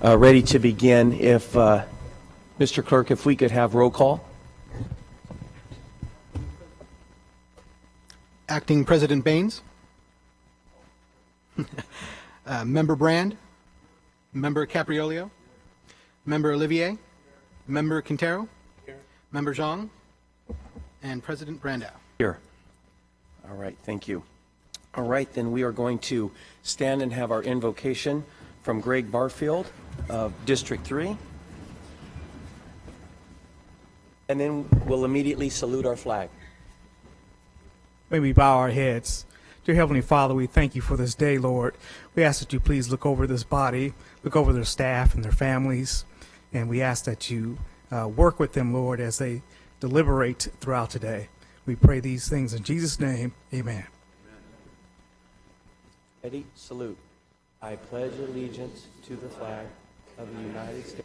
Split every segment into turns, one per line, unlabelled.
ready to begin. If Mr. Clerk, if we could have roll call.
Acting President Baines, Member Brand, Member Capriolio, Member Olivier, Member Quintero, Member Zhang, and President Brandow.
Here. All right, thank you. All right, then we are going to stand and have our invocation from Greg Barfield of District 3. And then we'll immediately salute our flag.
May we bow our heads. Dear Heavenly Father, we thank you for this day, Lord. We ask that you please look over this body, look over their staff and their families, and we ask that you work with them, Lord, as they deliberate throughout today. We pray these things in Jesus' name. Amen.
Ready? Salute. I pledge allegiance to the flag of the United States.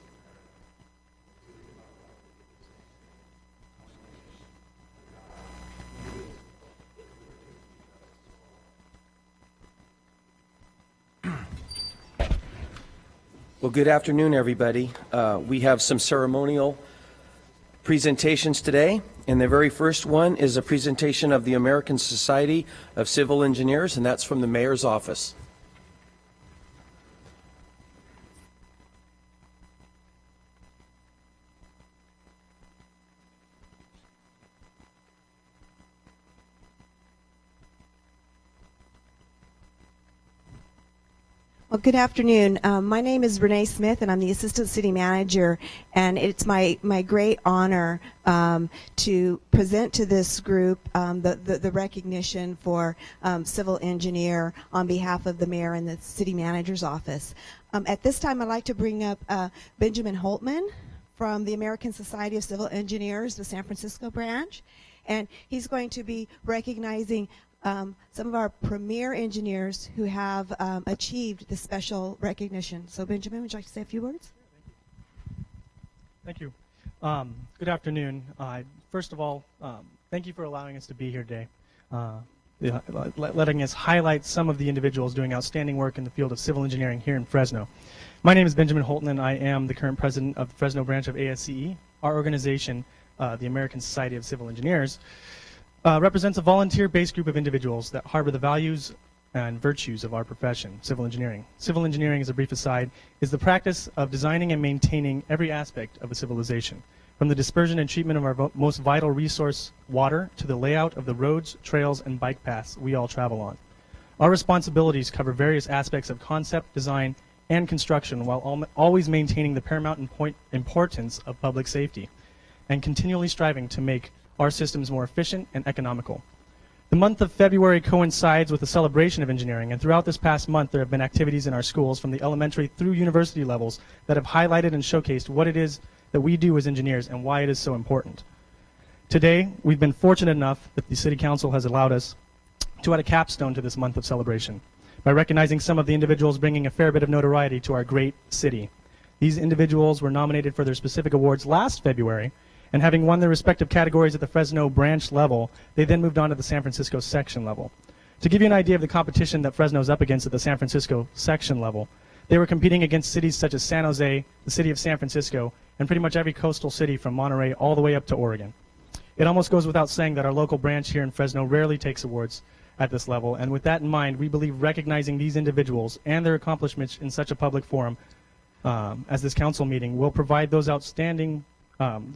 Well, good afternoon, everybody. We have some ceremonial presentations today, and the very first one is a presentation of the American Society of Civil Engineers, and that's from the Mayor's office.
Well, good afternoon. My name is Renee Smith, and I'm the Assistant City Manager, and it's my great honor to present to this group the recognition for civil engineer on behalf of the Mayor and the City Manager's office. At this time, I'd like to bring up Benjamin Holtman from the American Society of Civil Engineers, the San Francisco branch, and he's going to be recognizing some of our premier engineers who have achieved this special recognition. So, Benjamin, would you like to say a few words?
Thank you. Good afternoon. First of all, thank you for allowing us to be here today, letting us highlight some of the individuals doing outstanding work in the field of civil engineering here in Fresno. My name is Benjamin Holton, and I am the current president of the Fresno branch of ASCE. Our organization, the American Society of Civil Engineers, represents a volunteer-based group of individuals that harbor the values and virtues of our profession, civil engineering. Civil engineering, as a brief aside, is the practice of designing and maintaining every aspect of a civilization, from the dispersion and treatment of our most vital resource, water, to the layout of the roads, trails, and bike paths we all travel on. Our responsibilities cover various aspects of concept, design, and construction, while always maintaining the paramount importance of public safety, and continually striving to make our systems more efficient and economical. The month of February coincides with the celebration of engineering, and throughout this past month there have been activities in our schools from the elementary through university levels that have highlighted and showcased what it is that we do as engineers and why it is so important. Today, we've been fortunate enough that the City Council has allowed us to add a capstone to this month of celebration by recognizing some of the individuals bringing a fair bit of notoriety to our great city. These individuals were nominated for their specific awards last February, and having won their respective categories at the Fresno branch level, they then moved on to the San Francisco section level. To give you an idea of the competition that Fresno's up against at the San Francisco section level, they were competing against cities such as San Jose, the city of San Francisco, and pretty much every coastal city from Monterey all the way up to Oregon. It almost goes without saying that our local branch here in Fresno rarely takes awards at this level, and with that in mind, we believe recognizing these individuals and their accomplishments in such a public forum as this council meeting will provide those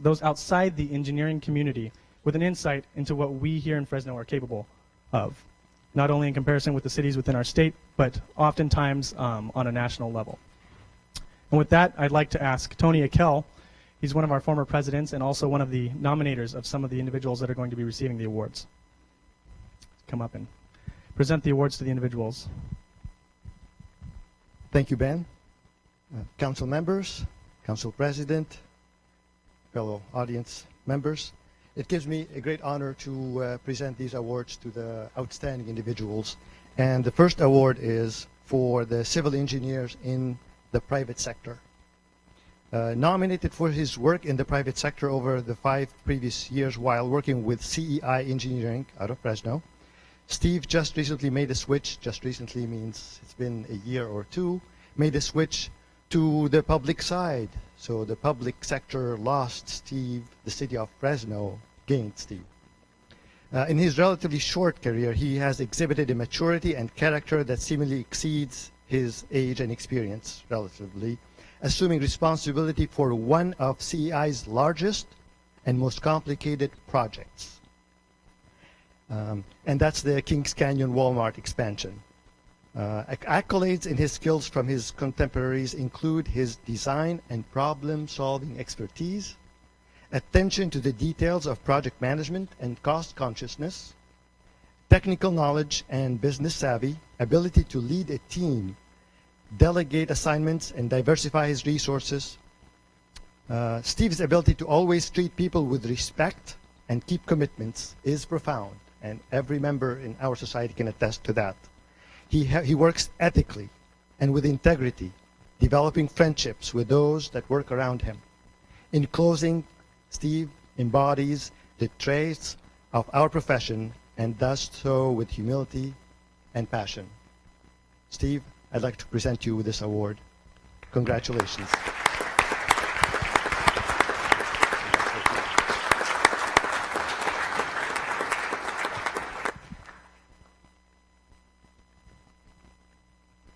those outside the engineering community with an insight into what we here in Fresno are capable of, not only in comparison with the cities within our state, but oftentimes on a national level. And with that, I'd like to ask Tony Akel. He's one of our former presidents and also one of the nominators of some of the individuals that are going to be receiving the awards. Come up and present the awards to the individuals.
Thank you, Ben. Council members, Council President, fellow audience members, it gives me a great honor to present these awards to the outstanding individuals. And the first award is for the civil engineers in the private sector. Nominated for his work in the private sector over the 5 previous years while working with CEI Engineering out of Fresno, Steve just recently made a switch. Just recently means it's been a year or two. Made a switch To the public side, so the public sector lost Steve, the city of Fresno gained Steve. In his relatively short career, he has exhibited a maturity and character that seemingly exceeds his age and experience relatively, assuming responsibility for one of CEI's largest and most complicated projects. And that's the Kings Canyon Walmart expansion. Accolades in his skills from his contemporaries include his design and problem-solving expertise, attention to the details of project management and cost consciousness, technical knowledge and business savvy, ability to lead a team, delegate assignments, and diversify his resources. Steve's ability to always treat people with respect and keep commitments is profound, and every member in our society can attest to that. He works ethically and with integrity, developing friendships with those that work around him. In closing, Steve embodies the traits of our profession and does so with humility and passion. Steve, I'd like to present you with this award. Congratulations.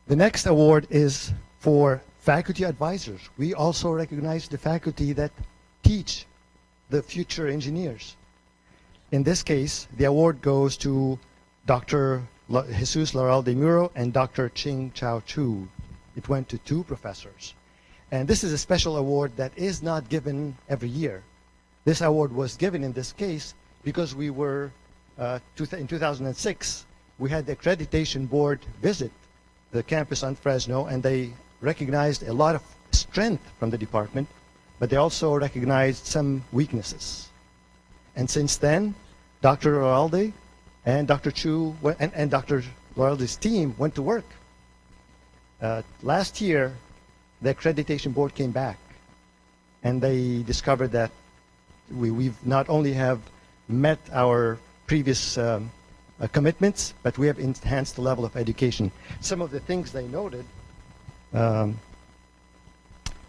The next award is for faculty advisors. We also recognize the faculty that teach the future engineers. In this case, the award goes to Dr. Jesus Laurel de Muro and Dr. Ching Chao Chu. It went to 2 professors. And this is a special award that is not given every year. This award was given in this case because we were, in 2006, we had the accreditation board visit the campus on Fresno, and they recognized a lot of strength from the department, but they also recognized some weaknesses. And since then, Dr. Loralde and Dr. Chu and Dr. Loralde's team went to work. Last year, the accreditation board came back, and they discovered that we've not only have met our previous commitments, but we have enhanced the level of education. Some of the things they noted,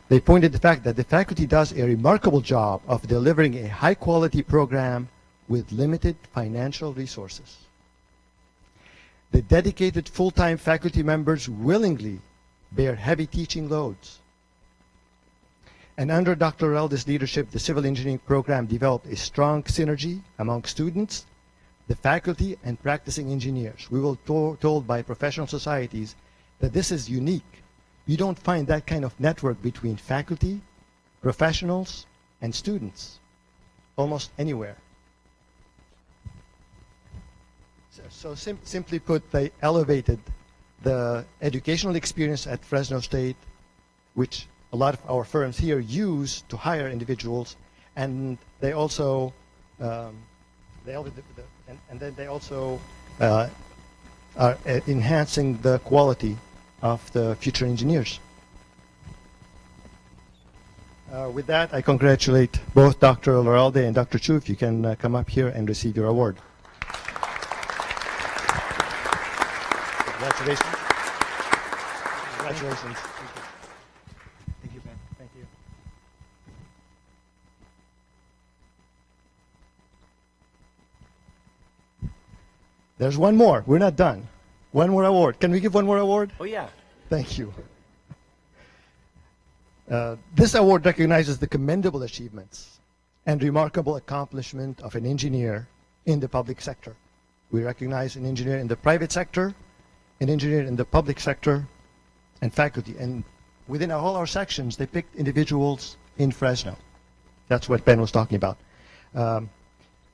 they pointed the fact that the faculty does a remarkable job of delivering a high-quality program with limited financial resources. The dedicated full-time faculty members willingly bear heavy teaching loads. And under Dr. Relda's leadership, the civil engineering program developed a strong synergy among students, the faculty, and practicing engineers. We were told by professional societies that this is unique. You don't find that kind of network between faculty, professionals, and students almost anywhere. So simply put, they elevated the educational experience at Fresno State, which a lot of our firms here use to hire individuals, and they also they also are enhancing the quality of the future engineers. With that, I congratulate both Dr. Loralde and Dr. Chu. If you can come up here and receive your award. Congratulations. Congratulations.
Thank you, Ben. Thank you.
There's one more. We're not done. One more award. Can we give one more award?
Oh, yeah.
Thank you. This award recognizes the commendable achievements and remarkable accomplishment of an engineer in the public sector. We recognize an engineer in the private sector, an engineer in the public sector, and faculty. And within all our sections, they picked individuals in Fresno. That's what Ben was talking about.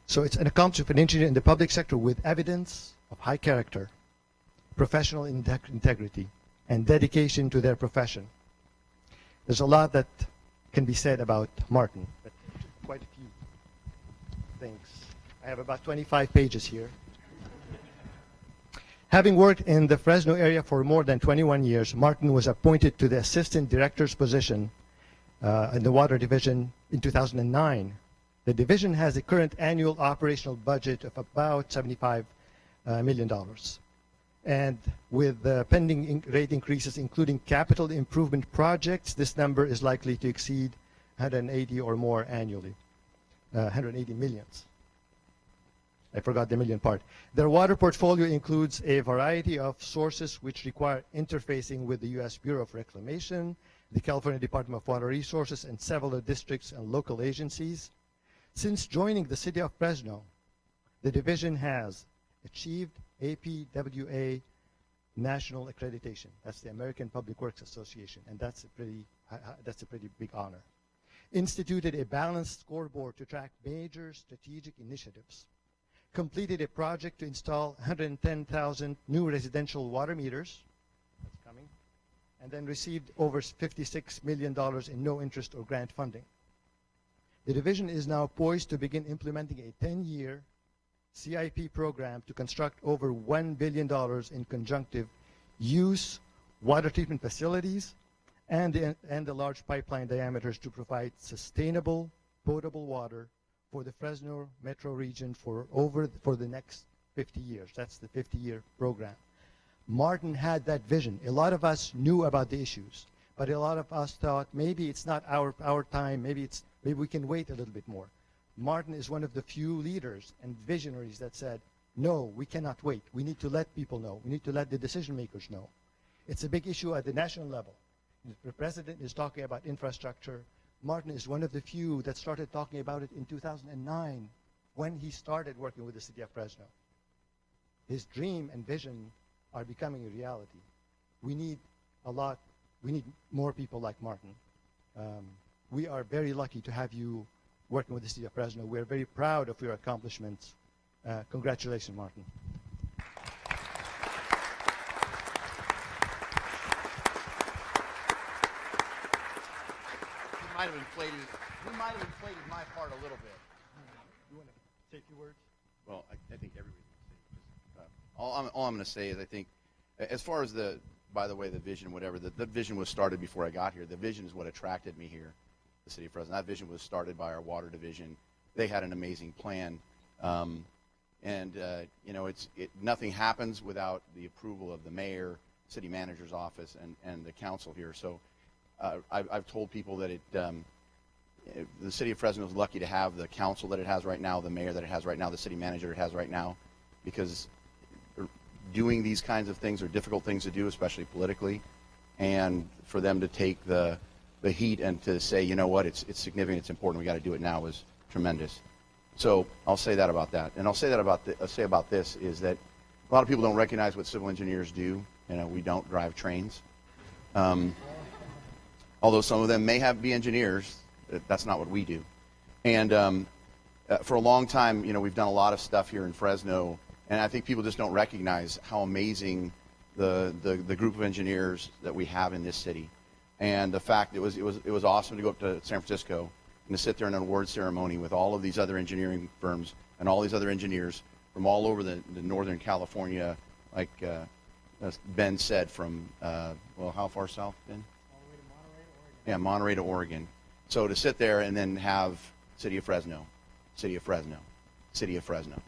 So it's an accomplishment of an engineer in the public sector with evidence of high character, professional integrity, and dedication to their profession. There's a lot that can be said about Martin, but quite a few things. I have about 25 pages here. Having worked in the Fresno area for more than 21 years, Martin was appointed to the assistant director's position in the water division in 2009. The division has a current annual operational budget of about $75 million. And with pending rate increases, including capital improvement projects, this number is likely to exceed 180 or more annually, 180 millions. I forgot the million part. Their water portfolio includes a variety of sources which require interfacing with the U.S. Bureau of Reclamation, the California Department of Water Resources, and several districts and local agencies. Since joining the city of Fresno, the division has achieved APWA national accreditation. That's the American Public Works Association, and that's a pretty big honor. Instituted a balanced scoreboard to track major strategic initiatives. Completed a project to install 110,000 new residential water meters. That's coming. And then received over $56 million in no interest or grant funding. The division is now poised to begin implementing a 10-year CIP program to construct over $1 billion in conjunctive use water treatment facilities and the large pipeline diameters to provide sustainable potable water for the Fresno metro region for the next 50 years. That's the 50-year program. Martin had that vision. A lot of us knew about the issues, but a lot of us thought maybe it's not our time, maybe we can wait a little bit more. Martin is one of the few leaders and visionaries that said, no, we cannot wait. We need to let people know. We need to let the decision makers know. It's a big issue at the national level. The president is talking about infrastructure. Martin is one of the few that started talking about it in 2009 when he started working with the city of Fresno. His dream and vision are becoming a reality. We need more people like Martin. We are very lucky to have you working with the city of Fresno. We're very proud of your accomplishments. Congratulations, Martin.
He might have inflated my part a little bit.
You want to say a few words?
Well, I think everybody's going to say. All I'm going to say is I think, as far as by the way, the vision, whatever, the vision was started before I got here. The vision is what attracted me here, the city of Fresno. That vision was started by our water division. They had an amazing plan. Nothing happens without the approval of the mayor, city manager's office, and the council here. So I've told people that the city of Fresno is lucky to have the council that it has right now, the mayor that it has right now, the city manager it has right now, because doing these kinds of things are difficult things to do, especially politically, and for them to take the heat and to say, you know what, it's significant, it's important, we got to do it now is tremendous. So I'll say that about that, and I'll say about this is that a lot of people don't recognize what civil engineers do. We don't drive trains. Although some of them may be engineers, that's not what we do. And for a long time, we've done a lot of stuff here in Fresno, and I think people just don't recognize how amazing the group of engineers that we have in this city. And the fact it was awesome to go up to San Francisco and to sit there in an award ceremony with all of these other engineering firms and all these other engineers from all over the Northern California, like Ben said, from, how far south, Ben? Yeah, Monterey to Oregon. So to sit there and then have City of Fresno, City of Fresno, City of Fresno.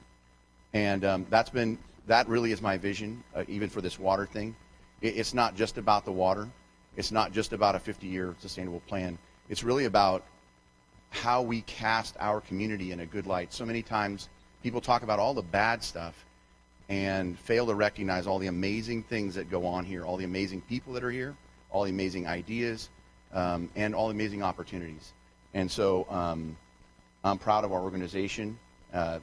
And that really is my vision, even for this water thing. It's not just about the water. It's not just about a 50-year sustainable plan. It's really about how we cast our community in a good light. So many times people talk about all the bad stuff and fail to recognize all the amazing things that go on here, all the amazing people that are here, all the amazing ideas, and all the amazing opportunities. And so I'm proud of our organization. I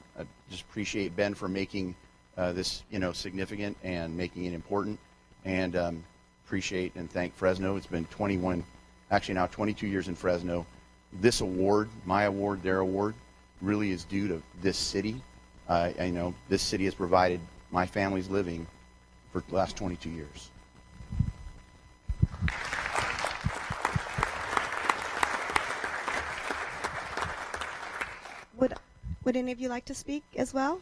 just appreciate Ben for making this significant and making it important, and appreciate and thank Fresno. It's been 22 years in Fresno. This award, my award, their award, really is due to this city. I know this city has provided my family's living for the last 22 years.
Would any of you like to speak as well?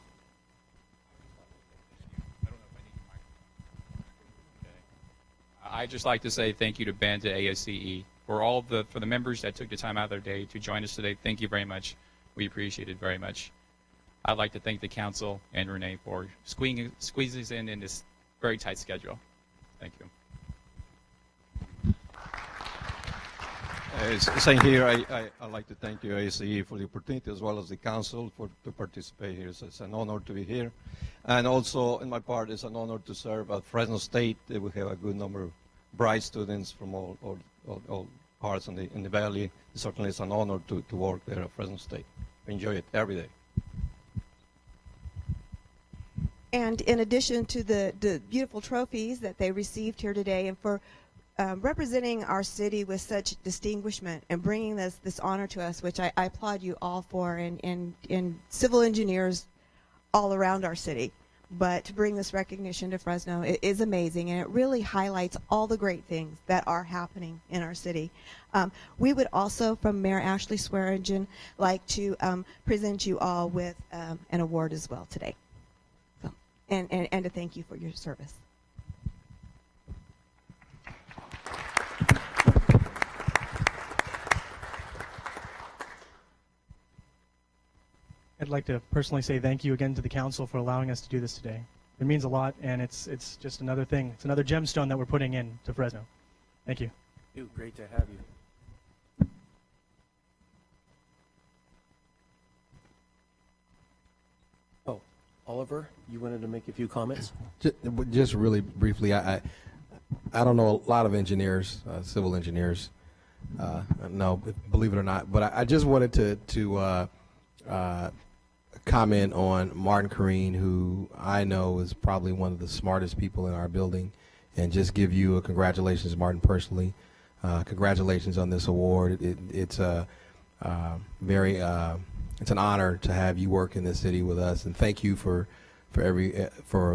I'd just like to say thank you to Ben, to ASCE, for the members that took the time out of their day to join us today. Thank you very much. We appreciate it very much. I'd like to thank the council and Renee for squeezing us in this very tight schedule. Thank you.
Same here. I'd like to thank you, ACE, for the opportunity, as well as the council to participate here. So it's an honor to be here. And also, in my part, it's an honor to serve at Fresno State. We have a good number of bright students from all parts in the valley. Certainly, it's an honor to work there at Fresno State. I enjoy it every day.
And in addition to the beautiful trophies that they received here today, and for representing our city with such distinguishment and bringing this honor to us, which I applaud you all for, and civil engineers all around our city. But to bring this recognition to Fresno is amazing, and it really highlights all the great things that are happening in our city. We would also, from Mayor Ashley Swearingen, like to present you all with an award as well today. So, and to thank you for your service.
I'd like to personally say thank you again to the council for allowing us to do this today. It means a lot, and it's just another thing. It's another gemstone that we're putting in to Fresno. Thank you.
Great to have you. Oh, Oliver, you wanted to make a few comments?
Just really briefly, I don't know a lot of engineers, civil engineers. No, believe it or not. But I just wanted to comment on Martin Kareen, who I know is probably one of the smartest people in our building, and just give you a congratulations, Martin, personally. Congratulations on this award. It's a it's an honor to have you work in this city with us, and thank you for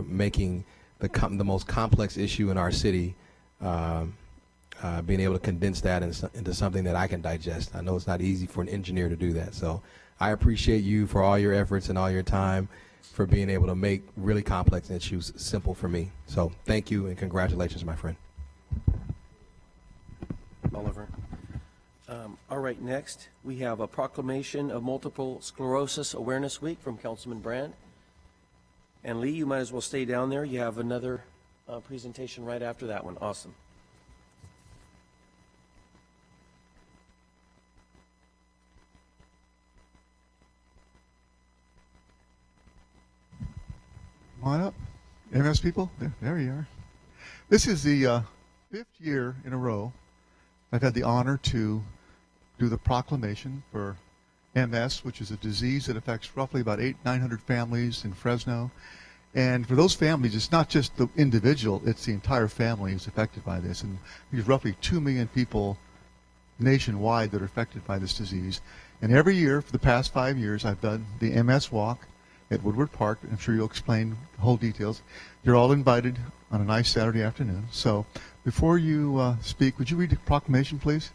making the most complex issue in our city, being able to condense that into something that I can digest. I know it's not easy for an engineer to do that, so I appreciate you for all your efforts and all your time for being able to make really complex issues simple for me. So thank you and congratulations, my friend.
Oliver. All right, next we have a proclamation of Multiple Sclerosis Awareness Week from Councilman Brand. And Lee, you might as well stay down there. You have another presentation right after that one. Awesome.
Come on up. MS people, there you are. This is the 5th year in a row I've had the honor to do the proclamation for MS, which is a disease that affects roughly about 900 families in Fresno. And for those families, it's not just the individual, it's the entire family is affected by this. And there's roughly 2 million people nationwide that are affected by this disease. And every year for the past 5 years, I've done the MS Walk at Woodward Park. I'm sure you'll explain the whole details. You're all invited on a nice Saturday afternoon. So before you speak, would you read the proclamation, please?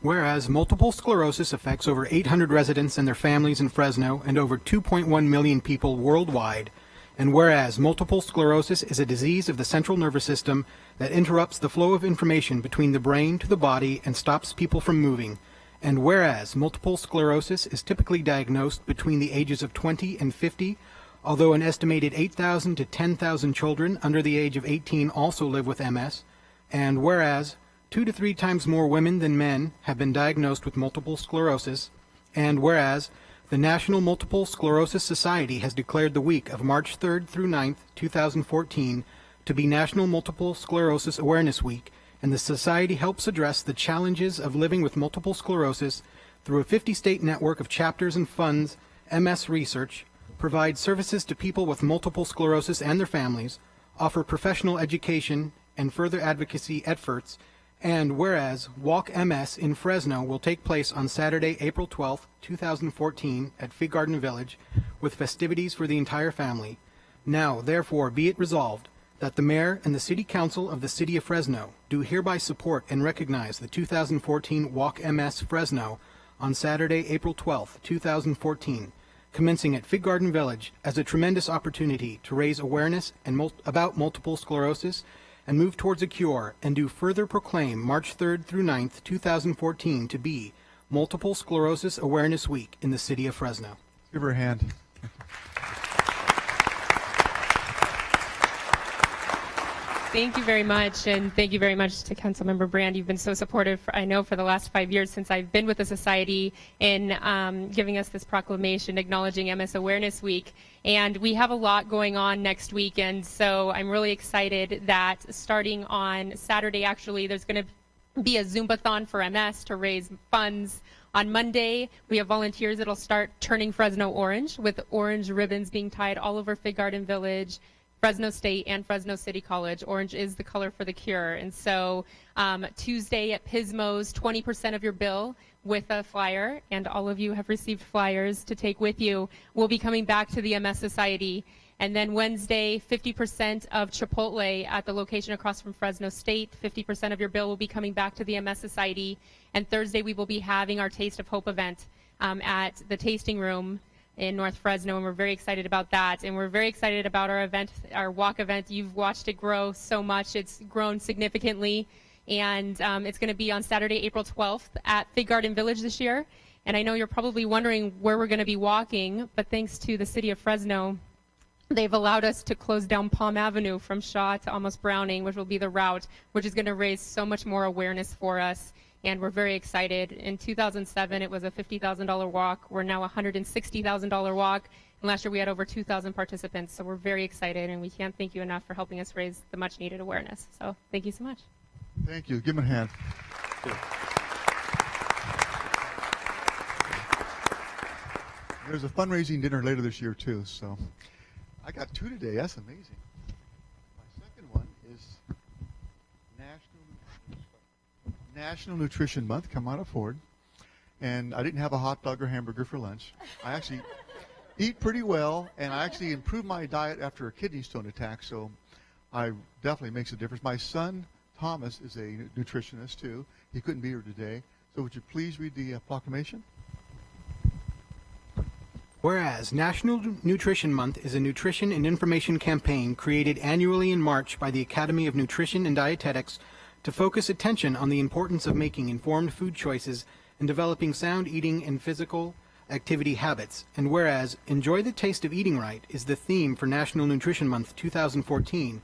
Whereas multiple sclerosis affects over 800 residents and their families in Fresno and over 2.1 million people worldwide, and whereas multiple sclerosis is a disease of the central nervous system that interrupts the flow of information between the brain to the body and stops people from moving, and whereas multiple sclerosis is typically diagnosed between the ages of 20 and 50, although an estimated 8,000 to 10,000 children under the age of 18 also live with MS, and whereas 2 to 3 times more women than men have been diagnosed with multiple sclerosis, and whereas the National Multiple Sclerosis Society has declared the week of March 3rd through 9th, 2014 to be National Multiple Sclerosis Awareness Week, and the Society helps address the challenges of living with multiple sclerosis through a 50-state network of chapters and funds, MS research, provide services to people with multiple sclerosis and their families, offer professional education and further advocacy efforts, and whereas Walk MS in Fresno will take place on Saturday, April 12th, 2014 at Fig Garden Village with festivities for the entire family. Now, therefore, be it resolved that the Mayor and the City Council of the City of Fresno do hereby support and recognize the 2014 Walk MS Fresno on Saturday, April 12th, 2014, commencing at Fig Garden Village as a tremendous opportunity to raise awareness about multiple sclerosis and move towards a cure, and do further proclaim March 3rd through 9th, 2014 to be Multiple Sclerosis Awareness Week in the City of Fresno.
Give her a hand.
Thank you very much, and thank you very much to Councilmember Brand. You've been so supportive, I know, for the last 5 years since I've been with the Society in giving us this proclamation acknowledging MS Awareness Week. And we have a lot going on next weekend, so I'm really excited that starting on Saturday, actually, there's going to be a Zumbathon for MS to raise funds. On Monday, we have volunteers that'll start turning Fresno orange, with orange ribbons being tied all over Fig Garden Village, Fresno State, and Fresno City College. Orange is the color for the cure. And so Tuesday at Pismo's, 20% of your bill with a flyer, and all of you have received flyers to take with you, will be coming back to the MS Society. And then Wednesday, 50% of Chipotle at the location across from Fresno State. 50% of your bill will be coming back to the MS Society. And Thursday, we will be having our Taste of Hope event at the Tasting Room in North Fresno, and we're very excited about that. And we're very excited about our event, our walk event. You've watched it grow so much. It's grown significantly. And it's going to be on Saturday, April 12th at Fig Garden Village this year. And I know you're probably wondering where we're going to be walking, but thanks to the city of Fresno, they've allowed us to close down Palm Avenue from Shaw to almost Browning, which will be the route, which is going to raise so much more awareness for us. And we're very excited. In 2007, it was a $50,000 walk. We're now a $160,000 walk. And last year, we had over 2,000 participants. So we're very excited, and we can't thank you enough for helping us raise the much-needed awareness. So thank you so much.
Thank you. Give him a hand. There's a fundraising dinner later this year, too. So I got 2 today. That's amazing. My second one is National Nutrition Month. Come on afford. And I didn't have a hot dog or hamburger for lunch. I actually eat pretty well, and I actually improved my diet after a kidney stone attack, so I definitely makes a difference. My son, Thomas, is a nutritionist, too. He couldn't be here today. So would you please read the proclamation?
Whereas National Nutrition Month is a nutrition and information campaign created annually in March by the Academy of Nutrition and Dietetics to focus attention on the importance of making informed food choices and developing sound eating and physical activity habits. And whereas Enjoy the Taste of Eating Right is the theme for National Nutrition Month 2014,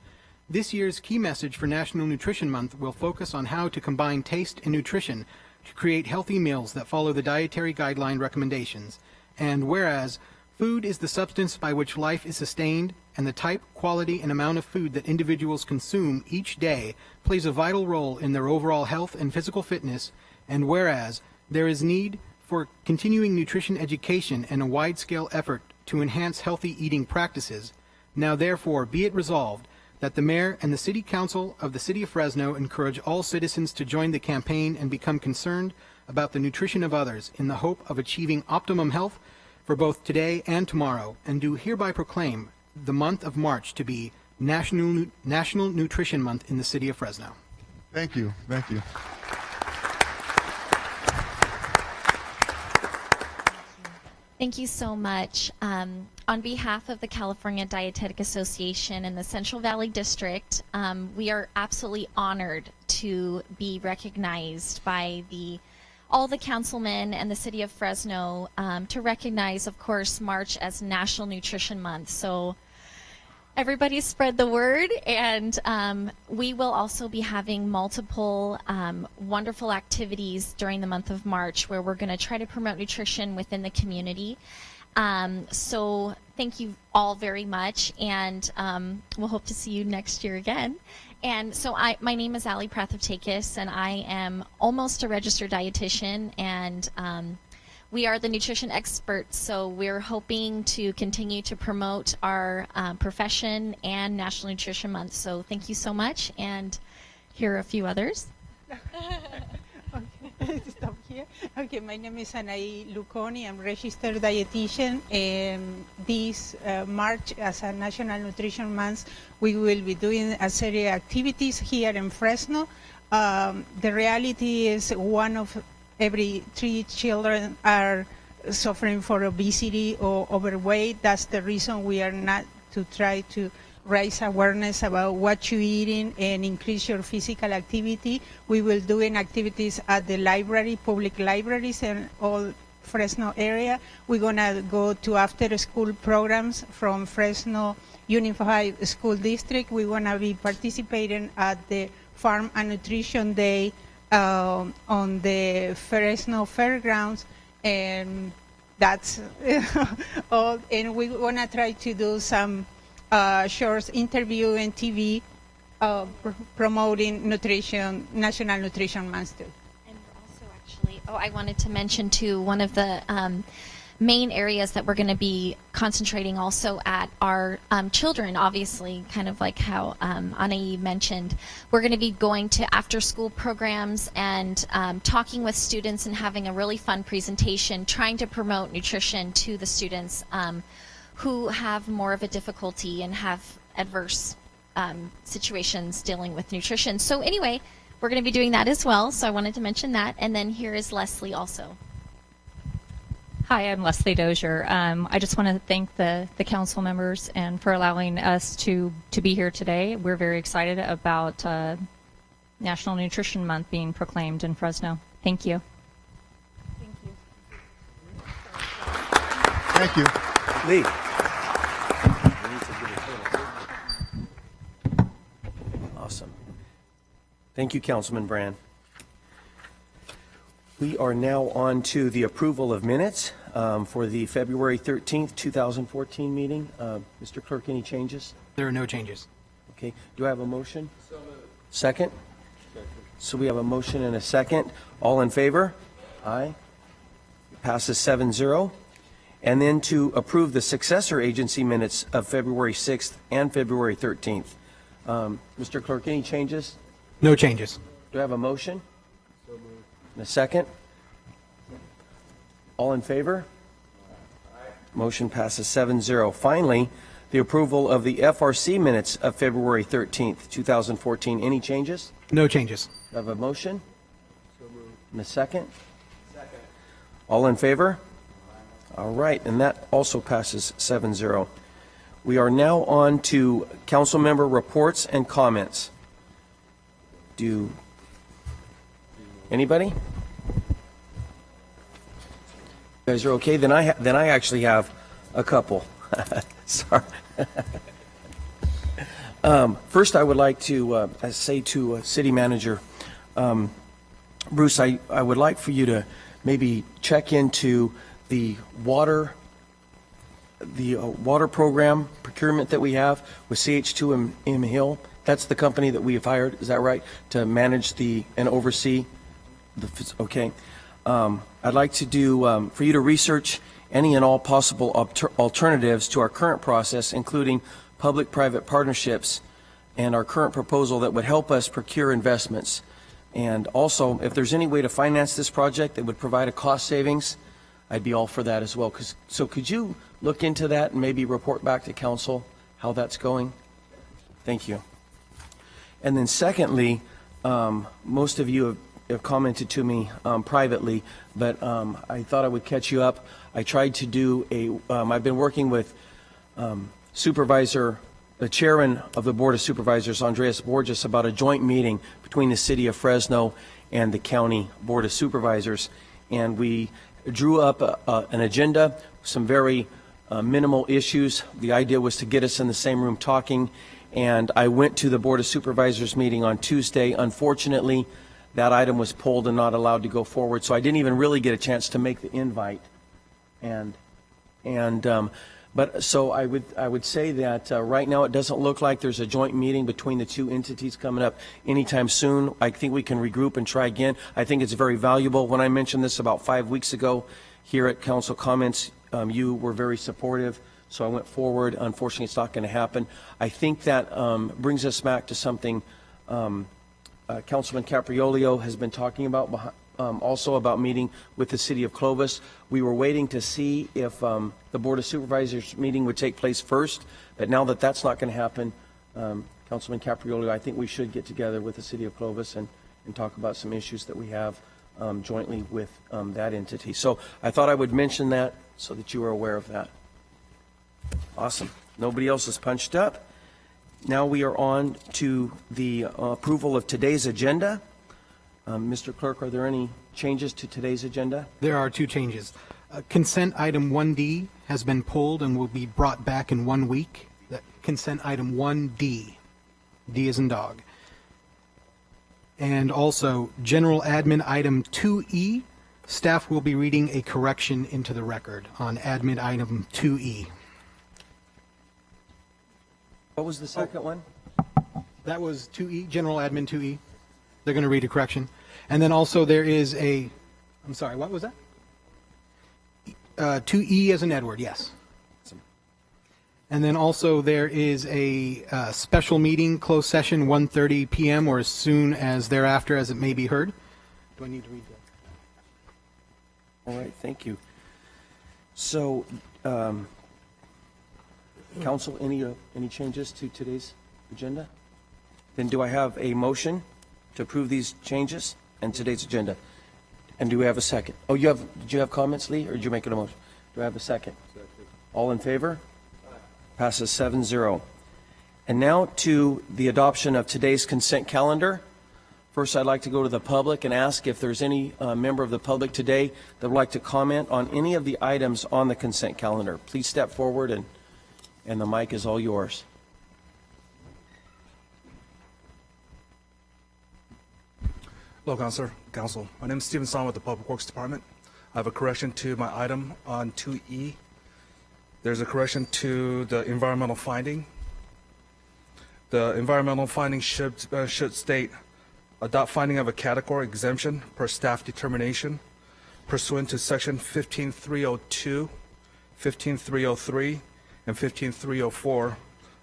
this year's key message for National Nutrition Month will focus on how to combine taste and nutrition to create healthy meals that follow the dietary guideline recommendations. And whereas food is the substance by which life is sustained, and the type, quality, and amount of food that individuals consume each day plays a vital role in their overall health and physical fitness, and whereas there is need for continuing nutrition education and a wide-scale effort to enhance healthy eating practices, now therefore be it resolved that the Mayor and the City Council of the City of Fresno encourage all citizens to join the campaign and become concerned about the nutrition of others in the hope of achieving optimum health for both today and tomorrow, and do hereby proclaim the month of March to be National Nutrition Month in the City of Fresno.
Thank you. Thank you.
Thank you so much. On behalf of the California Dietetic Association and the Central Valley District, we are absolutely honored to be recognized by all the councilmen and the city of Fresno to recognize, of course, March as National Nutrition Month. So everybody spread the word, and we will also be having multiple wonderful activities during the month of March where we're going to try to promote nutrition within the community. So thank you all very much, and we'll hope to see you next year again. And so my name is Ali Prathavtakis, and I am almost a registered dietitian, and we are the nutrition experts, so we're hoping to continue to promote our profession and National Nutrition Month. So thank you so much, and here are a few others.
Okay, stop here. Okay, my name is Anaí Luconi. I'm registered dietitian. This March, as a National Nutrition Month, we will be doing a series of activities here in Fresno. The reality is 1 of every 3 children are suffering for obesity or overweight. That's the reason we are not to try to raise awareness about what you're eating and increase your physical activity. We will doing activities at the library, public libraries, and all Fresno area. We're going to go to after-school programs from Fresno Unified School District. We're going to be participating at the Farm and Nutrition Day on the Fresno Fairgrounds, and that's all. And we want to try to do some short interview and TV promoting nutrition, National Nutrition Month too.
And also, actually, I wanted to mention too, one of the main areas that we're going to be concentrating also at are children, obviously, kind of like how Anaí mentioned. We're going to be going to after-school programs and talking with students and having a really fun presentation, trying to promote nutrition to the students who have more of a difficulty and have adverse situations dealing with nutrition. So anyway, we're going to be doing that as well, so I wanted to mention that. And then here is Leslie also.
Hi, I'm Leslie Dozier. I just want to thank the council members and for allowing us to be here today. We're very excited about National Nutrition Month being proclaimed in Fresno. Thank you.
Thank you.
Lee. Awesome. Thank you, Councilman Brand. We are now on to the approval of minutes for the February 13th, 2014 meeting. Mr. Clerk, any changes?
There are no changes.
Okay. Do I have a motion? Second? So we have a motion and a second. All in favor? Aye. Passes 7-0. And then to approve the successor agency minutes of February 6th and February 13th. Mr. Clerk, any changes?
No changes.
Do I have a motion? And a second? All in favor? Motion passes 7-0. Finally, the approval of the FRC minutes of February 13th, 2014. Any changes?
No changes.
Do I have a motion? And a second? Second. All in favor? All right, and that also passes 7-0. We are now on to council member reports and comments. Do anybody? You guys are okay? Then I actually have a couple. Sorry. First, I would like to say to City Manager Bruce, I would like for you to maybe check into the water program procurement that we have with CH2M Hill. That's the company that we have hired, is that right, to manage and oversee the, okay. I'd like to do, for you to research any and all possible alternatives to our current process, including public-private partnerships and our current proposal that would help us procure investments. And also, if there's any way to finance this project that would provide a cost savings, I'd be all for that as well. So could you look into that and maybe report back to council how that's going? Thank you. And then secondly, most of you have commented to me privately, but I thought I would catch you up. I tried to do I've been working with the chairman of the Board of Supervisors, Andreas Borges, about a joint meeting between the City of Fresno and the County Board of Supervisors. And we drew up an agenda, some very minimal issues. The idea was to get us in the same room talking. And I went to the Board of Supervisors meeting on Tuesday. Unfortunately, that item was pulled and not allowed to go forward. So I didn't even really get a chance to make the invite. But so I would say that right now it doesn't look like there's a joint meeting between the two entities coming up anytime soon. I think we can regroup and try again. I think it's very valuable. When I mentioned this about 5 weeks ago here at Council Comments, you were very supportive, so I went forward. Unfortunately, it's not going to happen. I think that brings us back to something Councilman Capriolio has been talking about, also about meeting with the City of Clovis. We were waiting to see if the Board of Supervisors meeting would take place first, but now that that's not going to happen, Councilman Capriolio, I think we should get together with the City of Clovis and talk about some issues that we have jointly with that entity. So I thought I would mention that so that you are aware of that. Awesome. Nobody else is punched up. Now we are on to the approval of today's agenda. Mr. Clerk, are there any changes to today's agenda?
There are two changes. Consent item 1D has been pulled and will be brought back in 1 week. Consent item 1D. D as in dog. And also, general admin item 2E, staff will be reading a correction into the record on admin item 2E.
What was the second one?
That was 2E, general admin 2E. They're going to read a correction. And then also there is a, I'm sorry, what was that? 2E as in Edward, yes. And then also there is a special meeting, closed session, 1:30 p.m. or as soon as thereafter as it may be heard. Do I need to read that?
All right, thank you. So, council, any changes to today's agenda? Then do I have a motion to approve these changes and today's agenda? And do we have a second? Oh, did you have comments, Lee, or did you make it a motion? Do I have a second? All in favor? Passes 7-0. And now to the adoption of today's consent calendar. First, I'd like to go to the public and ask if there's any member of the public today that would like to comment on any of the items on the consent calendar. Please step forward and the mic is all yours.
Hello, Council. My name is Stephen Song with the Public Works Department. I have a correction to my item on 2E. There's a correction to the environmental finding. The environmental finding should state, adopt finding of a category exemption per staff determination pursuant to section 15302, 15303, and 15304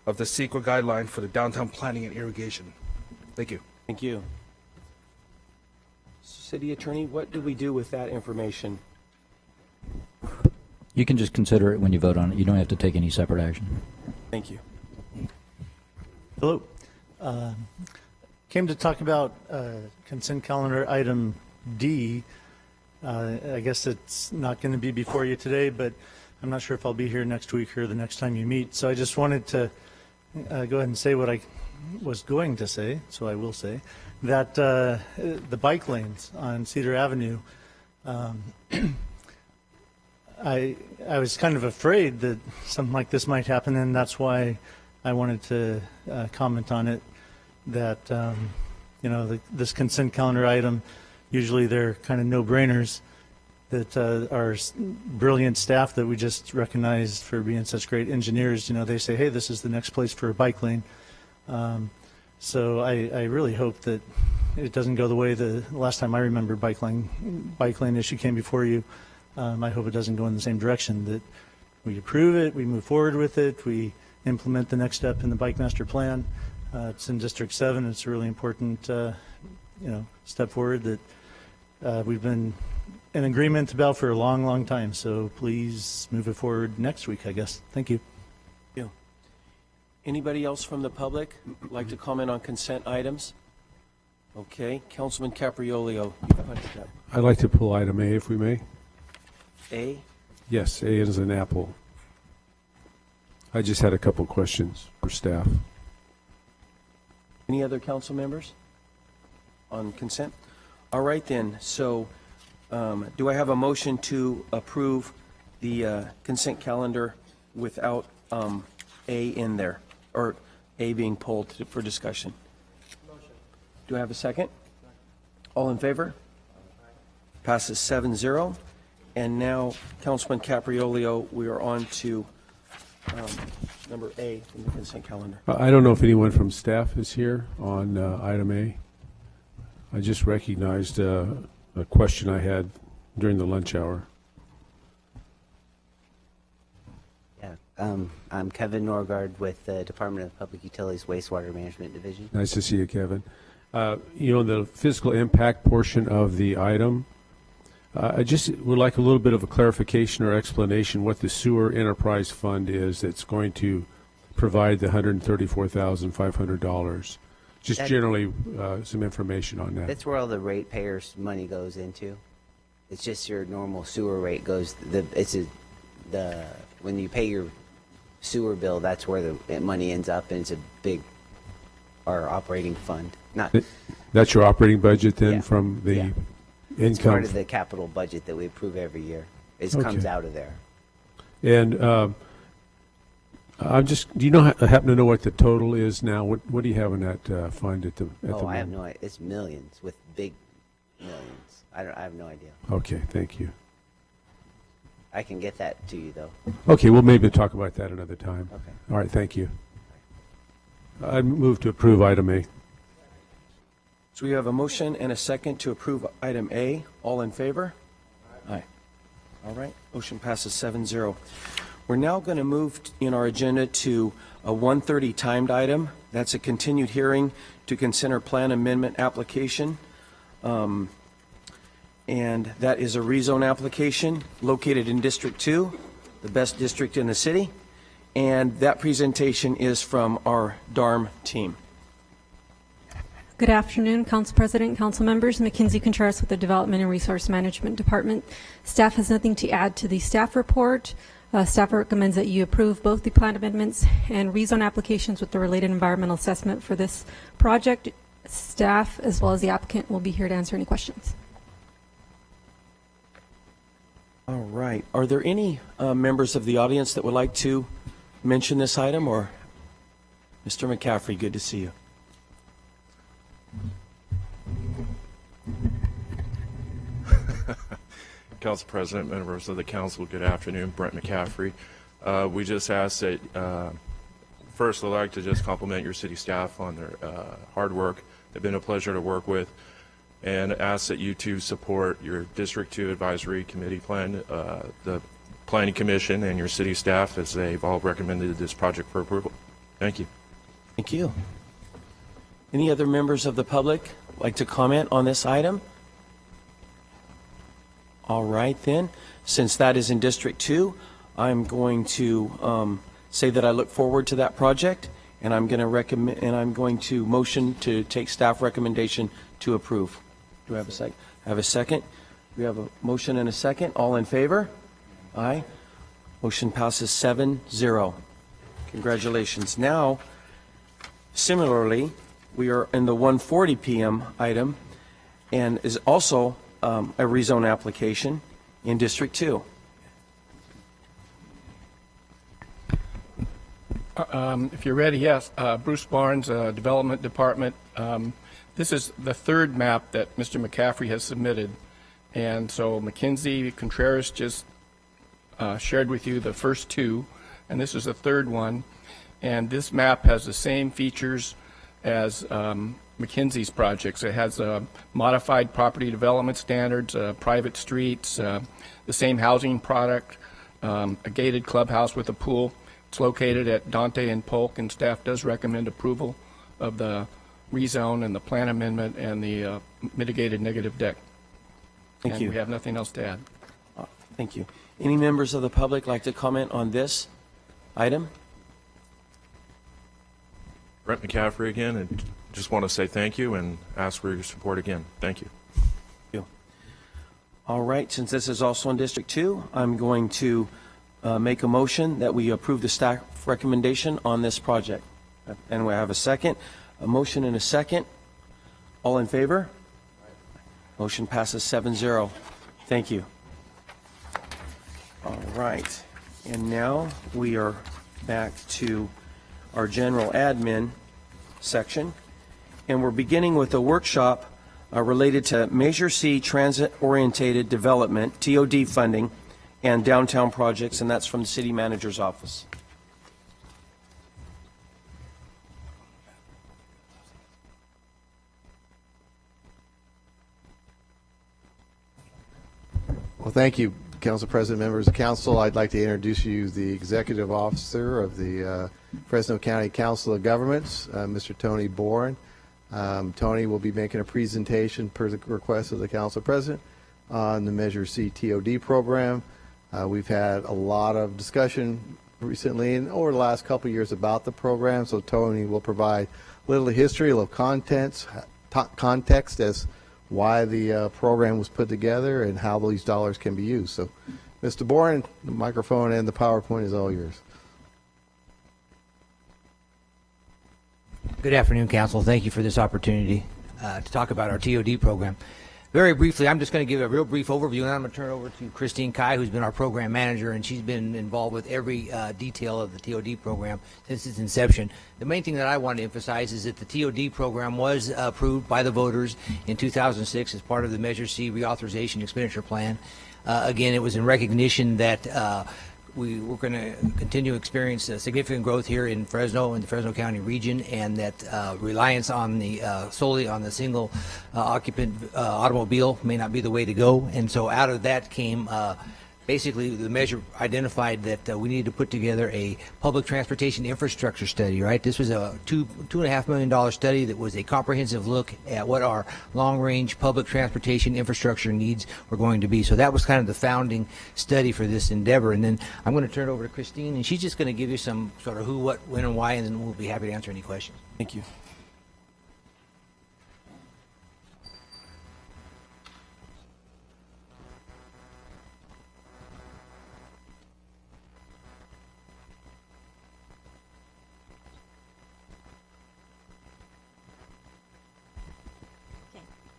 of the CEQA guideline for the downtown planning and irrigation. Thank you.
Thank you. City Attorney, what do we do with that information?
You can just consider it when you vote on it. You don't have to take any separate action.
Thank you.
Hello. Came to talk about consent calendar item D. I guess it's not going to be before you today, but I'm not sure if I'll be here next week or the next time you meet. So I just wanted to go ahead and say what I was going to say, so I will say, that the bike lanes on Cedar Avenue, I was kind of afraid that something like this might happen, and that's why I wanted to comment on it, that, this consent calendar item, usually they're kind of no-brainers, that our brilliant staff that we just recognized for being such great engineers, they say, hey, this is the next place for a bike lane. So I really hope that it doesn't go the way the last time I remember bike lane issue came before you. I hope it doesn't go in the same direction, that we approve it, we move forward with it, we implement the next step in the Bike Master Plan. It's in District 7. It's a really important step forward that we've been in agreement about for a long, long time. So please move it forward next week, I guess. Thank you.
Yeah. Anybody else from the public like to comment on consent items? Okay, Councilman Capriolio.
I'd like to pull item A if we may.
A?
Yes, A is an apple. I just had a couple questions for staff.
Any other council members on consent? All right then, so do I have a motion to approve the consent calendar without A in there, or A being pulled for discussion? Motion. Do I have a second? All in favor? Passes 7-0. And now, Councilman Capriolio, we are on to number A in the consent calendar.
I don't know if anyone from staff is here on item A. I just recognized a question I had during the lunch hour.
Yeah, I'm Kevin Norgard with the Department of Public Utilities Wastewater Management Division.
Nice to see you, Kevin. The physical impact portion of the item, I just would like a little bit of a clarification or explanation what the sewer enterprise fund is that's going to provide the $134,500. Just generally some information on that.
That's where all the ratepayers' money goes into. It's just your normal sewer rate goes. When you pay your sewer bill, that's where the money ends up, and it's our operating fund.
That's your operating budget then,
yeah.
from the
yeah.
income.
It's part of the capital budget that we approve every year. It
Okay.
comes out of there.
And I'm just, do you know, happen to know what the total is now? What do you have in that fund at the
Oh, I have
moment?
no idea. It's millions, with big millions. I have no idea.
Okay, thank you.
I can get that to you, though.
Okay, we'll maybe talk about that another time.
Okay.
All right, thank you. I move to approve item A.
So we have a motion and a second to approve item A. All in favor? Aye. All right, motion passes 7-0. We're now going to move in our agenda to a 1:30 timed item. That's a continued hearing to consider plan amendment application. And that is a rezone application located in District 2, the best district in the city. And that presentation is from our DARM team.
Good afternoon, Council President, Council members. Mackenzie Contreras with the Development and Resource Management Department. Staff has nothing to add to the staff report. Staff recommends that you approve both the plan amendments and rezone applications with the related environmental assessment for this project. Staff, as well as the applicant, will be here to answer any questions.
All right. Are there any members of the audience that would like to mention this item? Or Mr. McCaffrey, good to see you.
Council President, members of the council, good afternoon. Brent McCaffrey. We just asked that, first I'd like to just compliment your city staff on their hard work. They've been a pleasure to work with, and ask that you two support your District 2 Advisory Committee plan, the Planning Commission, and your city staff as they've all recommended this project for approval. Thank you.
Thank you. Any other members of the public like to comment on this item? All right, then. Since that is in District 2, I'm going to say that I look forward to that project, and I'm going to recommend, and I'm going to motion to take staff recommendation to approve. Do I have a second? I have a second. We have a motion and a second. All in favor? Aye. Motion passes 7-0. Congratulations. Now, similarly, we are in the 1:40 p.m. item, and is also a rezone application in District 2.
If you're ready, yes. Bruce Barnes, Development Department. This is the third map that Mr. McCaffrey has submitted. And so Mackenzie Contreras just shared with you the first two, and this is the third one. And this map has the same features as Mackenzie's projects. It has modified property development standards, private streets, the same housing product, a gated clubhouse with a pool. It's located at Dante and Polk, and staff does recommend approval of the rezone and the plan amendment and the mitigated negative deck.
Thank you.
We have nothing else to add.
Thank you. Any members of the public like to comment on this item?
Brent McCaffrey again, and just want to say thank you and ask for your support again. Thank you.
All right, since this is also in District 2, I'm going to make a motion that we approve the staff recommendation on this project. And we have a second. A motion and a second. All in favor? Motion passes 7-0. Thank you. All right. And now we are back to our general admin section. And we're beginning with a workshop related to Measure C transit-oriented development, TOD funding, and downtown projects, and that's from the city manager's office.
Well, thank you, Council President, members of council. I'd like to introduce you the Executive Officer of the Fresno County Council of Governments, Mr. Tony Boren. Tony will be making a presentation per the request of the Council President on the Measure C TOD program. We've had a lot of discussion recently and over the last couple of years about the program, so Tony will provide a little history, a little context as why the program was put together and how these dollars can be used. So, Mr. Boren, the microphone and the PowerPoint is all yours.
Good afternoon, Council. Thank you for this opportunity to talk about our TOD program.
very briefly, I'm just going to give a real brief overview, and I'm going to turn it over to Christine Kai, who's been our program manager, and she's been involved with every detail of the TOD program since its inception. The main thing that I want to emphasize is that the TOD program was approved by the voters in 2006 as part of the Measure C reauthorization expenditure plan. Again, it was in recognition that we were going to continue to experience significant growth here in Fresno and the Fresno County region, and that reliance on the solely on the single occupant automobile may not be the way to go. And so out of that came basically the measure identified that we needed to put together a public transportation infrastructure study, right? This was a $2.5 million study that was a comprehensive look at what our long-range public transportation infrastructure needs were going to be. So that was kind of the founding study for this endeavor. And then I'm going to turn it over to Christine, and she's just going to give you some sort of who, what, when, and why, and then we'll be happy to answer any questions.
Thank you.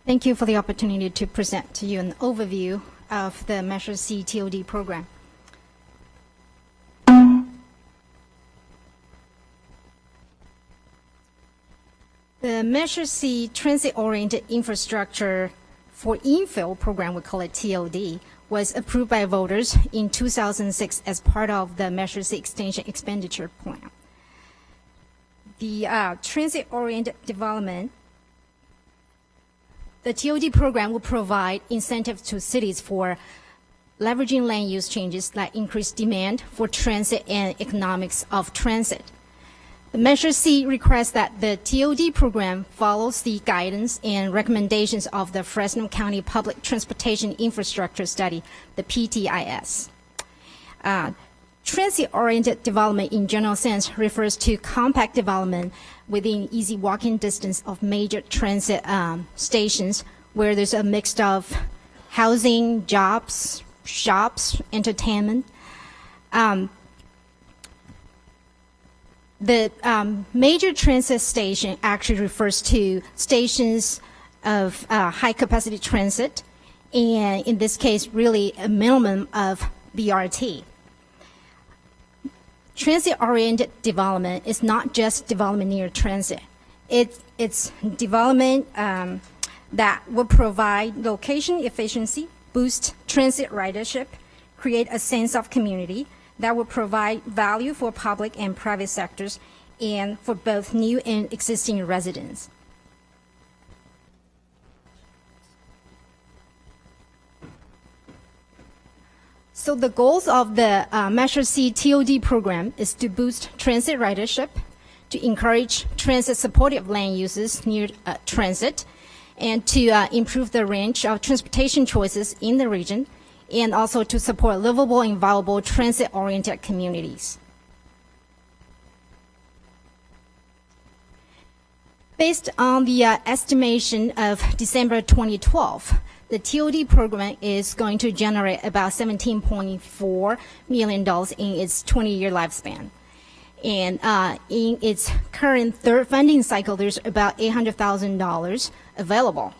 Thank you for the opportunity to present to you an overview of the Measure C TOD program. The Measure C Transit-Oriented Infrastructure for Infill program, we call it TOD, was approved by voters in 2006 as part of the Measure C Extension Expenditure Plan. The transit-oriented development, the TOD program will provide incentives to cities for leveraging land use changes that increase demand for transit and economics of transit. The Measure C requests that the TOD program follows the guidance and recommendations of the Fresno County Public Transportation Infrastructure Study, the PTIS. Transit-oriented development in general sense refers to compact development within easy walking distance of major transit stations where there's a mix of housing, jobs, shops, entertainment. The major transit station actually refers to stations of high-capacity transit, and in this case, really a minimum of BRT. Transit-oriented development is not just development near transit. It's development that will provide location efficiency, boost transit ridership, create a sense of community, that will provide value for public and private sectors and for both new and existing residents. So the goals of the Measure C TOD program is to boost transit ridership, to encourage transit-supportive land uses near transit, and to improve the range of transportation choices in the region, and also to support livable and viable transit-oriented communities. Based on the estimation of December 2012, the TOD program is going to generate about $17.4 million in its 20-year lifespan. And in its current third funding cycle, there's about $800,000 available.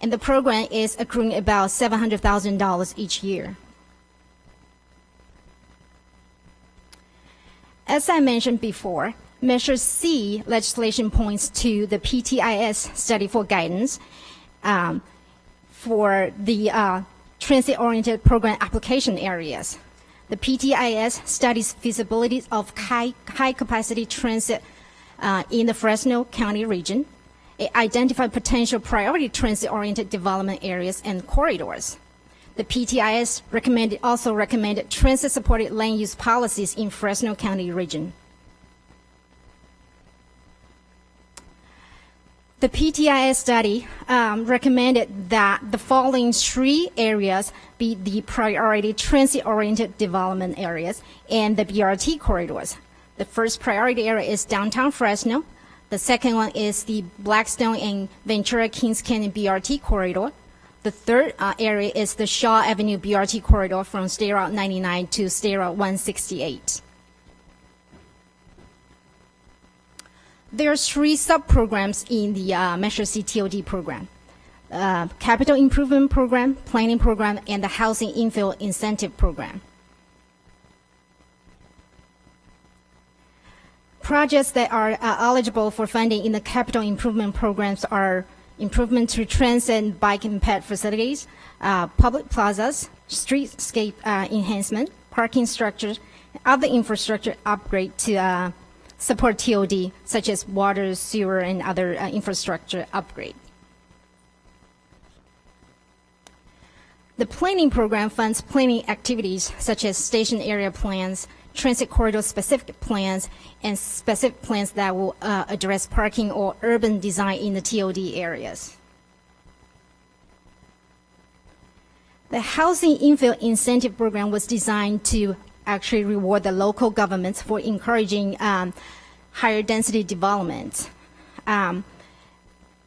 And the program is accruing about $700,000 each year. As I mentioned before, Measure C legislation points to the PTIS study for guidance for the transit-oriented program application areas. The PTIS studies feasibility of high-capacity transit in the Fresno County region. It identified potential priority transit-oriented development areas and corridors. The PTIS also recommended transit-supported land use policies in Fresno County region. The PTIS study recommended that the following three areas be the priority transit-oriented development areas and the BRT corridors. The first priority area is downtown Fresno. The second one is the Blackstone and Ventura Kings Canyon BRT corridor. The third area is the Shaw Avenue BRT corridor from State Route 99 to State Route 168. There are three sub-programs in the Measure C TOD program. Capital Improvement Program, Planning Program, and the Housing Infill Incentive Program. Projects that are eligible for funding in the capital improvement programs are improvement to transit and bike and ped facilities, public plazas, streetscape enhancement, parking structures, and other infrastructure upgrade to support TOD, such as water, sewer, and other infrastructure upgrade. The planning program funds planning activities such as station area plans, transit corridor specific plans, and specific plans that will address parking or urban design in the TOD areas. The Housing Infill Incentive Program was designed to actually reward the local governments for encouraging higher density development.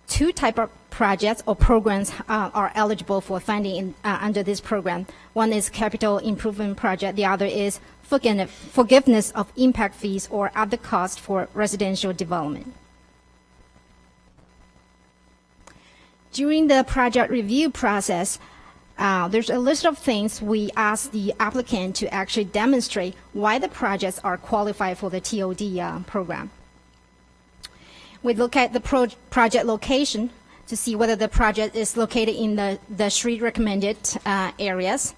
Two types of projects or programs are eligible for funding under this program. One is capital improvement project. The other is forgiveness of impact fees or other costs for residential development. During the project review process, there's a list of things we ask the applicant to actually demonstrate why the projects are qualified for the TOD program. We look at the project location to see whether the project is located in the street recommended areas.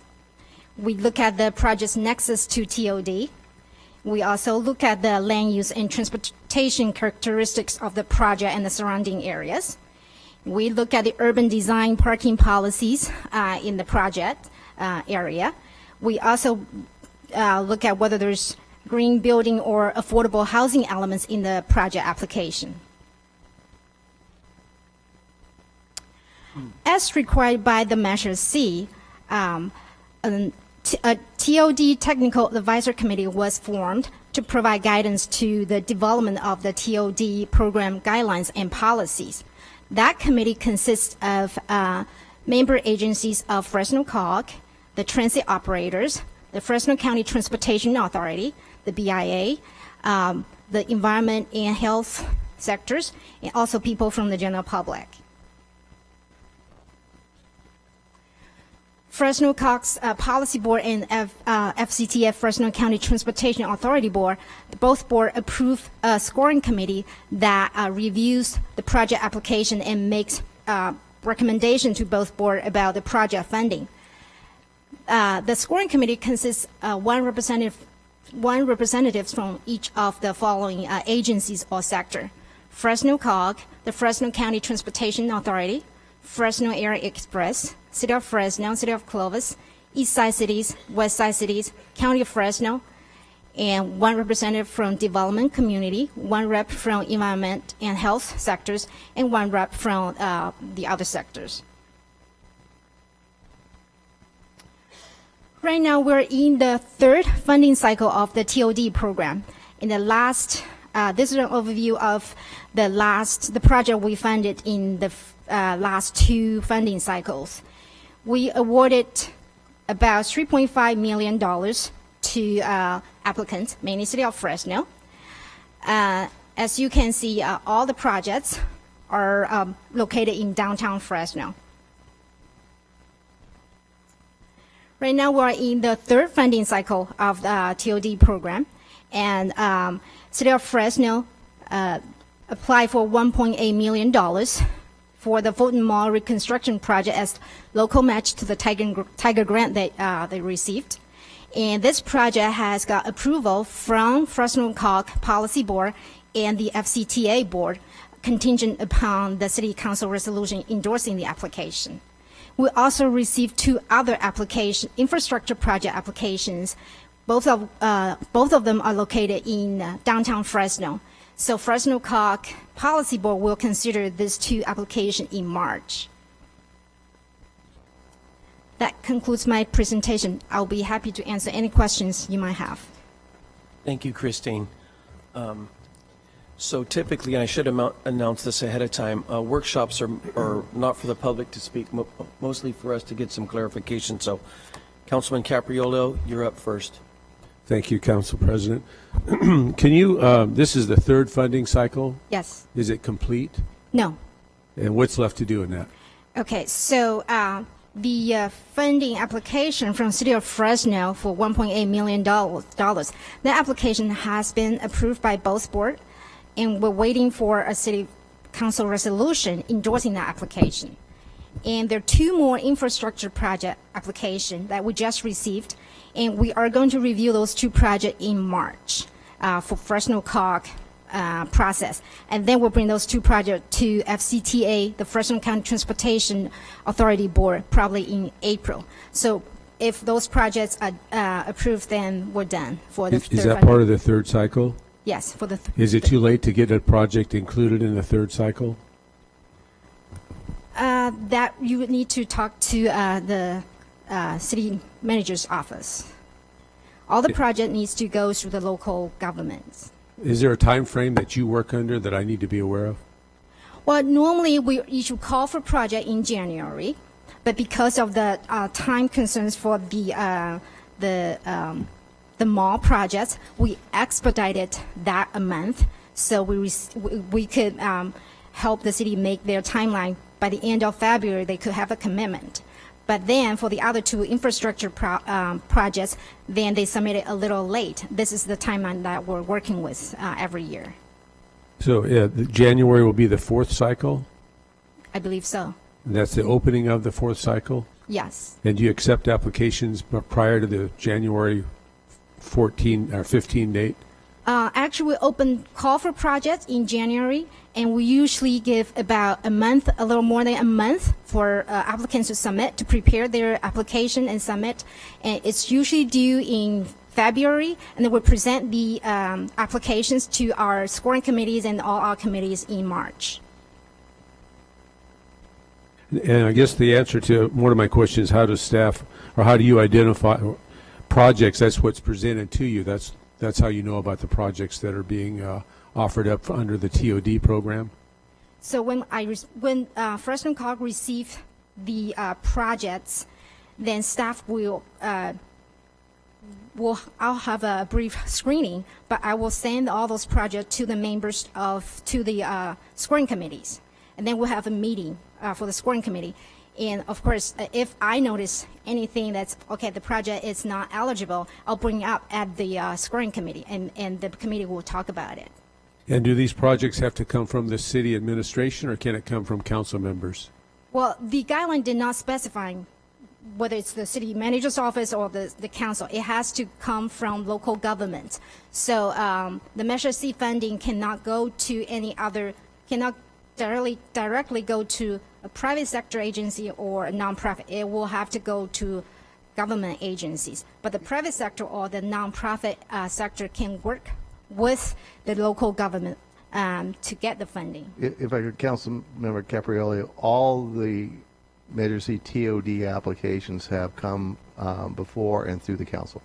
We look at the project's nexus to TOD. We also look at the land use and transportation characteristics of the project and the surrounding areas. We look at the urban design parking policies in the project area. We also look at whether there's green building or affordable housing elements in the project application. As required by the Measure C, a TOD Technical Advisor Committee was formed to provide guidance to the development of the TOD program guidelines and policies. That committee consists of member agencies of Fresno COG, the transit operators, the Fresno County Transportation Authority, the BIA, the environment and health sectors, and also people from the general public. Fresno COG's Policy Board and FCTF Fresno County Transportation Authority Board, both board approve a scoring committee that reviews the project application and makes recommendation to both board about the project funding. The scoring committee consists one representative from each of the following agencies or sector: Fresno COG, the Fresno County Transportation Authority, Fresno Air Express, City of Fresno, City of Clovis, East Side Cities, West Side Cities, County of Fresno, and one representative from Development Community, one rep from Environment and Health sectors, and one rep from the other sectors. Right now, we're in the third funding cycle of the TOD program. In the last, this is an overview of the project we funded in the last two funding cycles. We awarded about $3.5 million to applicants, mainly City of Fresno. As you can see, all the projects are located in downtown Fresno. Right now, we're in the third funding cycle of the TOD program, and City of Fresno applied for $1.8 million for the Fulton Mall reconstruction project as local match to the Tiger grant that they received. And this project has got approval from Fresno COG Policy Board and the FCTA Board, contingent upon the City Council resolution endorsing the application. We also received two other infrastructure project applications. Both of them are located in downtown Fresno. So Fresno COG Policy Board will consider these two applications in March. That concludes my presentation. I'll be happy to answer any questions you might have.
Thank you, Christine. So typically, and I should announce this ahead of time, workshops are not for the public to speak, mostly for us to get some clarification. So Councilman Capriolo, you're up first.
Thank you, Council President. Can you, this is the third funding cycle?
Yes.
Is it complete?
No.
And what's left to do in that?
Okay, so the funding application from City of Fresno for $1.8 million, that application has been approved by both boards, and we're waiting for a City Council resolution endorsing that application. And there are two more infrastructure project applications that we just received, and we are going to review those two projects in March for Fresno COG process. And then we'll bring those two projects to FCTA, the Fresno County Transportation Authority Board, probably in April. So if those projects are approved, then we're done for the third.
Is that part of the third cycle?
Yes, for the.
Is it too late to get a project included in the third cycle?
That you would need to talk to the city manager's office. All the project needs to go through the local governments.
Is there a time frame that you work under that I need to be aware of?
Well, normally you should call for project in January, but because of the time concerns for the mall projects, we expedited that a month, so we could help the city make their timeline. By the end of February, they could have a commitment. But then for the other two infrastructure projects, then they submitted a little late. This is the timeline that we're working with every year.
So January will be the fourth cycle?
I believe so.
That's the opening of the fourth cycle?
Yes.
And do you accept applications prior to the January 14 or 15 date?
Actually, we open call for projects in January, and we usually give about a month, a little more than a month for applicants to submit, to prepare their application and submit. And it's usually due in February, and then we present the applications to our scoring committees and all our committees in March.
And I guess the answer to one of my questions is how does staff, or how do you identify projects? That's what's presented to you. That's how you know about the projects that are being offered up under the TOD program?
So when Fresno COG receive the projects, then staff will, I'll have a brief screening, but I will send all those projects to the members to the scoring committees. And then we'll have a meeting for the scoring committee. And of course, if I notice anything that's, okay, the project is not eligible, I'll bring it up at the scoring committee, and the committee will talk about it.
And do these projects have to come from the city administration, or can it come from council members?
Well, the guideline did not specify whether it's the city manager's office or the council. It has to come from local government. So the Measure C funding cannot go to any other, cannot directly go to a private sector agency or a nonprofit. It will have to go to government agencies. But the private sector or the nonprofit sector can work with the local government to get the funding.
If I could, Councilmember Caprioli, all the Measure C TOD applications have come before and through the council.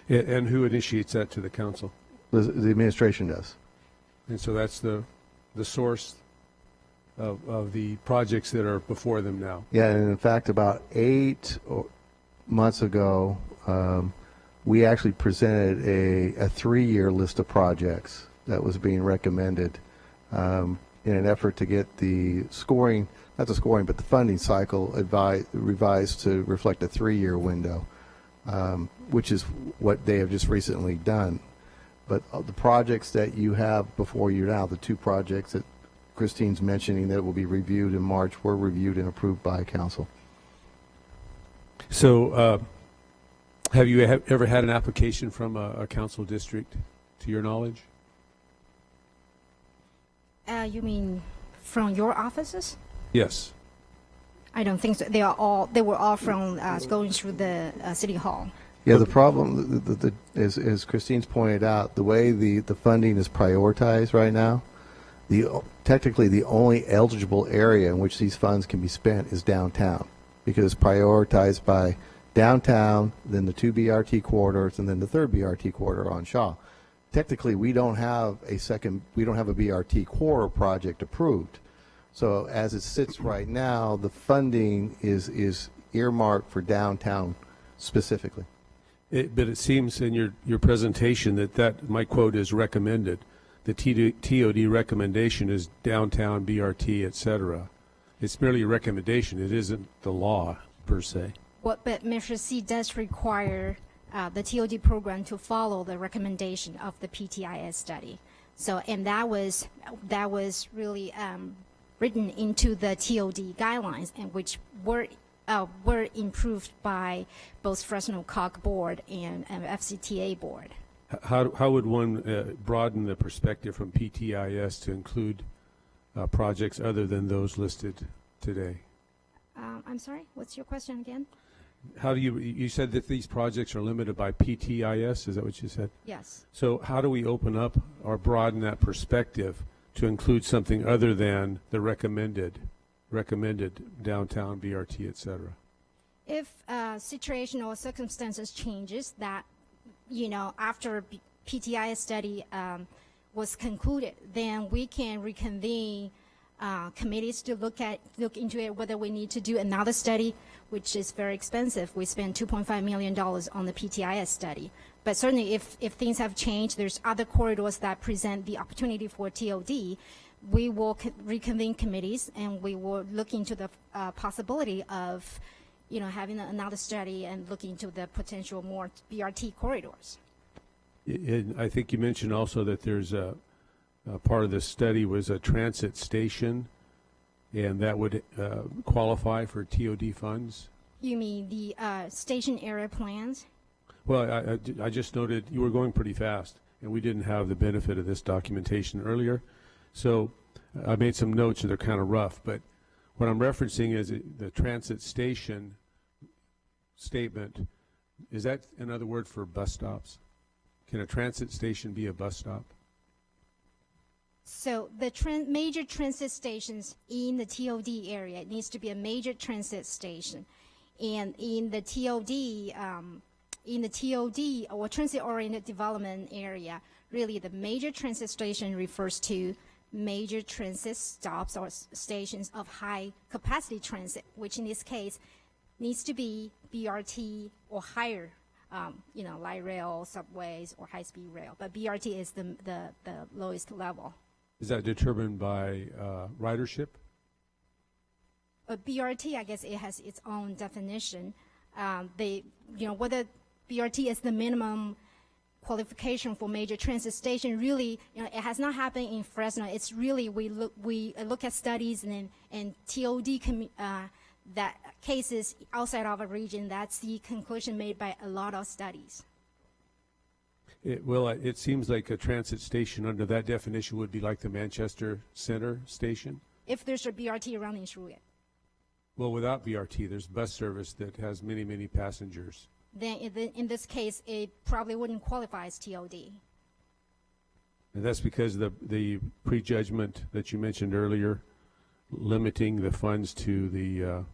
And who initiates that to the council?
The administration does.
And so that's the source of the projects that are before them now.
Yeah, and in fact, about 8 months ago, we actually presented a 3-year list of projects that was being recommended in an effort to get the scoring, not the scoring, but the funding cycle revised to reflect a 3-year window, which is what they have just recently done. But the projects that you have before you now, the 2 projects that Christine's mentioning that will be reviewed in March, were reviewed and approved by council.
So have you ever had an application from a council district, to your knowledge?
You mean from your offices?
Yes.
I don't think so. They were all from going through the city hall.
Yeah, the problem, as Christine's pointed out, the way the funding is prioritized right now, technically the only eligible area in which these funds can be spent is downtown, because it's prioritized by downtown, then the 2 BRT corridors, and then the 3rd BRT corridor on Shaw. Technically, we don't have a BRT corridor project approved. So as it sits right now, the funding is earmarked for downtown specifically.
But it seems in your presentation that my quote is recommended. The TOD recommendation is downtown, BRT, et cetera. it's merely a recommendation. It isn't the law per se.
Well, but Measure C does require the TOD program to follow the recommendation of the PTIS study. So, and that was really written into the TOD guidelines, and which were improved by both Fresno COG board and FCTA board.
How would one broaden the perspective from PTIS to include projects other than those listed today?
I'm sorry, what's your question again?
How do you said that these projects are limited by PTIS, is that what you said?
Yes.
So how do we open up or broaden that perspective to include something other than the recommended downtown BRT, et cetera?
If situation or circumstances changes that, after PTIS study was concluded, then we can reconvene committees to look into it, whether we need to do another study, which is very expensive. We spent $2.5 million on the PTIS study. But certainly if things have changed, there's other corridors that present the opportunity for TOD, we will reconvene committees and we will look into the possibility of, having another study and looking into the potential more BRT corridors.
I think you mentioned also that there's a part of the study was a transit station, and that would qualify for TOD funds?
You mean the station area plans?
Well, I just noted you were going pretty fast, and we didn't have the benefit of this documentation earlier. So I made some notes, and they're kind of rough, but what I'm referencing is the transit station statement. Is that another word for bus stops? Can a transit station be a bus stop?
So the major transit stations in the TOD area, it needs to be a major transit station. And in the TOD or transit-oriented development area, really the major transit station refers to major transit stops or stations of high capacity transit, which in this case needs to be BRT or higher, light rail, subways, or high-speed rail. But BRT is the lowest level.
Is that determined by ridership?
BRT, I guess it has its own definition. Whether BRT is the minimum qualification for major transit station, really, it has not happened in Fresno. It's really, we look at studies and TOD that cases outside of a region. That's the conclusion made by a lot of studies.
It seems like a transit station under that definition would be like the Manchester Center station.
If there's a BRT running through it.
Well, without BRT, there's bus service that has many, many passengers.
Then in this case, it probably wouldn't qualify as TOD.
And that's because the prejudgment that you mentioned earlier, limiting the funds to the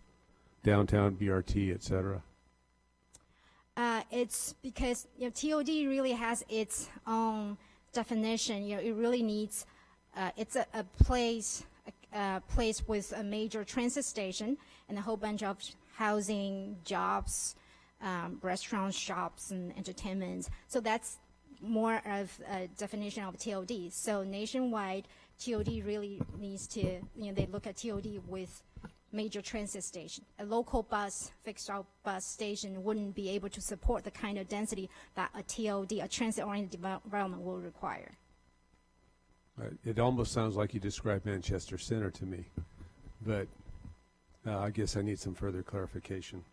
downtown BRT, et cetera.
It's because TOD really has its own definition. It really needs it's a place with a major transit station and a whole bunch of housing, jobs, restaurants, shops, and entertainment. So that's more of a definition of TOD. So nationwide, TOD really needs to, they look at TOD with major transit station. A local bus, fixed-route bus station wouldn't be able to support the kind of density that a TOD, a transit-oriented development, will require.
It almost sounds like you described Manchester Center to me, but I guess I need some further clarification.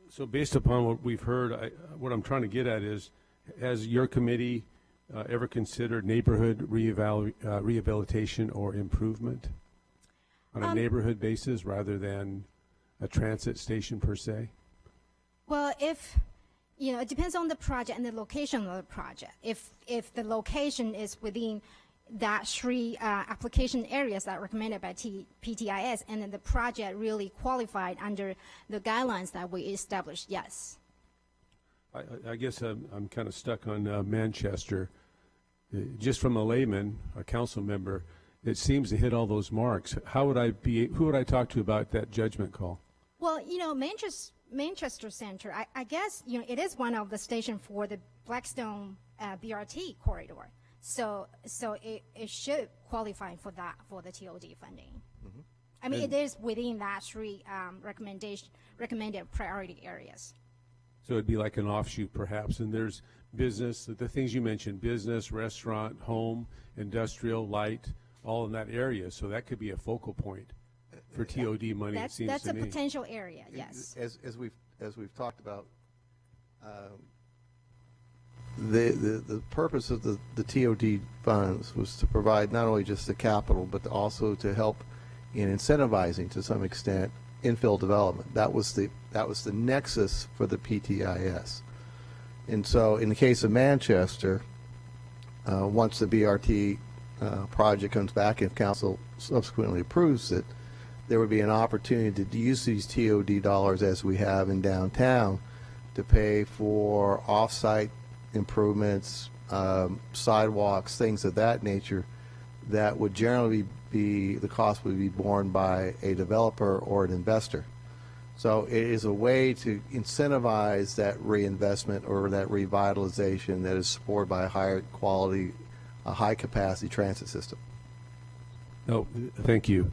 So based upon what we've heard, what I'm trying to get at is, has your committee ever considered neighborhood rehabilitation or improvement on a neighborhood basis rather than a transit station per se?
Well, it depends on the project and the location of the project. If the location is within that three application areas that are recommended by PTIS, and then the project really qualified under the guidelines that we established, yes.
I guess I'm kind of stuck on Manchester. Just from a layman, a council member, it seems to hit all those marks. Who would I talk to about that judgment call?
Well, Manchester Center, I guess, it is one of the stations for the Blackstone BRT corridor. So it should qualify for that, for the TOD funding.
Mm-hmm.
I mean, it is within that three recommended priority areas.
So it'd be like an offshoot perhaps, and there's business, the things you mentioned, business, restaurant, home, industrial, light, all in that area. So that could be a focal point for TOD money, it seems
That's
to
a
me.
potential area, yes.
As we've talked about, the purpose of the TOD funds was to provide not only just the capital, but also to help in incentivizing to some extent infill development. That was the nexus for the PTIS. And so in the case of Manchester, once the BRT project comes back, if council subsequently approves it, there would be an opportunity to use these TOD dollars as we have in downtown to pay for off-site improvements, sidewalks, things of that nature that would generally be, the cost would be borne by a developer or an investor. So it is a way to incentivize that reinvestment or that revitalization that is supported by a higher quality, a high capacity transit system.
No, thank you.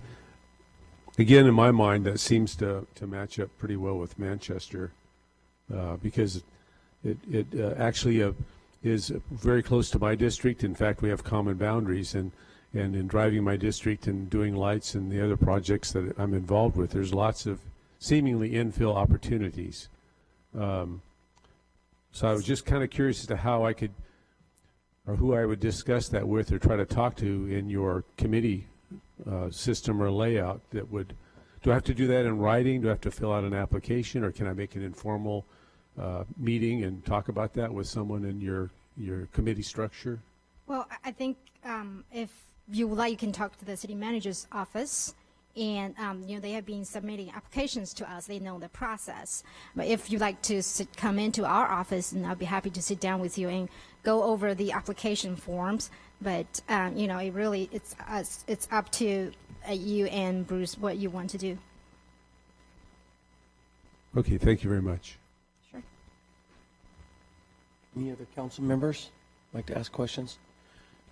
Again, in my mind, that seems to match up pretty well with Manchester because it actually is very close to my district. In fact, we have common boundaries, and in driving my district and doing lights and the other projects that I'm involved with, there's lots of seemingly infill opportunities. So I was just kind of curious as to how I could, or who I would discuss that with or try to talk to in your committee system or layout that would, do I have to do that in writing? Do I have to fill out an application, or can I make an informal meeting and talk about that with someone in your committee structure?
Well, I think if you would like, you can talk to the city manager's office, and they have been submitting applications to us. They know the process. But if you'd like to come into our office, and I'll be happy to sit down with you and go over the application forms. But it really it's up to you and Bruce what you want to do.
Okay, thank you very much.
Sure.
Any other council members like to ask questions?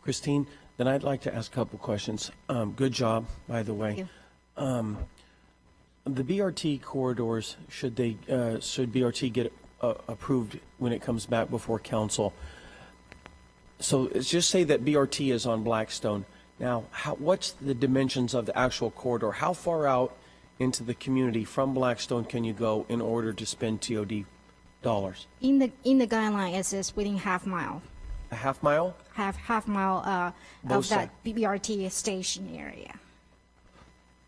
Christine, then I'd like to ask a couple questions. Good job, by the way.
Thank you.
The BRT corridors, should BRT get approved when it comes back before council? So let's just say that BRT is on Blackstone. Now, what's the dimensions of the actual corridor? How far out into the community from Blackstone can you go in order to spend TOD dollars?
In the guideline, it says within half mile.
A half mile?
Half mile
Both
of that BRT station area.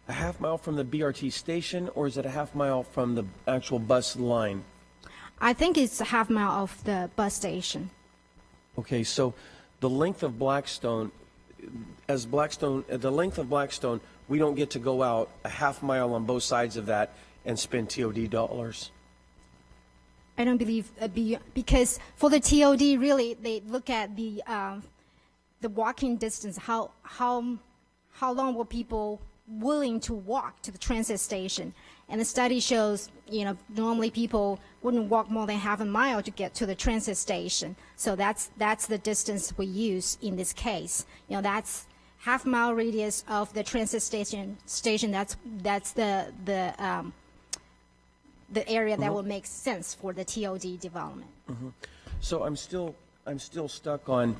A half mile from the BRT station, or is it a half mile from the actual bus line?
I think it's a half mile of the bus station.
Okay, so the length of Blackstone, the length of Blackstone, we don't get to go out a half mile on both sides of that and spend TOD dollars.
I don't believe because for the TOD, really they look at the walking distance. How long will people willing to walk to the transit station? And the study shows, normally people wouldn't walk more than half a mile to get to the transit station. So that's the distance we use in this case. That's half mile radius of the transit station. That's the area that will make sense for the TOD development.
Mm-hmm. So I'm still stuck on,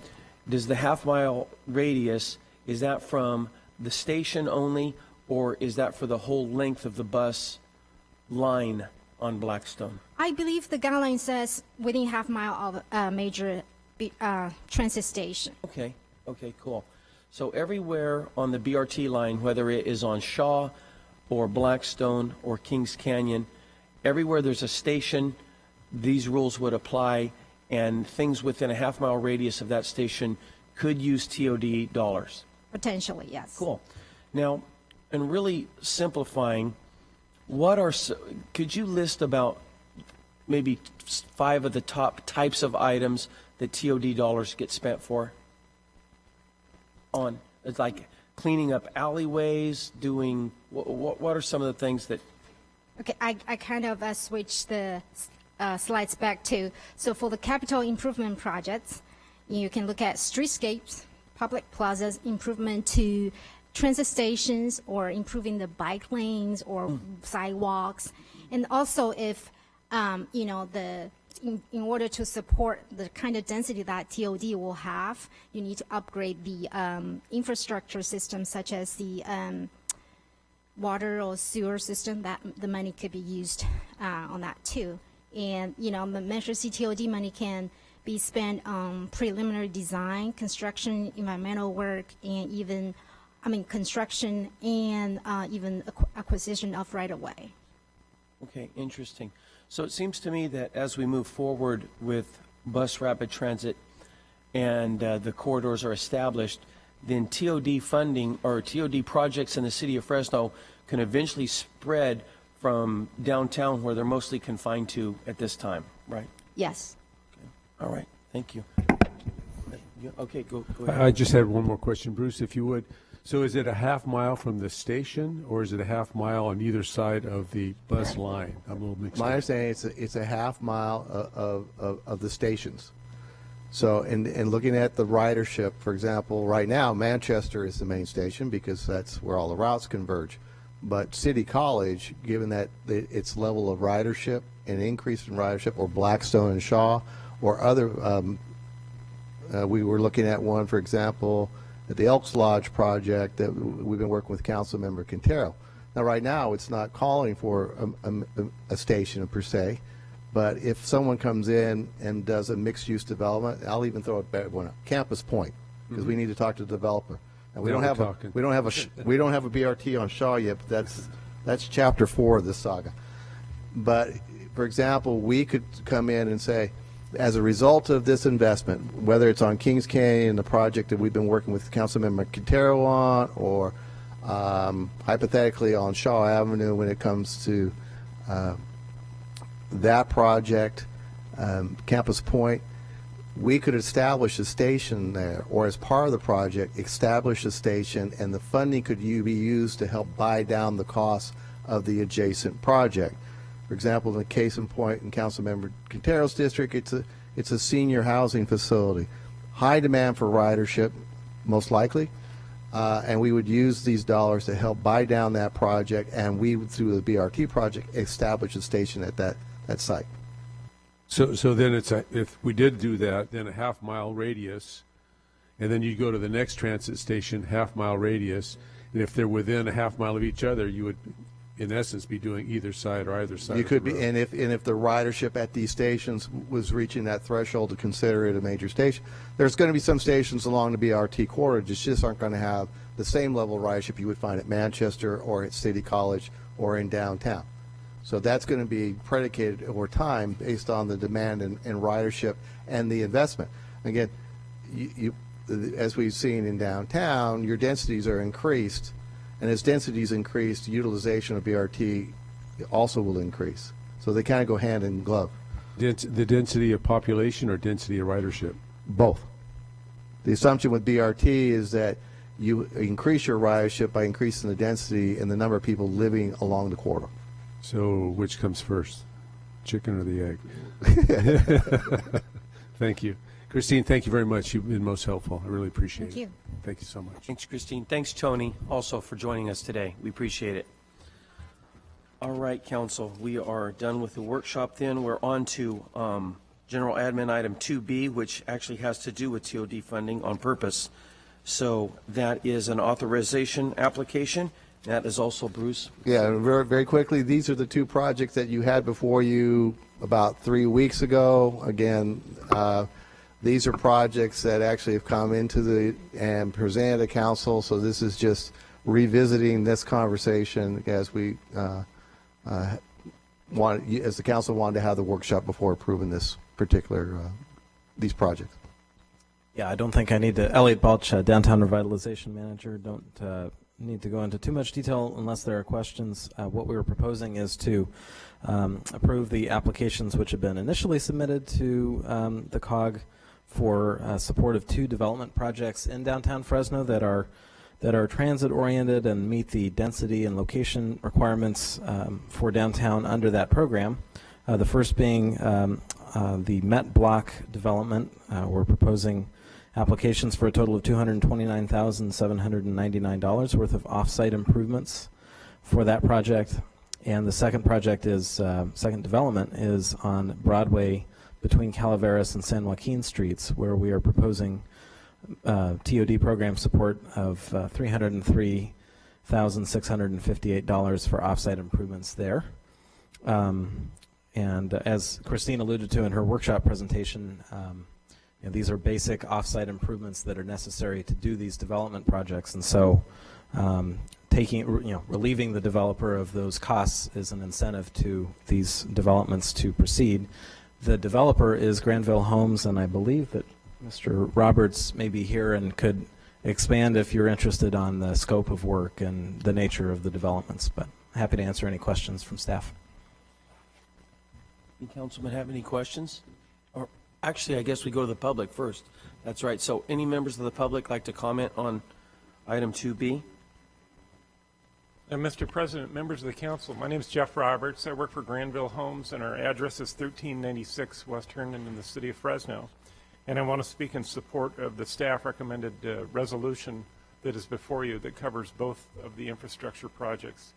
does the half mile radius, is that from the station only, or is that for the whole length of the bus line on Blackstone?
I believe the guideline says within half mile of a major transit station.
Okay, cool. So everywhere on the BRT line, whether it is on Shaw or Blackstone or Kings Canyon, everywhere there's a station, these rules would apply, and things within a half mile radius of that station could use TOD dollars.
Potentially, yes.
Cool. Now, and really simplifying, could you list about maybe 5 of the top types of items that TOD dollars get spent for? It's like cleaning up alleyways, doing, what are some of the things that?
Okay, I kind of switched the slides back to, so for the capital improvement projects, You can look at streetscapes, public plazas, improvement to transit stations, or improving the bike lanes or sidewalks. And also if, in order to support the kind of density that TOD will have, you need to upgrade the infrastructure system, such as the water or sewer system, that the money could be used on that too. And, the Measure C TOD money can be spent on preliminary design, construction, environmental work, and even, construction and even acquisition of right-of-way.
Okay, interesting. So it seems to me that as we move forward with bus rapid transit and the corridors are established, then TOD funding or TOD projects in the city of Fresno can eventually spread from downtown, where they're mostly confined to at this time, right?
Yes.
Okay. All right, thank you. Okay, go ahead.
I just had one more question, Bruce, if you would. So is it a half mile from the station, or is it a half mile on either side of the bus line? I'm a little mixed up.
My understanding, it's a half mile of the stations. So, in looking at the ridership, for example, right now, Manchester is the main station because that's where all the routes converge. But City College, given that its level of ridership, an increase in ridership, or Blackstone and Shaw, or other, we were looking at one, for example, at the Elks Lodge project that we've been working with Councilmember Quintero. Now, right now, it's not calling for a station per se, but if someone comes in and does a mixed-use development, I'll even throw it back one up, Campus Point, because we need to talk to the developer. And we don't have a BRT on Shaw yet, but that's chapter 4 of this saga. But for example, we could come in and say, as a result of this investment, whether it's on Kings Canyon, the project that we've been working with Councilmember Quintero on, or hypothetically on Shaw Avenue when it comes to that project, Campus Point, we could establish a station there, or as part of the project, establish a station, and the funding could be used to help buy down the costs of the adjacent project. For example, in the case in point in Councilmember Quintero's district, it's a senior housing facility. High demand for ridership, most likely, and we would use these dollars to help buy down that project, and we would, through the BRT project, establish a station at that site.
So then if we did do that, then a half-mile radius, and then you go to the next transit station, half-mile radius, and if they're within a half mile of each other, you would, in essence, be doing either side or either side.
You could be, and if the ridership at these stations was reaching that threshold to consider it a major station, there's going to be some stations along the BRT corridor that just aren't going to have the same level of ridership you would find at Manchester or at City College or in downtown. So that's going to be predicated over time based on the demand and ridership and the investment. Again, as we've seen in downtown, your densities are increased, and as densities increase, utilization of BRT also will increase. So they kind of go hand in glove.
The density of population or density of ridership?
Both. The assumption with BRT is that you increase your ridership by increasing the density and the number of people living along the corridor.
So which comes first, chicken or the egg? Thank you. Christine, thank you very much. You've been most helpful. I really appreciate it.
Thank you.
Thank you so much.
Thanks, Christine. Thanks, Tony, also for joining us today. We appreciate it. All right, Council, we are done with the workshop then. We're on to General Admin Item 2B, which actually has to do with TOD funding on purpose. So that is an authorization application. That is also Bruce.
Yeah, very, very quickly, these are the two projects that you had before you about 3 weeks ago. Again, these are projects that actually have come into and presented to council, so this is just revisiting this conversation as we as the council wanted to have the workshop before approving this particular these projects.
Yeah, I don't think I need to. Elliot Balch, Downtown Revitalization Manager. Don't need to go into too much detail unless there are questions. What we were proposing is to approve the applications which have been initially submitted to the COG for support of 2 development projects in downtown Fresno that are transit oriented and meet the density and location requirements for downtown under that program. The first being the Met Block development. We're proposing applications for a total of $229,799 worth of off-site improvements for that project. And the second project is, second development is on Broadway between Calaveras and San Joaquin Streets, where we are proposing TOD program support of $303,658 for off-site improvements there. And as Christine alluded to in her workshop presentation, these are basic off-site improvements that are necessary to do these development projects, and so relieving the developer of those costs is an incentive to these developments to proceed. The developer is Granville Homes, and I believe that Mr. Roberts may be here and could expand if you're interested on the scope of work and the nature of the developments, but happy to answer any questions from staff.
Any councilmen have any questions? Or actually, I guess we go to the public first. That's right. So any members of the public like to comment on item 2B?
Mr. President, members of the council, my name is Jeff Roberts. I work for Granville Homes, and our address is 1396 West Herndon in the city of Fresno. And I want to speak in support of the staff recommended resolution that is before you that covers both of the infrastructure projects.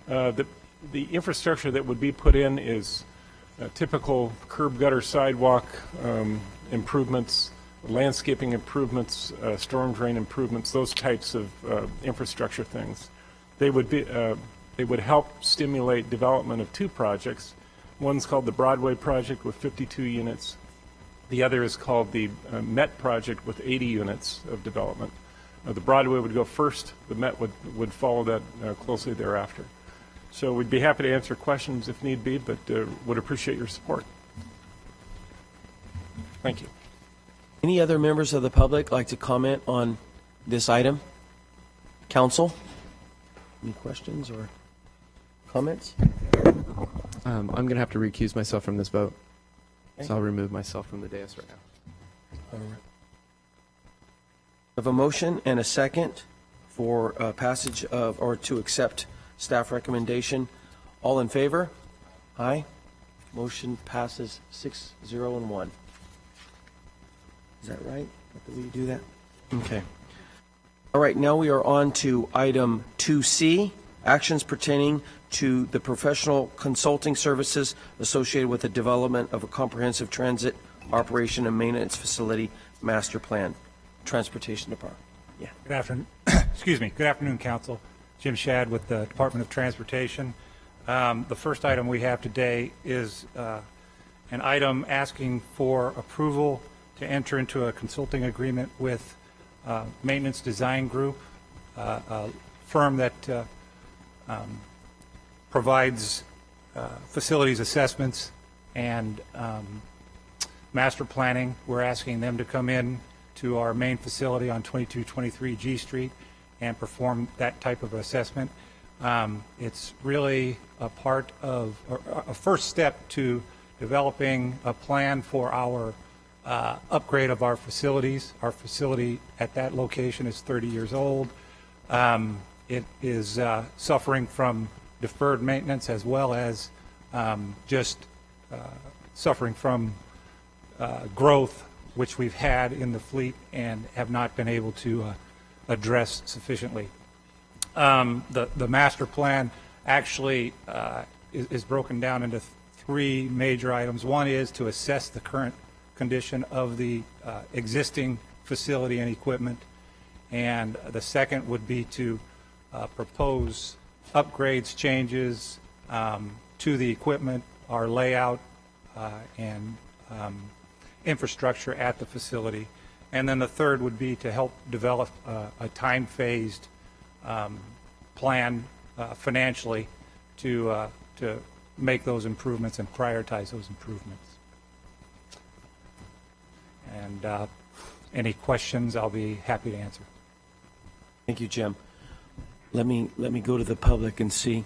The infrastructure that would be put in is typical curb, gutter, sidewalk improvements, landscaping improvements, storm drain improvements, those types of infrastructure things. They would help stimulate development of two projects. One's called the Broadway project with 52 units. The other is called the Met project with 80 units of development. The Broadway would go first. The Met would follow that closely thereafter. So we'd be happy to answer questions if need be, but would appreciate your support. Thank you.
Any other members of the public like to comment on this item? Council? Any questions or comments?
I'm going to have to recuse myself from this vote,
Okay.
so I'll remove myself from the dais right now.
All right. We have a motion and a second for passage of, or to accept staff recommendation. All in favor? Aye. Motion passes 6-0 and 1. Is that right? Did we do that? Okay. All right, now we are on to item 2C, actions pertaining to the professional consulting services associated with the development of a comprehensive transit operation and maintenance facility master plan, Transportation Department. Yeah.
Good afternoon. Excuse me. Good afternoon, Council. Jim Shad with the Department of Transportation. The first item we have today is an item asking for approval to enter into a consulting agreement with Maintenance Design Group, a firm that provides facilities assessments and master planning. We're asking them to come in to our main facility on 2223 G Street and perform that type of assessment. It's really a part of, or a first step to developing a plan for our upgrade of our facilities. Our facility at that location is 30 years old. It is suffering from deferred maintenance as well as just suffering from growth, which we've had in the fleet and have not been able to address sufficiently. The master plan actually is broken down into three major items. One is to assess the current condition of the existing facility and equipment, and the second would be to propose upgrades, changes to the equipment, our layout, and infrastructure at the facility. And then the third would be to help develop a time-phased plan financially to make those improvements and prioritize those improvements. And any questions, I'll be happy to answer.
Thank you, Jim. Let me go to the public and see.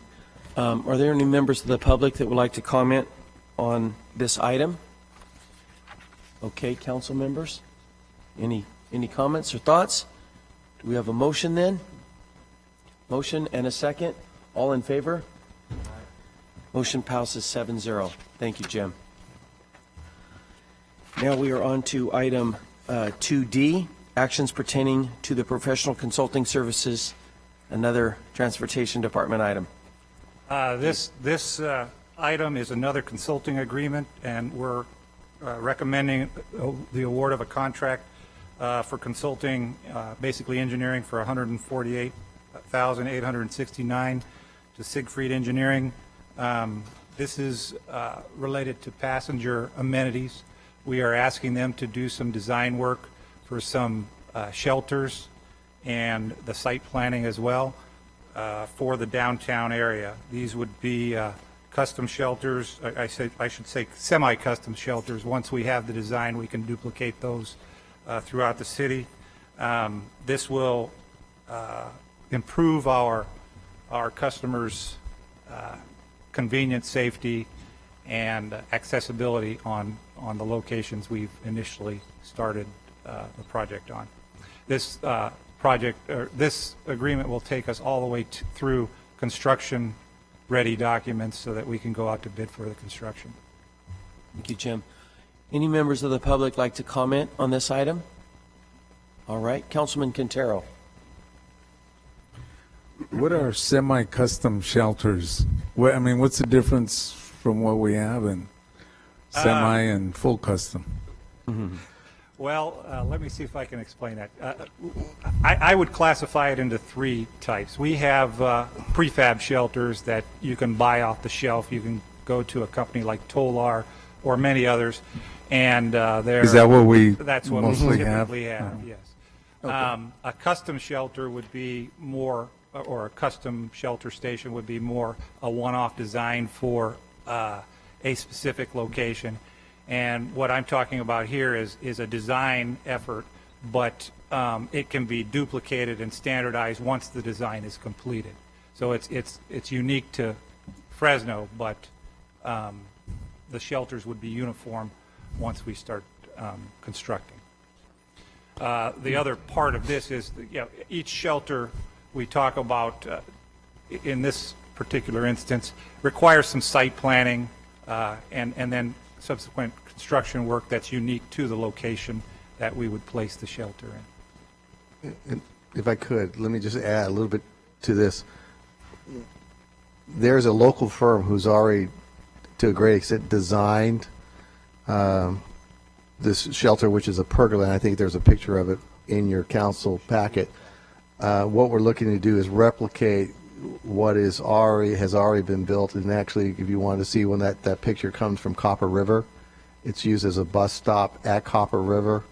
Are there any members of the public that would like to comment on this item? Okay, council members. Any comments or thoughts? Do we have a motion then? Motion and a second. All in favor? Motion passes 7-0. Thank you, Jim. Now we are on to item 2D, actions pertaining to the professional consulting services, another transportation department item.
This item is another consulting agreement, and we're recommending the award of a contract for consulting, basically engineering, for $148,869 to Siegfried Engineering. This is related to passenger amenities. We are asking them to do some design work for some shelters and the site planning as well for the downtown area. These would be custom shelters. I should say semi-custom shelters. Once we have the design, we can duplicate those throughout the city. This will improve our customers' convenience, safety, and accessibility on the locations we've initially started the project on. This this agreement will take us all the way through construction-ready documents so that we can go out to bid for the construction.
Thank you, Jim. Any members of the public like to comment on this item? All right, Councilman Quintero.
What are semi-custom shelters? I mean, what's the difference from what we have in semi and full custom?
Well, let me see if I can explain that. I would classify it into three types. We have prefab shelters that you can buy off the shelf. You can go to a company like Tolar or many others, and
Is that what we
that's what
mostly
we
have?
typically have, yes.
Okay.
A custom shelter would be more, or a custom shelter station would be more a one-off design for a specific location. And what I'm talking about here is a design effort, but it can be duplicated and standardized once the design is completed. So it's unique to Fresno, but the shelters would be uniform once we start constructing. The other part of this is, each shelter we talk about in this particular instance requires some site planning and then subsequent construction work that's unique to the location that we would place the shelter in.
And if I could, let me just add a little bit to this. There's a local firm who's already, to a great extent, designed this shelter, which is a pergola, and I think there's a picture of it in your council packet. What we're looking to do is replicate what has already been built, and actually, if you wanted to see when that picture comes from Copper River, it's used as a bus stop at Copper River.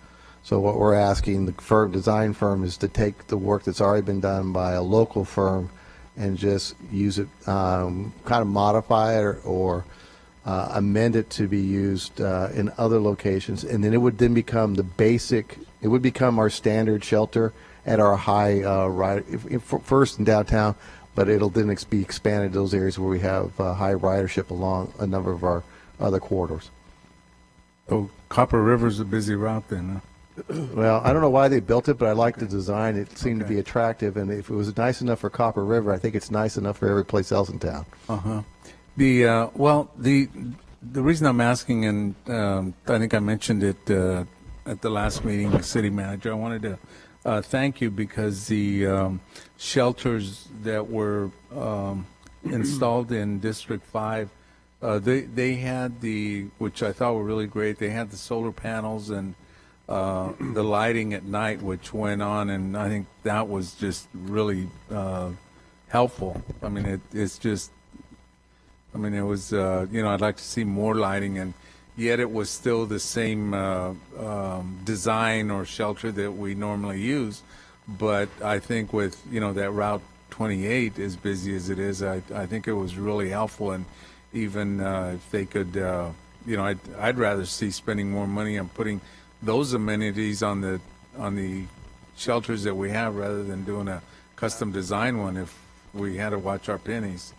So what we're asking the design firm is to take the work that's already been done by a local firm and just use it, kind of modify it or amend it to be used in other locations, and then it would then become the basic. It would become our standard shelter at our high first in downtown, but it'll then be expanded to those areas where we have high ridership along a number of our other corridors.
Oh, Copper River's a busy route then, huh?
Well, I don't know why they built it, but I like the design. It seemed to be attractive, and if it was nice enough for Copper River, I think it's nice enough for every place else in town.
The reason I'm asking, and I think I mentioned it at the last meeting with City Manager, I wanted to thank you because the shelters that were installed in District 5, they had which I thought were really great, they had the solar panels and the lighting at night, which went on, and I think that was just really helpful. I mean, it was, I'd like to see more lighting, and yet it was still the same design or shelter that we normally use. But I think with, that Route 28, as busy as it is, I think it was really helpful. And even if they could, I'd rather see spending more money on putting those amenities on the shelters that we have rather than doing a custom design one if we had to watch our pennies.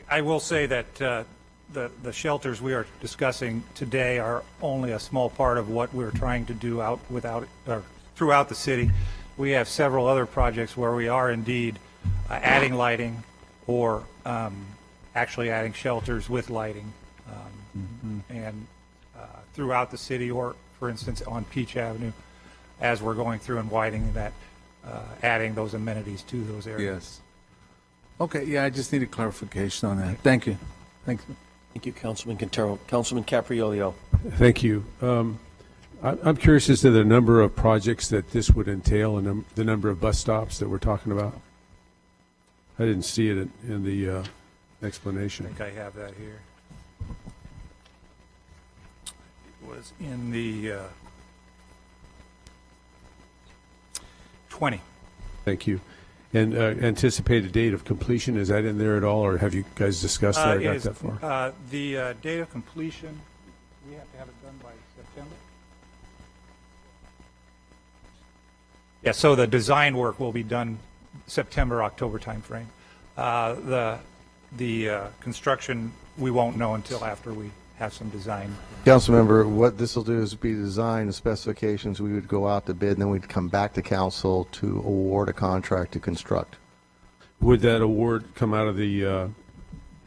I will say that the shelters we are discussing today are only a small part of what we're trying to do throughout the city. We have several other projects where we are indeed adding lighting or actually adding shelters with lighting and throughout the city, or for instance, on Peach Avenue, as we're going through and widening that, adding those amenities to those areas.
Yes. Okay, yeah, I just need a clarification on that. Thank you. Thank you.
Thank you, Councilman Quintero. Councilman Capriolio.
Thank you. I'm curious as to the number of projects that this would entail and the number of bus stops that we're talking about. I didn't see it in the explanation.
I think I have that here. It was in the 20.
Thank you. And anticipated date of completion, is that in there at all, or have you guys discussed that or got that far?
The date of completion, we have to have it done by September? Yeah, so the design work will be done September, October timeframe. The construction, we won't know until after we have some design.
Councilmember, what this will do is be design the specifications. We would go out to bid, and then we'd come back to council to award a contract to construct.
Would that award come out of the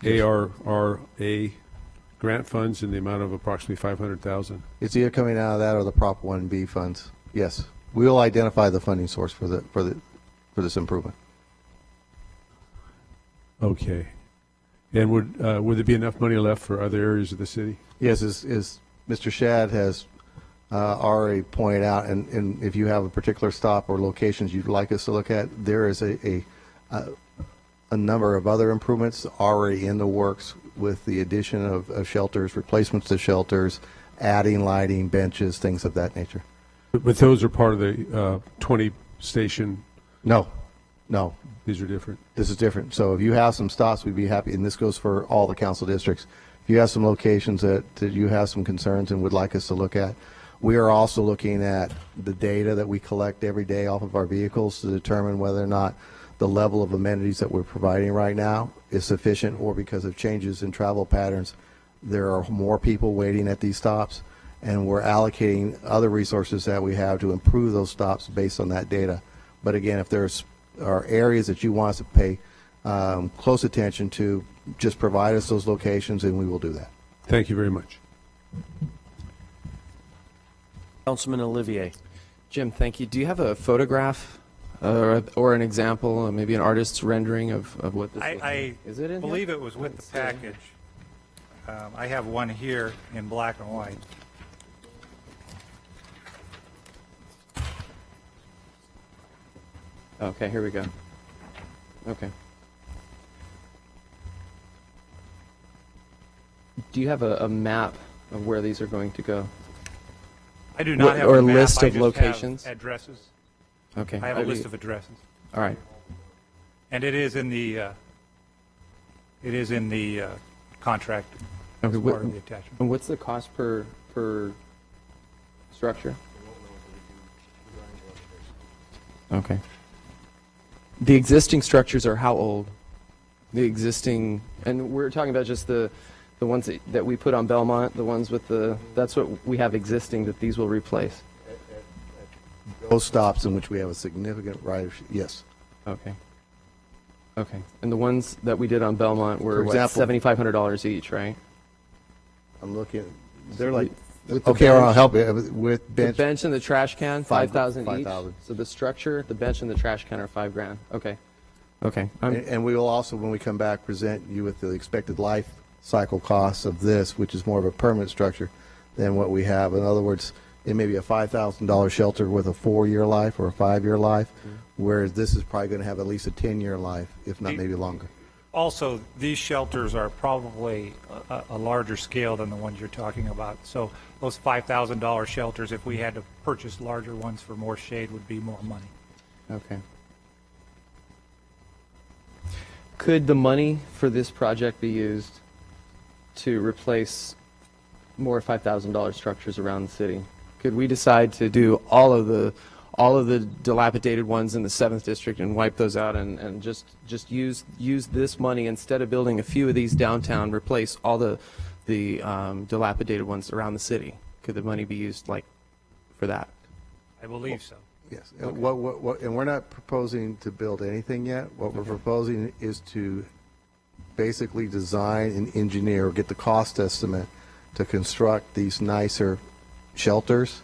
ARRA grant funds in the amount of approximately $500,000?
It's either coming out of that or the Prop 1B funds. Yes, we will identify the funding source for this improvement.
Okay. And would there be enough money left for other areas of the city?
Yes, as Mr. Shad has already pointed out, and if you have a particular stop or locations you'd like us to look at, there is a number of other improvements already in the works with the addition of shelters, replacements to shelters, adding lighting, benches, things of that nature.
But those are part of the 20 station?
No.
These are different?
This is different. So if you have some stops, we'd be happy, and this goes for all the council districts. If you have some locations that you have some concerns and would like us to look at, we are also looking at the data that we collect every day off of our vehicles to determine whether or not the level of amenities that we're providing right now is sufficient, or because of changes in travel patterns, there are more people waiting at these stops, and we're allocating other resources that we have to improve those stops based on that data. But again, if there's are areas that you want us to pay close attention to, just provide us those locations and we will do that.
Thank you very much.
Councilman Olivier.
Jim, thank you. Do you have a photograph or an example, maybe an artist's rendering of what this
I
is it in
believe
here?
it was with the package. I have one here in black and white.
Okay, here we go. Okay. Do you have a map of where these are going to go?
I do not have
or
a map.
list
I
of
just
locations?
have addresses.
Okay.
I have a list of addresses.
All right.
And it is in the contract as
Okay.
part of the attachment.
And what's the cost per structure? Okay. The existing structures are how old? The existing, and we're talking about just the ones that we put on Belmont, the ones with that's what we have existing that these will replace.
Those stops in which we have a significant ridership, yes.
Okay. Okay. And the ones that we did on Belmont were
For example,
$7,500 each, right?
I'm looking, they're like,
With the
okay,
bench,
I'll help you. With bench,
the bench and the trash can, 5,000 each.
5,000.
So the structure, the bench, and the trash can are $5,000. Okay. Okay.
And we will also, when we come back, present you with the expected life cycle costs of this, which is more of a permanent structure than what we have. In other words, it may be a $5,000 shelter with a 4-year life or a 5-year life, whereas this is probably going to have at least a 10-year life, if not maybe longer.
Also, these shelters are probably a larger scale than the ones you're talking about. So those $5,000 shelters, if we had to purchase larger ones for more shade, would be more money.
Okay. Could the money for this project be used to replace more $5,000 structures around the city? Could we decide to do all of the dilapidated ones in the 7th district and wipe those out and just use this money instead of building a few of these downtown, replace all the dilapidated ones around the city? Could the money be used for that?
I believe so.
Yes. Okay. And we're not proposing to build anything yet. What we're proposing is to basically design and engineer, or get the cost estimate to construct these nicer shelters.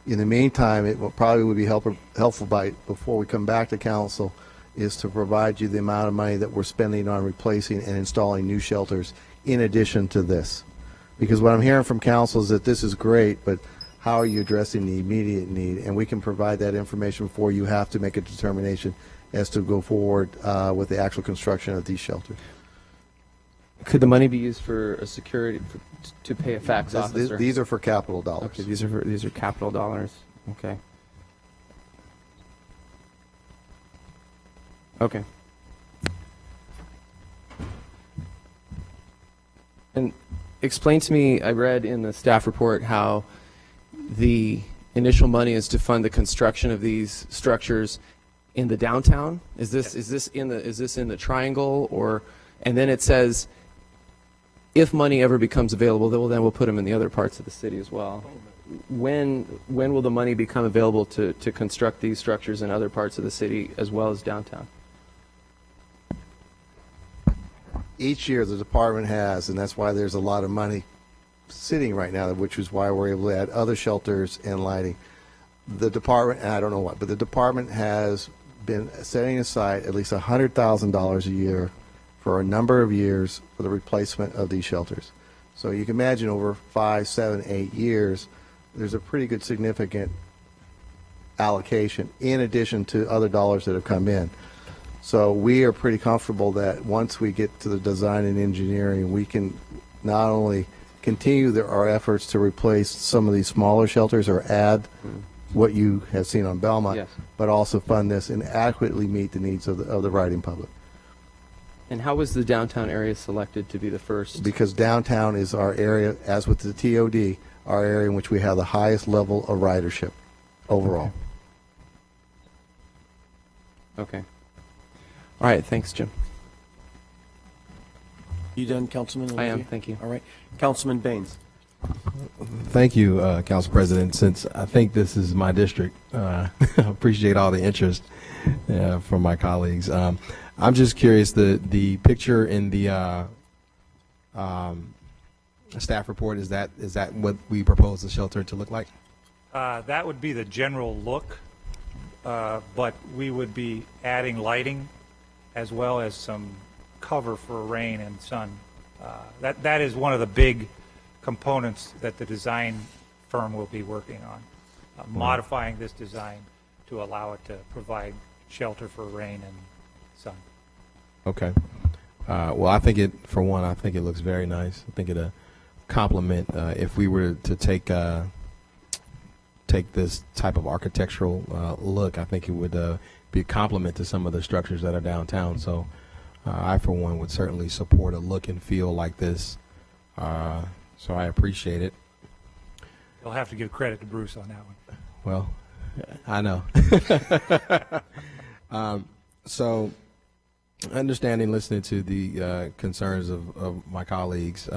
In the meantime, it will probably would be helpful before we come back to council is to provide you the amount of money that we're spending on replacing and installing new shelters in addition to this. Because what I'm hearing from council is that this is great, but how are you addressing the immediate need? And we can provide that information before you have to make a determination as to go forward with the actual construction of these shelters.
Could the money be used for a security to pay a fax officer?
These are for capital dollars.
Okay, these are capital dollars. Okay. Okay. And explain to me, I read in the staff report how the initial money is to fund the construction of these structures in the downtown. Is this in the triangle, or, and then it says if money ever becomes available, then we'll put them in the other parts of the city as well. When will the money become available to construct these structures in other parts of the city as well as downtown?
Each year the department has, and that's why there's a lot of money sitting right now, which is why we're able to add other shelters and lighting. The department, and I don't know what, but the department has been setting aside at least $100,000 a year for a number of years for the replacement of these shelters. So you can imagine over 5, 7, 8 years, there's a pretty good significant allocation in addition to other dollars that have come in. So we are pretty comfortable that once we get to the design and engineering, we can not only continue our efforts to replace some of these smaller shelters or add what you have seen on Belmont,
Yes.
but also fund this and adequately meet the needs of the riding public.
And how was the downtown area selected to be the first?
Because downtown is our area, as with the TOD, our area in which we have the highest level of ridership overall.
Okay. All right, thanks, Jim.
You done, Councilman?
I am,
Olivia?
thank you.
All right. Councilman Baines.
Thank you, Council President. Since I think this is my district, I appreciate all the interest from my colleagues. I'm just curious, the picture in the staff report, is that what we propose the shelter to look like?
That would be the general look, but we would be adding lighting as well as some cover for rain and sun. That is one of the big components that the design firm will be working on, modifying this design to allow it to provide shelter for rain and sun.
Okay. Well, I think it looks very nice. I think it'll complement if we were to take this type of architectural look. I think it would be a complement to some of the structures that are downtown. So I, for one, would certainly support a look and feel like this. So I appreciate it.
You'll have to give credit to Bruce on that one.
Well, I know. So understanding, listening to the concerns of my colleagues,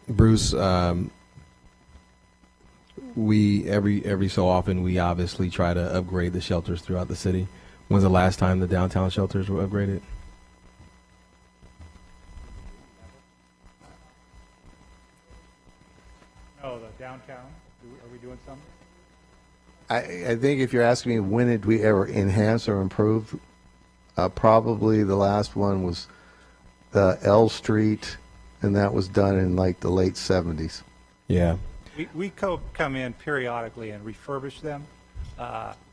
Bruce, we every so often we obviously try to upgrade the shelters throughout the city. When's the last time the downtown shelters were upgraded?
No, the downtown. Are we doing something?
I think if you're asking me when did we ever enhance or improve, probably the last one was L Street, and that was done in like the late 70s.
Yeah.
We come in periodically and refurbish them,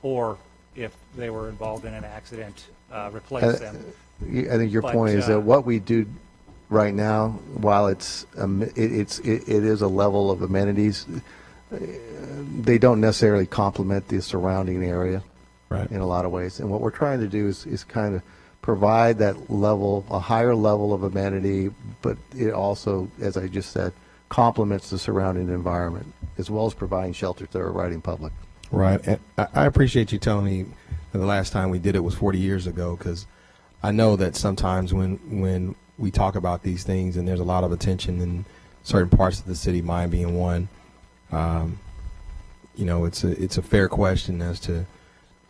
or if they were involved in an accident, replace them.
I think your point is that what we do right now, while it is a level of amenities, they don't necessarily complement the surrounding area,
right,
in a lot of ways. And what we're trying to do is kind of provide that level, a higher level of amenity, but it also, as I just said, complements the surrounding environment, as well as providing shelter to our riding public.
Right. And I appreciate you telling me that the last time we did it was 40 years ago, because I know that sometimes when we talk about these things and there's a lot of attention in certain parts of the city, mine being one, it's a fair question as to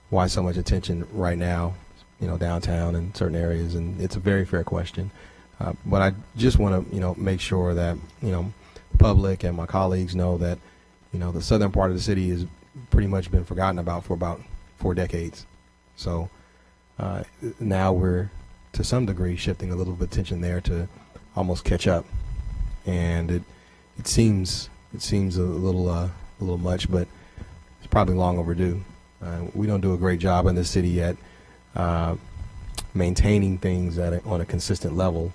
why so much attention right now, downtown and certain areas, and it's a very fair question. But I just want to, make sure that, the public and my colleagues know that, the southern part of the city has pretty much been forgotten about for about 4 decades. So now we're, to some degree, shifting a little bit of attention there to almost catch up. And it seems a little much, but it's probably long overdue. We don't do a great job in this city at maintaining things on a consistent level,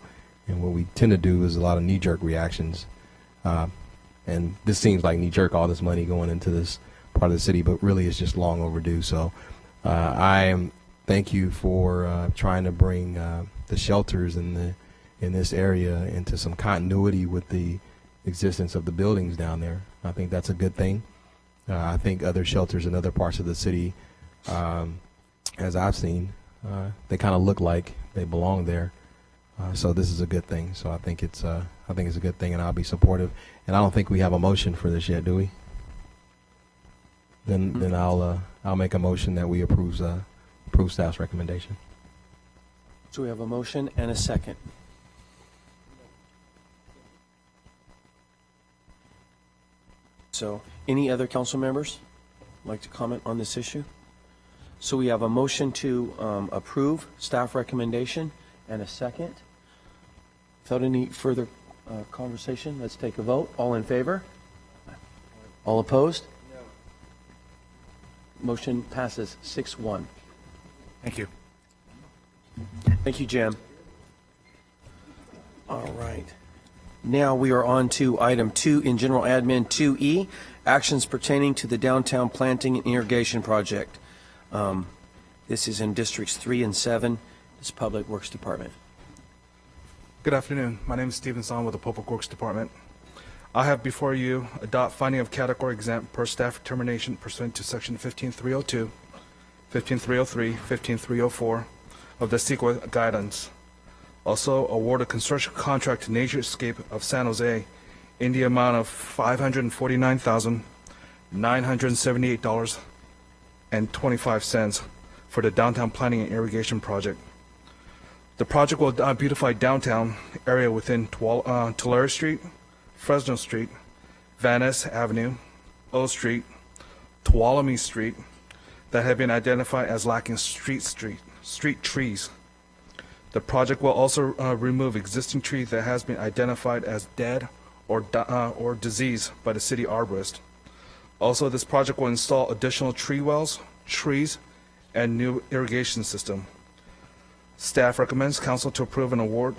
and what we tend to do is a lot of knee-jerk reactions. And this seems like knee-jerk, all this money going into this part of the city, but really it's just long overdue. So thank you for trying to bring the shelters in this area into some continuity with the existence of the buildings down there. I think that's a good thing. I think other shelters in other parts of the city, as I've seen, they kind of look like they belong there. So this is a good thing. So I think it's a good thing, and I'll be supportive. And I don't think we have a motion for this yet, do we? Then I'll make a motion that we approve staff's recommendation.
So we have a motion and a second. So any other council members like to comment on this issue? So we have a motion to approve staff recommendation and a second. Without any further conversation, let's take a vote. All in favor? All opposed? No. Motion passes 6-1.
Thank you.
Thank you, Jim. All right. Now we are on to item 2 in General Admin 2E, actions pertaining to the downtown planting and irrigation project. This is in Districts 3 and 7. This Public Works Department.
Good afternoon. My name is Stephen Song with the Public Works Department. I have before you adopt finding of category exempt per staff determination pursuant to section 15302, 15303, 15304 of the CEQA guidance. Also award a construction contract to Naturescape of San Jose in the amount of $549,978.25 for the downtown planning and irrigation project. The project will beautify downtown area within Tulare Street, Fresno Street, Van Ness Avenue, O Street, Tuolumne Street that have been identified as lacking street trees. The project will also remove existing trees that has been identified as dead or diseased by the city arborist. Also, this project will install additional tree wells, trees, and new irrigation system. Staff recommends council to approve an award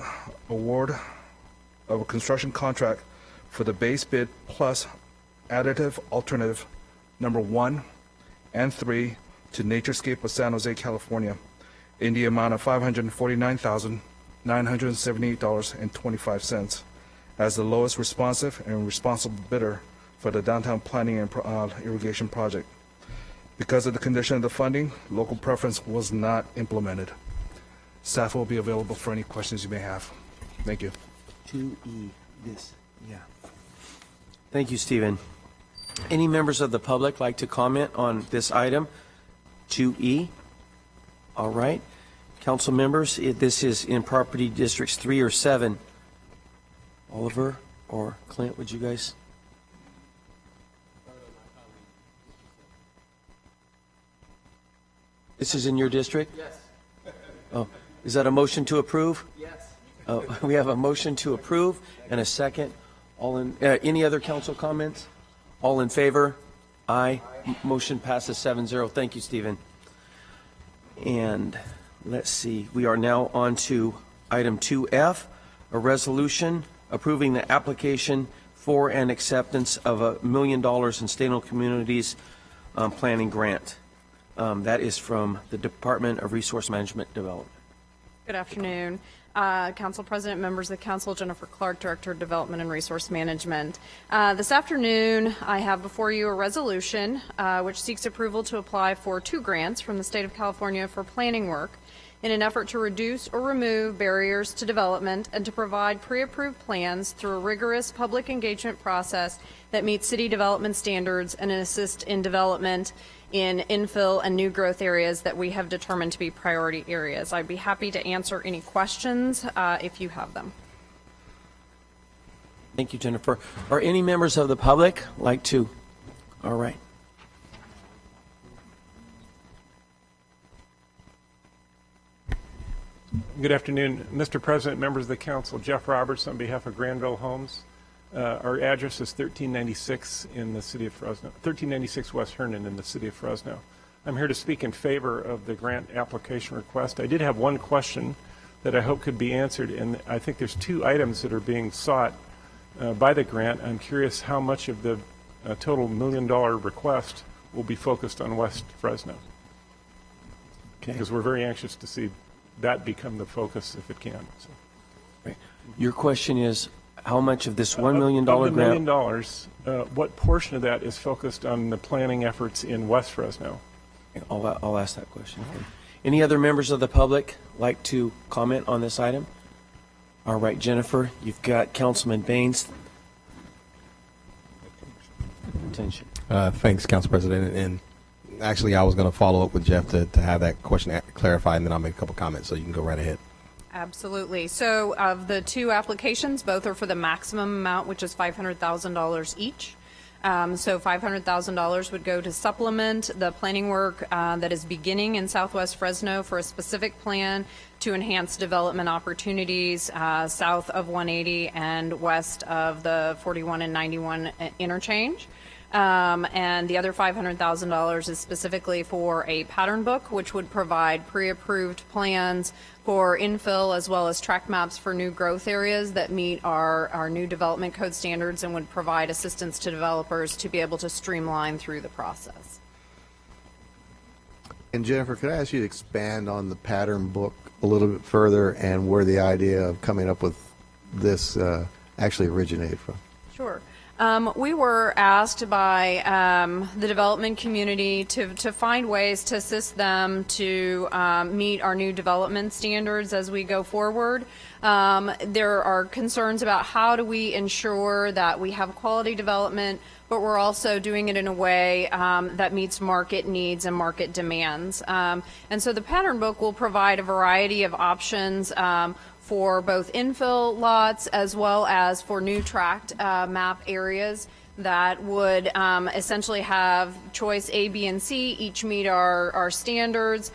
of a construction contract for the base bid plus additive alternative number 1 and 3 to Naturescape of San Jose, California, in the amount of $549,978.25 as the lowest responsive and responsible bidder for the downtown planning and irrigation project. Because of the condition of the funding, local preference was not implemented. Staff will be available for any questions you may have. Thank you.
2E, this, yeah. Thank you, Stephen. Any members of the public like to comment on this item, 2E? All right. Council members, this is in property districts 3 or 7. Oliver or Clint, would you guys? This is in your district?
Yes.
Oh, is that a motion to approve?
Yes.
We have a motion to approve and a second. All in, any other council comments? All in favor? Aye. Motion passes 7-0. Thank you, Stephen. And let's see, we are now on to item 2F, a resolution approving the application for and acceptance of $1 million in state-owned communities planning grant. That is from the Department of Resource Management Development.
Good afternoon. Council President, members of the council, Jennifer Clark, Director of Development and Resource Management. This afternoon, I have before you a resolution which seeks approval to apply for 2 grants from the state of California for planning work in an effort to reduce or remove barriers to development and to provide pre-approved plans through a rigorous public engagement process that meets city development standards and assist in development in infill and new growth areas that we have determined to be priority areas. I'd be happy to answer any questions if you have them.
Thank you, Jennifer. Are any members of the public like to? All right.
Good afternoon, Mr. President, members of the council. Jeff Roberts on behalf of Granville Homes. Our address is 1396 in the city of Fresno, 1396 West Herndon in the city of Fresno. I'm here to speak in favor of the grant application request. I did have one question that I hope could be answered, and I think there's two items that are being sought by the grant. I'm curious how much of the total $1 million request will be focused on West Fresno.
Okay.
Because we're very anxious to see that become the focus if it can. So.
Right. Your question is how much of this $1 million
of the
grant?
$1 million, what portion of that is focused on the planning efforts in West Fresno?
I'll ask that question. Okay. Any other members of the public like to comment on this item? All right, Jennifer, you've got Councilman Baines. Attention.
Thanks, Council President. And actually, I was going to follow up with Jeff to have that question clarified, and then I'll make a couple comments, so you can go right ahead.
Absolutely. So of the two applications, both are for the maximum amount, which is $500,000 each. So $500,000 would go to supplement the planning work that is beginning in Southwest Fresno for a specific plan to enhance development opportunities south of 180 and west of the 41 and 91 interchange. And the other $500,000 is specifically for a pattern book, which would provide pre-approved plans for infill as well as track maps for new growth areas that meet our new development code standards and would provide assistance to developers to be able to streamline through the process.
And Jennifer, could I ask you to expand on the pattern book a little bit further and where the idea of coming up with this actually originated from?
Sure. We were asked by the development community to find ways to assist them to meet our new development standards as we go forward. There are concerns about how do we ensure that we have quality development, but we're also doing it in a way that meets market needs and market demands. And so the pattern book will provide a variety of options for both infill lots as well as for new tract map areas that would essentially have choice A, B, and C, each meet our standards.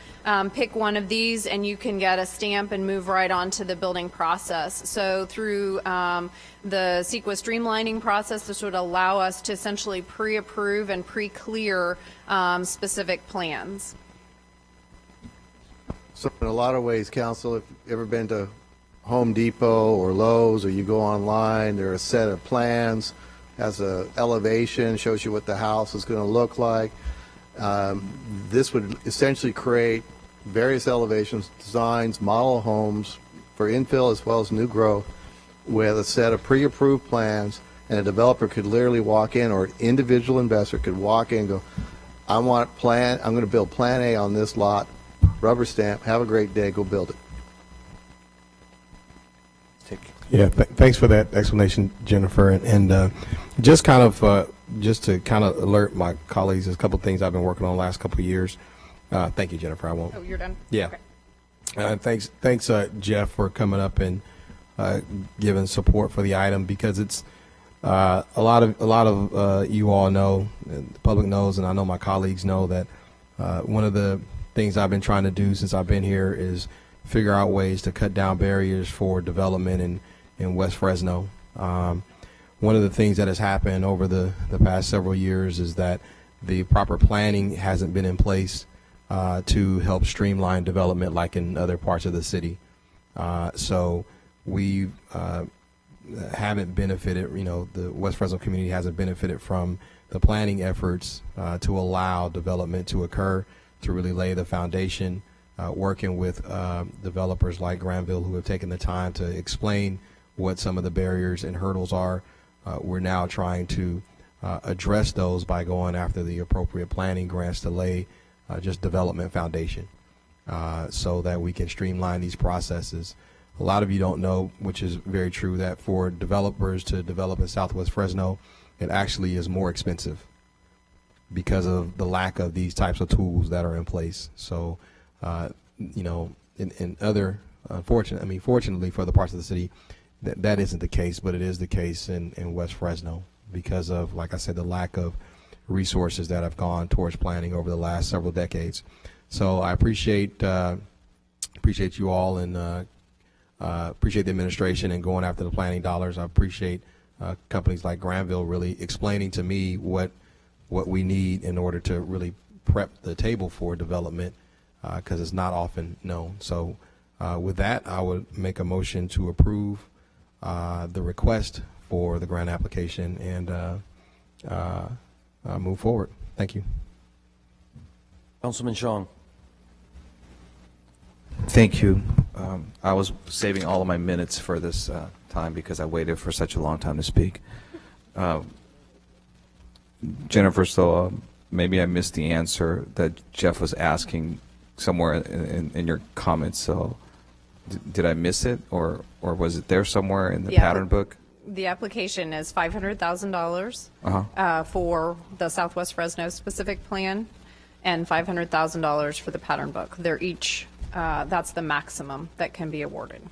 Pick one of these and you can get a stamp and move right on to the building process. So through the CEQA streamlining process, this would allow us to essentially pre-approve and pre-clear specific plans.
So in a lot of ways, Council, if you've ever been to Home Depot or Lowe's, or you go online, there are a set of plans, has a elevation, shows you what the house is going to look like. This would essentially create various elevations, designs, model homes for infill as well as new growth with a set of pre-approved plans, and a developer could literally walk in, or an individual investor could walk in and go, I'm going to build plan A on this lot, rubber stamp, have a great day, go build it.
Yeah, thanks for that explanation, Jennifer. And just kind of just to kind of alert my colleagues, there's a couple of things I've been working on the last couple of years. Thank you, Jennifer. I won't.
Oh, you're done?
Yeah.
Okay.
Thanks, Jeff, for coming up and giving support for the item, because it's a lot of you all know, and the public knows, and I know my colleagues know that one of the things I've been trying to do since I've been here is figure out ways to cut down barriers for development in West Fresno. One of the things that has happened over the past several years is that the proper planning hasn't been in place to help streamline development like in other parts of the city. So we haven't benefited, the West Fresno community hasn't benefited from the planning efforts to allow development to occur, to really lay the foundation, working with developers like Granville who have taken the time to explain what some of the barriers and hurdles are. We're now trying to address those by going after the appropriate planning grants to lay just development foundation so that we can streamline these processes. A lot of you don't know, which is very true, that for developers to develop in Southwest Fresno, it actually is more expensive because of the lack of these types of tools that are in place. So, in other, fortunately for the parts of the city, that isn't the case, but it is the case in West Fresno because of, like I said, the lack of resources that have gone towards planning over the last several decades. So I appreciate you all and appreciate the administration and going after the planning dollars. I appreciate companies like Granville really explaining to me what we need in order to really prep the table for development because it's not often known. So with that, I would make a motion to approve the request for the grant application and move forward. Thank you.
Councilman Chong.
Thank you. I was saving all of my minutes for this time because I waited for such a long time to speak. Jennifer, so maybe I missed the answer that Jeff was asking somewhere in your comments. So did I miss it, or was it there somewhere in the pattern book?
The application is $500,000 for the Southwest Fresno specific plan and $500,000 for the pattern book. They're each, that's the maximum that can be awarded.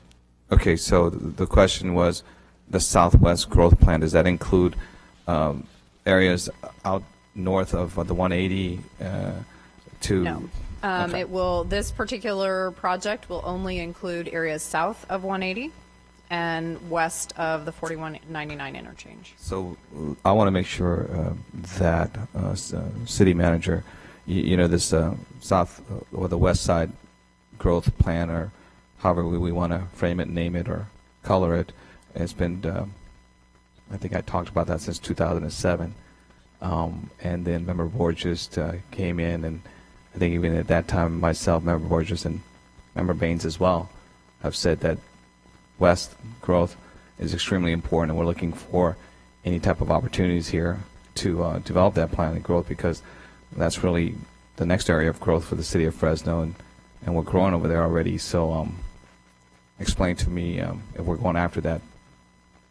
Okay, so the question was the Southwest Growth Plan. Does that include areas out north of the 180 to?
No.
Okay.
It will. This particular project will only include areas south of 180 and west of the 4199 interchange.
So I want to make sure that city manager, you know, this south or the west side growth plan, or however we want to frame it, name it, or color it, has been. I think I talked about that since 2007, and then Member Borges came in, and I think even at that time, myself, Member Borges, and Member Baines as well, have said that West growth is extremely important, and we're looking for any type of opportunities here to develop that plan of growth, because that's really the next area of growth for the city of Fresno, and we're growing over there already. So explain to me if we're going after that,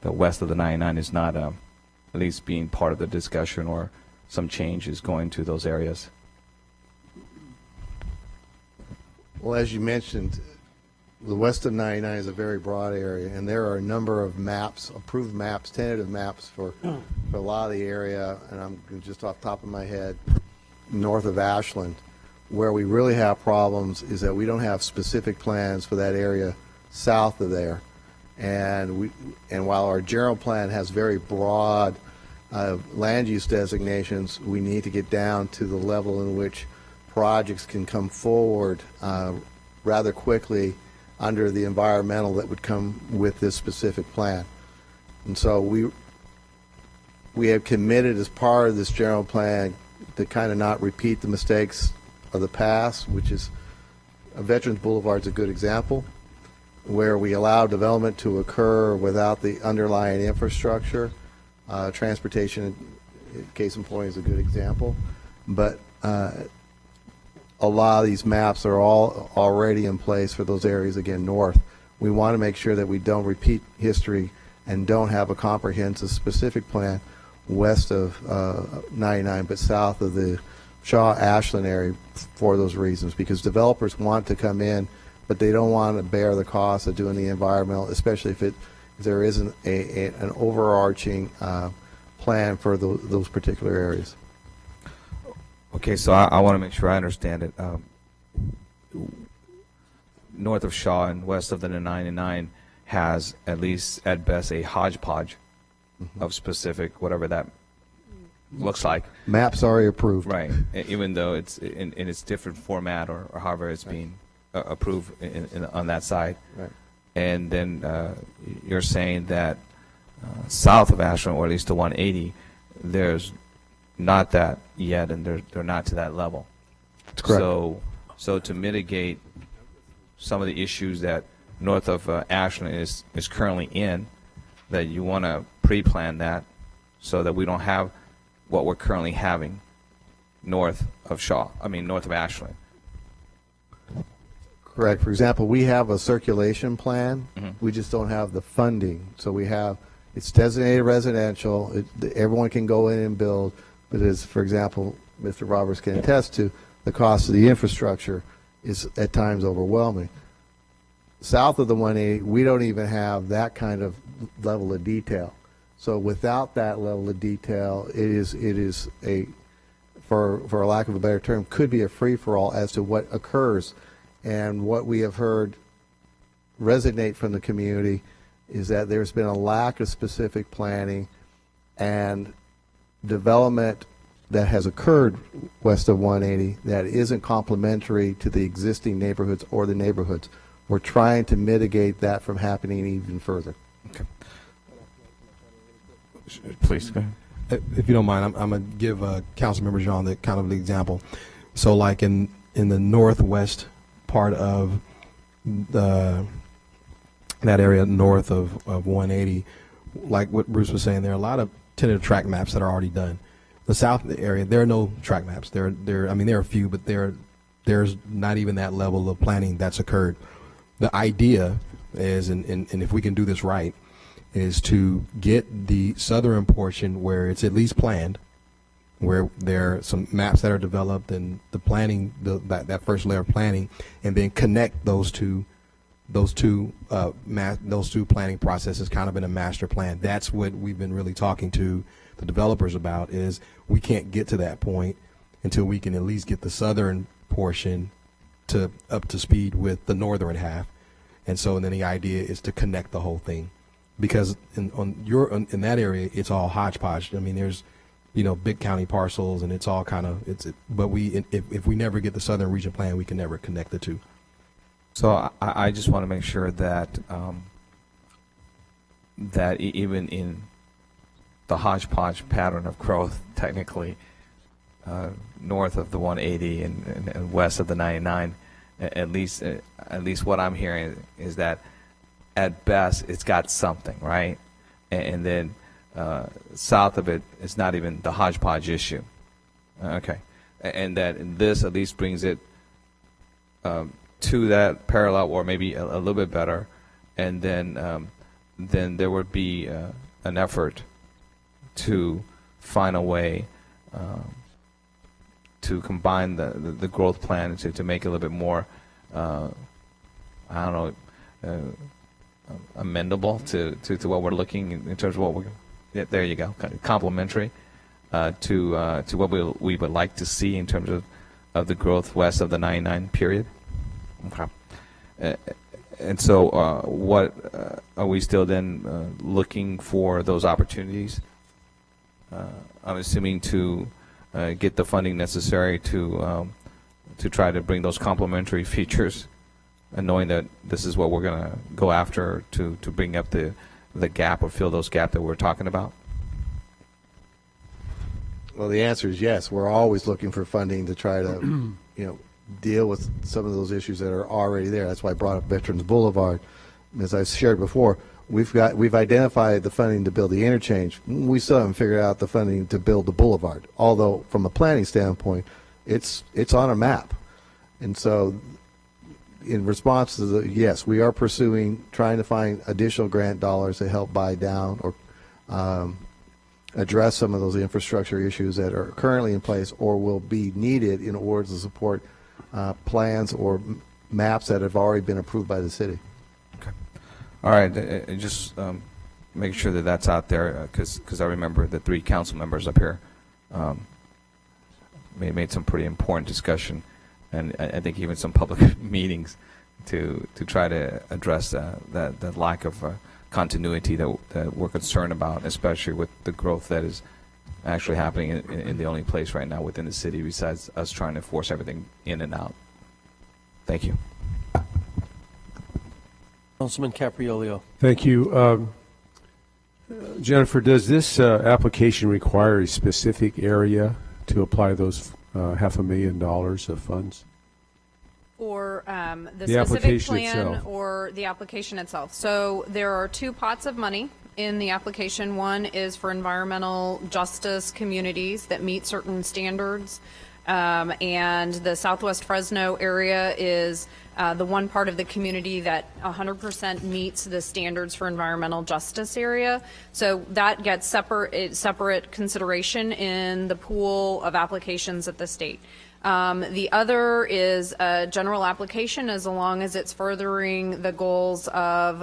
the west of the 99 is not at least being part of the discussion, or some change is going to those areas.
Well, as you mentioned, the west of 99 is a very broad area, and there are a number of maps, approved maps, tentative maps for a lot of the area, and I'm just off the top of my head, north of Ashland. Where we really have problems is that we don't have specific plans for that area south of there. And while our general plan has very broad land use designations, we need to get down to the level in which projects can come forward rather quickly under the environmental that would come with this specific plan. And so we have committed as part of this general plan to kind of not repeat the mistakes of the past, which is Veterans Boulevard is a good example, where we allow development to occur without the underlying infrastructure. Transportation, case in point, is a good example. But a lot of these maps are all already in place for those areas, again, north. We want to make sure that we don't repeat history and don't have a comprehensive specific plan west of 99, but south of the Shaw-Ashland area for those reasons, because developers want to come in, but they don't want to bear the cost of doing the environmental, especially if there isn't an overarching plan for those particular areas.
Okay, so I want to make sure I understand it. North of Shaw and west of the 99 has, at least at best, a hodgepodge of specific, whatever that looks like.
Maps already approved.
Right, even though it's in its different format, or however it's being approved on that side.
Right.
And then you're saying that south of Ashland, or at least to 180, there's not that yet, and they're not to that level.
That's correct.
So to mitigate some of the issues that north of Ashland is currently in, that you want to pre-plan that so that we don't have what we're currently having north of Ashland.
Correct. For example, we have a circulation plan. We just don't have the funding. So it's designated residential. Everyone can go in and build. But as, for example, Mr. Roberts can attest to, the cost of the infrastructure is at times overwhelming. South of the 180, we don't even have that kind of level of detail. So without that level of detail, it is a, for a lack of a better term, could be a free-for-all as to what occurs. And what we have heard resonate from the community is that there's been a lack of specific planning and development that has occurred west of 180 that isn't complementary to the existing neighborhoods or the neighborhoods. We're trying to mitigate that from happening even further.
Okay. Please, go ahead.
If you don't mind, I'm going to give Councilmember Jean the kind of the example. So like in the northwest part of that area north of 180, like what Bruce was saying, there are a lot of tentative track maps that are already done. The south area, there are no track maps. I mean, there are a few, but there's not even that level of planning that's occurred. The idea is, and if we can do this right, is to get the southern portion where it's at least planned, where there are some maps that are developed and the planning, that first layer of planning, and then connect those two planning processes kind of in a master plan. That's what we've been really talking to the developers about, is we can't get to that point until we can at least get the southern portion up to speed with the northern half. And so then the idea is to connect the whole thing, because in that area it's all hodgepodge. I mean, there's big county parcels and it's all kind of but if we never get the southern region plan, we can never connect the two.
So I just want to make sure that that even in the hodgepodge pattern of growth, technically north of the 180 and west of the 99, at least what I'm hearing is that at best it's got something, right? And then south of it, it's not even the hodgepodge issue. Okay, and that this at least brings it to that parallel, or maybe a little bit better, and then there would be an effort to find a way to combine the growth plan to make it a little bit more, amendable to what we're looking in terms of what we're. Yeah, there you go. Complementary to what we would like to see in terms of the growth west of the 99 period. Okay. And so, what are we still then looking for those opportunities? I'm assuming to get the funding necessary to try to bring those complementary features, and knowing that this is what we're going to go after to bring up the gap or fill those gaps that we're talking about.
Well, the answer is yes. We're always looking for funding to try to, deal with some of those issues that are already there. That's why I brought up Veterans Boulevard. As I shared before, we've identified the funding to build the interchange. We still haven't figured out the funding to build the boulevard. Although from a planning standpoint, it's on a map. And so in response to yes, we are trying to find additional grant dollars to help buy down or address some of those infrastructure issues that are currently in place or will be needed in order to support plans or maps that have already been approved by the city.
Okay. All right. Just make sure that that's out there, because I remember the 3 council members up here made some pretty important discussion, and I think even some public meetings to try to address that lack of continuity that we're concerned about, especially with the growth that is actually happening in the only place right now within the city besides us trying to force everything in and out. Thank you.
Councilman Capriolio.
Thank you. Jennifer, does this application require a specific area to apply those $500,000 of funds?
Or the
The
specific
application
plan
itself.
or the application itself. So there are 2 pots of money in the application. One is for environmental justice communities that meet certain standards. And the Southwest Fresno area is the one part of the community that 100% meets the standards for environmental justice area. So that gets separate consideration in the pool of applications at the state. The other is a general application as long as it's furthering the goals of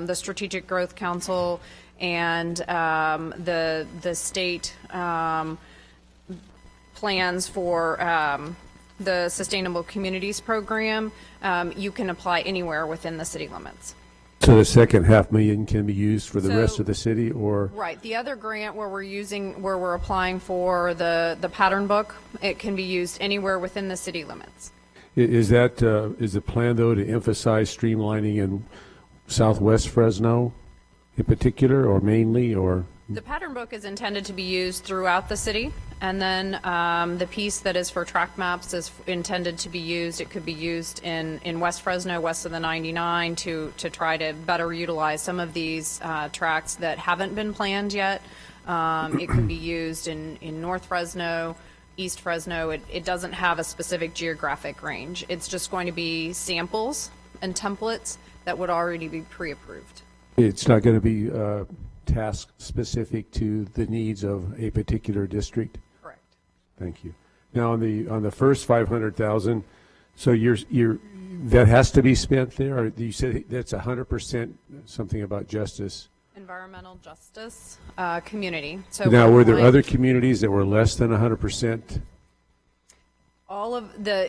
the Strategic Growth Council and the state plans for the Sustainable Communities Program. You can apply anywhere within the city limits.
So the second $500,000 can be used for the
So-
rest of the city, or?
Right. The other grant where we're applying for the pattern book, it can be used anywhere within the city limits.
Is the plan, though, to emphasize streamlining in southwest Fresno in particular, or mainly, or?
The pattern book is intended to be used throughout the city, and then the piece that is for track maps is intended to be used. It could be used in West Fresno, west of the 99, to try to better utilize some of these tracks that haven't been planned yet. It could be used in North Fresno, East Fresno. It doesn't have a specific geographic range. It's just going to be samples and templates that would already be pre-approved.
It's not going to be task specific to the needs of a particular district?
Correct.
Thank you. Now on the first 500,000, so that has to be spent there, or you said that's 100% something about justice?
Environmental justice community. So
Now, were there
applying-
other communities that were less than 100%?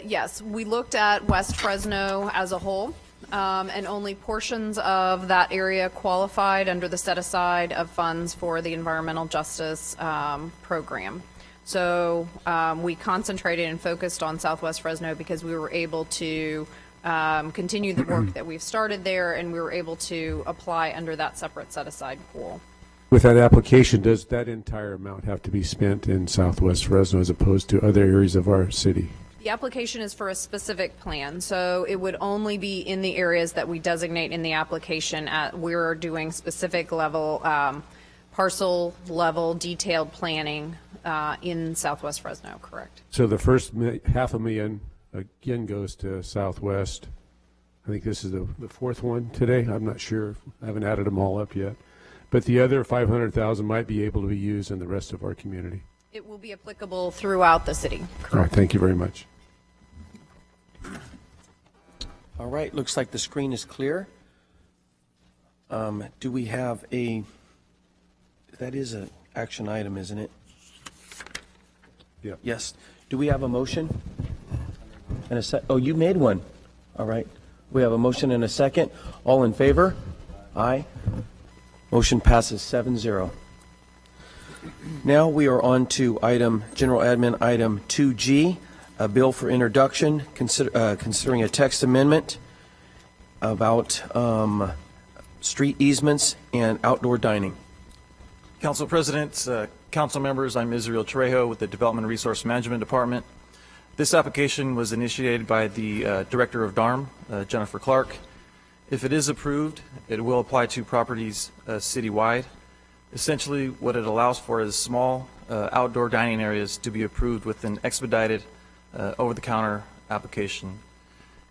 Yes, we looked at West Fresno as a whole, and only portions of that area qualified under the set aside of funds for the environmental justice program. So we concentrated and focused on Southwest Fresno because we were able to continue the work that we've started there, and we were able to apply under that separate set aside pool.
With that application, does that entire amount have to be spent in southwest Fresno as opposed to other areas of our city?
The application is for a specific plan, so it would only be in the areas that we designate in the application. We're doing specific level, parcel level detailed planning in Southwest Fresno, correct?
So the first $500,000 again goes to Southwest. I think this is the fourth one today. I'm not sure. I haven't added them all up yet. But the other 500,000 might be able to be used in the rest of our community.
It will be applicable throughout the city.
All right. Thank you very much.
All right, looks like the screen is clear. Do we have that is an action item, isn't it?
Yeah.
Yes. Do we have a motion? And oh, you made one. All right. We have a motion and a second. All in favor? Aye. Motion passes 7-0. Now we are on to General Admin Item 2G, a bill for introduction, considering a text amendment about street easements and outdoor dining.
Council President, council members, I'm Israel Trejo with the Development and Resource Management Department. This application was initiated by the Director of DARM, Jennifer Clark. If it is approved, it will apply to properties citywide. Essentially, what it allows for is small outdoor dining areas to be approved with an expedited over-the-counter application.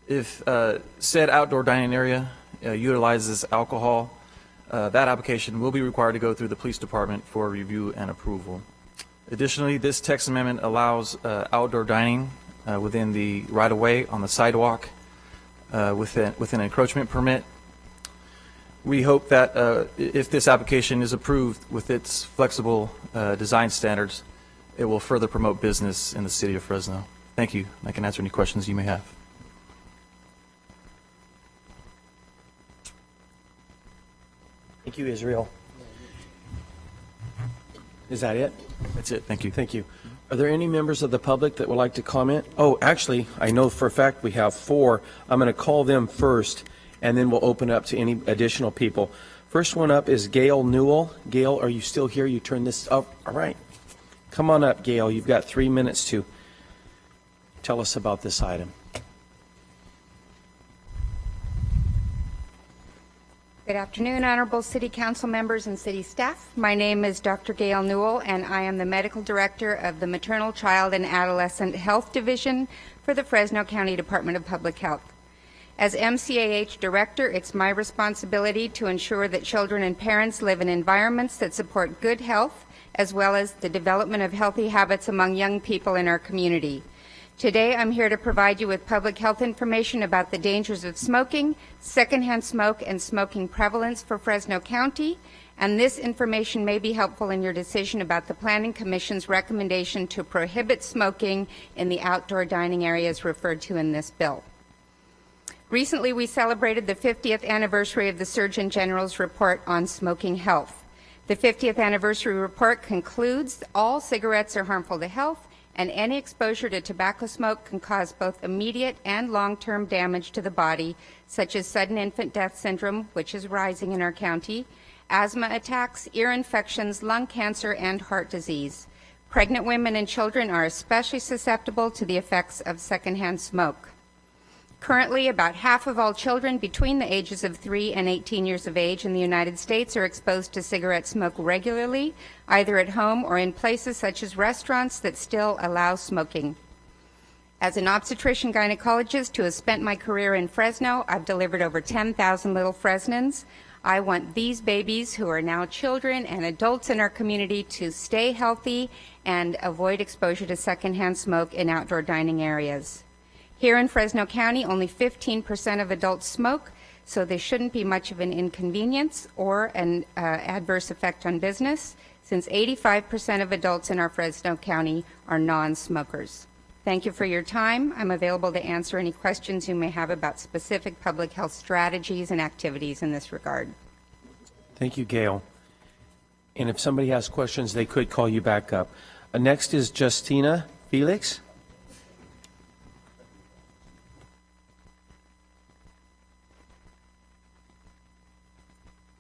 If said outdoor dining area utilizes alcohol, that application will be required to go through the police department for review and approval. Additionally, this text amendment allows outdoor dining within the right-of-way on the sidewalk with an encroachment permit. We hope that if this application is approved with its flexible design standards, it will further promote business in the city of Fresno. Thank you. I can answer any questions you may have.
Thank you, Israel. Is that it?
That's it. Thank you.
Thank you. Are there any members of the public that would like to comment? Oh, actually, I know for a fact we have 4. I'm going to call them first, and then we'll open up to any additional people. First one up is Gail Newell. Gail, are you still here? You turn this up. All right. Come on up, Gail. You've got 3 minutes to tell us about this item.
Good afternoon, Honorable City Council members and city staff. My name is Dr. Gail Newell, and I am the Medical Director of the Maternal, Child, and Adolescent Health Division for the Fresno County Department of Public Health. As MCAH Director, it's my responsibility to ensure that children and parents live in environments that support good health, as well as the development of healthy habits among young people in our community. Today, I'm here to provide you with public health information about the dangers of smoking, secondhand smoke, and smoking prevalence for Fresno County, and this information may be helpful in your decision about the Planning Commission's recommendation to prohibit smoking in the outdoor dining areas referred to in this bill. Recently, we celebrated the 50th anniversary of the Surgeon General's report on smoking health. The 50th anniversary report concludes all cigarettes are harmful to health, and any exposure to tobacco smoke can cause both immediate and long-term damage to the body, such as sudden infant death syndrome, which is rising in our county, asthma attacks, ear infections, lung cancer, and heart disease. Pregnant women and children are especially susceptible to the effects of secondhand smoke. Currently, about half of all children between the ages of 3 and 18 years of age in the United States are exposed to cigarette smoke regularly, either at home or in places such as restaurants that still allow smoking. As an obstetrician gynecologist who has spent my career in Fresno, I've delivered over 10,000 little Fresnans. I want these babies, who are now children and adults in our community, to stay healthy and avoid exposure to secondhand smoke in outdoor dining areas. Here in Fresno County, only 15% of adults smoke, so there shouldn't be much of an inconvenience or an adverse effect on business, since 85% of adults in our Fresno County are non-smokers. Thank you for your time. I'm available to answer any questions you may have about specific public health strategies and activities in this regard.
Thank you, Gail. And if somebody has questions, they could call you back up. Next is Justina Felix.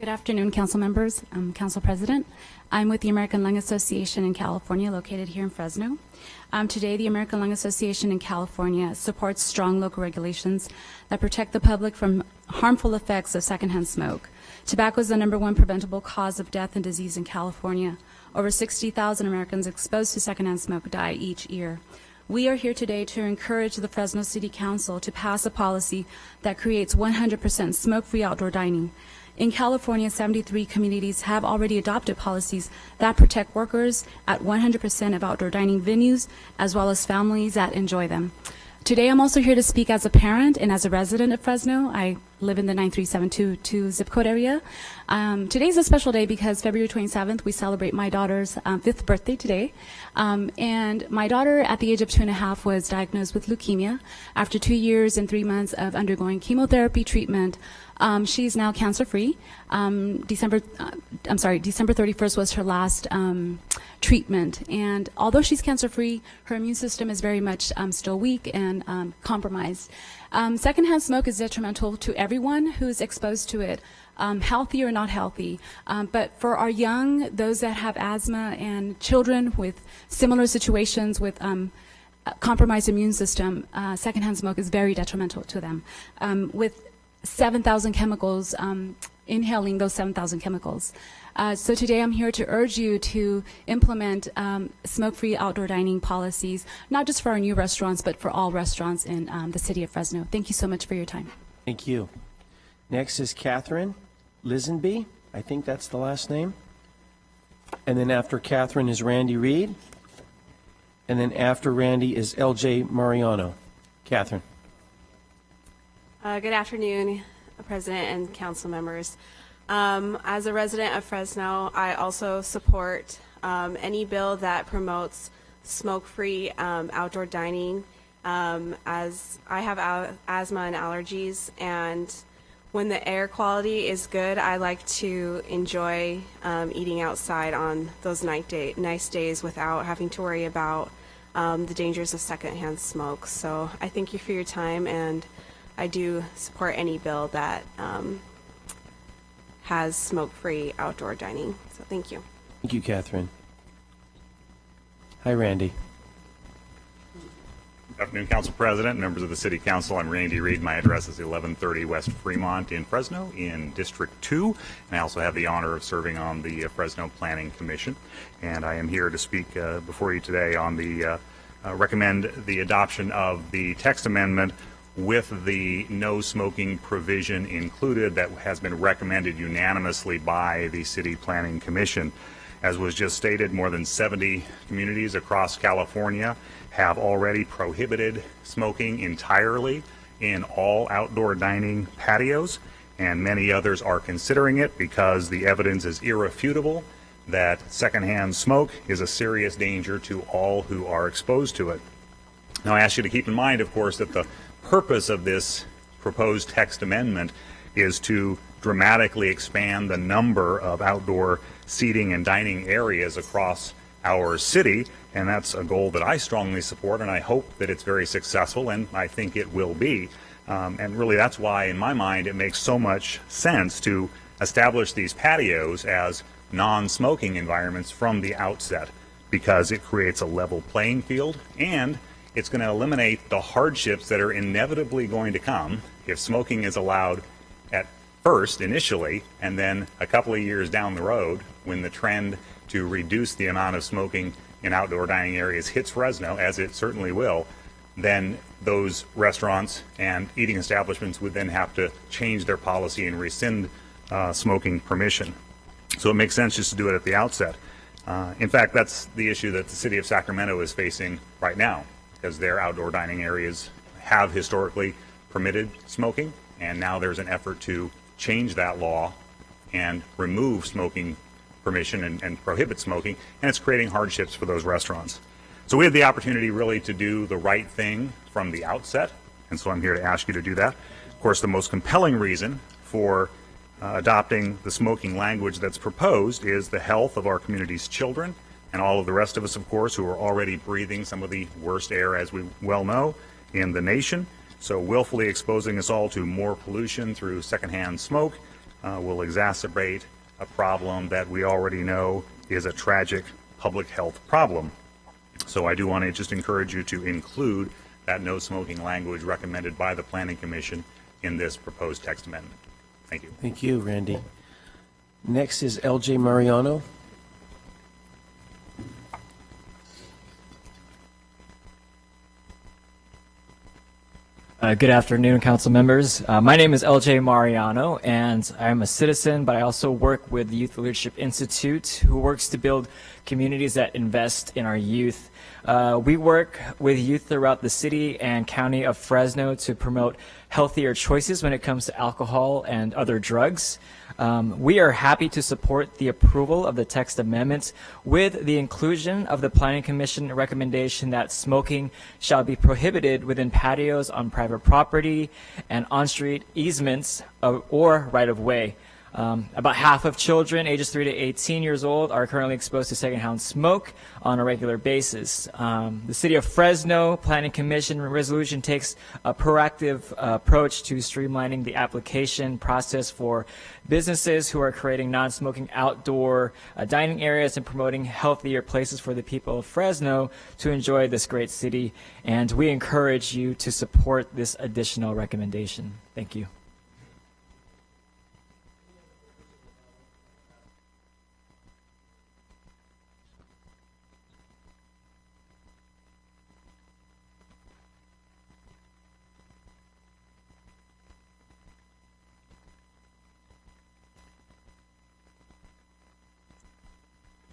Good afternoon, council members, council president. I'm with the American Lung Association in California, located here in Fresno. Today, the American Lung Association in California supports strong local regulations that protect the public from harmful effects of secondhand smoke. Tobacco is the #1 preventable cause of death and disease in California. Over 60,000 Americans exposed to secondhand smoke die each year. We are here today to encourage the Fresno City Council to pass a policy that creates 100% smoke-free outdoor dining. In California, 73 communities have already adopted policies that protect workers at 100% of outdoor dining venues, as well as families that enjoy them. Today, I'm also here to speak as a parent and as a resident of Fresno. I live in the 93722 zip code area. Today's a special day because February 27th, we celebrate my daughter's 5th birthday today. And my daughter, at the age of 2.5, was diagnosed with leukemia. After 2 years and 3 months of undergoing chemotherapy treatment, she's now cancer-free. December 31st was her last treatment. And although she's cancer-free, her immune system is very much still weak and compromised. Secondhand smoke is detrimental to everyone who's exposed to it, healthy or not healthy. But for our young, those that have asthma, and children with similar situations with compromised immune system, secondhand smoke is very detrimental to them. With 7,000 chemicals, inhaling those 7,000 chemicals. So today I'm here to urge you to implement smoke-free outdoor dining policies, not just for our new restaurants, but for all restaurants in the city of Fresno. Thank you so much for your time.
Thank you. Next is Catherine Lisenby. I think that's the last name. And then after Catherine is Randy Reed. And then after Randy is LJ Mariano. Catherine.
Good afternoon, President and council members. As a resident of Fresno, I also support any bill that promotes smoke-free outdoor dining, as I have asthma and allergies, and when the air quality is good, I like to enjoy eating outside on those nice days without having to worry about the dangers of secondhand smoke. So I thank you for your time, and I do support any bill that has smoke-free outdoor dining. So thank you.
Thank you, Catherine. Hi, Randy.
Good afternoon, Council President, members of the City Council. I'm Randy Reed. My address is 1130 West Fremont in Fresno in District 2. And I also have the honor of serving on the Fresno Planning Commission. And I am here to speak before you today on the recommend the adoption of the text amendment with the no smoking provision included that has been recommended unanimously by the City Planning Commission. As was just stated, more than 70 communities across California have already prohibited smoking entirely in all outdoor dining patios, and many others are considering it because the evidence is irrefutable that secondhand smoke is a serious danger to all who are exposed to it. Now, I ask you to keep in mind, of course, that the purpose of this proposed text amendment is to dramatically expand the number of outdoor seating and dining areas across our city, and that's a goal that I strongly support, and I hope that it's very successful, and I think it will be. And really, that's why, in my mind, it makes so much sense to establish these patios as non-smoking environments from the outset, because it creates a level playing field, and it's going to eliminate the hardships that are inevitably going to come if smoking is allowed at first, initially, and then a couple of years down the road, when the trend to reduce the amount of smoking in outdoor dining areas hits Fresno, as it certainly will, then those restaurants and eating establishments would then have to change their policy and rescind smoking permission. So it makes sense just to do it at the outset. In fact, that's the issue that the city of Sacramento is facing right now, because their outdoor dining areas have historically permitted smoking, and now there's an effort to change that law and remove smoking permission and prohibit smoking, and it's creating hardships for those restaurants. So we have the opportunity really to do the right thing from the outset, and so I'm here to ask you to do that. Of course, the most compelling reason for adopting the smoking language that's proposed is the health of our community's children and all of the rest of us, of course, who are already breathing some of the worst air, as we well know, in the nation. So willfully exposing us all to more pollution through secondhand smoke will exacerbate a problem that we already know is a tragic public health problem. So I do want to just encourage you to include that no smoking language recommended by the Planning Commission in this proposed text amendment. Thank you.
Thank you, Randy. Next is L.J. Mariano.
Good afternoon, council members. My name is LJ Mariano, and I'm a citizen, but I also work with the Youth Leadership Institute, who works to build communities that invest in our youth. We work with youth throughout the city and county of Fresno to promote healthier choices when it comes to alcohol and other drugs. We are happy to support the approval of the text amendment with the inclusion of the Planning Commission recommendation that smoking shall be prohibited within patios on private property and on-street easements or right-of-way. About half of children ages 3 to 18 years old are currently exposed to secondhand smoke on a regular basis. The City of Fresno Planning Commission resolution takes a proactive approach to streamlining the application process for businesses who are creating non-smoking outdoor dining areas and promoting healthier places for the people of Fresno to enjoy this great city. And we encourage you to support this additional recommendation. Thank you.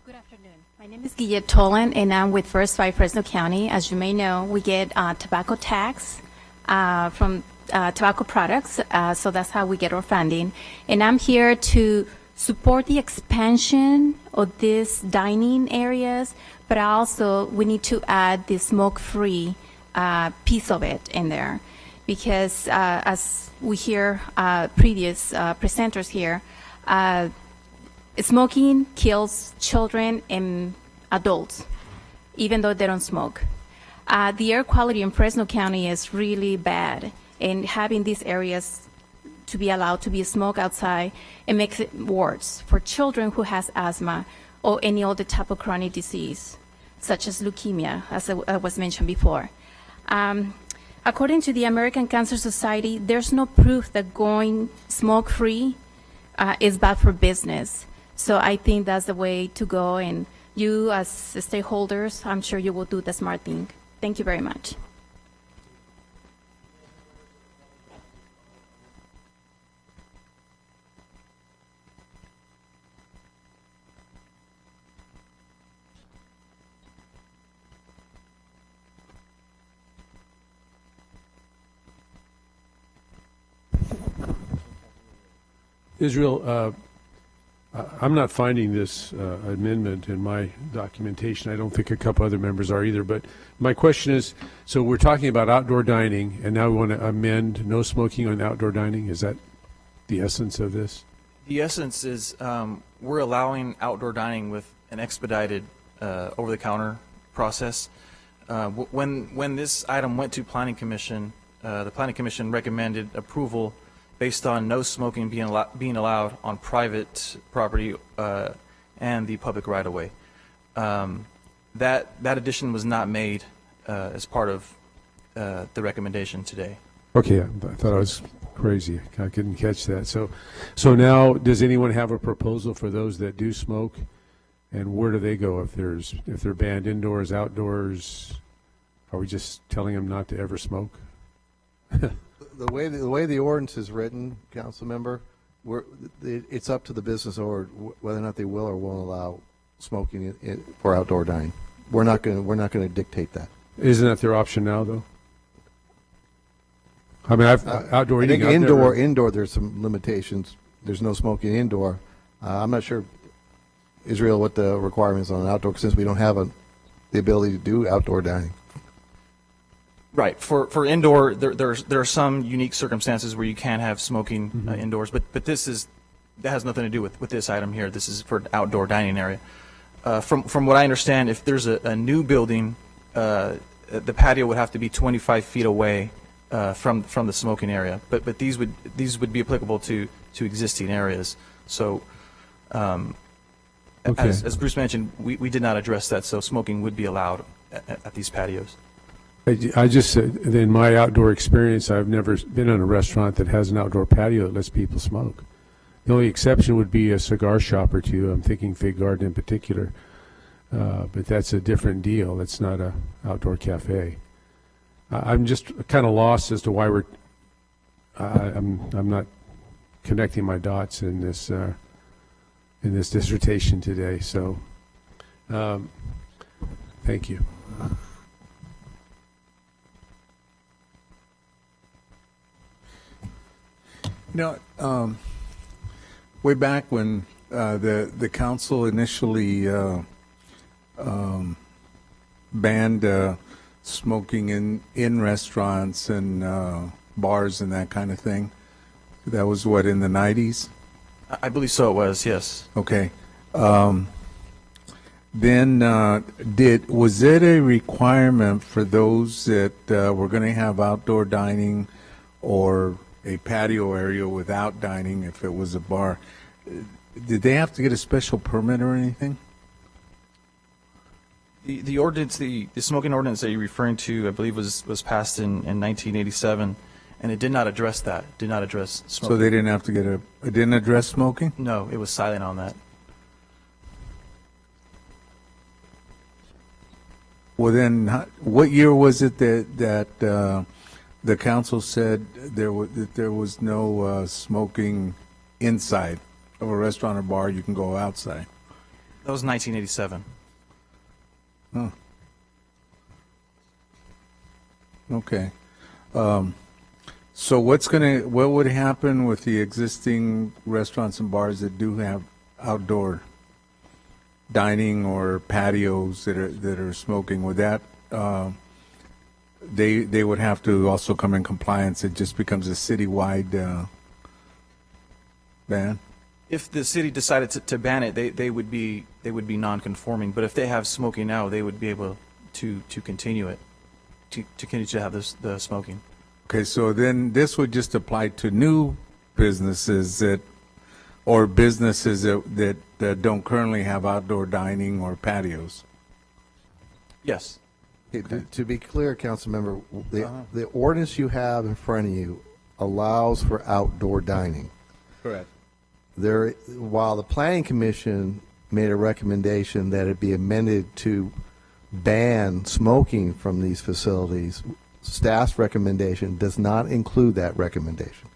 Good afternoon. My name is Guillet Tolan, and I'm with First Five Fresno County. As you may know, we get tobacco tax from tobacco products, so that's how we get our funding. And I'm here to support the expansion of these dining areas, but also we need to add the smoke-free piece of it in there. Because as we hear previous presenters here, smoking kills children and adults, even though they don't smoke. The air quality in Fresno County is really bad, and having these areas to be allowed to be smoked outside, it makes it worse for children who has asthma or any other type of chronic disease, such as leukemia, as was mentioned before. According to the American Cancer Society, there's no proof that going smoke-free is bad for business. So I think that's the way to go, and you as stakeholders, I'm sure you will do the smart thing. Thank you very much.
Israel, I'm not finding this amendment in my documentation. I don't think a couple other members are either. But my question is, so we're talking about outdoor dining, and now we want to amend no smoking on outdoor dining? Is that the essence of this?
The essence is we're allowing outdoor dining with an expedited over-the-counter process. When this item went to Planning Commission, the Planning Commission recommended approval based on no smoking being allowed on private property and the public right-of-way. That addition was not made as part of the recommendation today.
Okay, I thought I was crazy. I couldn't catch that. So now, does anyone have a proposal for those that do smoke, and where do they go if they're banned indoors, outdoors? Are we just telling them not to ever smoke?
The way the ordinance is written, council member, it's up to the business owner whether or not they will or won't allow smoking for outdoor dining. We're not going to dictate that.
Isn't that their option now, though? I mean, outdoor
I
eating.
think indoor. There's some limitations. There's no smoking indoor. I'm not sure, Israel, what the requirements on outdoor, since we don't have the ability to do outdoor dining.
Right. For indoor, there are some unique circumstances where you can have smoking indoors, but that has nothing to do with this item here. This is for an outdoor dining area. From what I understand, if there's a new building, the patio would have to be 25 feet away from the smoking area. But these would be applicable to existing areas. So,
Okay.
as Bruce mentioned, we did not address that. So smoking would be allowed at these patios.
I just said, in my outdoor experience, I've never been in a restaurant that has an outdoor patio that lets people smoke. The only exception would be a cigar shop or two. I'm thinking Fig Garden in particular. But that's a different deal. It's not a outdoor cafe. I'm just kind of lost as to why I'm not connecting my dots in this dissertation today. So, thank you.
You know, way back when the council initially banned smoking in restaurants and bars and that kind of thing, that was what, in the 90s?
I believe so. It was, yes.
Okay. Then was it a requirement for those that were going to have outdoor dining or a patio area without dining, if it was a bar, did they have to get a special permit or anything?
The ordinance, the smoking ordinance that you're referring to, I believe was passed in 1987, and it did not address that. Did not address smoking.
So they didn't have to get it didn't address smoking?
No, it was silent on that.
Well, then, what year was it that the council said there was no smoking inside of a restaurant or bar? You can go outside.
That was 1987.
Oh. Okay. So what would happen with the existing restaurants and bars that do have outdoor dining or patios that are smoking? Would that they would have to also come in compliance? It just becomes a citywide ban?
If the city decided to ban it, they would be non-conforming. But if they have smoking now, they would be able to continue it, to continue to have the smoking.
Okay, so then this would just apply to new businesses that don't currently have outdoor dining or patios.
Yes.
To be clear, council member, the ordinance you have in front of you allows for outdoor dining.
Correct.
While the Planning Commission made a recommendation that it be amended to ban smoking from these facilities, staff's recommendation does not include that recommendation.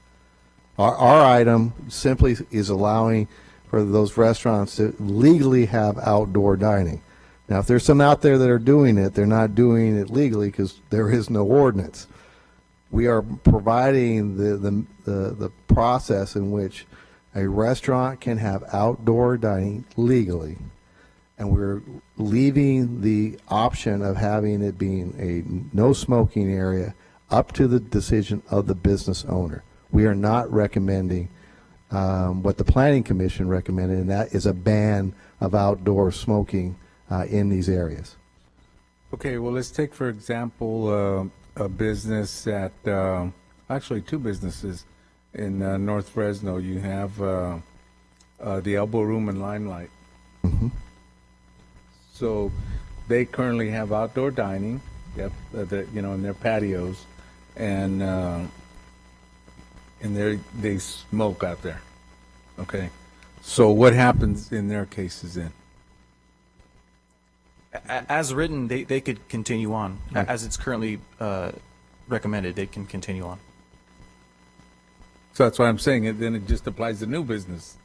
Our item simply is allowing for those restaurants to legally have outdoor dining. Now, if there's some out there that are doing it, they're not doing it legally because there is no ordinance. We are providing the process in which A restaurant can have outdoor dining legally, and we're leaving the option of having it being a no smoking area up to the decision of the business owner. We are not recommending what the Planning Commission recommended, and that is a ban of outdoor smoking in these areas.
Okay, well, let's take, for example, a business at, actually two businesses in North Fresno. You have the Elbow Room and Limelight.
Mm-hmm.
So they currently have outdoor dining, yep, in their patios, and they smoke out there. Okay, so what happens in their cases then?
As written, they could continue on.
Right.
As it's currently recommended, they can continue on.
So that's why I'm saying it. Then it just applies to new business,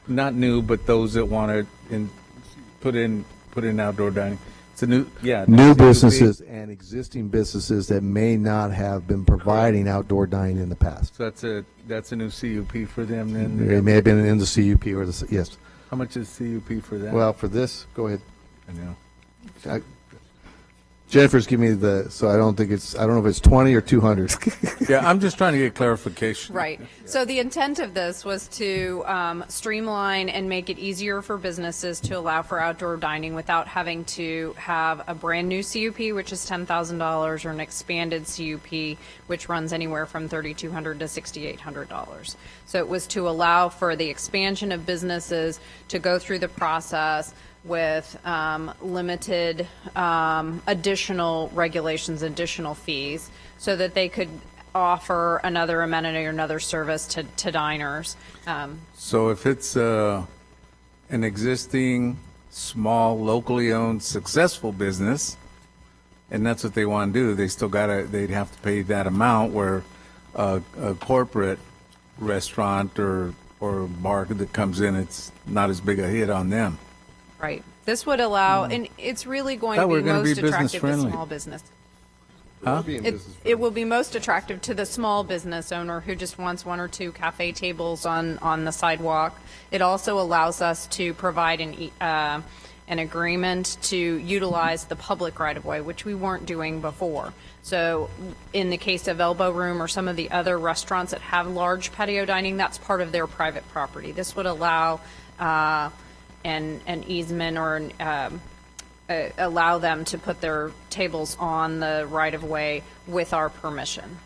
not new, but those that want to put in outdoor dining. It's a new
New businesses and existing businesses that may not have been providing outdoor dining in the past.
So that's a new CUP for them then.
It may have been in the CUP or the yes.
How much is CUP for that?
Well, for this, go ahead.
I know.
Jennifer's giving me so I don't know if it's 20 or 200.
Yeah, I'm just trying to get clarification.
Right. So the intent of this was to streamline and make it easier for businesses to allow for outdoor dining without having to have a brand new CUP, which is $10,000, or an expanded CUP, which runs anywhere from $3,200 to $6,800. So it was to allow for the expansion of businesses to go through the process with limited additional regulations, additional fees, so that they could offer another amenity or another service to diners.
So if it's an existing, small, locally owned, successful business, and that's what they want to do, they'd have to pay that amount, where a corporate restaurant or bar that comes in, it's not as big a hit on them.
Right. This would allow, and it's really going to be most attractive to small business.
Huh?
It will be most attractive to the small business owner who just wants one or two cafe tables on the sidewalk. It also allows us to provide an agreement to utilize the public right-of-way, which we weren't doing before. So in the case of Elbow Room or some of the other restaurants that have large patio dining, that's part of their private property. This would allow an easement or allow them to put their tables on the right-of-way with our permission.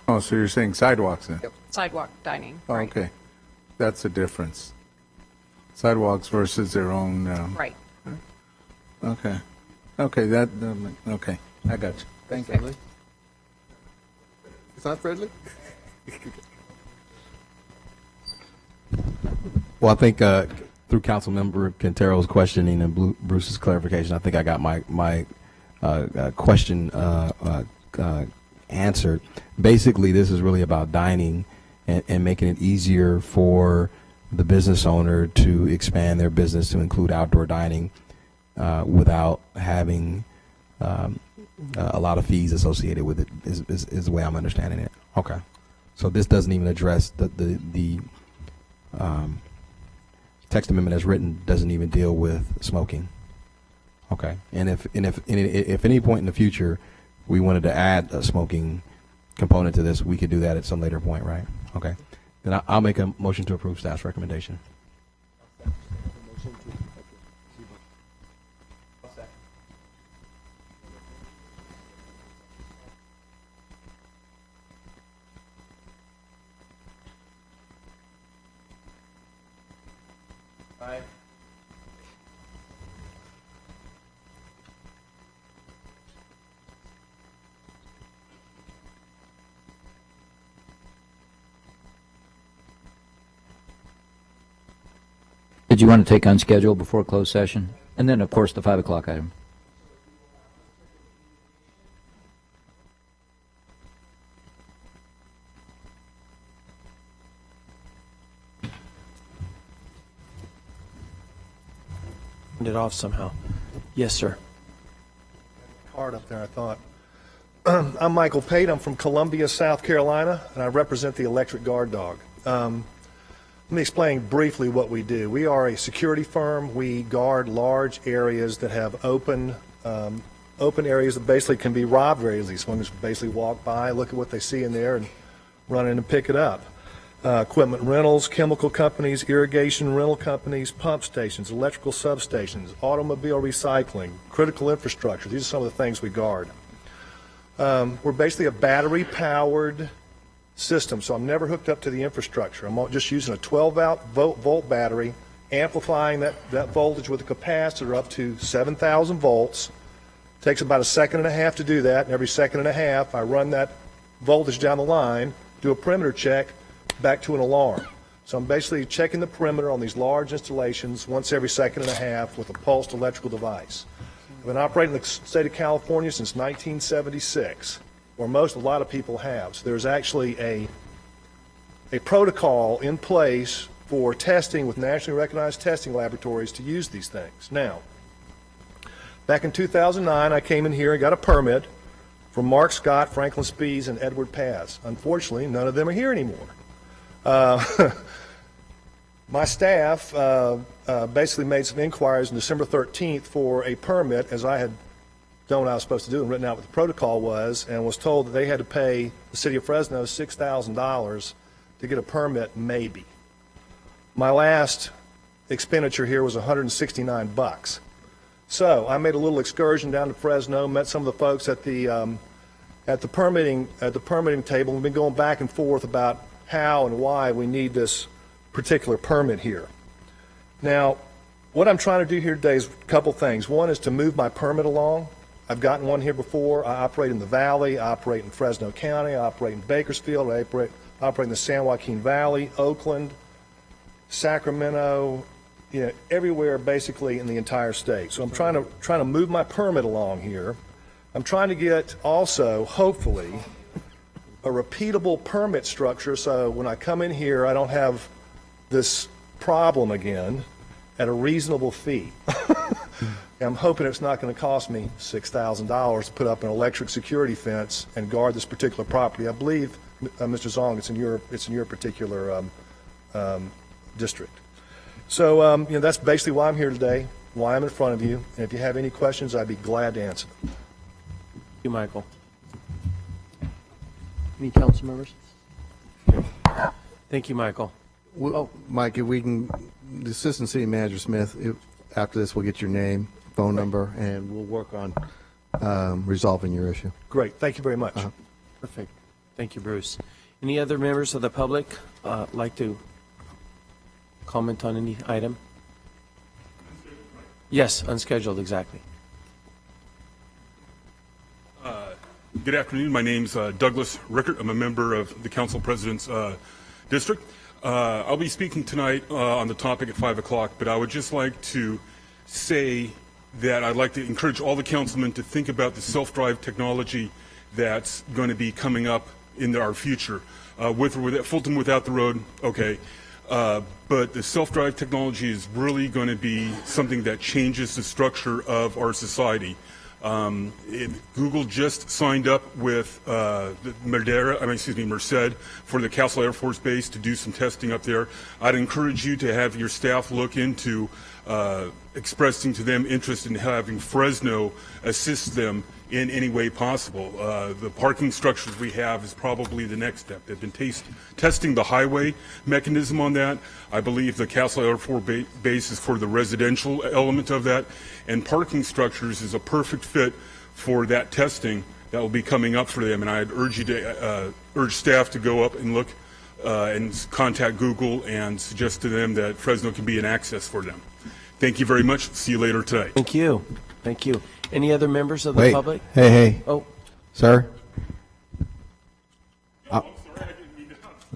Oh, so you're saying sidewalks then?
Yep. Sidewalk dining.
Oh,
Right.
okay. That's the difference. Sidewalks versus their own.
Right.
Okay. Okay. Okay. I got you. Thank you.
It's not friendly?
Well, I think through Councilmember Quintero's questioning and Bruce's clarification, I think I got my question answered. Basically, this is really about dining and making it easier for the business owner to expand their business to include outdoor dining without having a lot of fees associated with it, is the way I'm understanding it. Okay. So this doesn't even address the text amendment as written doesn't even deal with smoking. Okay. And if any point in the future we wanted to add a smoking component to this, we could do that at some later point, right? Okay. Then I'll make a motion to approve staff's recommendation.
Aye.
Did you want to take unscheduled before closed session? And then, of course, the 5 o'clock item.
Turned it off somehow. Yes, sir.
Card up there, I thought. I'm Michael Pate. I'm from Columbia, South Carolina, and I represent the Electric Guard Dog. Let me explain briefly what we do. We are a security firm. We guard large areas that have open areas that basically can be robbed very easily. Someone just basically walk by, look at what they see in there, and run in and pick it up. Equipment rentals, chemical companies, irrigation rental companies, pump stations, electrical substations, automobile recycling, critical infrastructure. These are some of the things we guard. We're basically a battery-powered system, so I'm never hooked up to the infrastructure. I'm just using a 12-volt battery, amplifying that voltage with a capacitor up to 7,000 volts. Takes about a second and a half to do that, and every second and a half I run that voltage down the line, do a perimeter check, back to an alarm. So I'm basically checking the perimeter on these large installations once every second and a half with a pulsed electrical device. I've been operating in the state of California since 1976, or a lot of people have. So there's actually a protocol in place for testing with nationally recognized testing laboratories to use these things. Now, back in 2009, I came in here and got a permit from Mark Scott, Franklin Spees, and Edward Paz. Unfortunately, none of them are here anymore. My staff basically made some inquiries on December 13th for a permit, as I had done what I was supposed to do and written out what the protocol was, and was told that they had to pay the city of Fresno $6,000 to get a permit, maybe. My last expenditure here was $169. So I made a little excursion down to Fresno, met some of the folks at the permitting table. We've been going back and forth about how and why we need this particular permit here. Now, what I'm trying to do here today is a couple things. One is to move my permit along. I've gotten one here before. I operate in the Valley. I operate in Fresno County. I operate in Bakersfield. I operate in the San Joaquin Valley, Oakland, Sacramento, everywhere basically in the entire state. So I'm trying to move my permit along here. I'm trying to get also, hopefully, a repeatable permit structure so when I come in here I don't have this problem again at a reasonable fee. I'm hoping it's not going to cost me $6,000 to put up an electric security fence and guard this particular property. I believe, Mr. Zong, it's in your particular district. So that's basically why I'm here today, why I'm in front of you, and if you have any questions, I'd be glad to answer them.
Thank you, Michael. Any council members? Thank you, Michael.
Mike, if we can, the Assistant City Manager Smith, after this, we'll get your name, phone number, and we'll work on resolving your issue.
Great. Thank you very much.
Perfect. Thank you, Bruce. Any other members of the public like to comment on any item? Yes, unscheduled, exactly.
Good afternoon. My name's Douglas Rickert. I'm a member of the Council President's District. I'll be speaking tonight on the topic at 5 o'clock, but I would just like to say that I'd like to encourage all the councilmen to think about the self-drive technology that's going to be coming up in our future. With or without Fulton without the road, okay. But the self-drive technology is really going to be something that changes the structure of our society. Google just signed up with Merced for the Castle Air Force Base to do some testing up there. I'd encourage you to have your staff look into expressing to them interest in having Fresno assist them in any way possible. The parking structures we have is probably the next step. They've been testing the highway mechanism on that. I believe the Castle Air Force Base is for the residential element of that, and parking structures is a perfect fit for that testing that will be coming up for them. And I'd urge you to urge staff to go up and look and contact Google and suggest to them that Fresno can be an access for them. Thank you very much. See you later today.
Thank you. Thank you. Any other members of the public?
Hey.
Oh.
Sir?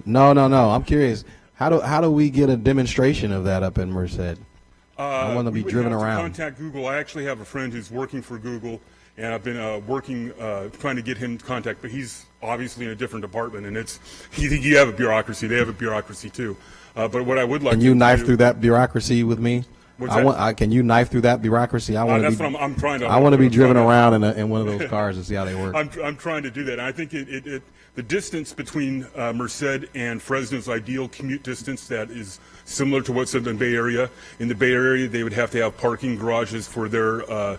No. I'm curious. How do we get a demonstration of that up in Merced? I want to be driven around.
Contact Google. I actually have a friend who's working for Google, and I've been working, trying to get him to contact, but he's obviously in a different department, and you have a bureaucracy. They have a bureaucracy too. But what I would like
Can you knife through that bureaucracy with me?
What's that?
Can you knife through that bureaucracy?
That's what I'm trying to.
I want to be driven around in one of those cars and see how they work.
I'm trying to do that. And I think the distance between Merced and Fresno is ideal commute distance that is similar to what's in the Bay Area. In the Bay Area, they would have to have parking garages for their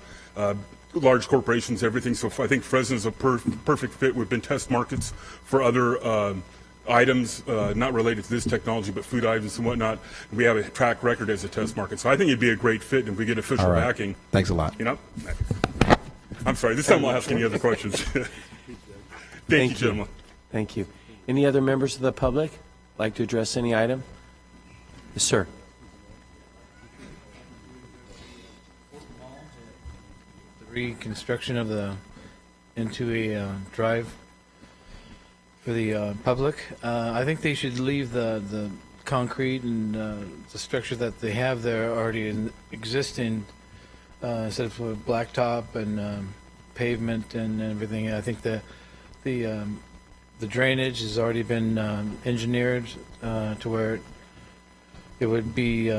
large corporations, everything. So I think Fresno is a perfect fit. We've been test markets for other items not related to this technology, but food items and whatnot. We have a track record as a test market. So I think it'd be a great fit if we get official
All right.
backing.
Thanks a lot.
You know? I'm sorry. This time I'll ask any other questions. Thank you, gentlemen.
Thank you. Any other members of the public like to address any item? Yes, sir.
The reconstruction of into a drive for the public. I think they should leave the concrete and the structure that they have there already existing instead of blacktop and pavement and everything. I think the drainage has already been engineered to where it would be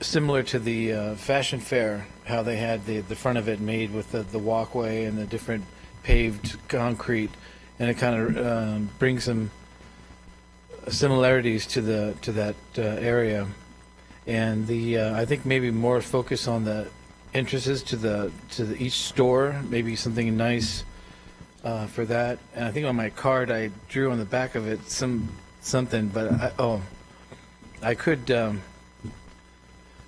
similar to the Fashion Fair, how they had the front of it made with the walkway and the different paved concrete, and it kind of brings some similarities to that area. And I think maybe more focus on the entrances to each store, maybe something nice for that. And I think on my card I drew on the back of it something, but I could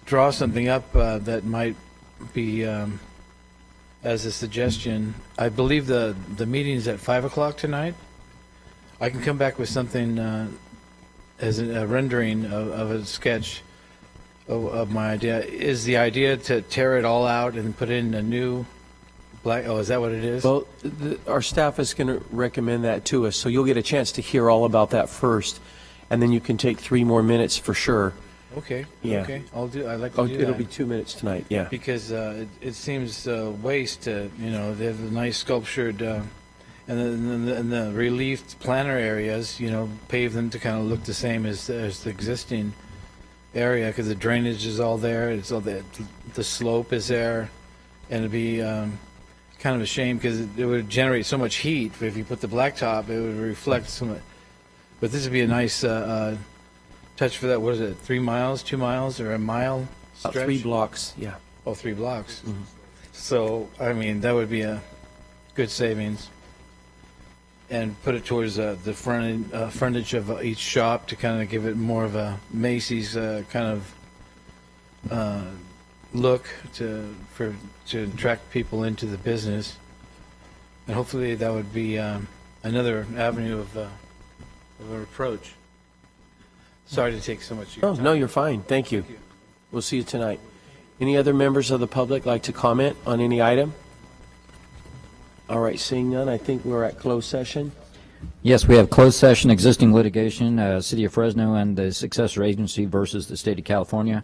draw something up that might be as a suggestion. I believe the meeting's at 5 o'clock tonight. I can come back with something as a rendering of a sketch of my idea. Is the idea to tear it all out and put in a new black? Oh, is that what it is?
Well, our staff is going to recommend that to us, so you'll get a chance to hear all about that first, and then you can take 3 more minutes for sure.
Okay.
Yeah.
Okay. I'd like to do that.
It'll be 2 minutes tonight. Yeah.
Because it seems waste to, they have the nice sculptured and the relieved planter areas, pave them to kind of look the same as the existing area, because the drainage is all there. It's all the slope is there, and it'd be kind of a shame because it would generate so much heat. If you put the blacktop, it would reflect some. But this would be a nice touch for that. What is it? 3 miles, 2 miles, or a mile stretch?
3 blocks. Yeah.
Oh, 3 blocks.
Mm-hmm.
So I mean, that would be a good savings. And put it towards the frontage of each shop to kind of give it more of a Macy's kind of look to attract people into the business, and hopefully that would be another avenue of an approach. Sorry to take so much of your time.
No, you're fine. Thank you. We'll see you tonight. Any other members of the public like to comment on any item? All right, seeing none, I think we're at closed session.
Yes, we have closed session, existing litigation, City of Fresno and the successor agency versus the State of California,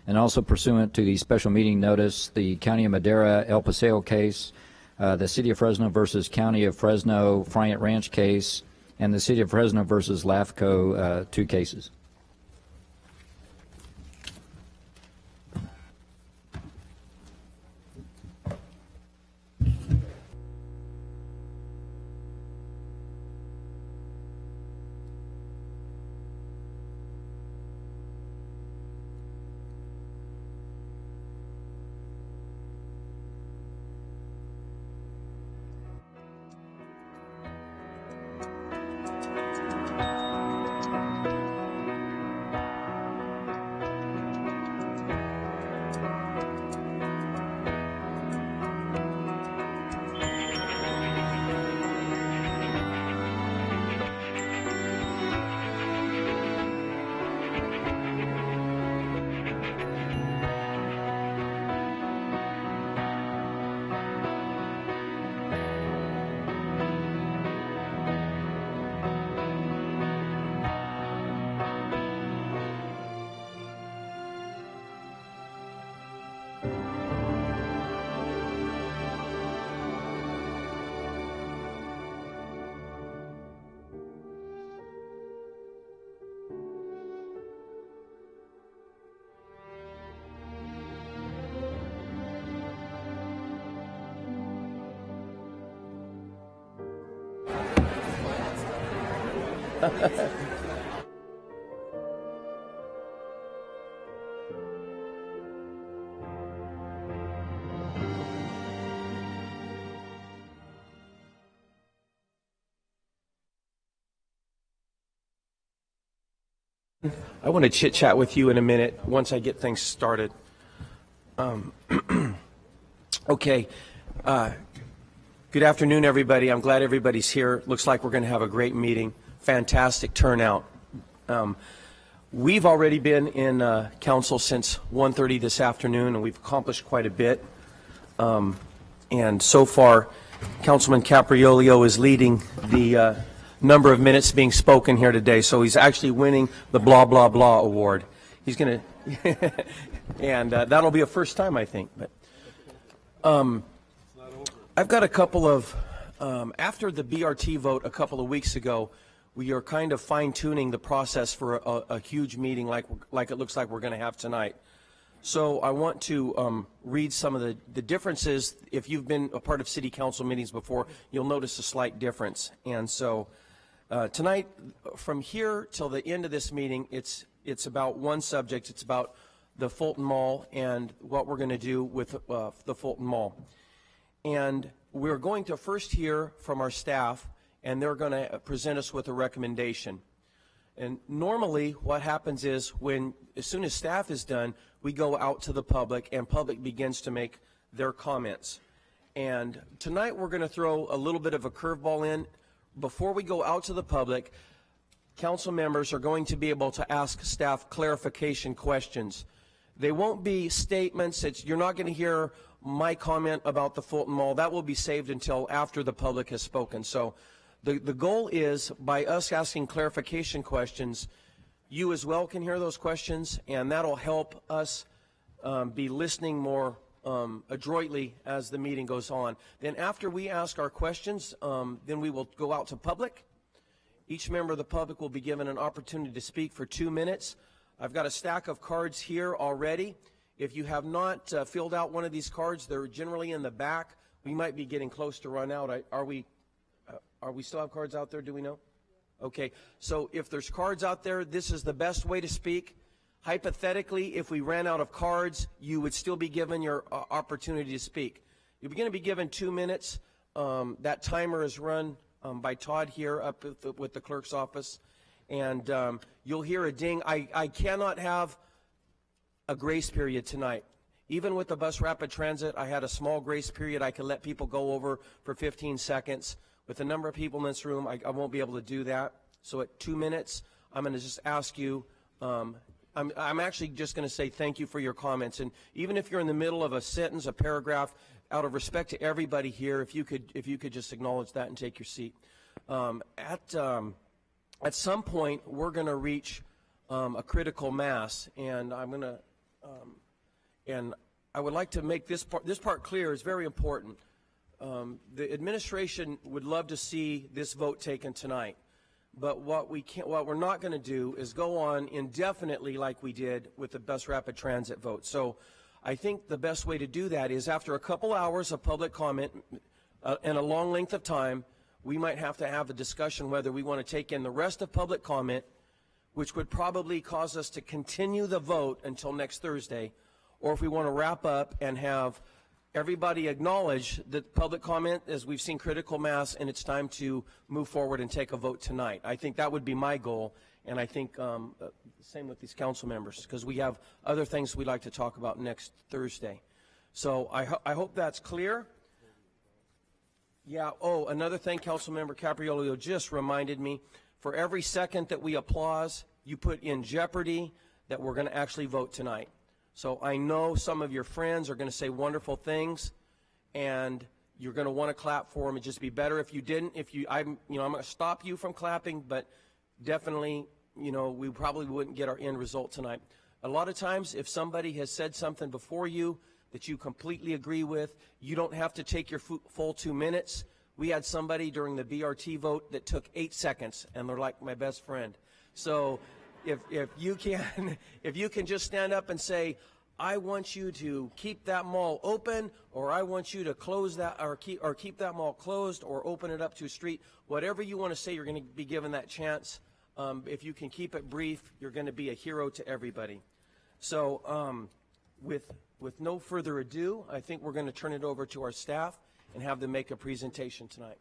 and also pursuant to the special meeting notice, the County of Madera El Paseo case, the City of Fresno versus County of Fresno Friant Ranch case, and the City of Fresno versus LAFCO, 2 cases.
I want to chit-chat with you in a minute once I get things started. Okay. Good afternoon, everybody. I'm glad everybody's here. Looks like we're going to have a great meeting. Fantastic turnout. We've already been in council since 1:30 this afternoon, and we've accomplished quite a bit. And so far, Councilman Capriolio is leading the number of minutes being spoken here today, so he's actually winning the blah, blah, blah award. He's going to, and that'll be a first time, I think. But I've got a couple of, after the BRT vote a couple of weeks ago, we are kind of fine-tuning the process for a huge meeting like it looks like we're going to have tonight. So I want to read some of the differences. If you've been a part of city council meetings before, you'll notice a slight difference. And so tonight, from here till the end of this meeting, it's about one subject. It's about the Fulton Mall and what we're going to do with the Fulton Mall. And we're going to first hear from our staff, and they're going to present us with a recommendation. And normally what happens is as soon as staff is done, we go out to the public, and public begins to make their comments. And tonight we're going to throw a little bit of a curveball in. Before we go out to the public, council members are going to be able to ask staff clarification questions. They won't be statements. You're not going to hear my comment about the Fulton Mall. That will be saved until after the public has spoken. So the goal is, by us asking clarification questions, you as well can hear those questions, and that'll help us be listening more adroitly as the meeting goes on. Then after we ask our questions, then we will go out to public. Each member of the public will be given an opportunity to speak for 2 minutes. I've got a stack of cards here already. If you have not filled out one of these cards, they're generally in the back. We might be getting close to run out. Are we still have cards out there? Do we know? Okay. So if there's cards out there, this is the best way to speak. Hypothetically, if we ran out of cards, you would still be given your opportunity to speak. You're going to be given 2 minutes. That timer is run by Todd here up with the clerk's office. And you'll hear a ding. I cannot have a grace period tonight. Even with the bus rapid transit, I had a small grace period. I could let people go over for 15 seconds. With the number of people in this room, I won't be able to do that. So at 2 minutes, I'm going to just ask you, I'm actually just going to say thank you for your comments. And even if you're in the middle of a sentence, a paragraph, out of respect to everybody here, if you could just acknowledge that and take your seat. At some point, we're going to reach a critical mass, and and I would like to make this part clear. It's very important. The administration would love to see this vote taken tonight, but what we're not going to do is go on indefinitely like we did with the bus rapid transit vote. So I think the best way to do that is, after a couple hours of public comment and a long length of time, we might have to have a discussion whether we want to take in the rest of public comment, which would probably cause us to continue the vote until next Thursday, or if we want to wrap up and have everybody acknowledge that public comment, as we've seen critical mass, and it's time to move forward and take a vote tonight. I think that would be my goal, and I think same with these council members, because we have other things we'd like to talk about next Thursday. So I hope that's clear. Yeah, another thing, Councilmember Capriolio just reminded me, for every second that we applause, you put in jeopardy that we're going to actually vote tonight. So I know some of your friends are going to say wonderful things, and you're going to want to clap for them. It'd just be better if you didn't. I'm going to stop you from clapping, but definitely, we probably wouldn't get our end result tonight. A lot of times, if somebody has said something before you that you completely agree with, you don't have to take your full 2 minutes. We had somebody during the BRT vote that took 8 seconds, and they're like my best friend. So if you can just stand up and say, I want you to keep that mall open, or I want you to close that, or keep that mall closed, or open it up to a street, whatever you want to say, you're going to be given that chance. If you can keep it brief, you're going to be a hero to everybody. So with no further ado, I think we're going to turn it over to our staff and have them make a presentation tonight.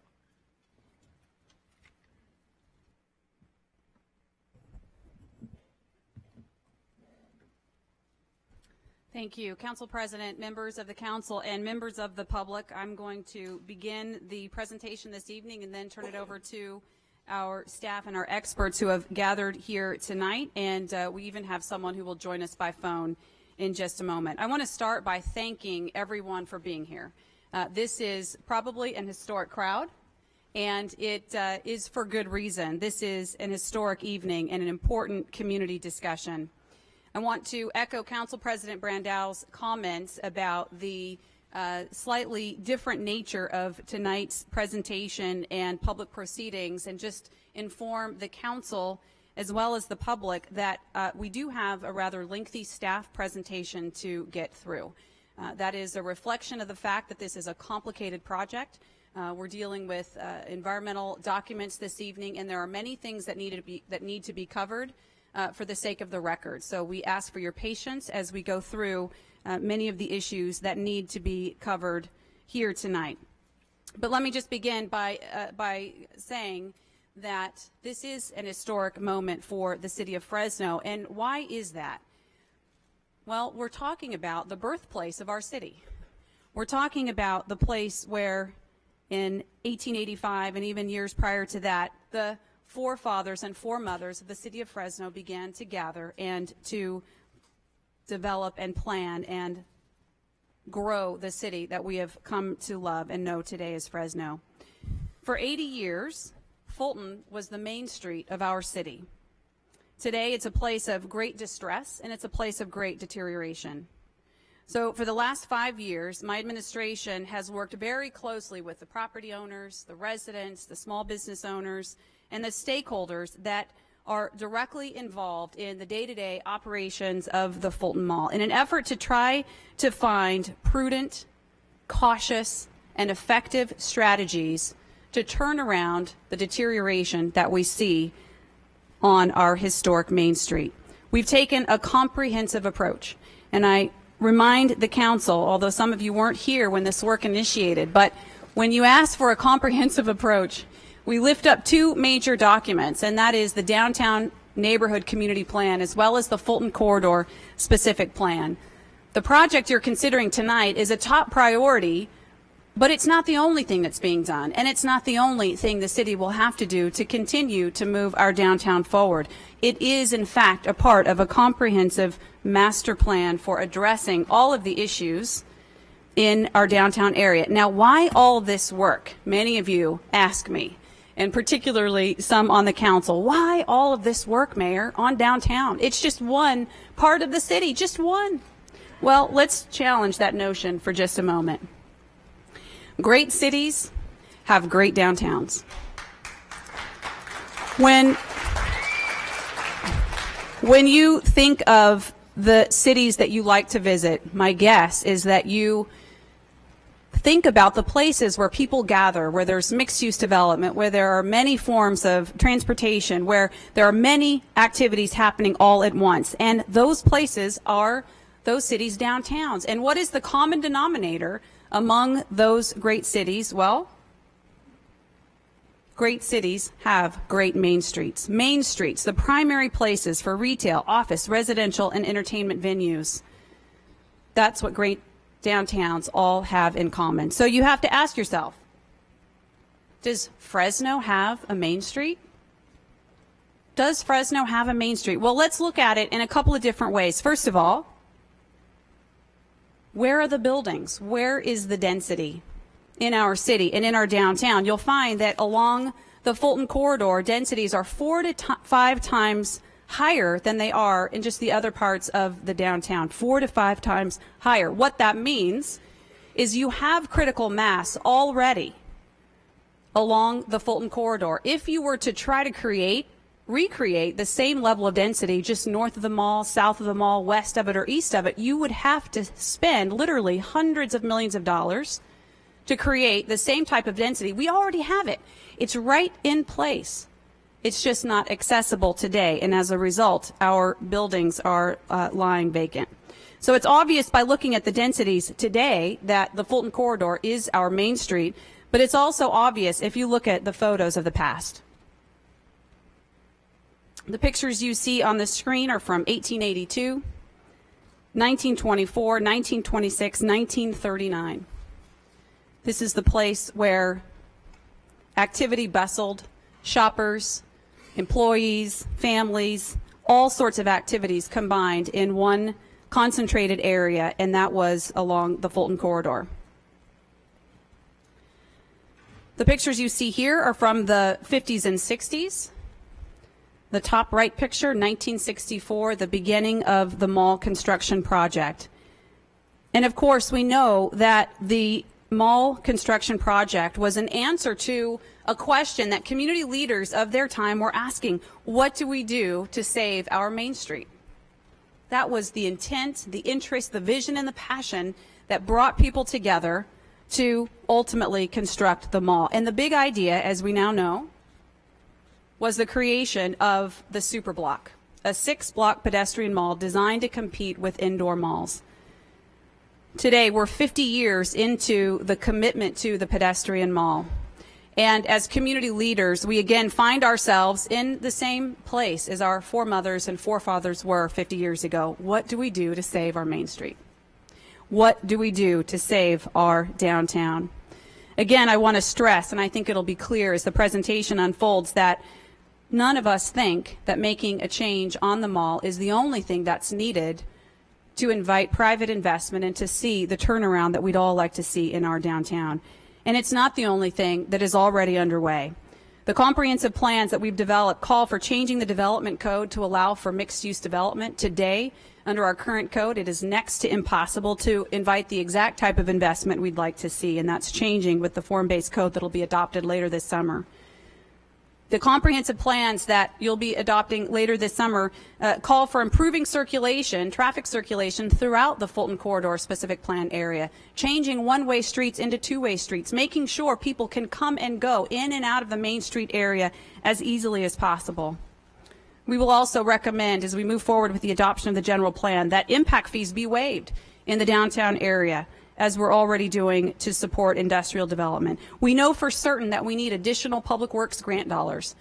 Thank you. Council President, members of the council, and members of the public, I'm going to begin the presentation this evening and then turn it over to our staff and our experts who have gathered here tonight, and we even have someone who will join us by phone in just a moment. I want to start by thanking everyone for being here. This is probably an historic crowd, and it is for good reason. This is an historic evening and an important community discussion. I want to echo Council President Brandau's comments about the slightly different nature of tonight's presentation and public proceedings, and just inform the council as well as the public that we do have a rather lengthy staff presentation to get through. That is a reflection of the fact that this is a complicated project. We're dealing with environmental documents this evening, and there are many things that need to be covered for the sake of the record. So we ask for your patience as we go through many of the issues that need to be covered here tonight. But let me just begin by saying that this is an historic moment for the city of Fresno. And why is that? Well, we're talking about the birthplace of our city. We're talking about the place where in 1885 and even years prior to that, the forefathers and foremothers of the city of Fresno began to gather and to develop and plan and grow the city that we have come to love and know today as Fresno. For 80 years, Fulton was the main street of our city. Today, it's a place of great distress, and it's a place of great deterioration. So for the last 5 years, my administration has worked very closely with the property owners, the residents, the small business owners, and the stakeholders that are directly involved in the day-to-day operations of the Fulton Mall in an effort to try to find prudent, cautious, and effective strategies to turn around the deterioration that we see on our historic Main Street. We've taken a comprehensive approach, and I remind the council, although some of you weren't here when this work initiated, but when you ask for a comprehensive approach, we lift up two major documents, and that is the Downtown Neighborhood Community Plan as well as the Fulton Corridor Specific Plan. The project you're considering tonight is a top priority, but it's not the only thing that's being done, and it's not the only thing the city will have to do to continue to move our downtown forward. It is, in fact, a part of a comprehensive master plan for addressing all of the issues in our downtown area. Now, why all this work? Many of you ask me, and particularly some on the council, why all of this work, Mayor, on downtown? It's just one part of the city, just one. Well, let's challenge that notion for just a moment. Great cities have great downtowns. When you think of the cities that you like to visit, my guess is that you think about the places where people gather, where there's mixed-use development, where there are many forms of transportation, where there are many activities happening all at once. And those places are those cities' downtowns. And what is the common denominator among those great cities? Well, great cities have great main streets. Main streets, the primary places for retail, office, residential, and entertainment venues. That's what great downtowns all have in common. So you have to ask yourself, does Fresno have a main street? Does Fresno have a main street? Well, let's look at it in a couple of different ways. First of all, where are the buildings? Where is the density in our city and in our downtown? You'll find that along the Fulton Corridor, densities are 4 to 5 times higher than they are in just the other parts of the downtown, 4 to 5 times higher. What that means is you have critical mass already along the Fulton Corridor. If you were to try to recreate the same level of density just north of the mall, south of the mall, west of it, or east of it, you would have to spend literally hundreds of millions of dollars to create the same type of density. We already have it. It's right in place. It's just not accessible today, and as a result, our buildings are lying vacant. So it's obvious by looking at the densities today that the Fulton Corridor is our main street, but it's also obvious if you look at the photos of the past. The pictures you see on the screen are from 1882, 1924, 1926, 1939. This is the place where activity bustled, shoppers, employees, families, all sorts of activities combined in one concentrated area, and that was along the Fulton Corridor. The pictures you see here are from the 50s and 60s. The top right picture, 1964, the beginning of the mall construction project. And of course, we know that the mall construction project was an answer to a question that community leaders of their time were asking: what do we do to save our Main Street? That was the intent, the interest, the vision, and the passion that brought people together to ultimately construct the mall. And the big idea, as we now know, was the creation of the Superblock, a 6-block pedestrian mall designed to compete with indoor malls. Today, we're 50 years into the commitment to the pedestrian mall. And as community leaders, we again find ourselves in the same place as our foremothers and forefathers were 50 years ago. What do we do to save our Main Street? What do we do to save our downtown? Again, I want to stress, and I think it'll be clear as the presentation unfolds, that none of us think that making a change on the mall is the only thing that's needed to invite private investment and to see the turnaround that we'd all like to see in our downtown. And it's not the only thing that is already underway. The comprehensive plans that we've developed call for changing the development code to allow for mixed-use development. Today, under our current code, it is next to impossible to invite the exact type of investment we'd like to see, and that's changing with the form-based code that will be adopted later this summer. The comprehensive plans that you'll be adopting later this summer call for improving circulation, traffic circulation throughout the Fulton Corridor specific plan area, changing one-way streets into two-way streets, making sure people can come and go in and out of the Main Street area as easily as possible. We will also recommend, as we move forward with the adoption of the general plan, that impact fees be waived in the downtown area, as we're already doing to support industrial development. We know for certain that we need additional public works grant dollars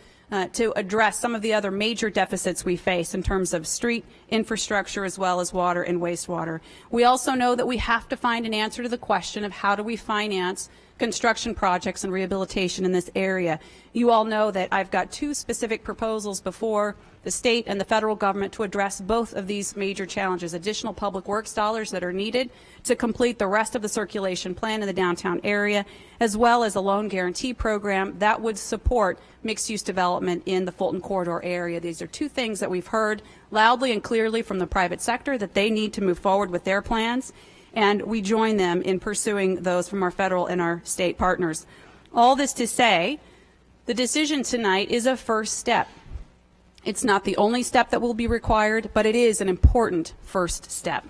to address some of the other major deficits we face in terms of street infrastructure as well as water and wastewater. We also know that we have to find an answer to the question of how do we finance construction projects and rehabilitation in this area. You all know that I've got 2 specific proposals before the state and the federal government to address both of these major challenges: additional public works dollars that are needed to complete the rest of the circulation plan in the downtown area, as well as a loan guarantee program that would support mixed-use development in the Fulton Corridor area. These are 2 things that we've heard loudly and clearly from the private sector that they need to move forward with their plans, and we join them in pursuing those from our federal and our state partners. All this to say, the decision tonight is a first step. It's not the only step that will be required, but it is an important first step.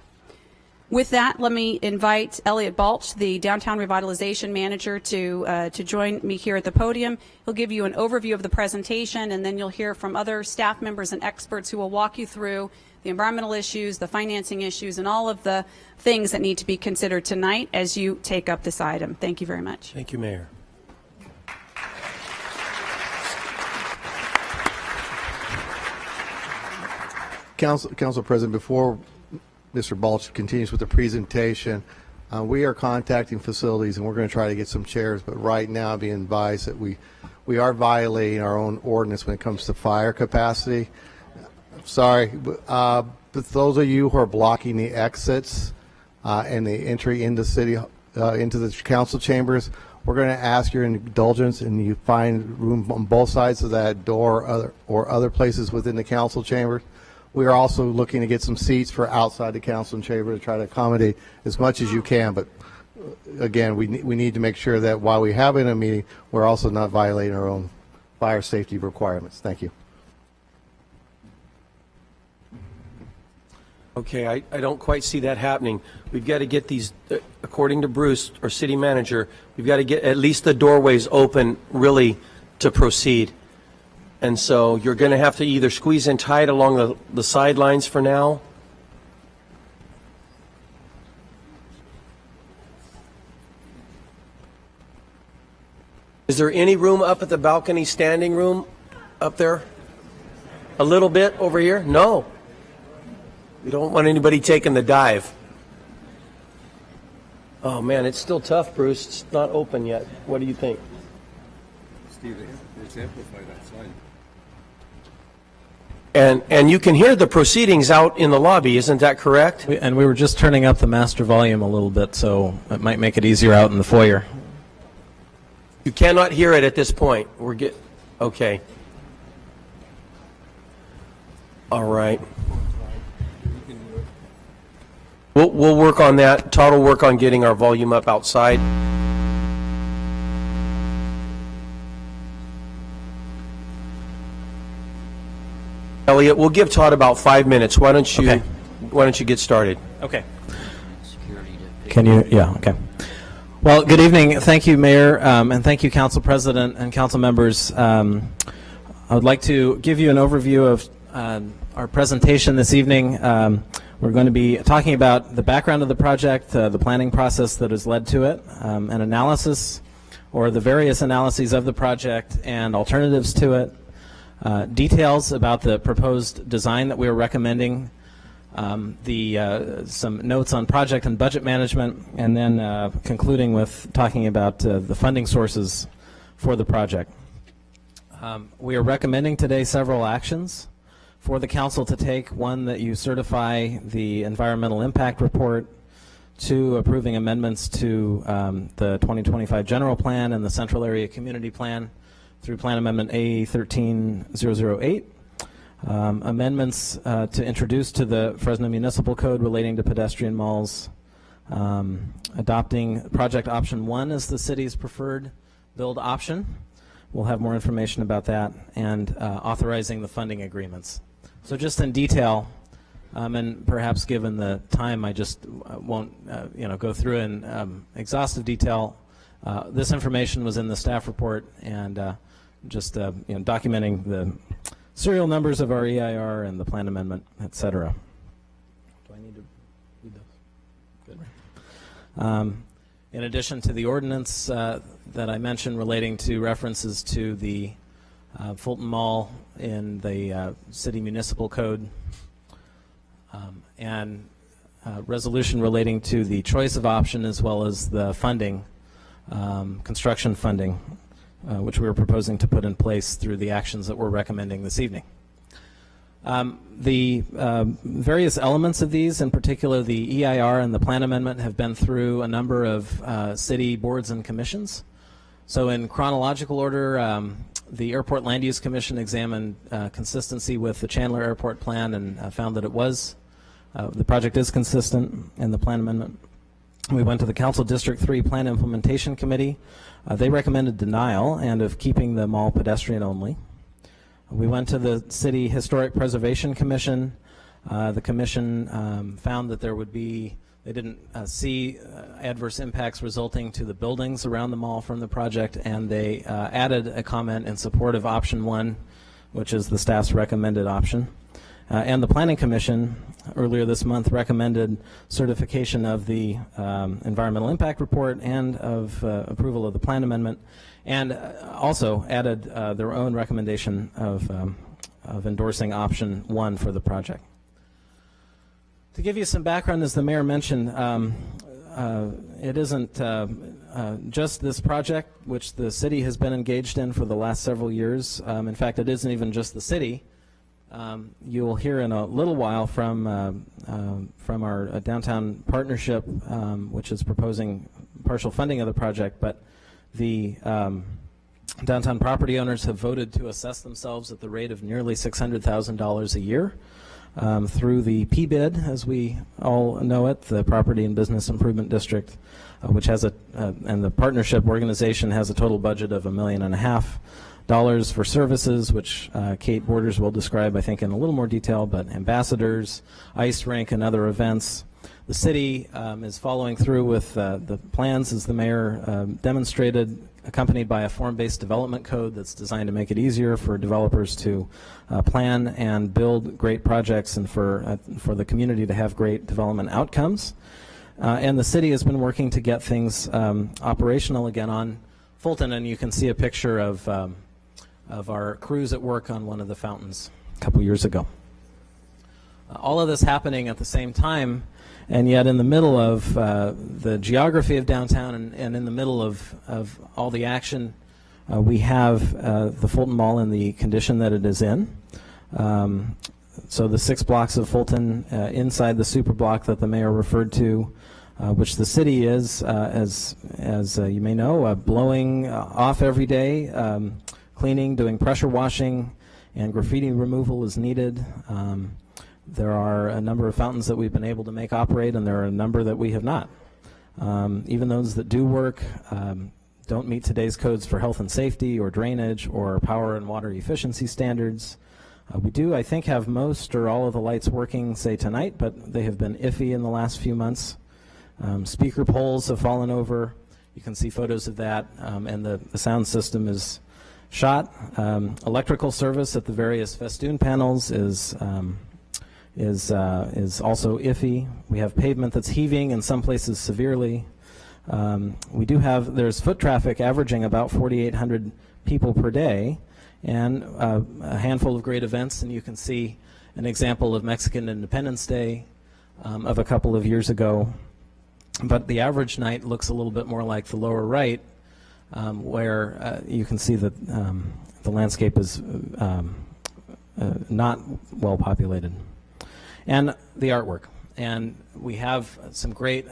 With that, let me invite Elliot Balch, the Downtown Revitalization Manager, to join me here at the podium. He'll give you an overview of the presentation, and then you'll hear from other staff members and experts who will walk you through the environmental issues, the financing issues, and all of the things that need to be considered tonight as you take up this item. Thank you very much.
Thank you, Mayor.
Council President, before Mr. Balch continues with the presentation, we are contacting facilities and we're going to try to get some chairs, but right now be advised that we are violating our own ordinance when it comes to fire capacity. Sorry, but those of you who are blocking the exits and the entry into into the council chambers, we're going to ask your indulgence and you find room on both sides of that door or other places within the council chambers. We are also looking to get some seats for outside the council chamber to try to accommodate as much as you can. But again, we need to make sure that while we have in a meeting, we're also not violating our own fire safety requirements. Thank you.
Okay, I don't quite see that happening. We've got to get these, according to Bruce, our city manager, we've got to get at least the doorways open really to proceed. And so you're going to have to either squeeze in tight along the sidelines for now. Is there any room up at the balcony, standing room up there? A little bit over here? No. We don't want anybody taking the dive. Oh man, it's still tough, Bruce. It's not open yet. What do you think?
Steve, it's amplified outside.
And you can hear the proceedings out in the lobby, isn't that correct?
And we were just turning up the master volume a little bit, so it might make it easier out in the foyer.
You cannot hear it at this point. Okay. All right. We'll work on that. Todd will work on getting our volume up outside. Elliot, we'll give Todd about 5 minutes. Why don't you get started?
Okay. Can you? Yeah. Okay. Well, good evening. Thank you, Mayor, and thank you, Council President and Council members. I would like to give you an overview of our presentation this evening. We're going to be talking about the background of the project, the planning process that has led to it, an analysis or the various analyses of the project and alternatives to it, details about the proposed design that we are recommending, some notes on project and budget management, and then concluding with talking about the funding sources for the project. We are recommending today several actions for the council to take. One, that you certify the environmental impact report. Two, approving amendments to the 2025 general plan and the central area community plan through plan amendment A13008. Amendments to introduce to the Fresno Municipal Code relating to pedestrian malls. Adopting project option 1 as the city's preferred build option. We'll have more information about that. And authorizing the funding agreements. So just in detail, and perhaps given the time, I just won't go through in exhaustive detail. This information was in the staff report, and just documenting the serial numbers of our EIR and the plan amendment, et cetera. Do I need to read those? Good. In addition to the ordinance that I mentioned relating to references to the Fulton Mall in the City Municipal Code, and resolution relating to the choice of option as well as the funding, construction funding, which we are proposing to put in place through the actions that we're recommending this evening. The various elements of these, in particular the EIR and the plan amendment, have been through a number of city boards and commissions. So in chronological order, the Airport Land Use Commission examined consistency with the Chandler Airport plan and found that it was. The project is consistent in the plan amendment. We went to the Council District 3 Plan Implementation Committee. They recommended denial and of keeping the mall pedestrian only. We went to the City Historic Preservation Commission. The commission found that there would be, they didn't see adverse impacts resulting to the buildings around the mall from the project, and they added a comment in support of option 1, which is the staff's recommended option. And the Planning Commission earlier this month recommended certification of the environmental impact report and of approval of the plan amendment, and also added their own recommendation of endorsing option 1 for the project. To give you some background, as the mayor mentioned, it isn't just this project which the city has been engaged in for the last several years. In fact, it isn't even just the city. You will hear in a little while from our downtown partnership, which is proposing partial funding of the project, but the downtown property owners have voted to assess themselves at the rate of nearly $600,000 a year through the PBID, as we all know it, the Property and Business Improvement District, which has and the partnership organization has a total budget of $1.5 million for services, which Kate Borders will describe, I think, in a little more detail, but ambassadors, ice rink, and other events. The city is following through with the plans, as the mayor demonstrated, accompanied by a form-based development code that's designed to make it easier for developers to plan and build great projects, and for the community to have great development outcomes. And the city has been working to get things operational again on Fulton, and you can see a picture of our crews at work on one of the fountains a couple years ago. All of this happening at the same time, and yet in the middle of the geography of downtown, and in the middle of all the action, we have the Fulton Mall in the condition that it is in. So the 6 blocks of Fulton inside the super block that the mayor referred to, which the city is, as you may know, blowing off every day, cleaning, doing pressure washing, and graffiti removal is needed. There are a number of fountains that we've been able to make operate, and there are a number that we have not. Even those that do work don't meet today's codes for health and safety or drainage or power and water efficiency standards. We do, I think, have most or all of the lights working, say, tonight, but they have been iffy in the last few months. Speaker poles have fallen over. You can see photos of that, and the sound system is shot. Electrical service at the various festoon panels is also iffy. We have pavement that's heaving in some places severely. There's foot traffic averaging about 4,800 people per day, and a handful of great events, and you can see an example of Mexican Independence Day of a couple of years ago. But the average night looks a little bit more like the lower right, where you can see that the landscape is not well populated. And the artwork. And we have some great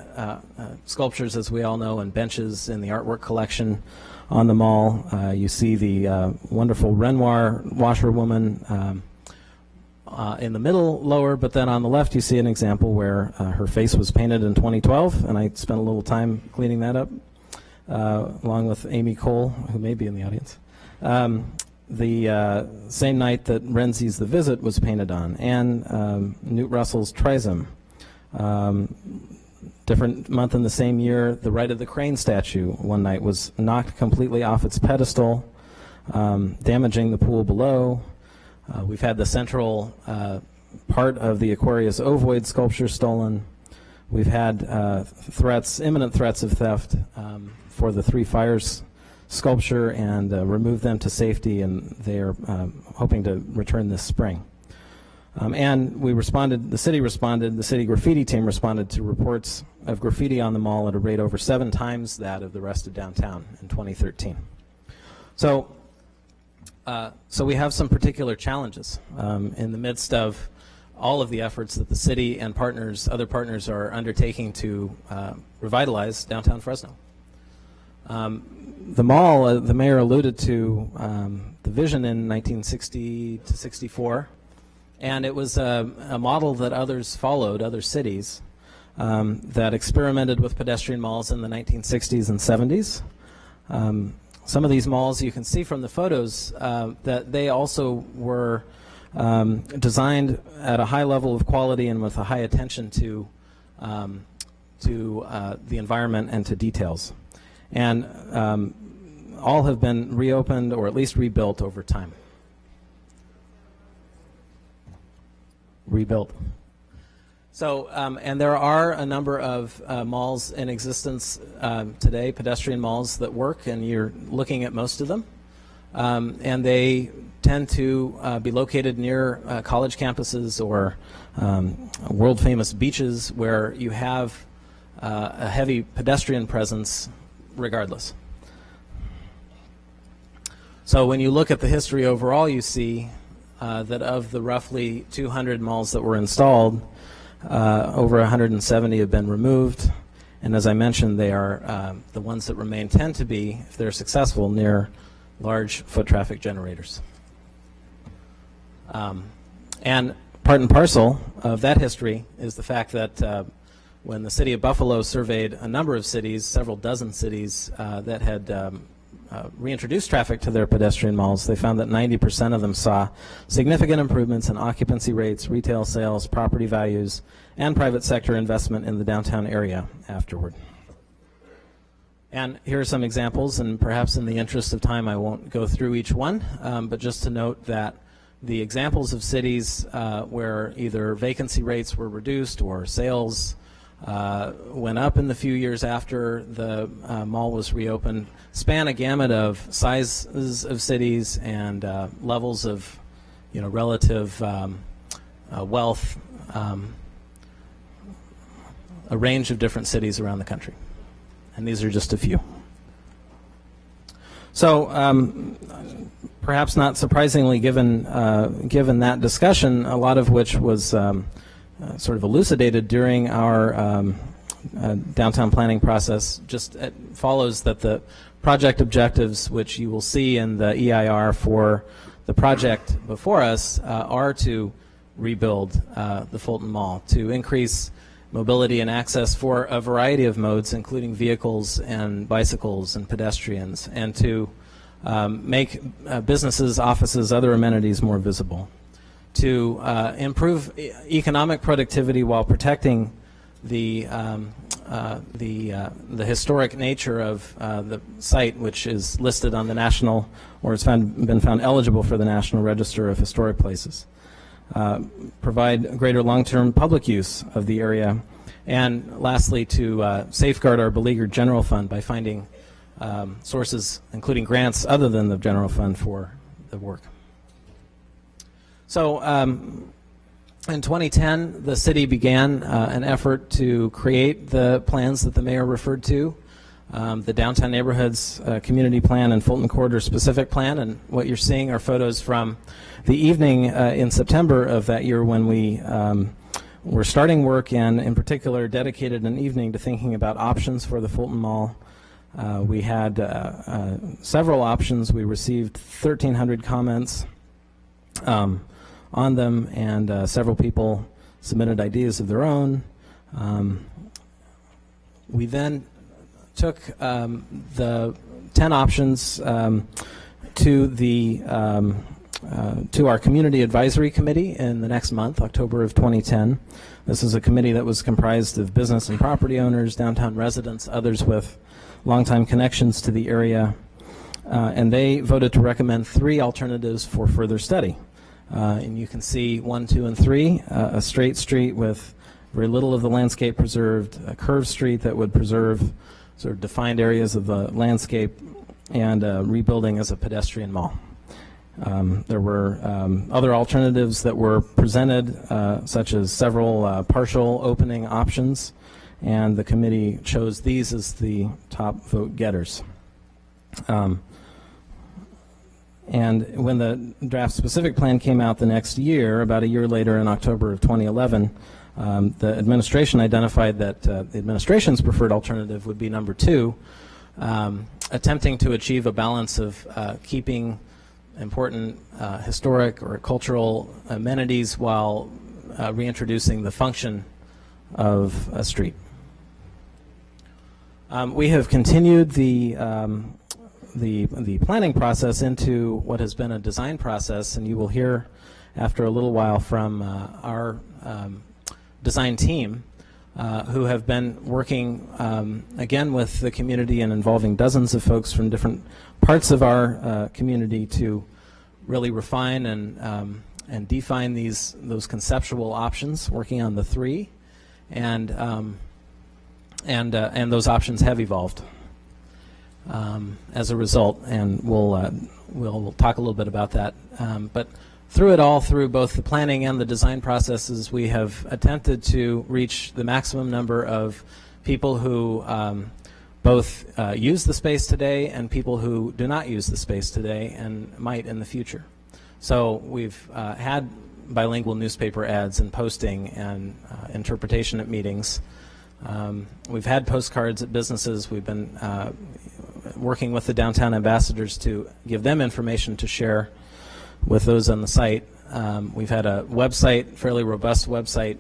sculptures, as we all know, and benches in the artwork collection on the mall. You see the wonderful Renoir washerwoman in the middle lower, but then on the left you see an example where her face was painted in 2012, and I spent a little time cleaning that up, along with Amy Cole, who may be in the audience. The same night that Renzi's The Visit was painted on, and Newt Russell's Trism. Different month in the same year, the Rite of the Crane statue one night was knocked completely off its pedestal, damaging the pool below. We've had the central part of the Aquarius ovoid sculpture stolen. We've had imminent threats of theft for the Three Fires sculpture, and remove them to safety, and they are hoping to return this spring. And we responded, the city graffiti team responded to reports of graffiti on the mall at a rate over 7 times that of the rest of downtown in 2013. So we have some particular challenges in the midst of all of the efforts that the city and other partners are undertaking to revitalize downtown Fresno. The mall, the mayor alluded to the vision in 1960 to 64, and it was a model that others followed, other cities, that experimented with pedestrian malls in the 1960s and 70s. Some of these malls, you can see from the photos that they also were designed at a high level of quality and with a high attention to the environment and to details. And all have been reopened or at least rebuilt over time. Rebuilt. So, and there are a number of malls in existence today, pedestrian malls that work, and you're looking at most of them. And they tend to be located near college campuses or world-famous beaches where you have a heavy pedestrian presence regardless. So when you look at the history overall, you see that of the roughly 200 malls that were installed, over 170 have been removed, and as I mentioned, they are the ones that remain tend to be, if they're successful, near large foot traffic generators. And part and parcel of that history is the fact that when the city of Buffalo surveyed a number of cities, several dozen cities that had reintroduce traffic to their pedestrian malls, they found that 90% of them saw significant improvements in occupancy rates, retail sales, property values, and private sector investment in the downtown area afterward. And here are some examples, and perhaps in the interest of time I won't go through each one, but just to note that the examples of cities where either vacancy rates were reduced or sales went up in the few years after the mall was reopened span a gamut of sizes of cities and levels of, relative wealth, a range of different cities around the country. And these are just a few. So perhaps not surprisingly, given that discussion, a lot of which was sort of elucidated during our downtown planning process, just it follows that the project objectives, which you will see in the EIR for the project before us, are to rebuild the Fulton Mall, to increase mobility and access for a variety of modes, including vehicles and bicycles and pedestrians, and to make businesses, offices, other amenities more visible, to improve economic productivity while protecting the historic nature of the site, which is listed on the national, or it's been found eligible for the National Register of Historic Places. Provide greater long-term public use of the area, and lastly, to safeguard our beleaguered general fund by finding sources, including grants other than the general fund, for the work. So in 2010, the city began an effort to create the plans that the mayor referred to, the Downtown Neighborhoods Community Plan and Fulton Corridor Specific Plan. And what you're seeing are photos from the evening in September of that year when we were starting work, and in particular dedicated an evening to thinking about options for the Fulton Mall. We had several options. We received 1,300 comments on them, and several people submitted ideas of their own. We then took the 10 options to our Community Advisory Committee in the next month, October of 2010. This is a committee that was comprised of business and property owners, downtown residents, others with longtime connections to the area, and they voted to recommend 3 alternatives for further study. And you can see 1, 2, and 3, a straight street with very little of the landscape preserved, a curved street that would preserve sort of defined areas of the landscape, and rebuilding as a pedestrian mall. There were other alternatives that were presented, such as several partial opening options, and the committee chose these as the top vote getters. And when the draft specific plan came out the next year, about a year later in October of 2011, the administration identified that the administration's preferred alternative would be number 2, attempting to achieve a balance of keeping important historic or cultural amenities while reintroducing the function of a street. We have continued the planning process into what has been a design process, and you will hear after a little while from our design team, who have been working again with the community and involving dozens of folks from different parts of our community to really refine and define those conceptual options, working on the 3, and those options have evolved as a result, and we'll talk a little bit about that. But through it all, through both the planning and the design processes, we have attempted to reach the maximum number of people who both use the space today and people who do not use the space today and might in the future. So we've had bilingual newspaper ads and posting and interpretation at meetings. We've had postcards at businesses. We've been working with the downtown ambassadors to give them information to share with those on the site. We've had a website, fairly robust website,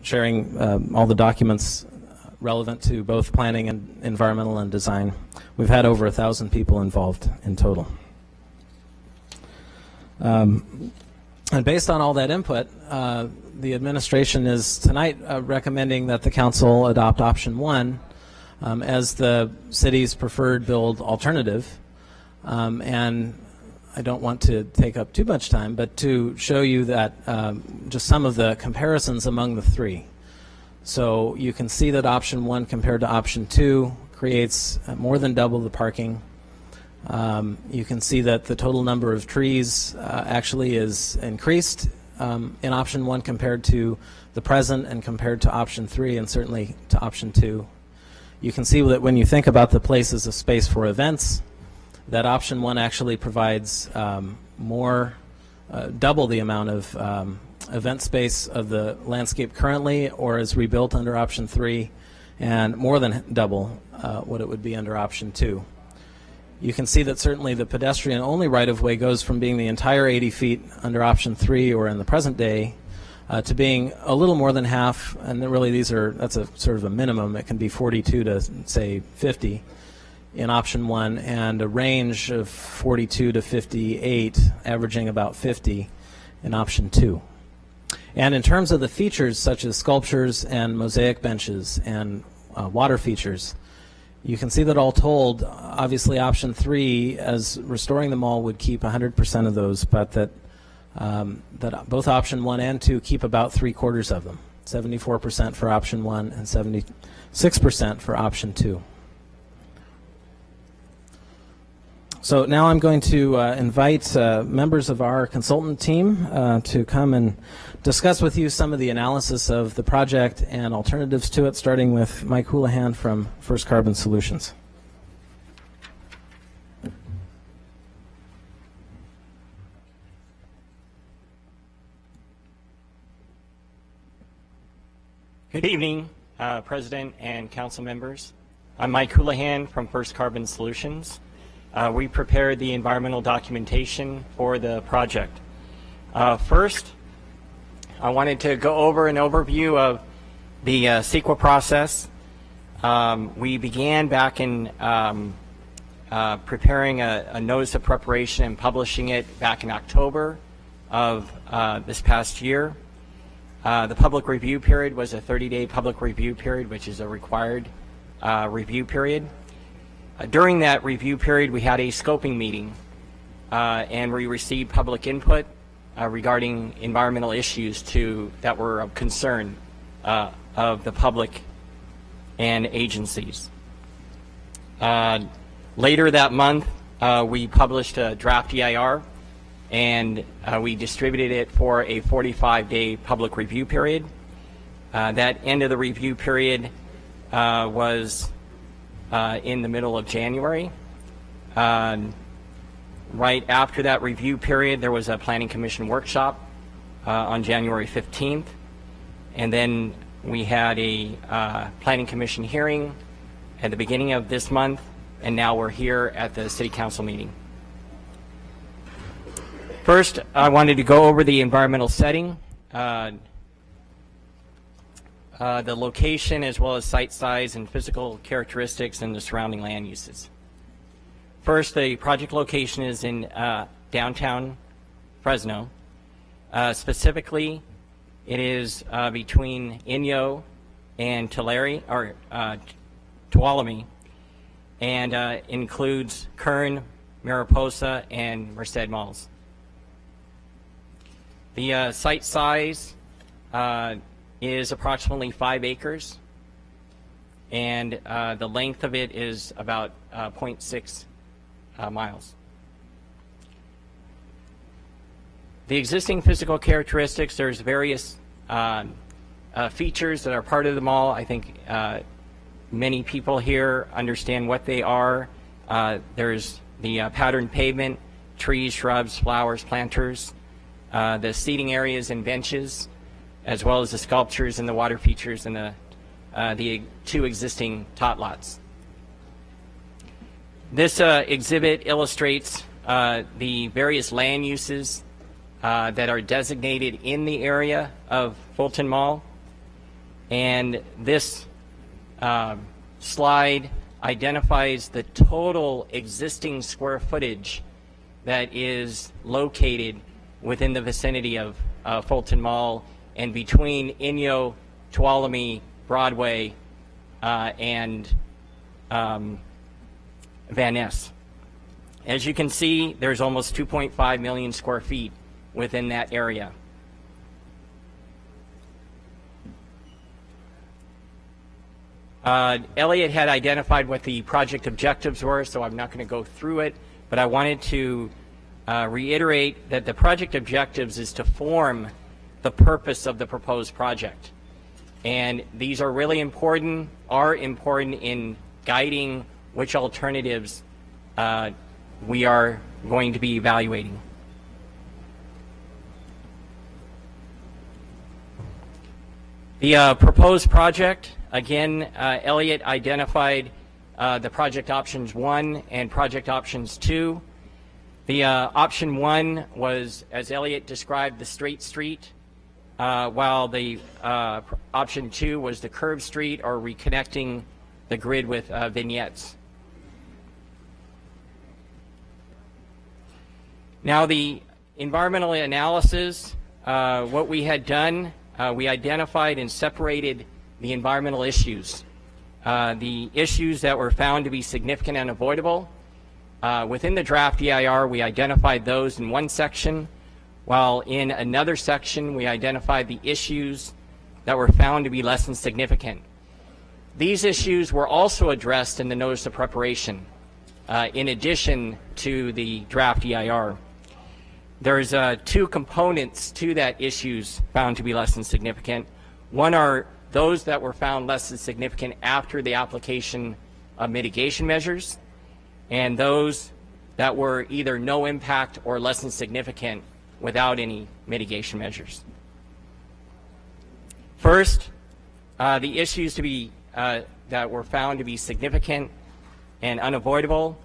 sharing all the documents relevant to both planning and environmental and design. We've had over 1,000 people involved in total. And based on all that input, the administration is tonight recommending that the council adopt option 1 as the city's preferred build alternative. And I don't want to take up too much time, but to show you that just some of the comparisons among the three. So you can see that option 1 compared to option 2 creates more than double the parking. You can see that the total number of trees actually is increased in option 1 compared to the present and compared to option 3 and certainly to option 2. You can see that when you think about the places of space for events, that option 1 actually provides double the amount of event space of the landscape currently or is rebuilt under option 3 and more than double what it would be under option 2. You can see that certainly the pedestrian-only right-of-way goes from being the entire 80 feet under option 3 or in the present day to being a little more than half, and really that's a sort of a minimum. It can be 42 to say 50 in option 1 and a range of 42 to 58, averaging about 50 in option 2. And in terms of the features such as sculptures and mosaic benches and water features, you can see that all told, obviously option 3 as restoring the mall would keep 100% of those, but that both option 1 and 2 keep about 3/4 of them, 74% for option 1 and 76% for option 2. So now I'm going to invite members of our consultant team to come and discuss with you some of the analysis of the project and alternatives to it, starting with Mike Houlihan from First Carbon Solutions.
Good evening, President and Council members. I'm Mike Houlihan from First Carbon Solutions. We prepared the environmental documentation for the project. First, I wanted to go over an overview of the CEQA process. We began back in preparing a notice of preparation and publishing it back in October of this past year. The public review period was a 30-day public review period, which is a required review period. During that review period, we had a scoping meeting, and we received public input regarding environmental issues that were of concern of the public and agencies. Later that month, we published a draft EIR, and we distributed it for a 45-day public review period. That end of the review period was in the middle of January. Right after that review period, there was a Planning Commission workshop on January 15th, and then we had a Planning Commission hearing at the beginning of this month, and now we're here at the City Council meeting. First, I wanted to go over the environmental setting, the location as well as site size and physical characteristics and the surrounding land uses. First, the project location is in downtown Fresno. Specifically, it is between Inyo and Tuolumne, and includes Kern, Mariposa, and Merced malls. The site size is approximately 5 acres, and the length of it is about 0.6 miles. The existing physical characteristics, there's various features that are part of the mall. I think many people here understand what they are. There's the patterned pavement, trees, shrubs, flowers, planters, the seating areas and benches, as well as the sculptures and the water features and the 2 existing tot lots. This exhibit illustrates the various land uses that are designated in the area of Fulton Mall, and this slide identifies the total existing square footage that is located within the vicinity of Fulton Mall and between Inyo, Tuolumne, Broadway, and Van Ness. As you can see, there's almost 2.5 million square feet within that area. Elliott had identified what the project objectives were, so I'm not going to go through it, but I wanted to reiterate that the project objectives is to form the purpose of the proposed project. And these are really important, in guiding which alternatives we are going to be evaluating. The proposed project, again, Elliott identified the project options 1 and project options 2. The option 1 was, as Elliott described, the straight street, while the option 2 was the curved street, or reconnecting the grid with vignettes. Now, the environmental analysis, what we had done, we identified and separated the environmental issues. The issues that were found to be significant and avoidable. Within the draft EIR, we identified those in one section, while in another section, we identified the issues that were found to be less than significant. These issues were also addressed in the notice of preparation, in addition to the draft EIR. There's 2 components to that issues found to be less than significant. One are those that were found less than significant after the application of mitigation measures, and those that were either no impact or less than significant without any mitigation measures. First, the issues to be that were found to be significant and unavoidable,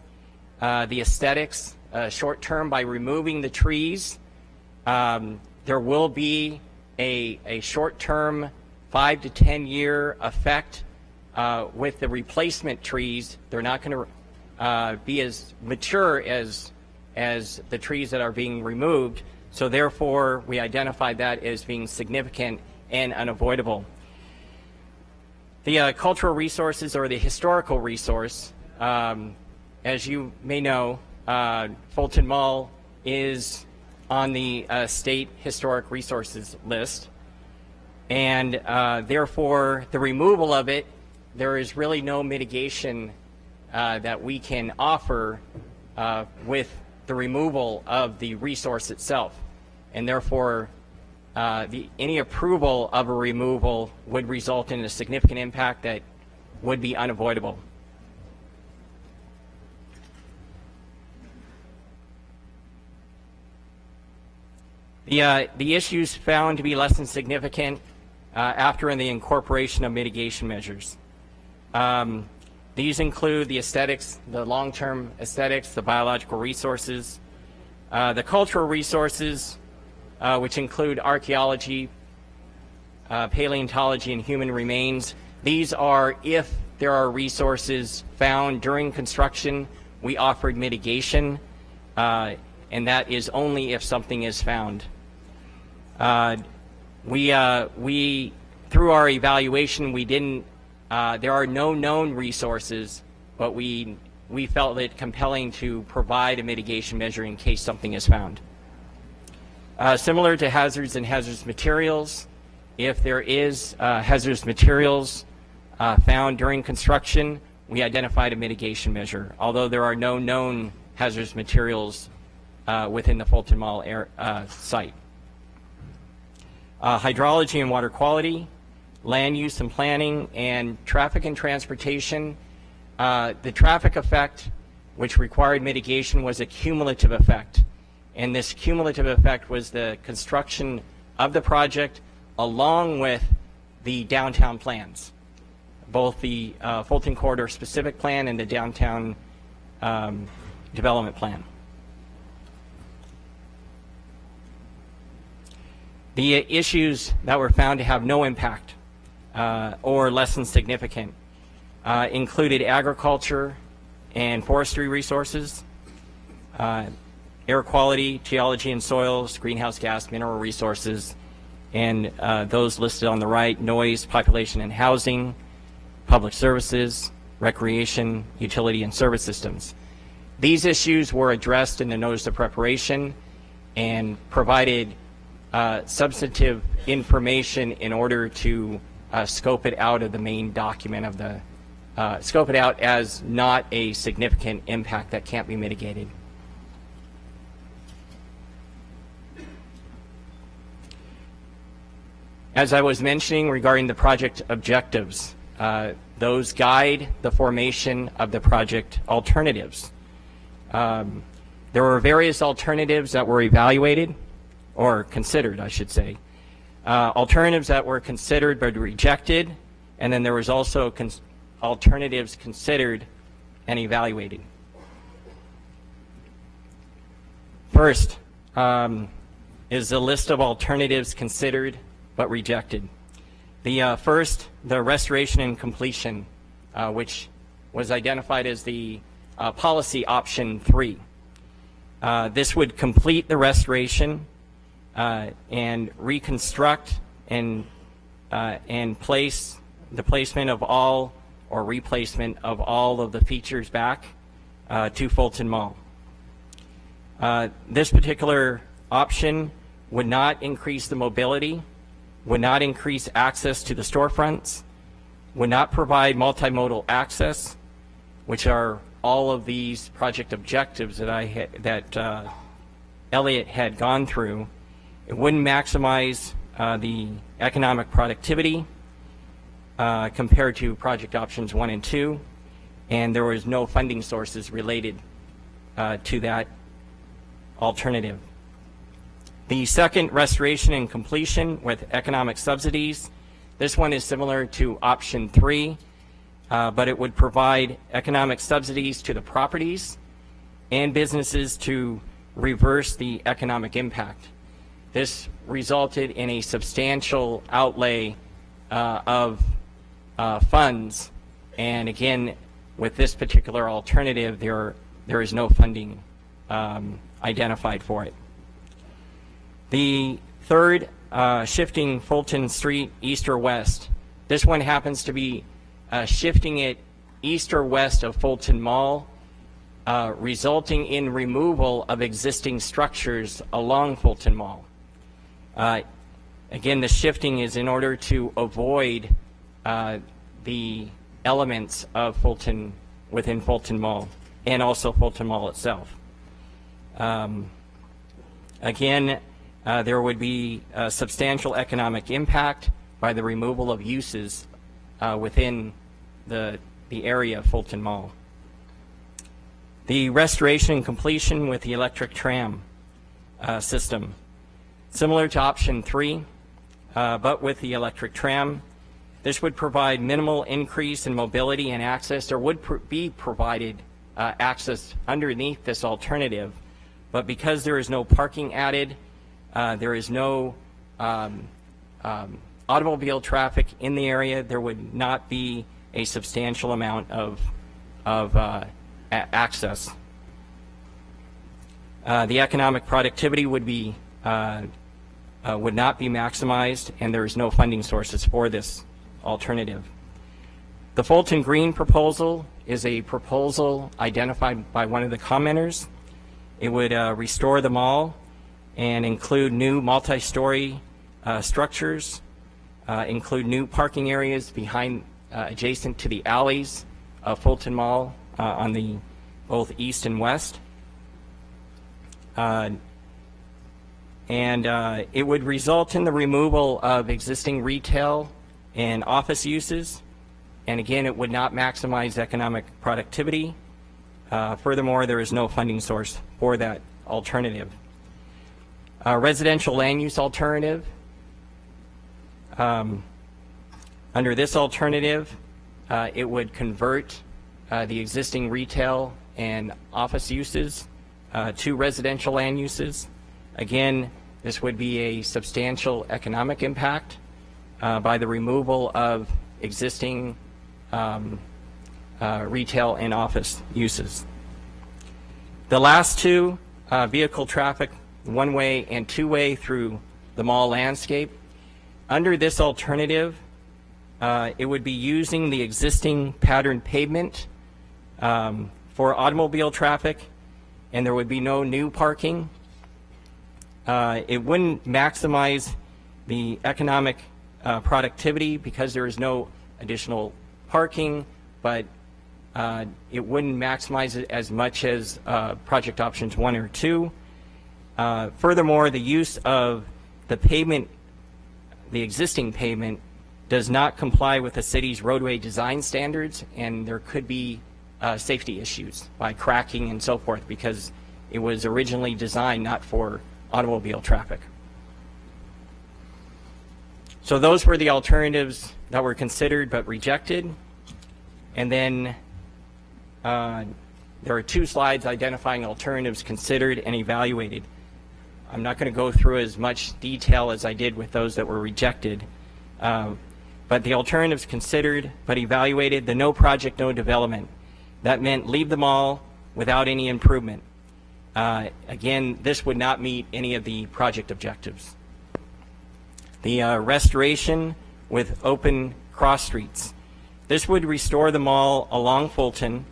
the aesthetics. Short term, by removing the trees, there will be a short term 5 to 10 year effect with the replacement trees. They're not going to be as mature as the trees that are being removed, so therefore we identified that as being significant and unavoidable. The cultural resources, or the historical resource, as you may know, Fulton Mall is on the state historic resources list, and therefore the removal of it, there is really no mitigation that we can offer with the removal of the resource itself, and therefore any approval of a removal would result in a significant impact that would be unavoidable. The issues found to be less than significant after the incorporation of mitigation measures. These include the aesthetics, the long-term aesthetics, the biological resources, the cultural resources, which include archaeology, paleontology, and human remains. These are, if there are resources found during construction, we offered mitigation, and that is only if something is found. We through our evaluation, we didn't, there are no known resources, but we felt it compelling to provide a mitigation measure in case something is found. Similar to hazards and hazardous materials, if there is hazardous materials found during construction, we identified a mitigation measure, although there are no known hazardous materials within the Fulton Mall site. Hydrology and water quality, land use and planning, and traffic and transportation. The traffic effect, which required mitigation, was a cumulative effect. And this cumulative effect was the construction of the project along with the downtown plans, both the Fulton Corridor specific plan and the downtown development plan. The issues that were found to have no impact or less than significant included agriculture and forestry resources, air quality, geology and soils, greenhouse gas, mineral resources, and those listed on the right: noise, population and housing, public services, recreation, utility and service systems. These issues were addressed in the notice of preparation and provided substantive information in order to scope it out of the main document of the, scope it out as not a significant impact that can't be mitigated. As I was mentioning regarding the project objectives, those guide the formation of the project alternatives. There were various alternatives that were evaluated, or considered, I should say. Alternatives that were considered but rejected, and then there was also alternatives considered and evaluated. First is the list of alternatives considered but rejected. The first, the restoration and completion, which was identified as the policy option 3. This would complete the restoration and reconstruct and place the placement of all, or replacement of all of the features back to Fulton Mall. This particular option would not increase the mobility, would not increase access to the storefronts, would not provide multimodal access, which are all of these project objectives that Elliott had gone through. It wouldn't maximize the economic productivity compared to project options 1 and 2, and there was no funding sources related to that alternative. The second, restoration and completion with economic subsidies. This one is similar to option 3, but it would provide economic subsidies to the properties and businesses to reverse the economic impact. This resulted in a substantial outlay of funds, and again, with this particular alternative, there is no funding identified for it. The third, shifting Fulton Street east or west. This one happens to be shifting it east or west of Fulton Mall, resulting in removal of existing structures along Fulton Mall. Again, the shifting is in order to avoid the elements of Fulton within Fulton Mall, and also Fulton Mall itself. Again, there would be a substantial economic impact by the removal of uses within the area of Fulton Mall. The restoration and completion with the electric tram system. Similar to option 3, but with the electric tram, this would provide minimal increase in mobility and access. There would be provided access underneath this alternative, but because there is no parking added, there is no automobile traffic in the area, there would not be a substantial amount of access. The economic productivity would not be maximized, and there is no funding sources for this alternative. The Fulton Green proposal is a proposal identified by one of the commenters. It would restore the mall and include new multi-story structures, include new parking areas behind, adjacent to the alleys of Fulton Mall on the both east and west. And it would result in the removal of existing retail and office uses, and again, it would not maximize economic productivity. Furthermore, there is no funding source for that alternative. Residential land use alternative. Under this alternative, it would convert the existing retail and office uses to residential land uses. Again, this would be a substantial economic impact by the removal of existing retail and office uses. The last two, vehicle traffic, one-way and two-way through the mall landscape. Under this alternative, it would be using the existing patterned pavement for automobile traffic, and there would be no new parking. It wouldn't maximize the economic productivity because there is no additional parking, but it wouldn't maximize it as much as project options 1 or 2. Furthermore, the use of the pavement, the existing pavement, does not comply with the city's roadway design standards, and there could be safety issues by cracking and so forth because it was originally designed not for automobile traffic. So those were the alternatives that were considered but rejected. And then there are 2 slides identifying alternatives considered and evaluated. I'm not going to go through as much detail as I did with those that were rejected. But the alternatives considered but evaluated, the no project, no development. That meant leave the mall without any improvement. Again, this would not meet any of the project objectives. The restoration with open cross streets. This would restore the mall along Fulton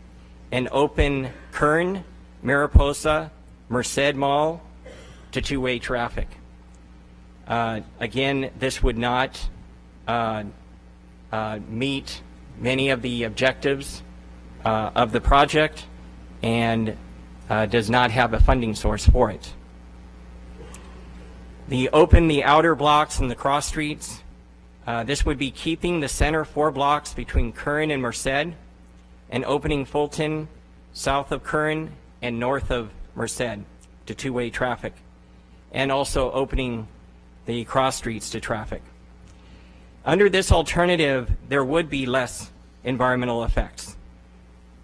and open Kern, Mariposa, Merced Mall to two-way traffic. Again, this would not meet many of the objectives of the project and does not have a funding source for it. Open the outer blocks and the cross streets. This would be keeping the center 4 blocks between Kern and Merced and opening Fulton south of Kern and north of Merced to two-way traffic, and also opening the cross streets to traffic. Under this alternative, there would be less environmental effects,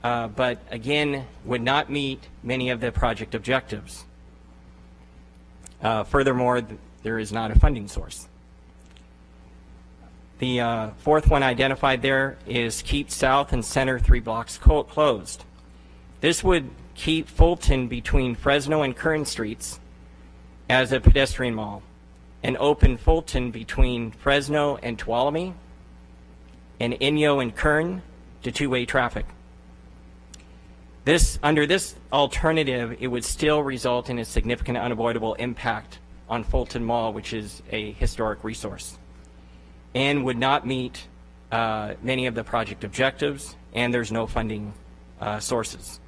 but again, would not meet many of the project objectives. Furthermore, there is not a funding source. The fourth one identified there is keep south and center 3 blocks closed. This would keep Fulton between Fresno and Kern streets as a pedestrian mall, and open Fulton between Fresno and Tuolumne and Inyo and Kern to two-way traffic. Under this alternative, it would still result in a significant unavoidable impact on Fulton Mall, which is a historic resource, and would not meet many of the project objectives, and there's no funding sources.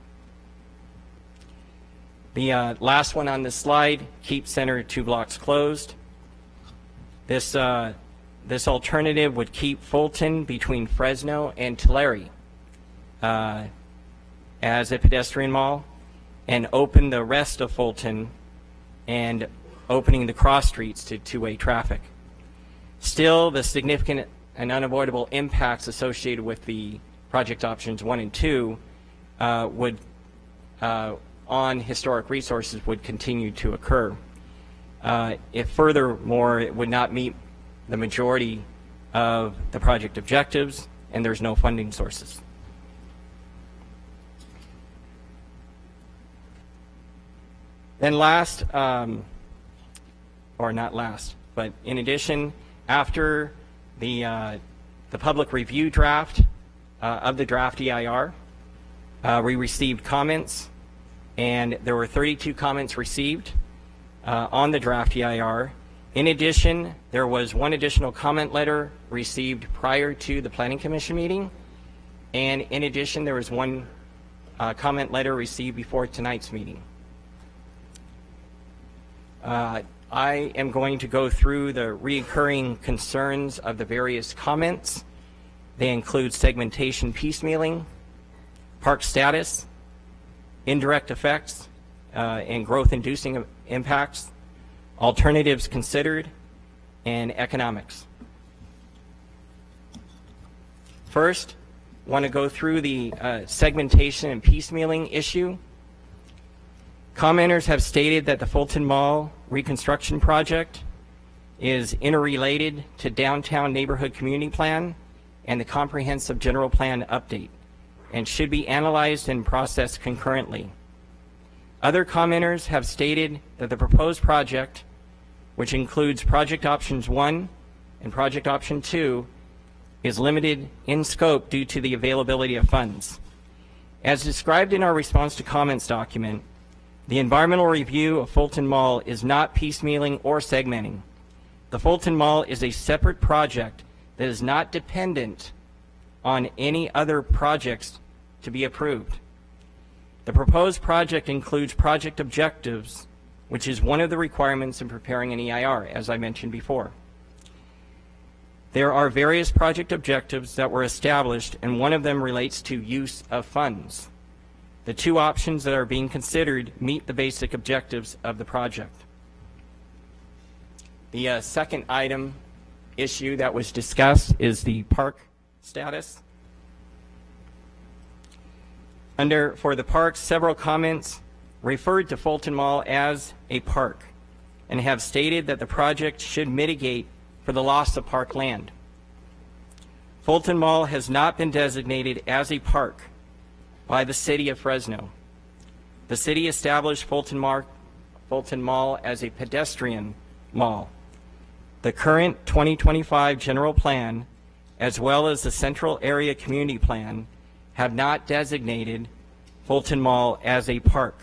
The last one on this slide, keep center 2 blocks closed. This alternative would keep Fulton between Fresno and Tulare as a pedestrian mall, and open the rest of Fulton and opening the cross streets to two-way traffic. Still, the significant and unavoidable impacts associated with the project options 1 and 2 would on historic resources would continue to occur. If furthermore, it would not meet the majority of the project objectives, and there's no funding sources. Then last, or not last, but in addition, after the public review draft of the draft EIR, we received comments, and there were 32 comments received on the draft EIR. In addition, there was 1 additional comment letter received prior to the Planning Commission meeting, and in addition, there was 1 comment letter received before tonight's meeting. I am going to go through the recurring concerns of the various comments. They include segmentation piecemealing, park status, indirect effects, and growth-inducing impacts, alternatives considered, and economics. First, I want to go through the segmentation and piecemealing issue. Commenters have stated that the Fulton Mall reconstruction project is interrelated to Downtown Neighborhood Community Plan and the Comprehensive General Plan update, and should be analyzed and processed concurrently. Other commenters have stated that the proposed project, which includes project options 1 and project option 2, is limited in scope due to the availability of funds. As described in our response to comments document, the environmental review of Fulton Mall is not piecemealing or segmenting. The Fulton Mall is a separate project that is not dependent on any other projects to be approved. The proposed project includes project objectives, which is one of the requirements in preparing an EIR, as I mentioned before. There are various project objectives that were established, and one of them relates to use of funds. The two options that are being considered meet the basic objectives of the project. The second issue that was discussed is the park status. For the park, several comments referred to Fulton Mall as a park and have stated that the project should mitigate for the loss of park land. Fulton Mall has not been designated as a park by the City of Fresno. The city established Fulton Mall as a pedestrian mall. The current 2025 general plan, as well as the Central Area Community Plan, have not designated Fulton Mall as a park.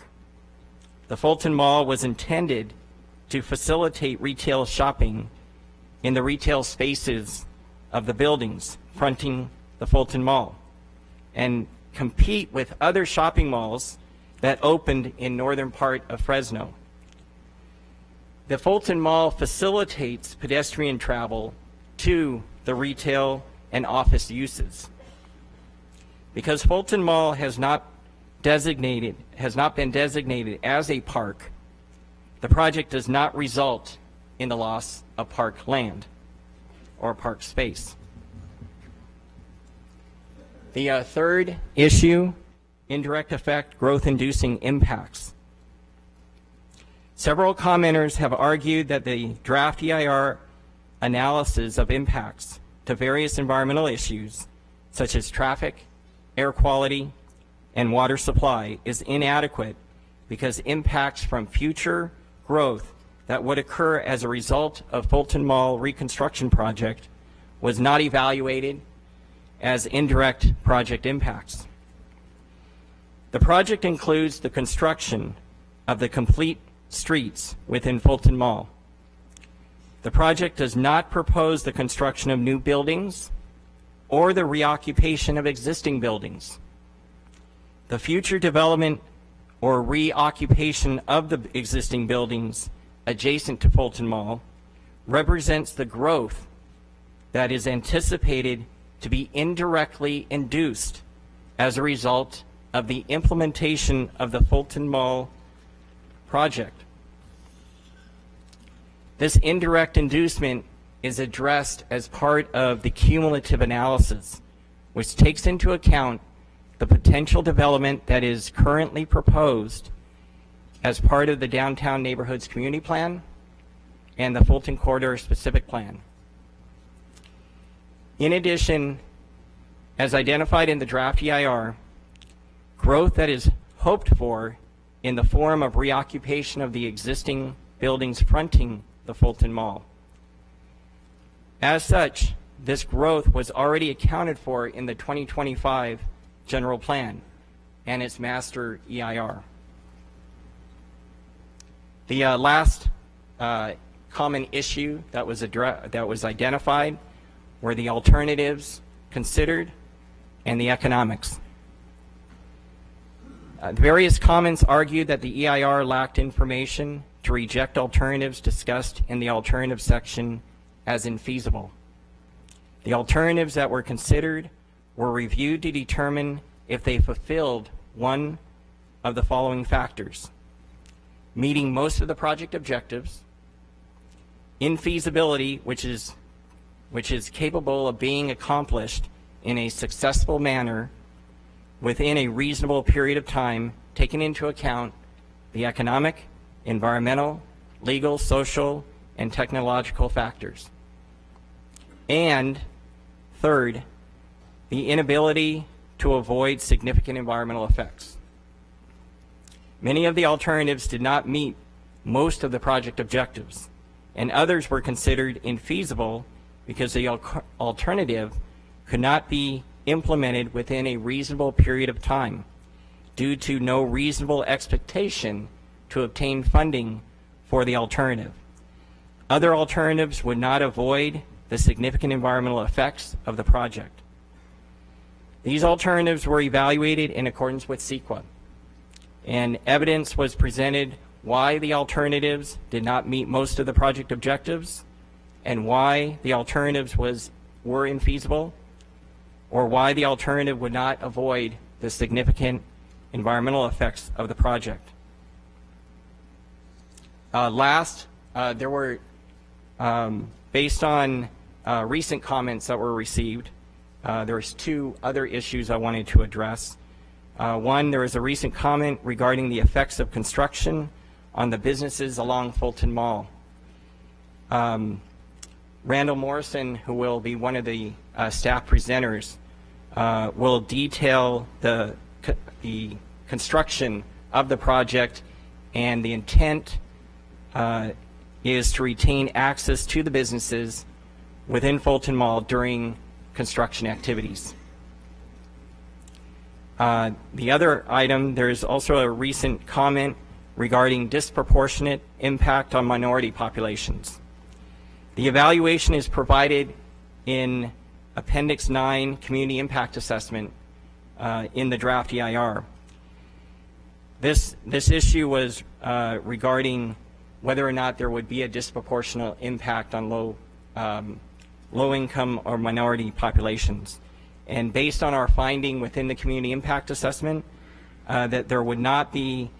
The Fulton Mall was intended to facilitate retail shopping in the retail spaces of the buildings fronting the Fulton Mall and compete with other shopping malls that opened in northern part of Fresno. The Fulton Mall facilitates pedestrian travel to the retail and office uses. Because Fulton Mall has not been designated as a park, the project does not result in the loss of park land or park space. The third issue, indirect effect growth-inducing impacts. Several commenters have argued that the draft EIR analysis of impacts to various environmental issues, such as traffic, air quality, and water supply, is inadequate because impacts from future growth that would occur as a result of Fulton Mall reconstruction project was not evaluated as indirect project impacts. The project includes the construction of the complete streets within Fulton Mall. The project does not propose the construction of new buildings or the reoccupation of existing buildings. The future development or reoccupation of the existing buildings adjacent to Fulton Mall represents the growth that is anticipated to be indirectly induced as a result of the implementation of the Fulton Mall project. This indirect inducement is addressed as part of the cumulative analysis, which takes into account the potential development that is currently proposed as part of the Downtown Neighborhoods Community Plan and the Fulton Corridor Specific Plan. In addition, as identified in the draft EIR, growth that is hoped for in the form of reoccupation of the existing buildings fronting the Fulton Mall. As such, this growth was already accounted for in the 2025 General Plan and its master EIR. The last common issue that was identified were the alternatives considered and the economics. Various comments argued that the EIR lacked information to reject alternatives discussed in the alternative section as infeasible. The alternatives that were considered were reviewed to determine if they fulfilled one of the following factors: meeting most of the project objectives, infeasibility, which is capable of being accomplished in a successful manner within a reasonable period of time, taking into account the economic, environmental, legal, social, and technological factors. And third, the inability to avoid significant environmental effects. Many of the alternatives did not meet most of the project objectives, and others were considered infeasible because the alternative could not be implemented within a reasonable period of time due to no reasonable expectation to obtain funding for the alternative. Other alternatives would not avoid the significant environmental effects of the project. These alternatives were evaluated in accordance with CEQA, and evidence was presented why the alternatives did not meet most of the project objectives and why the alternatives were infeasible, or why the alternative would not avoid the significant environmental effects of the project. There were, based on recent comments that were received, there's two other issues I wanted to address. One, there was a recent comment regarding the effects of construction on the businesses along Fulton Mall. Randall Morrison, who will be one of the staff presenters, will detail the construction of the project, and the intent is to retain access to the businesses within Fulton Mall during construction activities. The other item, there's also a recent comment regarding disproportionate impact on minority populations. The evaluation is provided in Appendix 9 Community Impact Assessment in the draft EIR. This issue was regarding whether or not there would be a disproportionate impact on low-income or minority populations. And based on our finding within the Community Impact Assessment, that there would not be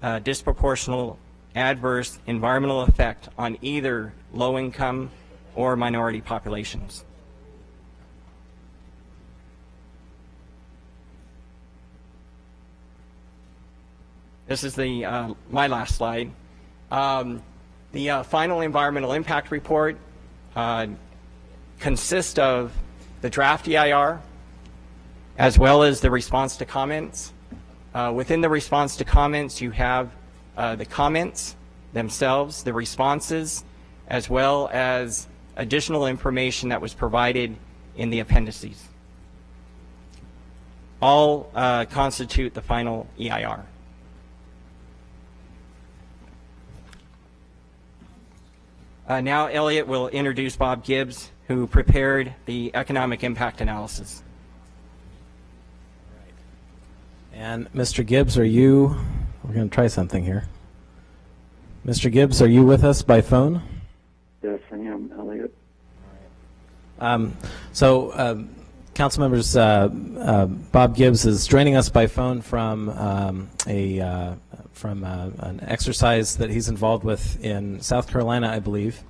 disproportional adverse environmental effect on either low-income or minority populations. This is my last slide. The final environmental impact report consists of the draft EIR as well as the response to comments. Within the response to comments, you have the comments themselves, the responses, as well as additional information that was provided in the appendices. All constitute the final EIR. Now Elliot will introduce Bob Gibbs, who prepared the economic impact analysis.
And Mr. Gibbs, are you, we're going to try something here. Mr. Gibbs, are you with us by phone?
Yes, I am, Elliot.
Council members, Bob Gibbs is joining us by phone from an exercise that he's involved with in South Carolina, I believe,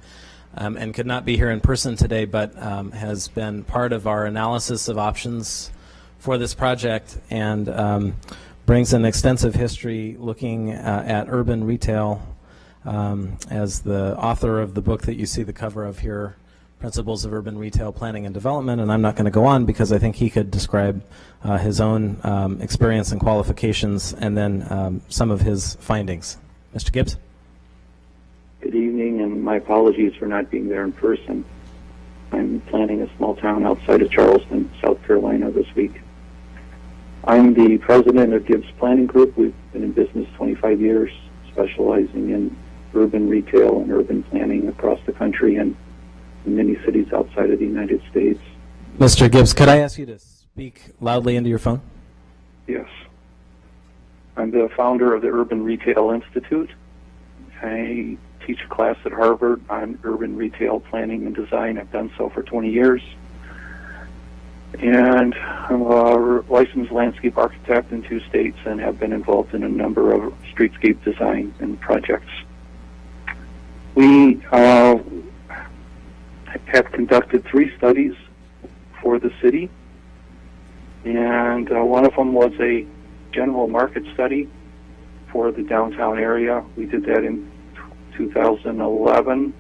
and could not be here in person today, but has been part of our analysis of options for this project, and brings an extensive history looking at urban retail as the author of the book that you see the cover of here, Principles of Urban Retail Planning and Development. And I'm not going to go on because I think he could describe his own experience and qualifications, and then some of his findings. Mr. Gibbs?
Good evening, and my apologies for not being there in person. I'm planning a small town outside of Charleston, South Carolina this week. I'm the president of Gibbs Planning Group. We've been in business 25 years, specializing in urban retail and urban planning across the country and in many cities outside of the United States.
Mr. Gibbs, could I ask you to speak loudly into your phone?
Yes. I'm the founder of the Urban Retail Institute. I teach a class at Harvard on urban retail planning and design. I've done so for 20 years. And I'm a licensed landscape architect in 2 states and have been involved in a number of streetscape design and projects. We have conducted 3 studies for the city, and one of them was a general market study for the downtown area. We did that in 2011,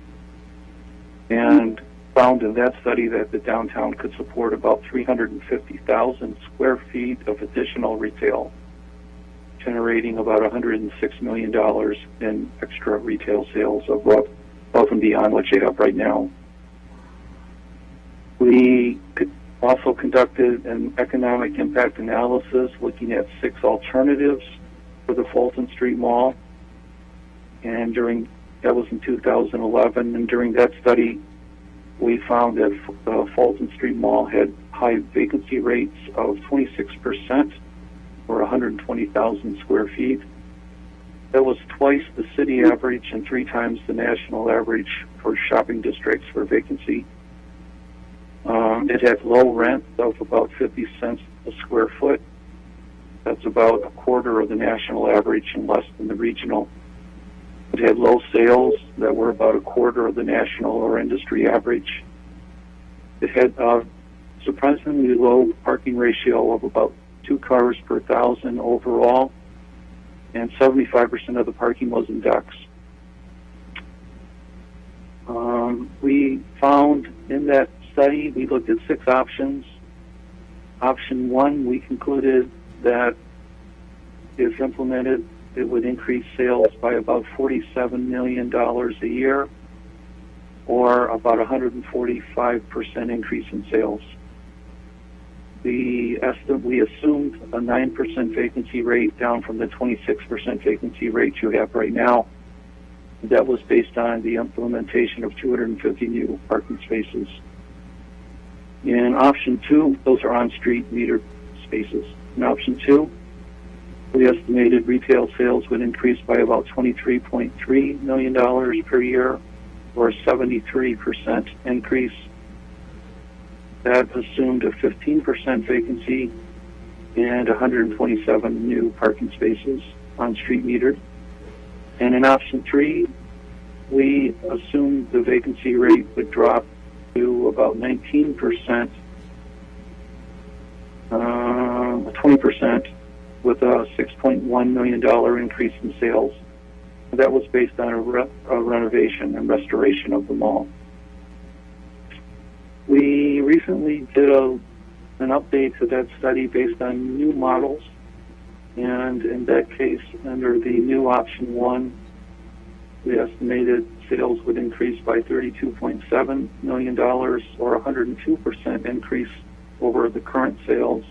and found in that study that the downtown could support about 350,000 square feet of additional retail, generating about $106 million in extra retail sales above and beyond what you have right now. We also conducted an economic impact analysis looking at 6 alternatives for the Fulton Street Mall, and that was in 2011, and during that study we found that the Fulton Street Mall had high vacancy rates of 26% or 120,000 square feet. That was twice the city average and 3 times the national average for shopping districts for vacancy. It had low rent of about 50 cents a square foot. That's about a quarter of the national average and less than the regional. It had low sales that were about a quarter of the national or industry average. It had a surprisingly low parking ratio of about 2 cars per 1,000 overall, and 75% of the parking was in decks. We found in that study, we looked at 6 options. Option 1, we concluded that if implemented, it would increase sales by about $47 million a year, or about 145% increase in sales. We assumed a 9% vacancy rate down from the 26% vacancy rate you have right now. That was based on the implementation of 250 new parking spaces. In option 2, those are on-street metered spaces. In option 2, we estimated retail sales would increase by about $23.3 million per year, or a 73% increase. That assumed a 15% vacancy and 127 new parking spaces on street metered. And in option 3, we assumed the vacancy rate would drop to about 19%, 20%, with a $6.1 million increase in sales. That was based on a renovation and restoration of the mall. We recently did an update to that study based on new models, and in that case, under the new option 1, we estimated sales would increase by $32.7 million, or 102% increase over the current sales,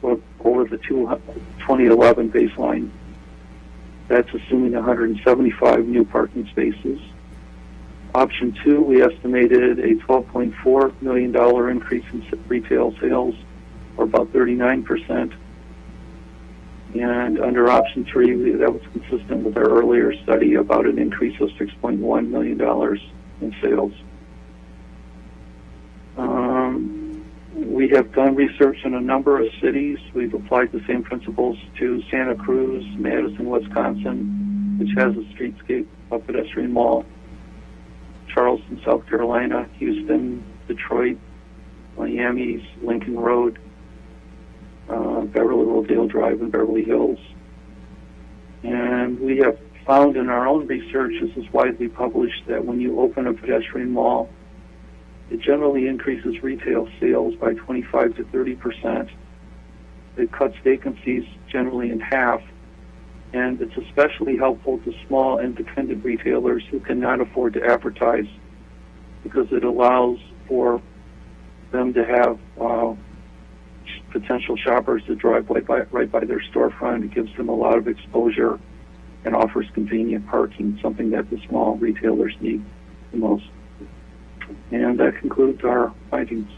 over the 2011 baseline. That's assuming 175 new parking spaces. Option 2, we estimated a $12.4 million increase in retail sales, or about 39%. And under option 3, that was consistent with our earlier study about an increase of $6.1 million in sales. We have done research in a number of cities. We've applied the same principles to Santa Cruz, Madison, Wisconsin, which has a streetscape, a pedestrian mall, Charleston, South Carolina, Houston, Detroit, Miami's Lincoln Road, Beverly Rodale Drive in Beverly Hills. And we have found in our own research, this is widely published, that when you open a pedestrian mall, it generally increases retail sales by 25 to 30%. It cuts vacancies generally in half, and it's especially helpful to small independent retailers who cannot afford to advertise, because it allows for them to have potential shoppers to drive right by their storefront. It gives them a lot of exposure and offers convenient parking, something that the small retailers need the most. And that concludes our findings.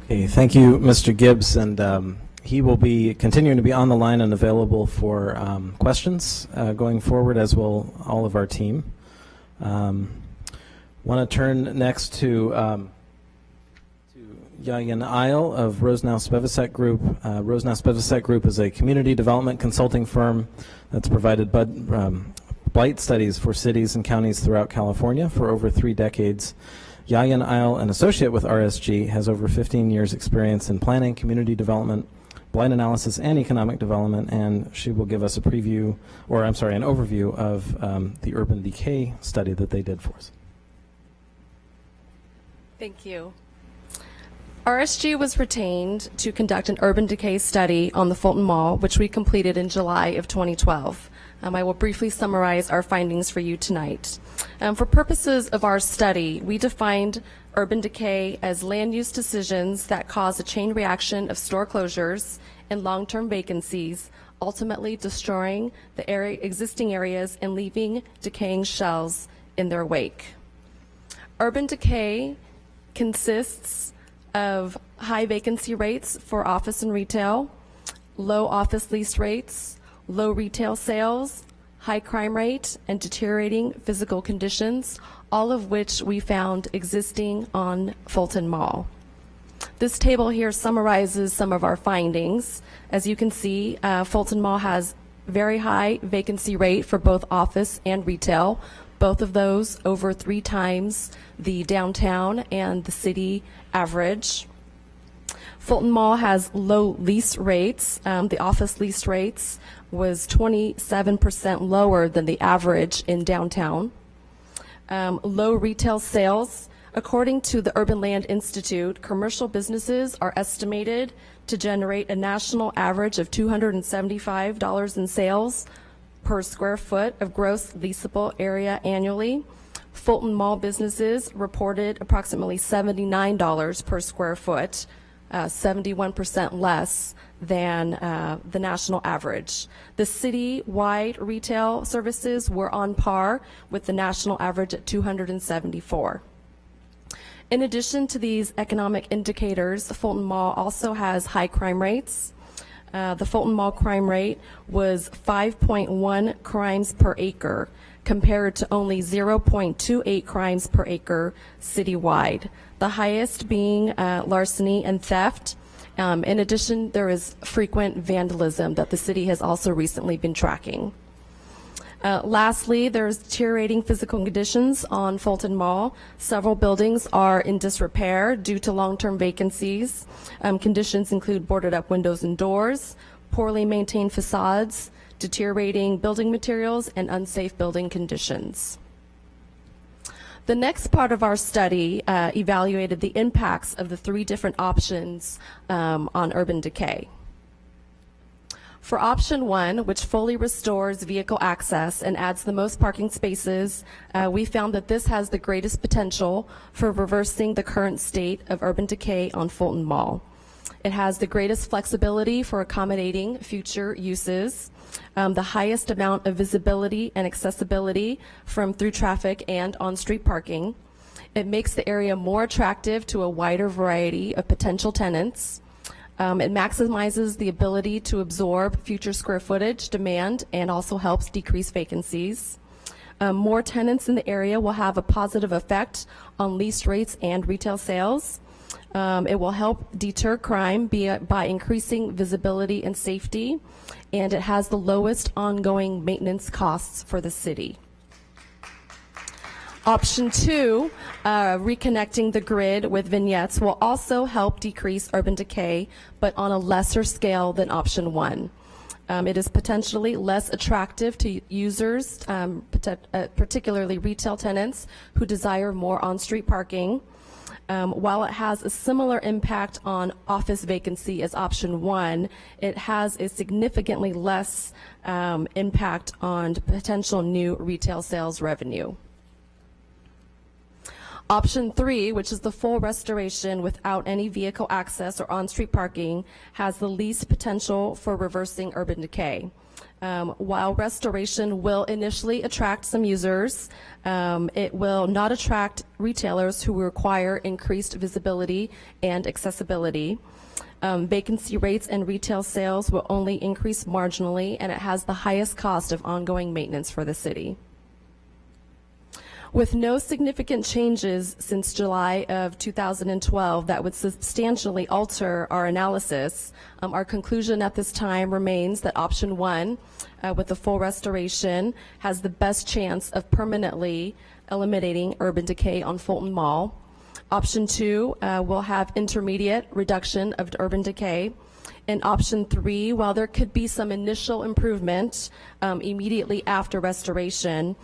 Okay, thank you, Mr. Gibbs, and he will be continuing to be on the line and available for questions going forward, as will all of our team. Want to turn next to Yayan Isle of Rosenow Spivacek Group. Rosenow Spivacek Group is a community development consulting firm that's provided blight studies for cities and counties throughout California for over 3 decades. Yayan Isle, an associate with RSG, has over 15 years experience in planning, community development, blight analysis, and economic development, and she will give us a preview, or I'm sorry, an overview of the urban decay study that they did for us.
Thank you. RSG was retained to conduct an urban decay study on the Fulton Mall, which we completed in July of 2012. I will briefly summarize our findings for you tonight. For purposes of our study, we defined urban decay as land use decisions that cause a chain reaction of store closures and long-term vacancies, ultimately destroying the existing areas and leaving decaying shells in their wake. Urban decay consists of high vacancy rates for office and retail, low office lease rates, low retail sales, high crime rate, and deteriorating physical conditions, all of which we found existing on Fulton Mall. This table here summarizes some of our findings. As you can see, Fulton Mall has very high vacancy rate for both office and retail, both of those over 3 times the downtown and the city average. Fulton Mall has low lease rates. The office lease rates was 27% lower than the average in downtown. Low retail sales. According to the Urban Land Institute, commercial businesses are estimated to generate a national average of $275 in sales per square foot of gross leasable area annually. Fulton Mall businesses reported approximately $79 per square foot, 71% less than the national average. The city-wide retail services were on par with the national average at $274. In addition to these economic indicators, the Fulton Mall also has high crime rates. The Fulton Mall crime rate was 5.1 crimes per acre, compared to only 0.28 crimes per acre citywide, the highest being larceny and theft. In addition, there is frequent vandalism that the city has also recently been tracking. Lastly, there's deteriorating physical conditions on Fulton Mall. Several buildings are in disrepair due to long-term vacancies. Conditions include boarded up windows and doors, poorly maintained facades, deteriorating building materials, and unsafe building conditions. The next part of our study evaluated the impacts of the 3 different options on urban decay. For option 1, which fully restores vehicle access and adds the most parking spaces, we found that this has the greatest potential for reversing the current state of urban decay on Fulton Mall. It has the greatest flexibility for accommodating future uses, the highest amount of visibility and accessibility from through traffic and on-street parking. It makes the area more attractive to a wider variety of potential tenants. It maximizes the ability to absorb future square footage demand and also helps decrease vacancies. More tenants in the area will have a positive effect on lease rates and retail sales. It will help deter crime by increasing visibility and safety, and it has the lowest ongoing maintenance costs for the city. Option 2, reconnecting the grid with vignettes, will also help decrease urban decay, but on a lesser scale than option 1. It is potentially less attractive to users, particularly retail tenants who desire more on-street parking. While it has a similar impact on office vacancy as option 1, it has a significantly less impact on potential new retail sales revenue. Option 3, which is the full restoration without any vehicle access or on-street parking, has the least potential for reversing urban decay. While restoration will initially attract some users, it will not attract retailers who require increased visibility and accessibility. Vacancy rates and retail sales will only increase marginally, and it has the highest cost of ongoing maintenance for the city. With no significant changes since July of 2012 that would substantially alter our analysis, our conclusion at this time remains that option 1, with the full restoration, has the best chance of permanently eliminating urban decay on Fulton Mall. Option 2 will have intermediate reduction of urban decay, In option 3, while there could be some initial improvement immediately after restoration,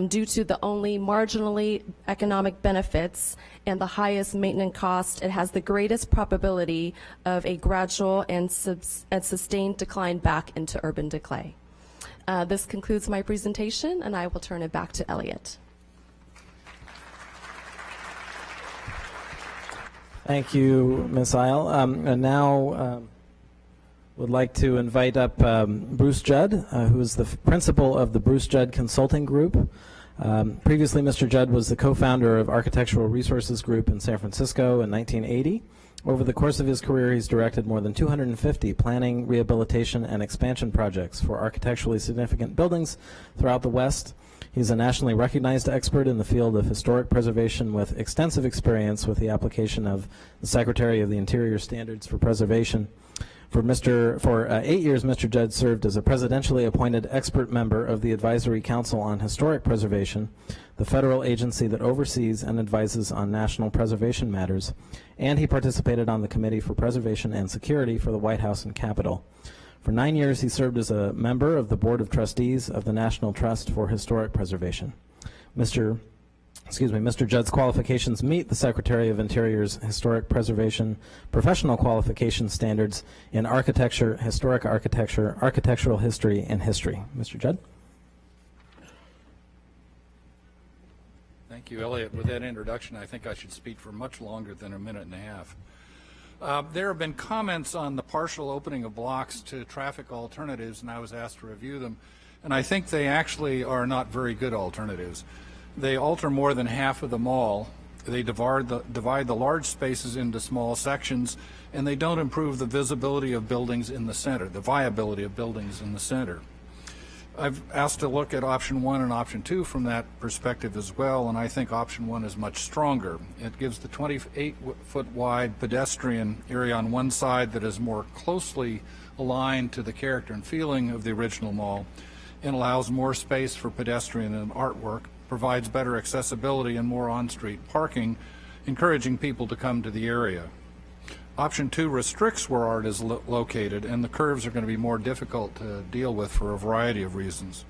due to the only marginally economic benefits and the highest maintenance cost, it has the greatest probability of a gradual and sustained decline back into urban decay. This concludes my presentation, and I will turn it back to Elliot.
Thank you, Ms. Isle. And now would like to invite up Bruce Judd, who is the principal of the Bruce Judd Consulting Group. Previously, Mr. Judd was the co-founder of Architectural Resources Group in San Francisco in 1980. Over the course of his career, he's directed more than 250 planning, rehabilitation, and expansion projects for architecturally significant buildings throughout the West. He's a nationally recognized expert in the field of historic preservation with extensive experience with the application of the Secretary of the Interior Standards for Preservation. For 8 years, Mr. Judd served as a presidentially appointed expert member of the Advisory Council on Historic Preservation, the federal agency that oversees and advises on national preservation matters, and he participated on the Committee for Preservation and Security for the White House and Capitol. For 9 years, he served as a member of the Board of Trustees of the National Trust for Historic Preservation. Mr. Judd's qualifications meet the Secretary of Interior's Historic Preservation Professional Qualification Standards in Architecture, Historic Architecture, Architectural History, and History. Mr. Judd?
Thank you, Elliot. With that introduction, I think I should speak for much longer than a minute and a half. There have been comments on the partial opening of blocks to traffic alternatives, and I was asked to review them, and I think they actually are not very good alternatives. They alter more than half of the mall. They divide the large spaces into small sections, and they don't improve the visibility of buildings in the center, the viability of buildings in the center. I've asked to look at option 1 and option 2 from that perspective as well, and I think option 1 is much stronger. It gives the 28-foot wide pedestrian area on one side that is more closely aligned to the character and feeling of the original mall, and allows more space for pedestrian and artwork, provides better accessibility and more on-street parking, encouraging people to come to the area. Option 2 restricts where art is located, and the curves are going to be more difficult to deal with for a variety of reasons.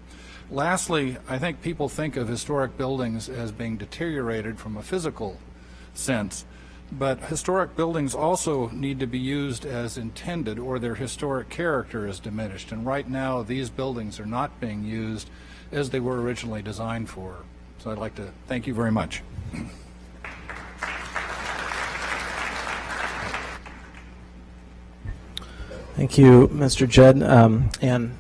Lastly, I think people think of historic buildings as being deteriorated from a physical sense, but historic buildings also need to be used as intended, or their historic character is diminished, and right now these buildings are not being used as they were originally designed for. So I'd like to thank you very much.
Thank you, Mr. Judd. And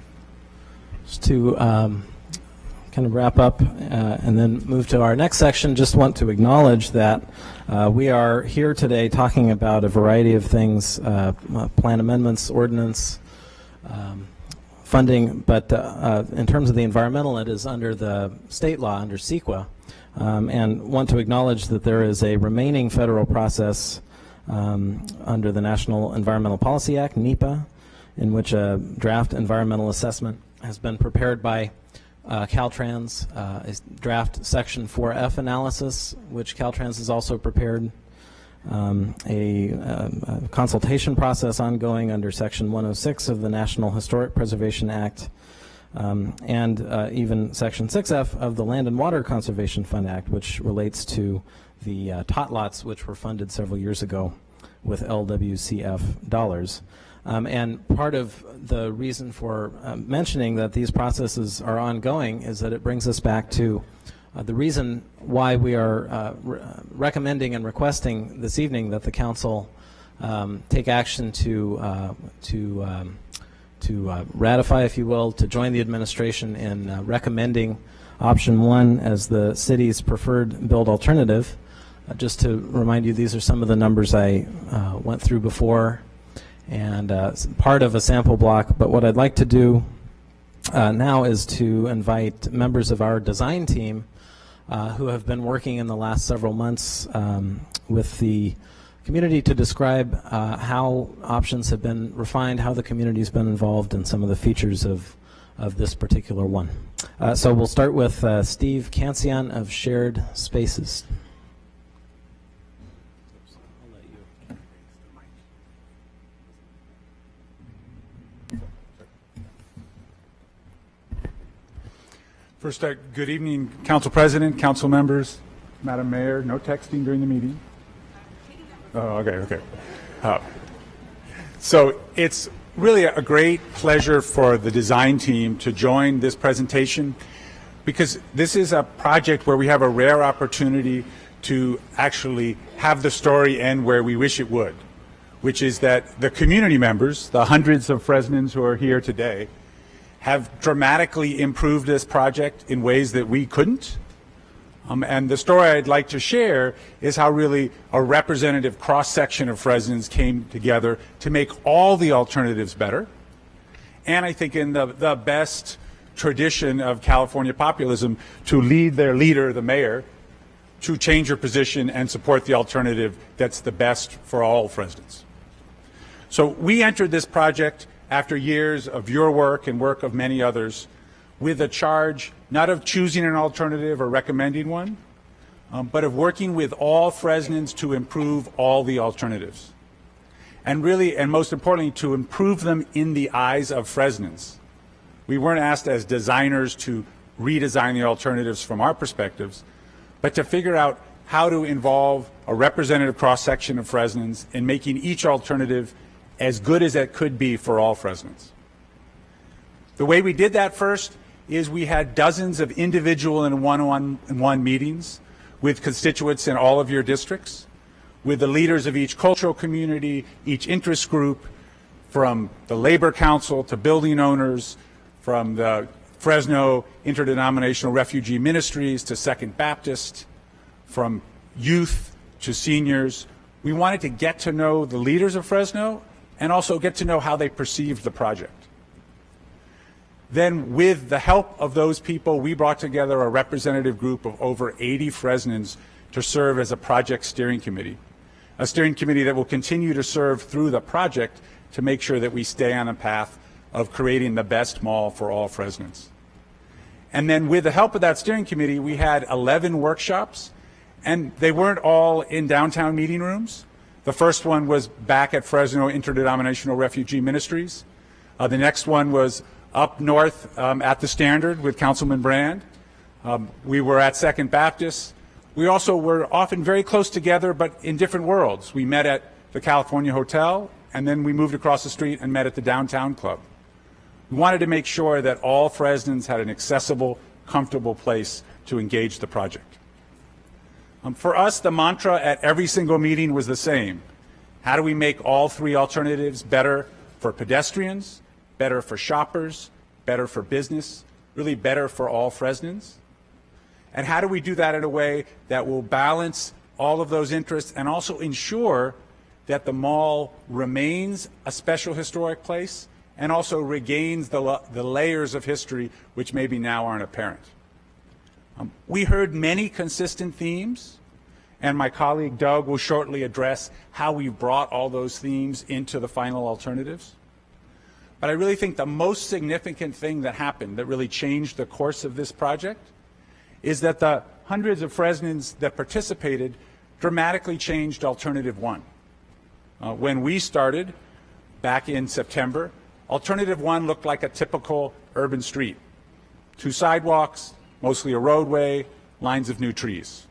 just to kind of wrap up and then move to our next section, just want to acknowledge that we are here today talking about a variety of things, plan amendments, ordinance, funding, but in terms of the environmental, it is under the state law, under CEQA, and want to acknowledge that there is a remaining federal process under the National Environmental Policy Act, NEPA, in which a draft environmental assessment has been prepared by Caltrans, a draft Section 4F analysis, which Caltrans has also prepared, a consultation process ongoing under Section 106 of the National Historic Preservation Act, and even Section 6F of the Land and Water Conservation Fund Act, which relates to the tot lots which were funded several years ago with LWCF dollars. And part of the reason for mentioning that these processes are ongoing is that it brings us back to the reason why we are recommending and requesting this evening that the council take action to ratify, if you will, to join the administration in recommending option 1 as the city's preferred build alternative. Just to remind you, these are some of the numbers I went through before, and part of a sample block. But what I'd like to do now is to invite members of our design team who have been working in the last several months with the community to describe how options have been refined, how the community's been involved, and some of the features of this particular one. So we'll start with Steve Cancian of Shared Spaces.
First, good evening, Council President, Council members, Madam Mayor. No texting during the meeting. Oh, okay. So it's really a great pleasure for the design team to join this presentation, because this is a project where we have a rare opportunity to actually have the story end where we wish it would, which is that the community members, the hundreds of Fresnans who are here today, have dramatically improved this project in ways that we couldn't. And the story I'd like to share is how really a representative cross-section of Fresnans came together to make all the alternatives better. And I think in the best tradition of California populism, to lead their leader, the mayor, to change her position and support the alternative that's the best for all Fresnans. So we entered this project after years of your work and work of many others, with a charge not of choosing an alternative or recommending one, but of working with all Fresnans to improve all the alternatives. And really, and most importantly, to improve them in the eyes of Fresnans. We weren't asked as designers to redesign the alternatives from our perspectives, but to figure out how to involve a representative cross-section of Fresnans in making each alternative as good as it could be for all Fresnans. The way we did that first is we had dozens of individual and one-on-one meetings with constituents in all of your districts, with the leaders of each cultural community, each interest group, from the Labor Council to building owners, from the Fresno Interdenominational Refugee Ministries to Second Baptist, from youth to seniors. We wanted to get to know the leaders of Fresno and also get to know how they perceived the project. Then, with the help of those people, we brought together a representative group of over 80 Fresnans to serve as a project steering committee, a steering committee that will continue to serve through the project to make sure that we stay on a path of creating the best mall for all Fresnans. And then, with the help of that steering committee, we had 11 workshops, and they weren't all in downtown meeting rooms. The first one was back at Fresno Interdenominational Refugee Ministries. The next one was up north at the Standard with Councilman Brand. We were at Second Baptist. We also were often very close together, but in different worlds. We met at the California Hotel, and then we moved across the street and met at the Downtown Club. We wanted to make sure that all Fresnans had an accessible, comfortable place to engage the project. For us, the mantra at every single meeting was the same. How do we make all three alternatives better for pedestrians, better for shoppers, better for business, really better for all Fresnans? And how do we do that in a way that will balance all of those interests and also ensure that the mall remains a special historic place and also regains the layers of history which maybe now aren't apparent? We heard many consistent themes, and my colleague Doug will shortly address how we brought all those themes into the final alternatives. But I really think the most significant thing that happened that really changed the course of this project is that the hundreds of Fresnans that participated dramatically changed Alternative 1. When we started back in September, Alternative 1 looked like a typical urban street. 2 sidewalks, mostly a roadway, lines of new trees.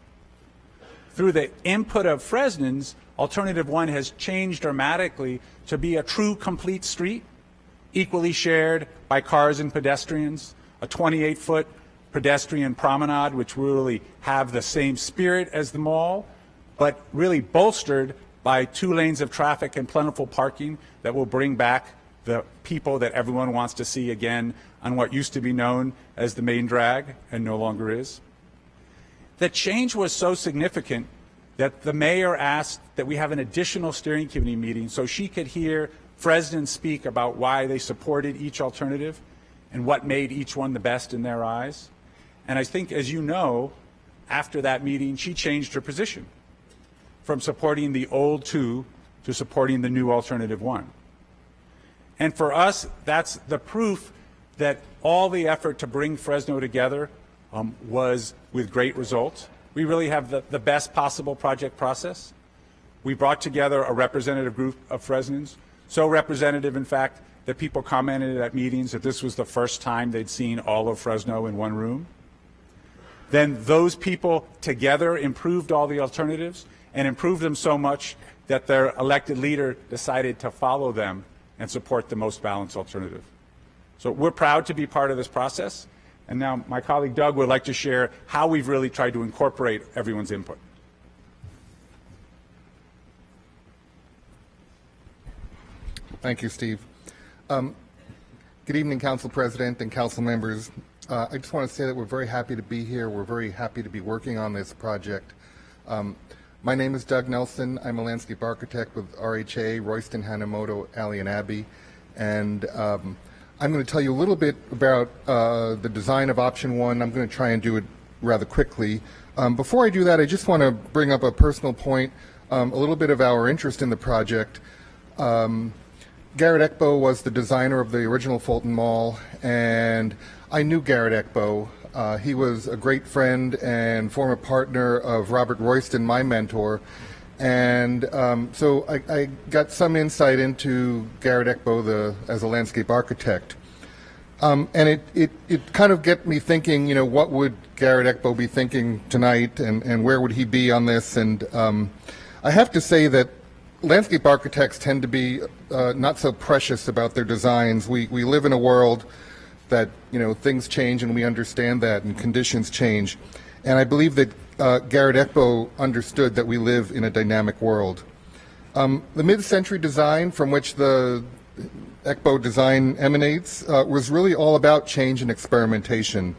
Through the input of Fresnans, Alternative 1 has changed dramatically to be a true complete street, equally shared by cars and pedestrians, a 28-foot pedestrian promenade, which really have the same spirit as the mall, but really bolstered by 2 lanes of traffic and plentiful parking that will bring back the people that everyone wants to see again on what used to be known as the main drag and no longer is. The change was so significant that the mayor asked that we have an additional steering committee meeting so she could hear Fresnans speak about why they supported each alternative and what made each one the best in their eyes. And I think, as you know, after that meeting, she changed her position from supporting the old 2 to supporting the new Alternative 1. And for us, that's the proof that all the effort to bring Fresno together was with great results. We really have the best possible project process. We brought together a representative group of Fresnans, so representative, in fact, that people commented at meetings that this was the first time they'd seen all of Fresno in one room. Then those people together improved all the alternatives and improved them so much that their elected leader decided to follow them and support the most balanced alternative. So we're proud to be part of this process. And now my colleague Doug would like to share how we've really tried to incorporate everyone's input.
Thank you, Steve. Good evening, Council President and Council members. I just want to say that we're very happy to be here. We're very happy to be working on this project. My name is Doug Nelson. I'm a landscape architect with RHA, Royston, Hanamoto, Alley and Abbey. And I'm going to tell you a little bit about the design of option one. I'm going to try and do it rather quickly. Before I do that, I just want to bring up a personal point, a little bit of our interest in the project. Garrett Ekbo was the designer of the original Fulton Mall, and I knew Garrett Ekbo. He was a great friend and former partner of Robert Royston, my mentor, and so I got some insight into Garrett Ekbo as a landscape architect. And it kind of get me thinking, you know, what would Garrett Ekbo be thinking tonight, and where would he be on this? And I have to say that landscape architects tend to be not so precious about their designs. We live in a world that, you know, things change, and we understand that, and conditions change. And I believe that Garrett Ekbo understood that we live in a dynamic world. The mid-century design from which the Ekbo design emanates was really all about change and experimentation.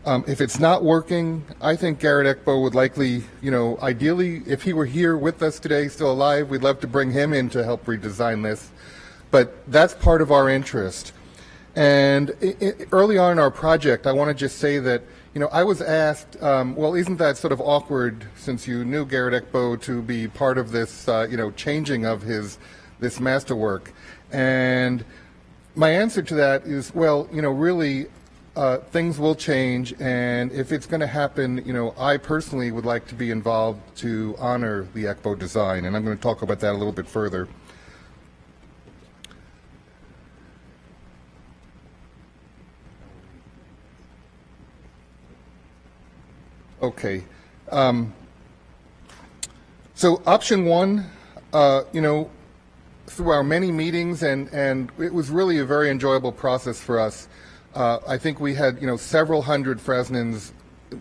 If it's not working, I think Garrett Ekbo would likely, you know, ideally, if he were here with us today, still alive, we'd love to bring him in to help redesign this. But that's part of our interest. And early on in our project, I want to just say that, you know, I was asked, well, isn't that sort of awkward, since you knew Garrett Ekbo, to be part of this, you know, changing of this masterwork? And my answer to that is, well, you know, really, things will change, and if it's going to happen, you know, I personally would like to be involved to honor the Ekbo design, and I'm going to talk about that a little bit further. Okay. So option one, you know, through our many meetings, and it was really a very enjoyable process for us. I think we had, you know, several hundred Fresnans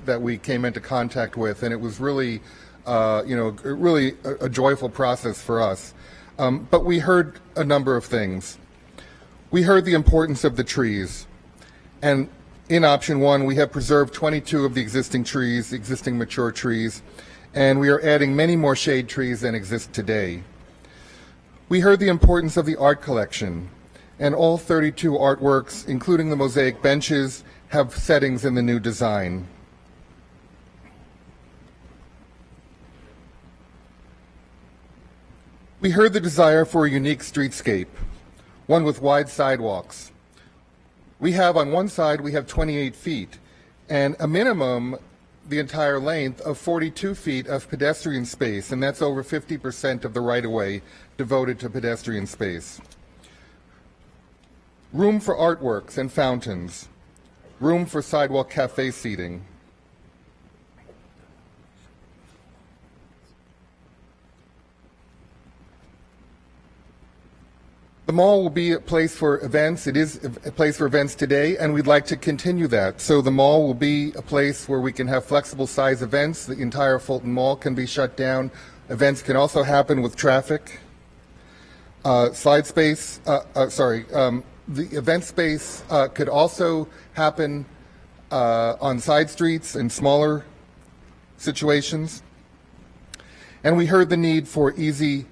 that we came into contact with, and it was really, you know, really a joyful process for us. But we heard a number of things. We heard the importance of the trees, and in option one, we have preserved 22 of the existing trees, existing mature trees, and we are adding many more shade trees than exist today. We heard the importance of the art collection, and all 32 artworks, including the mosaic benches, have settings in the new design. We heard the desire for a unique streetscape, one with wide sidewalks. We have, on one side, we have 28 feet, and a minimum, the entire length, of 42 feet of pedestrian space, and that's over 50% of the right-of-way devoted to pedestrian space. Room for artworks and fountains. Room for sidewalk cafe seating. The mall will be a place for events. It is a place for events today, and we'd like to continue that. So the mall will be a place where we can have flexible size events. The entire Fulton Mall can be shut down. Events can also happen with traffic. The event space could also happen on side streets and smaller situations. And we heard the need for easy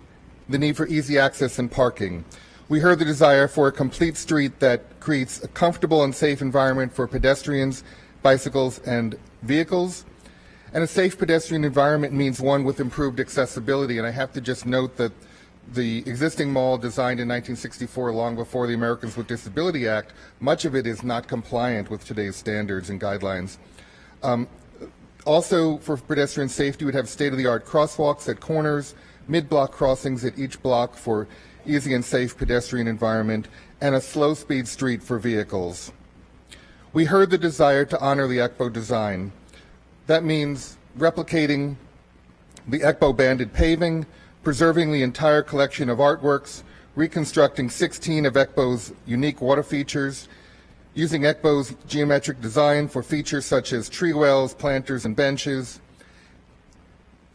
access and parking. We heard the desire for a complete street that creates a comfortable and safe environment for pedestrians, bicycles, and vehicles. And a safe pedestrian environment means one with improved accessibility. And I have to just note that the existing mall, designed in 1964, long before the Americans with Disability Act, much of it is not compliant with today's standards and guidelines. Also, for pedestrian safety, we'd have state-of-the-art crosswalks at corners, mid-block crossings at each block for easy and safe pedestrian environment, and a slow-speed street for vehicles. We heard the desire to honor the Ekbo design. That means replicating the ECBO banded paving, preserving the entire collection of artworks, reconstructing 16 of ECBO's unique water features, using ECBO's geometric design for features such as tree wells, planters, and benches.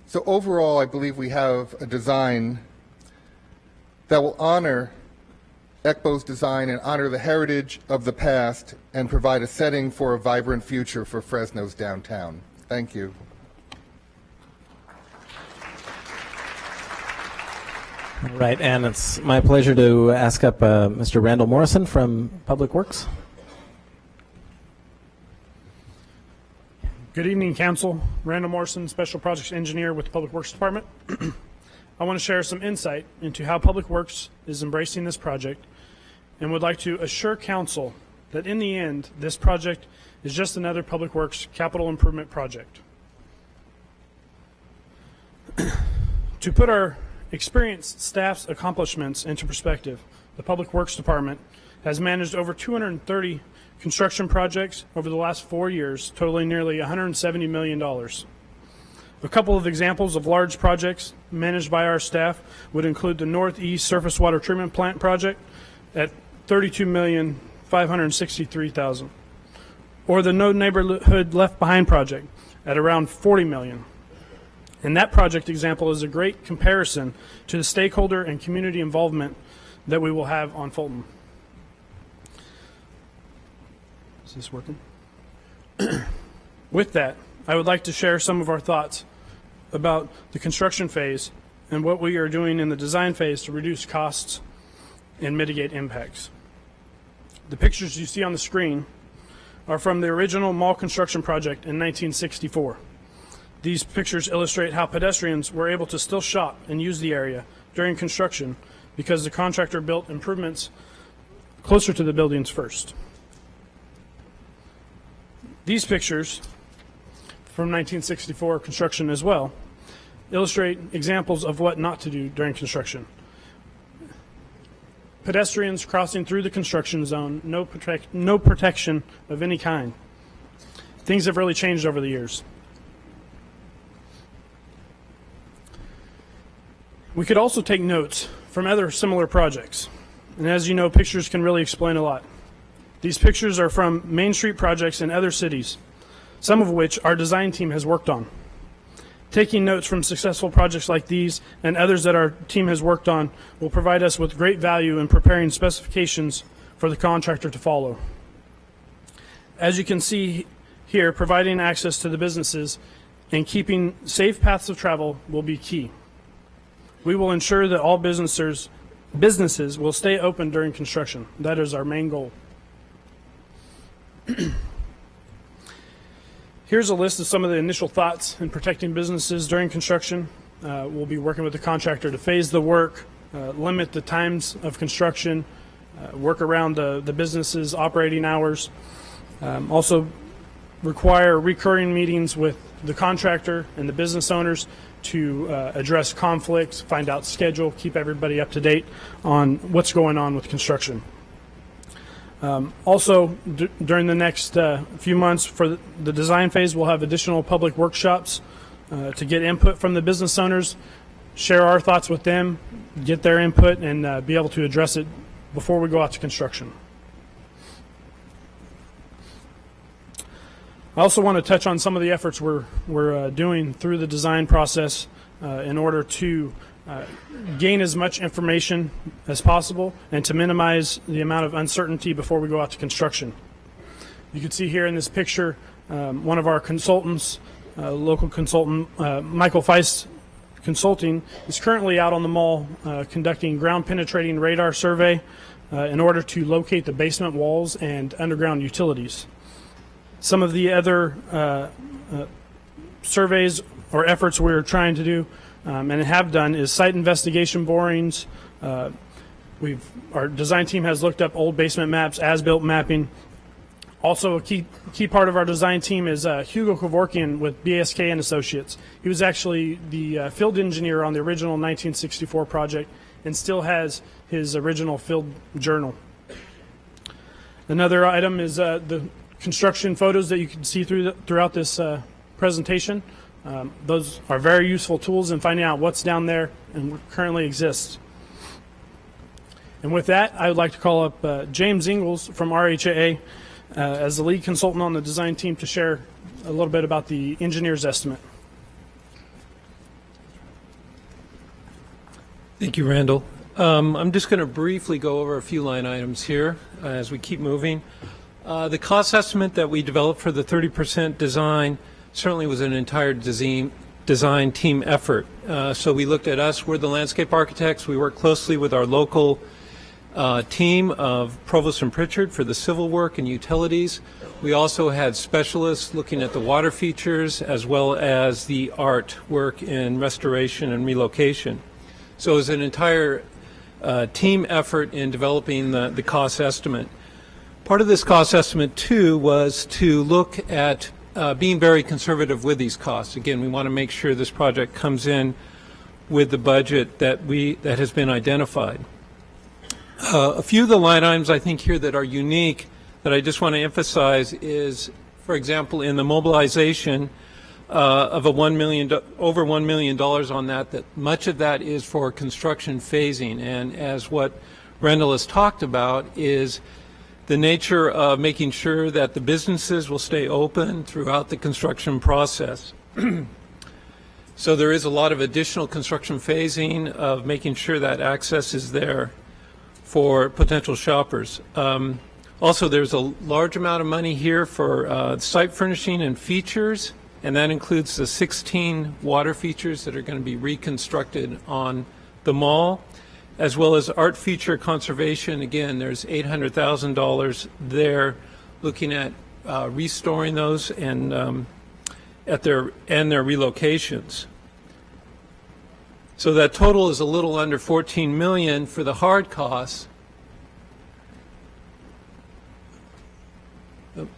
So overall, I believe we have a design that will honor ECBO's design and honor the heritage of the past and provide a setting for a vibrant future for Fresno's downtown. Thank you.
All right, and it's my pleasure to ask up Mr. Randall Morrison from Public Works.
Good evening, Council. Randall Morrison, Special Projects Engineer with the Public Works Department. I want to share some insight into how Public Works is embracing this project and would like to assure Council that in the end, this project is just another Public Works capital improvement project. To put our experienced staff's accomplishments into perspective, the Public Works Department has managed over 230 construction projects over the last 4 years, totaling nearly $170 million. A couple of examples of large projects managed by our staff would include the Northeast Surface Water Treatment Plant project at $32,563,000, or the No Neighborhood Left Behind project at around $40 million. And that project example is a great comparison to the stakeholder and community involvement that we will have on Fulton. Is this working? With that, I would like to share some of our thoughts about the construction phase and what we are doing in the design phase to reduce costs and mitigate impacts. The pictures you see on the screen are from the original mall construction project in 1964. These pictures illustrate how pedestrians were able to still shop and use the area during construction because the contractor built improvements closer to the buildings first. These pictures from 1964 construction as well illustrate examples of what not to do during construction. Pedestrians crossing through the construction zone, no protection of any kind. Things have really changed over the years. We could also take notes from other similar projects. And as you know, pictures can really explain a lot. These pictures are from Main Street projects in other cities, some of which our design team has worked on. Taking notes from successful projects like these and others that our team has worked on will provide us with great value in preparing specifications for the contractor to follow. As you can see here, providing access to the businesses and keeping safe paths of travel will be key. We will ensure that all businesses will stay open during construction. That is our main goal. Here's a list of some of the initial thoughts in protecting businesses during construction. We'll be working with the contractor to phase the work, limit the times of construction, work around the business's operating hours. Also require recurring meetings with the contractor and the business owners to address conflicts, find out schedule, keep everybody up to date on what's going on with construction. Also, during the next few months for the design phase, we'll have additional public workshops to get input from the business owners, share our thoughts with them, get their input, and be able to address it before we go out to construction. I also want to touch on some of the efforts we're doing through the design process in order to gain as much information as possible and to minimize the amount of uncertainty before we go out to construction. You can see here in this picture one of our consultants, local consultant Michael Feist Consulting, is currently out on the mall conducting ground penetrating radar survey in order to locate the basement walls and underground utilities. Some of the other surveys or efforts we're trying to do and have done is site investigation borings. Our design team has looked up old basement maps, as-built mapping. Also, a key part of our design team is Hugo Kevorkian with BSK and Associates. He was actually the field engineer on the original 1964 project and still has his original field journal. Another item is the construction photos that you can see throughout this presentation. Those are very useful tools in finding out what's down there and what currently exists. And with that, I would like to call up James Ingalls from RHAA as the lead consultant on the design team to share a little bit about the engineer's estimate.
Thank you, Randall. I'm just going to briefly go over a few line items here as we keep moving. The cost estimate that we developed for the 30% design certainly was an entire design team effort. So we looked at us, we're the landscape architects, we worked closely with our local team of Provost and Pritchard for the civil work and utilities. We also had specialists looking at the water features as well as the art work in restoration and relocation. So it was an entire team effort in developing the cost estimate. Part of this cost estimate, too, was to look at being very conservative with these costs. Again, we want to make sure this project comes in with the budget that has been identified. A few of the line items I think here that are unique that I just want to emphasize is, for example, in the mobilization of over $1 million on that much of that is for construction phasing. And as what Randall has talked about is the nature of making sure that the businesses will stay open throughout the construction process. So there is a lot of additional construction phasing of making sure that access is there for potential shoppers. Also, there's a large amount of money here for site furnishing and features, and that includes the 16 water features that are going to be reconstructed on the mall, as well as art feature conservation. Again, there's $800,000 there looking at restoring those and their relocations. So that total is a little under $14 million for the hard costs. Oops.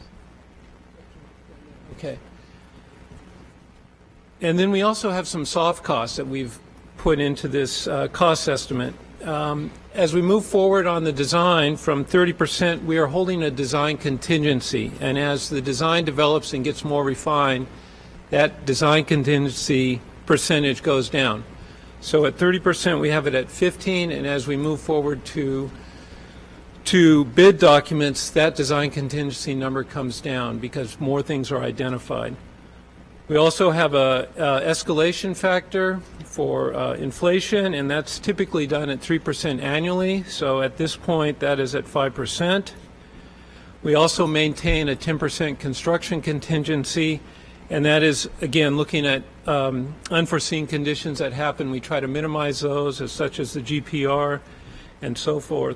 Okay. And then we also have some soft costs that we've put into this cost estimate. As we move forward on the design from 30%, we are holding a design contingency. And as the design develops and gets more refined, that design contingency percentage goes down. So at 30%, we have it at 15, and as we move forward to bid documents, that design contingency number comes down because more things are identified. We also have a escalation factor for inflation, and that's typically done at 3% annually. So at this point, that is at 5%. We also maintain a 10% construction contingency, and that is, again, looking at unforeseen conditions that happen. We try to minimize those, such as the GPR and so forth.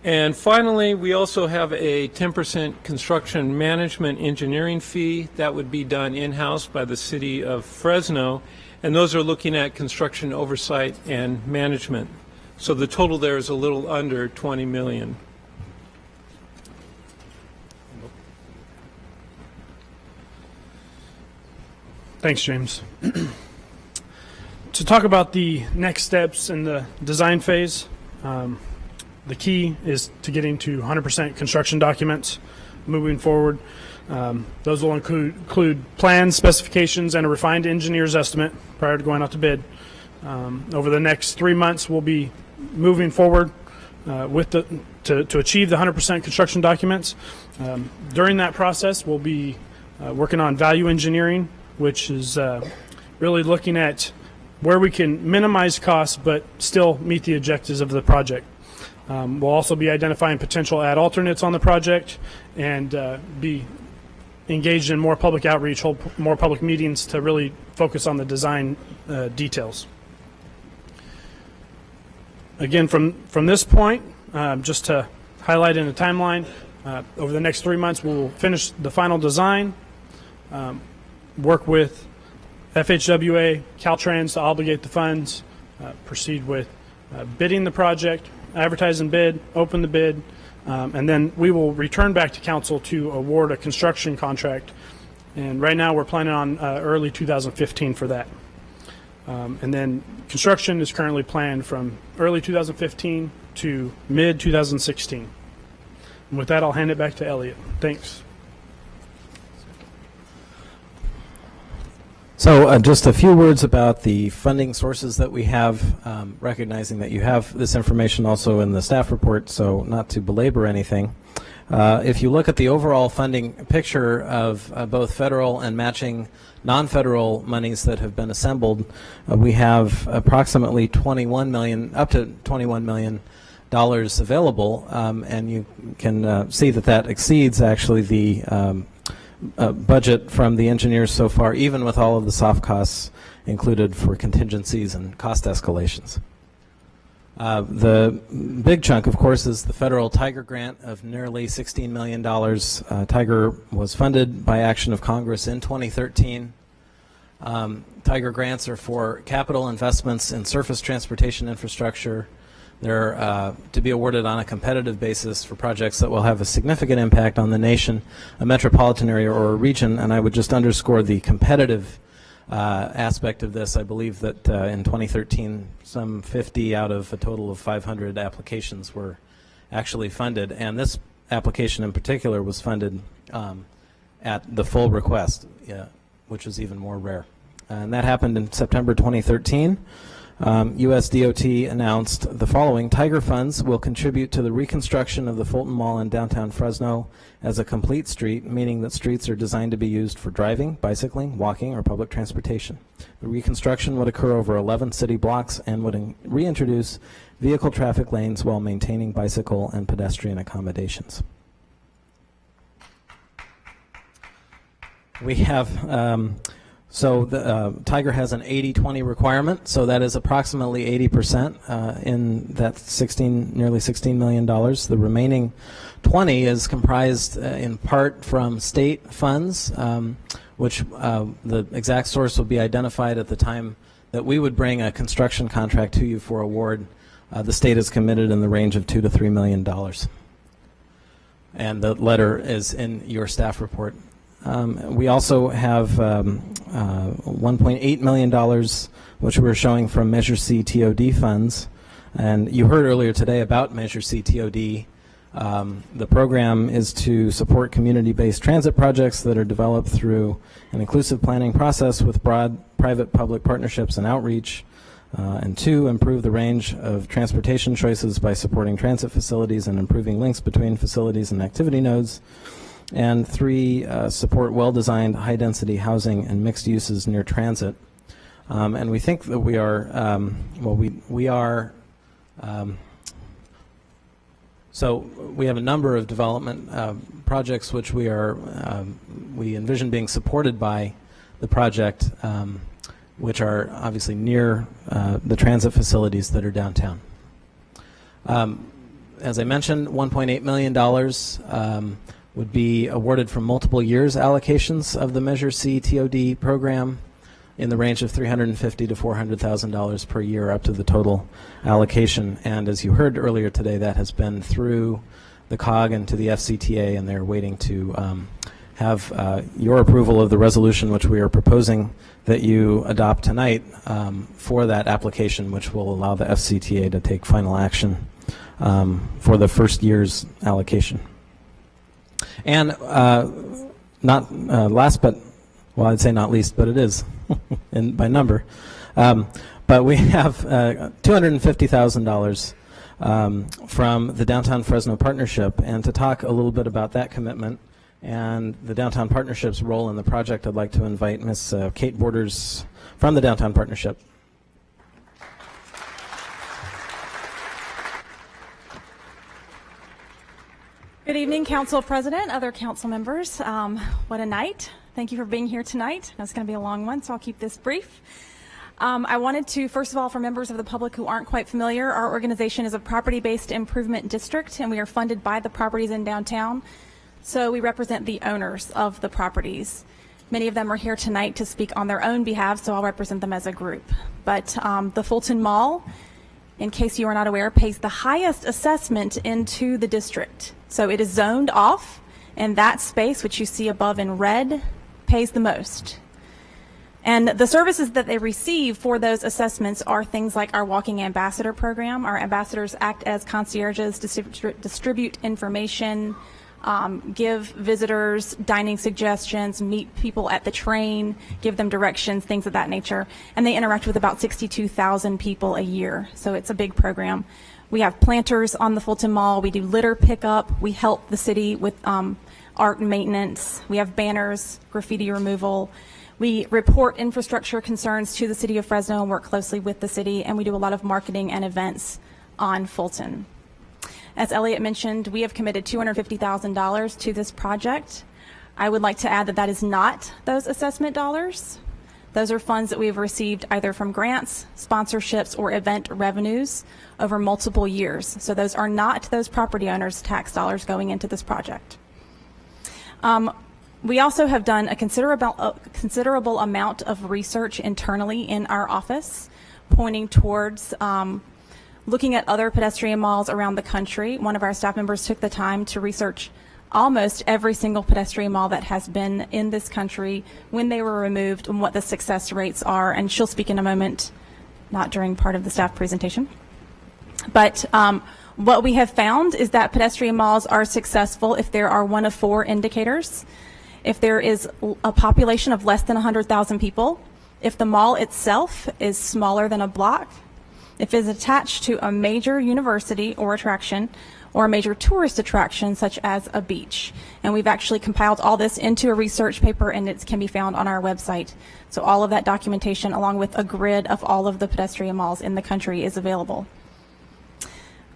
And finally, we also have a 10% construction management engineering fee that would be done in-house by the city of Fresno, and those are looking at construction oversight and management. So the total there is a little under $20 million.
Thanks, James. To talk about the next steps in the design phase, the key is to getting to 100% construction documents moving forward. Those will include plans, specifications, and a refined engineer's estimate prior to going out to bid. Over the next 3 months, we'll be moving forward to achieve the 100% construction documents. During that process, we'll be working on value engineering, which is really looking at where we can minimize costs but still meet the objectives of the project. We'll also be identifying potential ad alternates on the project and be engaged in more public outreach, hold more public meetings to really focus on the design details. Again, from this point, just to highlight in a timeline, over the next 3 months we'll finish the final design, work with FHWA, Caltrans to obligate the funds, proceed with bidding the project, advertise and bid, open the bid, and then we will return back to council to award a construction contract. And right now we're planning on early 2015 for that. And then construction is currently planned from early 2015 to mid 2016. And with that, I'll hand it back to Elliot. Thanks.
So just a few words about the funding sources that we have, recognizing that you have this information also in the staff report, so not to belabor anything. If you look at the overall funding picture of both federal and matching non-federal monies that have been assembled, we have approximately up to $21 million available, and you can see that exceeds actually the budget from the engineers so far, even with all of the soft costs included for contingencies and cost escalations. The big chunk, of course, is the federal Tiger grant of nearly $16 million. Tiger was funded by action of Congress in 2013. Tiger grants are for capital investments in surface transportation infrastructure. They're to be awarded on a competitive basis for projects that will have a significant impact on the nation, a metropolitan area, or a region. And I would just underscore the competitive aspect of this. I believe that in 2013, some 50 out of a total of 500 applications were actually funded. And this application in particular was funded at the full request, which was even more rare. And that happened in September 2013. U.S. DOT announced the following: Tiger funds will contribute to the reconstruction of the Fulton Mall in downtown Fresno as a complete street, meaning that streets are designed to be used for driving, bicycling, walking, or public transportation. The reconstruction would occur over 11 city blocks and would reintroduce vehicle traffic lanes while maintaining bicycle and pedestrian accommodations. We have So the Tiger has an 80-20 requirement, so that is approximately 80% in that nearly $16 million. The remaining 20 is comprised in part from state funds, which the exact source will be identified at the time that we would bring a construction contract to you for award. The state is committed in the range of $2 to $3 million. And the letter is in your staff report. We also have $1.8 million, which we're showing from Measure C TOD funds. And you heard earlier today about Measure C TOD. The program is to support community-based transit projects that are developed through an inclusive planning process with broad private-public partnerships and outreach. And 2, improve the range of transportation choices by supporting transit facilities and improving links between facilities and activity nodes. And 3, support well-designed, high-density housing and mixed uses near transit. And we think that we are, so we have a number of development projects which we envision being supported by the project, which are obviously near the transit facilities that are downtown. As I mentioned, $1.8 million would be awarded from multiple years allocations of the Measure C TOD program in the range of $350,000 to $400,000 per year up to the total allocation. And as you heard earlier today, that has been through the COG and to the FCTA, and they're waiting to have your approval of the resolution which we are proposing that you adopt tonight for that application, which will allow the FCTA to take final action for the first year's allocation. And not last, but well, I'd say not least, but it is by number. But we have $250,000 from the Downtown Fresno Partnership, and to talk a little bit about that commitment and the Downtown Partnership's role in the project, I'd like to invite Ms. Kate Borders from the Downtown Partnership.
Good evening, Council President, other council members. What a night. Thank you for being here tonight. It's going to be a long one, so I'll keep this brief. I wanted to, first of all, for members of the public who aren't quite familiar, our organization is a property-based improvement district, and we are funded by the properties in downtown. So we represent the owners of the properties. Many of them are here tonight to speak on their own behalf, so I'll represent them as a group. But the Fulton Mall, in case you are not aware, pays the highest assessment into the district. So it is zoned off, and that space, which you see above in red, pays the most. And the services that they receive for those assessments are things like our Walking Ambassador program. Our ambassadors act as concierges, distribute information, give visitors dining suggestions, meet people at the train, give them directions, things of that nature. And they interact with about 62,000 people a year, so it's a big program. We have planters on the Fulton Mall. We do litter pickup. We help the city with art and maintenance. We have banners, graffiti removal. We report infrastructure concerns to the city of Fresno and work closely with the city, and we do a lot of marketing and events on Fulton. As Elliot mentioned, we have committed $250,000 to this project. I would like to add that that is not those assessment dollars. Those are funds that we have received either from grants, sponsorships, or event revenues over multiple years. So those are not those property owners' tax dollars going into this project. We also have done a considerable amount of research internally in our office, pointing towards looking at other pedestrian malls around the country. One of our staff members took the time to research almost every single pedestrian mall that has been in this country, when they were removed, and what the success rates are. And she'll speak in a moment, not during part of the staff presentation. But what we have found is that pedestrian malls are successful if there are one of four indicators. If there is a population of less than 100,000 people, if the mall itself is smaller than a block, if it is attached to a major university or attraction, or a major tourist attraction such as a beach. And we've actually compiled all this into a research paper, and it can be found on our website. So all of that documentation, along with a grid of all of the pedestrian malls in the country, is available.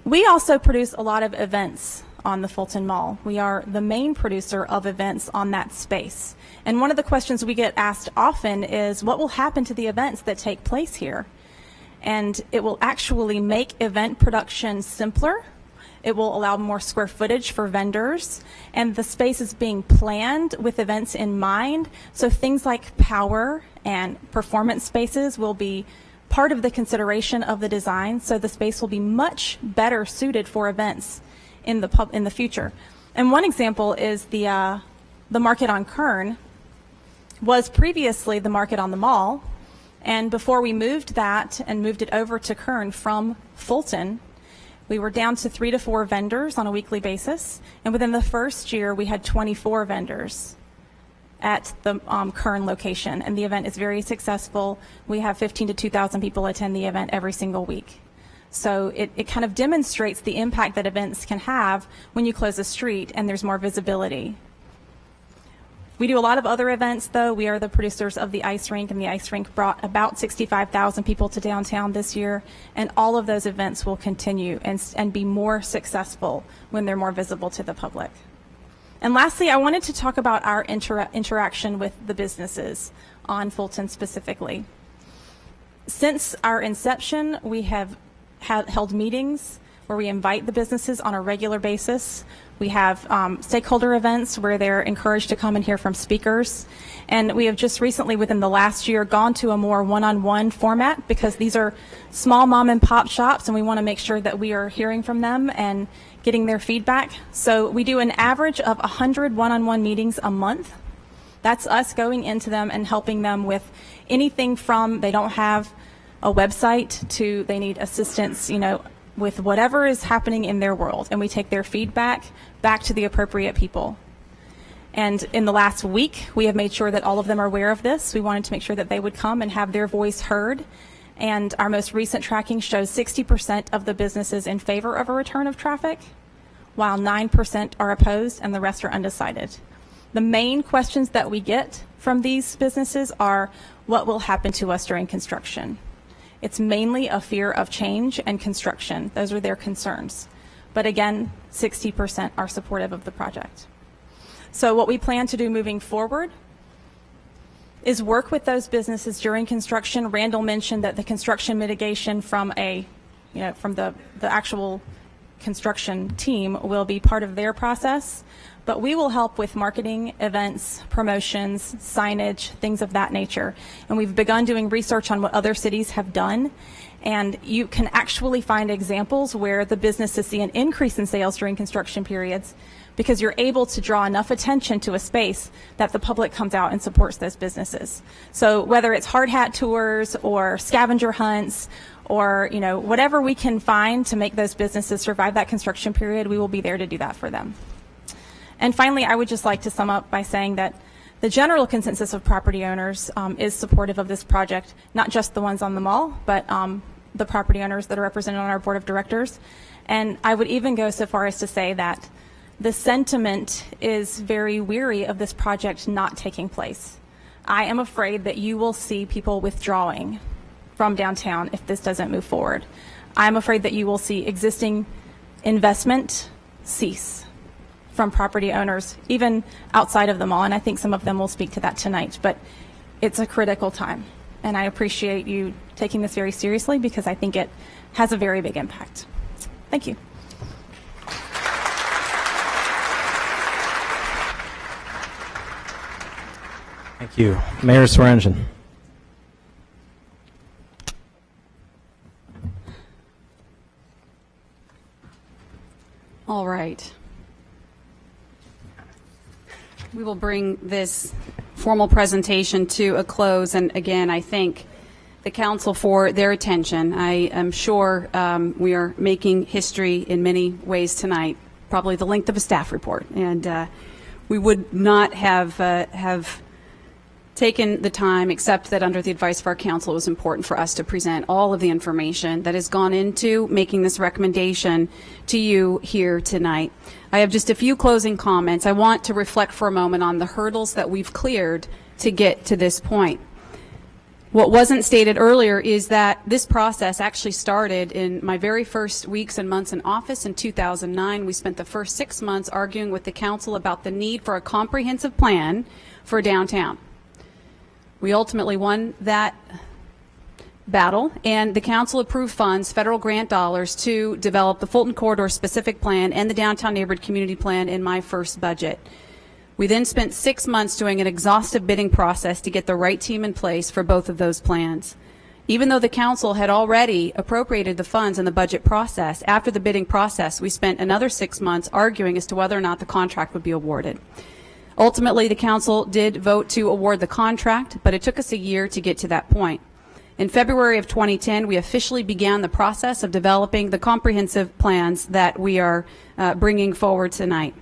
We also produce a lot of events on the Fulton Mall. We are the main producer of events on that space. And one of the questions we get asked often is, what will happen to the events that take place here? And it will actually make event production simpler. It will allow more square footage for vendors, and the space is being planned with events in mind. So things like power and performance spaces will be part of the consideration of the design, so the space will be much better suited for events in the future. And one example is the market on Kern was previously the market on the mall, and before we moved that and moved it over to Kern from Fulton, we were down to 3 to 4 vendors on a weekly basis, and within the first year we had 24 vendors at the Kern location, and the event is very successful. We have 15 to 2,000 people attend the event every single week. So it kind of demonstrates the impact that events can have when you close a street and there's more visibility. We do a lot of other events, though. We are the producers of the ice rink, and the ice rink brought about 65,000 people to downtown this year, and all of those events will continue and be more successful when they're more visible to the public. And lastly, I wanted to talk about our interaction with the businesses on Fulton specifically. Since our inception, we have held meetings where we invite the businesses on a regular basis. We have stakeholder events where they're encouraged to come and hear from speakers. And we have just recently, within the last year, gone to a more one-on-one format, because these are small mom and pop shops, and we want to make sure that we are hearing from them and getting their feedback. So we do an average of 100 one-on-one meetings a month. That's us going into them and helping them with anything from they don't have a website to they need assistance, with whatever is happening in their world, and we take their feedback back to the appropriate people. And in the last week, we have made sure that all of them are aware of this. We wanted to make sure that they would come and have their voice heard. And our most recent tracking shows 60% of the businesses in favor of a return of traffic, while 9% are opposed and the rest are undecided. The main questions that we get from these businesses are, what will happen to us during construction? It's mainly a fear of change and construction. Those are their concerns. But again, 60% are supportive of the project. So what we plan to do moving forward is work with those businesses during construction. Randall mentioned that the construction mitigation from the actual construction team will be part of their process, but we will help with marketing, events, promotions, signage, things of that nature. And we've begun doing research on what other cities have done, and you can actually find examples where the businesses see an increase in sales during construction periods because you're able to draw enough attention to a space that the public comes out and supports those businesses. So whether it's hard hat tours or scavenger hunts or whatever we can find to make those businesses survive that construction period, we will be there to do that for them. And finally, I would just like to sum up by saying that the general consensus of property owners is supportive of this project, not just the ones on the mall, but the property owners that are represented on our board of directors. And I would even go so far as to say that the sentiment is very weary of this project not taking place. I am afraid that you will see people withdrawing from downtown if this doesn't move forward. I'm afraid that you will see existing investment cease from property owners, even outside of the mall, and I think some of them will speak to that tonight. But it's a critical time, and I appreciate you taking this very seriously because I think it has a very big impact. Thank you.
Thank you. Mayor Swearingen.
All right. We will bring this formal presentation to a close, and again, I thank the council for their attention. I am sure we are making history in many ways tonight, probably the length of a staff report, and we would not have taken the time, except that under the advice of our council, it was important for us to present all of the information that has gone into making this recommendation to you here tonight. I have just a few closing comments. I want to reflect for a moment on the hurdles that we've cleared to get to this point. What wasn't stated earlier is that this process actually started in my very first weeks and months in office in 2009. We spent the first 6 months arguing with the council about the need for a comprehensive plan for downtown. We ultimately won that battle, and the council approved funds, federal grant dollars, to develop the Fulton Corridor specific plan and the Downtown Neighborhood Community Plan in my first budget. We then spent 6 months doing an exhaustive bidding process to get the right team in place for both of those plans. Even though the council had already appropriated the funds in the budget process, after the bidding process, we spent another 6 months arguing as to whether or not the contract would be awarded. Ultimately, the council did vote to award the contract, but it took us a year to get to that point. In February of 2010, we officially began the process of developing the comprehensive plans that we are bringing forward tonight.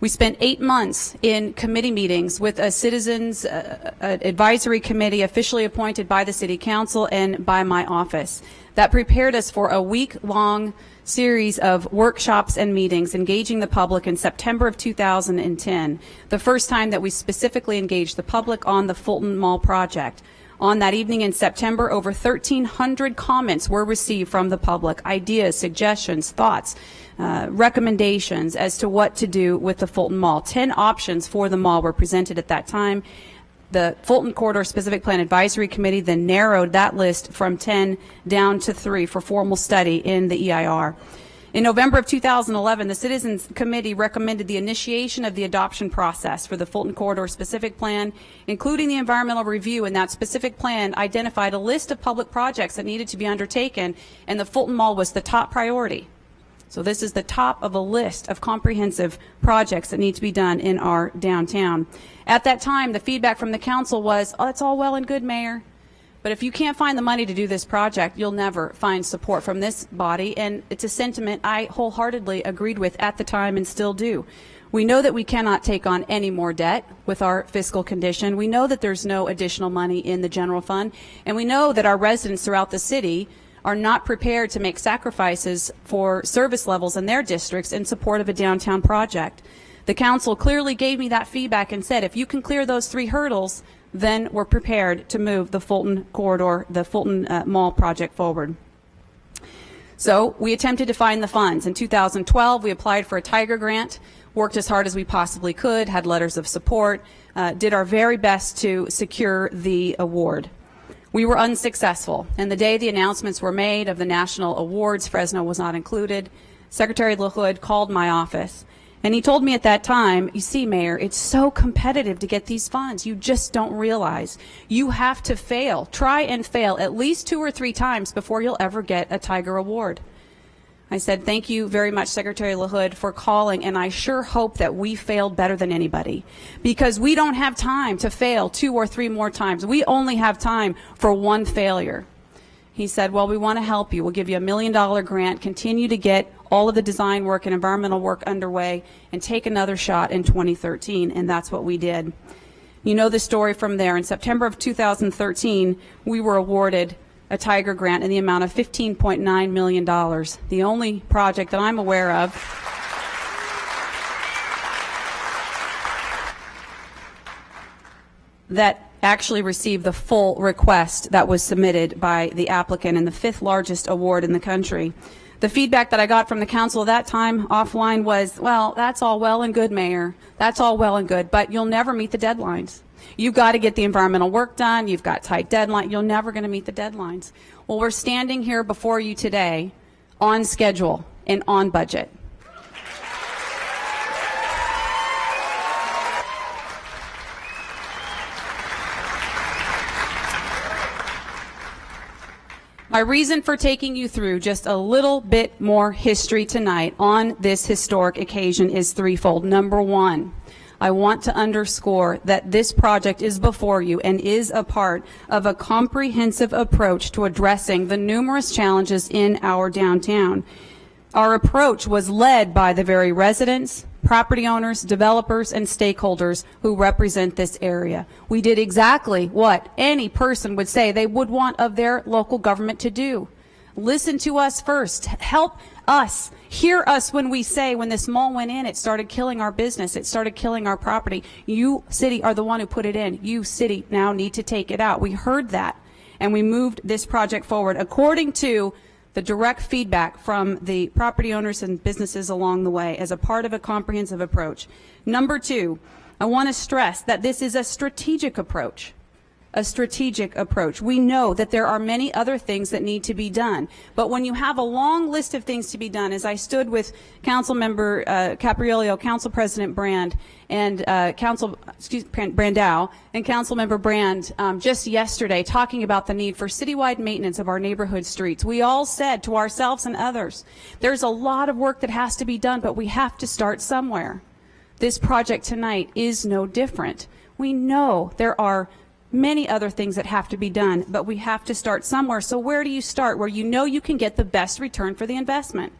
We spent 8 months in committee meetings with a citizens advisory committee officially appointed by the City Council and by my office. That prepared us for a week-long series of workshops and meetings engaging the public in September of 2010, the first time that we specifically engaged the public on the Fulton Mall project. On that evening in September, over 1,300 comments were received from the public, ideas, suggestions, thoughts, recommendations as to what to do with the Fulton Mall. 10 options for the mall were presented at that time. The Fulton Corridor Specific Plan Advisory Committee then narrowed that list from 10 down to 3 for formal study in the EIR. In November of 2011, the Citizens Committee recommended the initiation of the adoption process for the Fulton Corridor Specific Plan, including the environmental review, and that specific plan identified a list of public projects that needed to be undertaken, and the Fulton Mall was the top priority. So this is the top of a list of comprehensive projects that need to be done in our downtown. At that time, the feedback from the council was, oh, it's all well and good, Mayor, but if you can't find the money to do this project, you'll never find support from this body. And it's a sentiment I wholeheartedly agreed with at the time and still do. We know that we cannot take on any more debt with our fiscal condition. We know that there's no additional money in the general fund. And we know that our residents throughout the city are not prepared to make sacrifices for service levels in their districts in support of a downtown project. The council clearly gave me that feedback and said, if you can clear those 3 hurdles, then we're prepared to move the Fulton Corridor, the Fulton Mall project forward. So we attempted to find the funds. In 2012, we applied for a Tiger grant, worked as hard as we possibly could, had letters of support, did our very best to secure the award. We were unsuccessful, and the day the announcements were made of the national awards, Fresno was not included, Secretary LaHood called my office, and he told me at that time, you see, Mayor, it's so competitive to get these funds. You just don't realize. You have to fail, try and fail at least 2 or 3 times before you'll ever get a Tiger Award. I said, thank you very much, Secretary LaHood, for calling, and I sure hope that we failed better than anybody, because we don't have time to fail 2 or 3 more times. We only have time for 1 failure. He said, well, we want to help you. We'll give you $1 million grant, continue to get all of the design work and environmental work underway and take another shot in 2013, and that's what we did. You know the story from there. In September of 2013, we were awarded a Tiger grant in the amount of $15.9 million, the only project that I'm aware of that actually received the full request that was submitted by the applicant, and the 5th largest award in the country. The feedback that I got from the council at that time offline was, well, that's all well and good, Mayor. That's all well and good, but you'll never meet the deadlines. You've got to get the environmental work done. You've got tight deadline. You're never going to meet the deadlines. Well, we're standing here before you today on schedule and on budget. My reason for taking you through just a little bit more history tonight on this historic occasion is threefold. Number one, I want to underscore that this project is before you and is a part of a comprehensive approach to addressing the numerous challenges in our downtown. Our approach was led by the very residents, property owners, developers, and stakeholders who represent this area. We did exactly what any person would say they would want of their local government to do. Listen to us first. Help us. Hear us when we say, when this mall went in, it started killing our business. It started killing our property. You, city, are the one who put it in. You, city, now need to take it out. We heard that, and we moved this project forward according to the direct feedback from the property owners and businesses along the way as a part of a comprehensive approach. Number two, I want to stress that this is a strategic approach. A strategic approach. We know that there are many other things that need to be done, but when you have a long list of things to be done, as I stood with Council Member Caprillo, Council President Brand, and Brandow, and Council Member Brand just yesterday, talking about the need for citywide maintenance of our neighborhood streets, we all said to ourselves and others, there's a lot of work that has to be done, but we have to start somewhere. This project tonight is no different. We know there are many other things that have to be done, but we have to start somewhere. So where do you start? Where you know you can get the best return for the investment,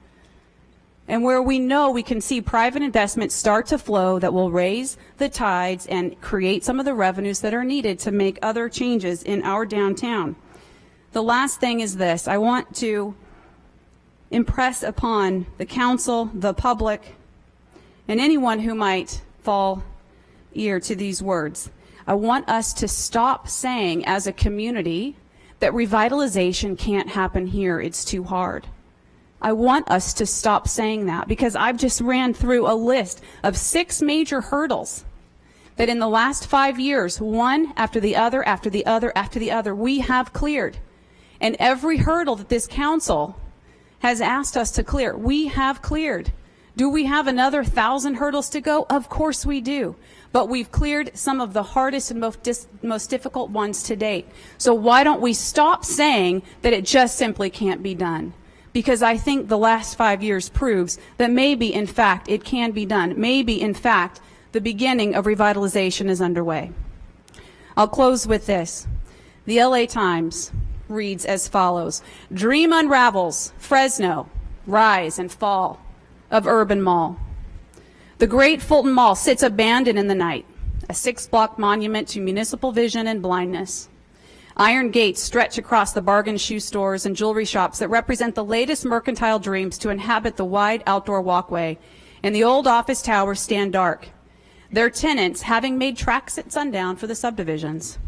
and where we know we can see private investment start to flow that will raise the tides and create some of the revenues that are needed to make other changes in our downtown. The last thing is this. I want to impress upon the council, the public, and anyone who might fall ear to these words. I want us to stop saying as a community that revitalization can't happen here, it's too hard. I want us to stop saying that, because I've just ran through a list of 6 major hurdles that in the last 5 years, one after the other, after the other, after the other, we have cleared. And every hurdle that this council has asked us to clear, we have cleared. Do we have another 1,000 hurdles to go? Of course we do. But we've cleared some of the hardest and most difficult ones to date. So why don't we stop saying that it just simply can't be done? Because I think the last 5 years proves that maybe, in fact, it can be done. Maybe, in fact, the beginning of revitalization is underway. I'll close with this. The LA Times reads as follows: Dream unravels, Fresno, rise and fall of urban mall. The great Fulton Mall sits abandoned in the night, a 6-block monument to municipal vision and blindness. Iron gates stretch across the bargain shoe stores and jewelry shops that represent the latest mercantile dreams to inhabit the wide outdoor walkway, and the old office towers stand dark, their tenants having made tracks at sundown for the subdivisions.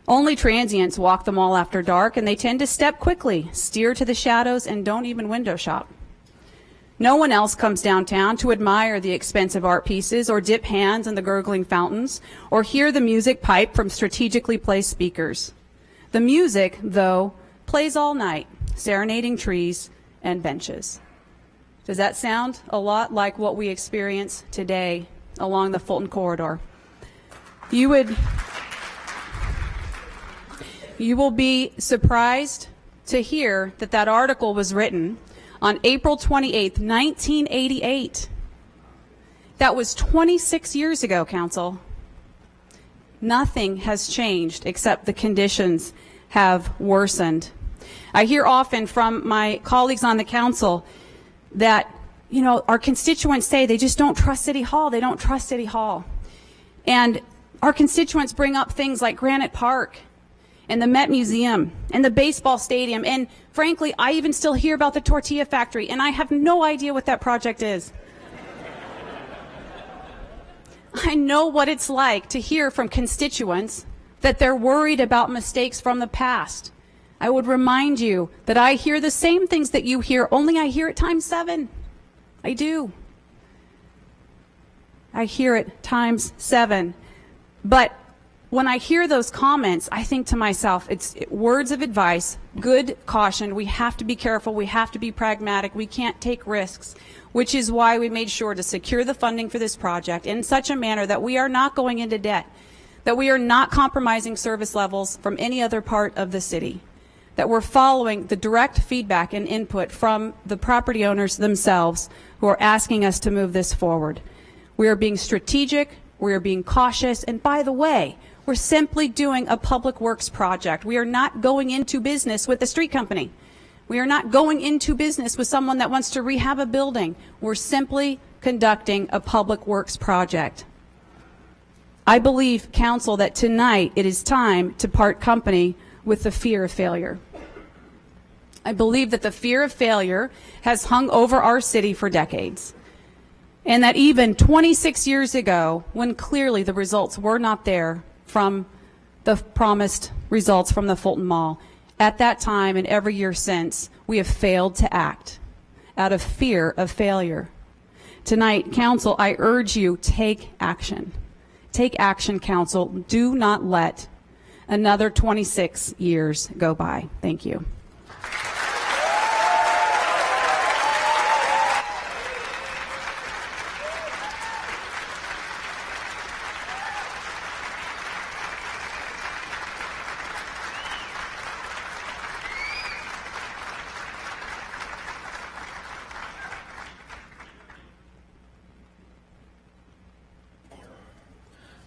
Only transients walk the mall after dark, and they tend to step quickly, steer to the shadows, and don't even window shop. No one else comes downtown to admire the expensive art pieces or dip hands in the gurgling fountains or hear the music pipe from strategically placed speakers. The music, though, plays all night, serenading trees and benches. Does that sound a lot like what we experience today along the Fulton corridor? You will be surprised to hear that that article was written on April 28th, 1988. That was 26 years ago, Council. Nothing has changed except the conditions have worsened. I hear often from my colleagues on the Council that, you know, our constituents say they just don't trust City Hall. They don't trust City Hall. And our constituents bring up things like Granite Park and the Met Museum and the baseball stadium. And frankly, I even still hear about the tortilla factory, and I have no idea what that project is. I know what it's like to hear from constituents that they're worried about mistakes from the past. I would remind you that I hear the same things that you hear, only I hear it times 7. I do. I hear it times 7. But when I hear those comments, I think to myself, it's words of advice, good caution. We have to be careful. We have to be pragmatic. We can't take risks, which is why we made sure to secure the funding for this project in such a manner that we are not going into debt, that we are not compromising service levels from any other part of the city, that we're following the direct feedback and input from the property owners themselves who are asking us to move this forward. We are being strategic, we are being cautious, and by the way, we're simply doing a public works project. We are not going into business with the street company. We are not going into business with someone that wants to rehab a building. We're simply conducting a public works project. I believe, council, that tonight it is time to part company with the fear of failure. I believe that the fear of failure has hung over our city for decades. And that even 26 years ago, when clearly the results were not there from the promised results from the Fulton Mall, at that time and every year since, we have failed to act out of fear of failure. Tonight, council, I urge you, take action. Take action, council. Do not let another 26 years go by. Thank you.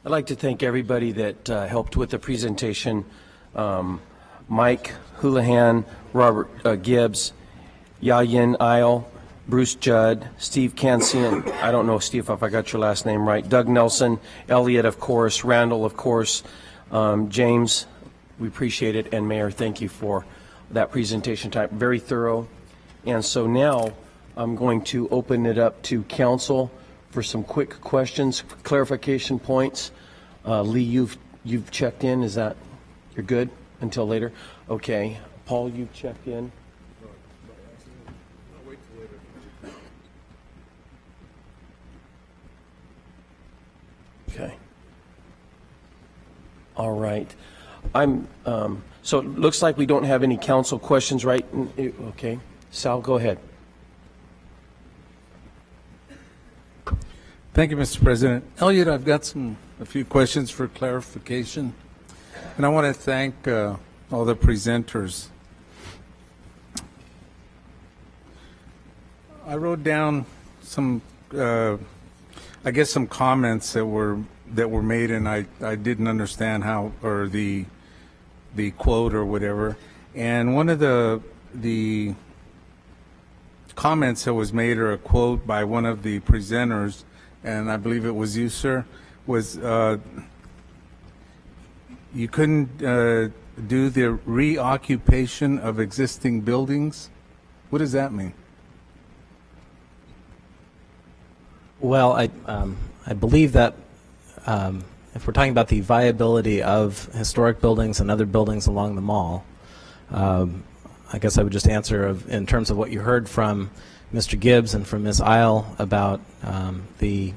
I'd like to thank everybody that helped with the presentation. Mike Houlihan, Robert Gibbs, Yayin Isle, Bruce Judd, Steve Kansian, I don't know, Steve, if I got your last name right, Doug Nelson, Elliot, of course, Randall, of course, James, we appreciate it, and Mayor, thank you for that presentation time. Very thorough. And so now I'm going to open it up to council for some quick questions, clarification points. Lee, you've checked in. Is that, you're good until later? Okay. Paul, you've checked in. Okay. All right. So it looks like we don't have any council questions, right? Okay. Sal, go ahead.
Thank you, Mr. President. Elliot, I've got a few questions for clarification, and I want to thank all the presenters. I wrote down some, I guess, some comments that were made, and I didn't understand how, or the quote or whatever. And one of the comments that was made, or a quote by one of the presenters, and I believe it was you, sir, was you couldn't do the reoccupation of existing buildings. What does that mean?
Well, I believe that if we're talking about the viability of historic buildings and other buildings along the mall, I guess I would just answer in terms of what you heard from Mr. Gibbs and from Ms. Isle about the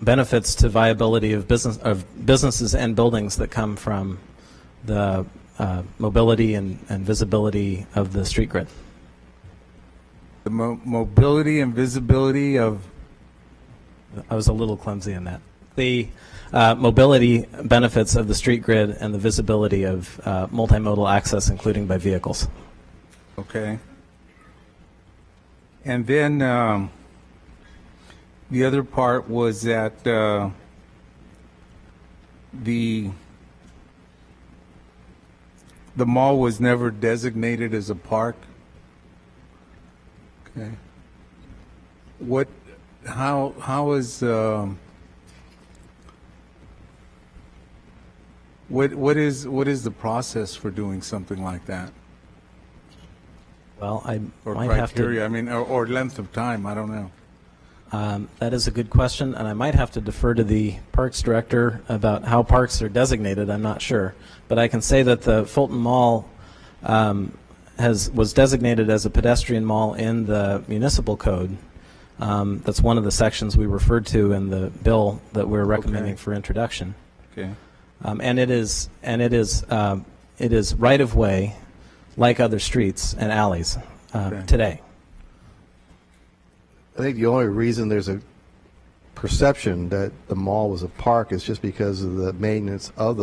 benefits to viability of businesses and buildings that come from the mobility and visibility of the street grid.
The mobility and visibility of...
I was a little clumsy in that. The mobility benefits of the street grid and the visibility of multimodal access, including by vehicles.
Okay. And then the other part was that the mall was never designated as a park. Okay. how is what is the process for doing something like that?
Well, I
Or
might have to.
criteria, I mean, or length of time, I don't know.
That is a good question, and I might have to defer to the Parks Director about how parks are designated. I'm not sure. But I can say that the Fulton Mall was designated as a pedestrian mall in the municipal code. That's one of the sections we referred to in the bill that we're recommending for introduction.
Okay.
And it is right of way, like other streets and alleys today.
I think the only reason there's a perception that the mall was a park is just because of the maintenance of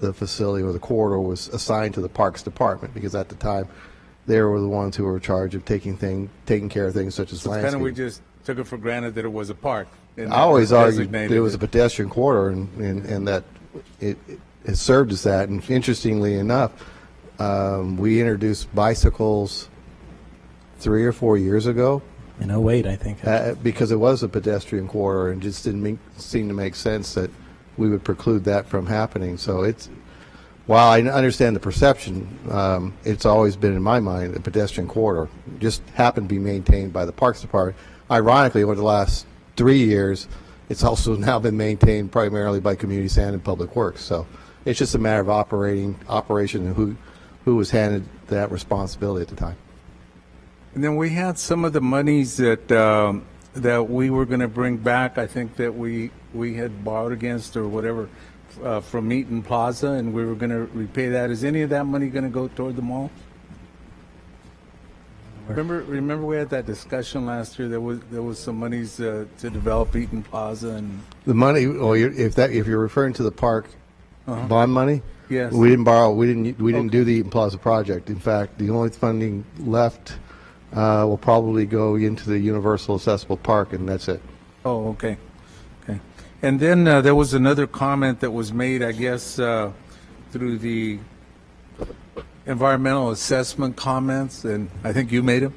the facility or the corridor was assigned to the Parks Department, because at the time they were the ones who were in charge of taking care of things such as landscaping.
Kind of we just took it for granted that it was a park.
I always argued that it was a pedestrian corridor and that it served as that. And interestingly enough, we introduced bicycles 3 or 4 years ago.
In 08, I think.
Because it was a pedestrian corridor and just didn't seem to make sense that we would preclude that from happening. So while I understand the perception, it's always been in my mind a pedestrian corridor. Just happened to be maintained by the Parks Department. Ironically, over the last 3 years, it's also now been maintained primarily by Community Sand and Public Works. So it's just a matter of operation and who was handed that responsibility at the time.
And then we had some of the monies that we were going to bring back. I think that we had borrowed against or whatever from Eaton Plaza, and we were going to repay that. Is any of that money going to go toward the mall? Remember we had that discussion last year. There was some monies to develop Eaton Plaza and
the money. Well, if you're referring to the park bond money,
yes,
we didn't borrow. We didn't do the Eaton Plaza project. In fact, the only funding left will probably go into the Universal Accessible Park, and that's it.
Oh, okay. And then there was another comment that was made, I guess, through the environmental assessment comments, and I think you made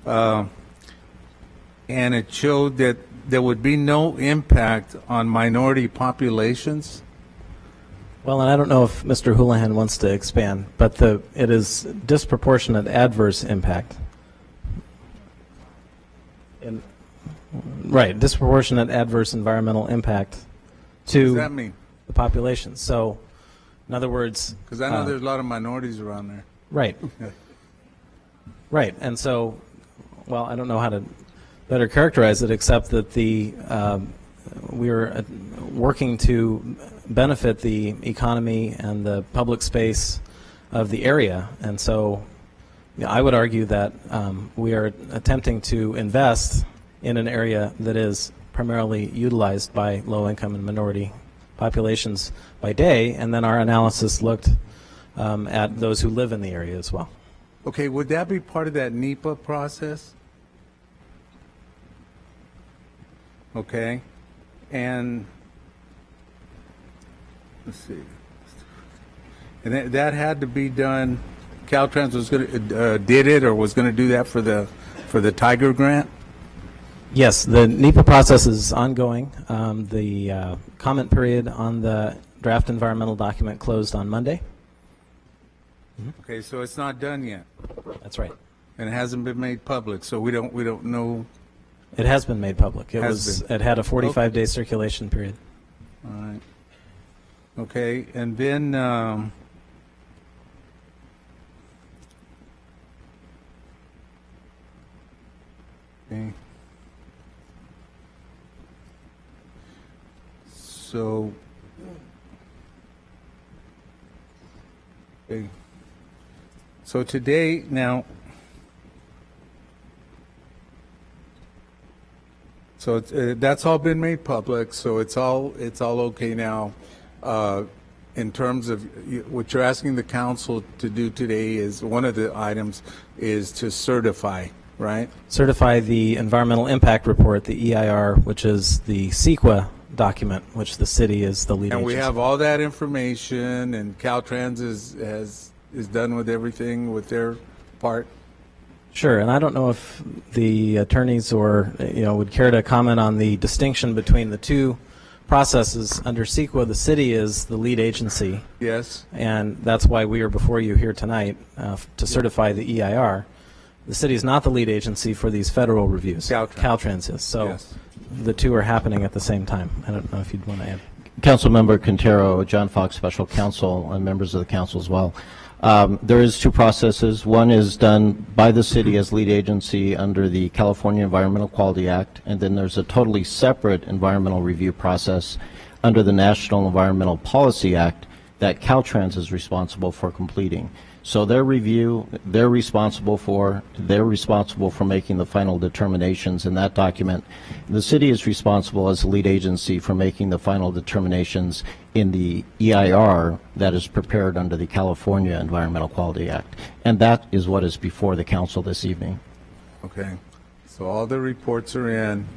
them. And it showed that there would be no impact on minority populations.
Well, and I don't know if Mr. Houlihan wants to expand, but it is disproportionate adverse impact. Right, disproportionate adverse environmental impact to
What does that mean?
the population. So, in other words,
Because I know there's a lot of minorities around there.
right, right, and so, well, I don't know how to better characterize it except that we are working to benefit the economy and the public space of the area, and so I would argue that we are attempting to invest in an area that is primarily utilized by low-income and minority populations by day, and then our analysis looked at those who live in the area as well.
Okay, would that be part of that NEPA process? Okay, and let's see, and that had to be done. Caltrans was going to did it or was going to do that for the Tiger grant.
Yes, the NEPA process is ongoing. The comment period on the draft environmental document closed on Monday.
Okay, so it's not done yet.
That's right.
And it hasn't been made public, so we don't know.
It has been made public. It had a 45-day circulation period.
All right. Okay, and then okay. So okay. So today now. So that's all been made public. So it's all okay now. In terms of what you're asking the council to do today, is one of the items is to certify, right?
Certify the environmental impact report, the EIR, which is the CEQA document, which the city is the lead
And we
agency.
have all that information, and Caltrans is done with everything with their part.
Sure, and I don't know if the attorneys or would care to comment on the distinction between the two processes. Under CEQA, the city is the lead agency.
Yes.
And that's why we are before you here tonight to certify the EIR. The city is not the lead agency for these federal reviews. Caltrans is. So
Yes.
the two are happening at the same time. I don't know if you'd want to add.
Councilmember Quintero, John Fox, Special Counsel, and members of the council as well. There is two processes. One is done by the city as lead agency under the California Environmental Quality Act, and then there's a totally separate environmental review process under the National Environmental Policy Act that Caltrans is responsible for completing. So their review, they're responsible for making the final determinations in that document. The city is responsible as the lead agency for making the final determinations in the EIR that is prepared under the California Environmental Quality Act. And that is what is before the council this evening.
Okay. So all the reports are in.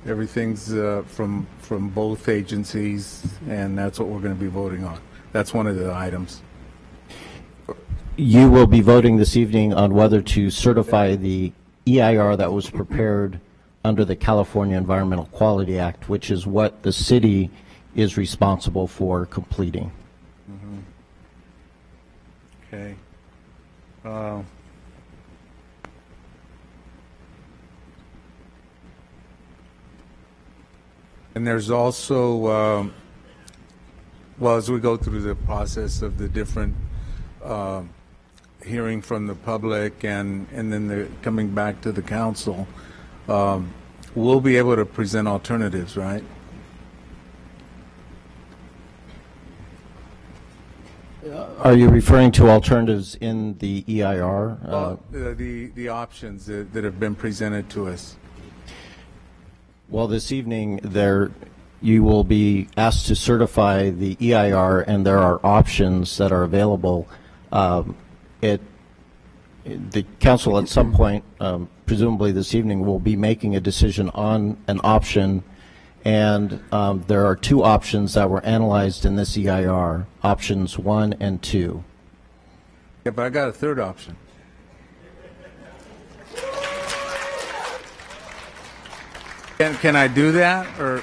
Everything's from both agencies, and that's what we're going to be voting on. That's one of the items.
You will be voting this evening on whether to certify the EIR that was prepared under the California Environmental Quality Act, which is what the city is responsible for completing.
Okay. And there's also, well, as we go through the process of the different hearing from the public and then coming back to the council, we'll be able to present alternatives, right?
Are you referring to alternatives in the EIR?
The options that have been presented to us.
Well, this evening you will be asked to certify the EIR, and there are options that are available. The council at some point, presumably this evening, will be making a decision on an option, and there are two options that were analyzed in this EIR, options 1 and 2.
Yeah, but I got a third option. Can I do that, or?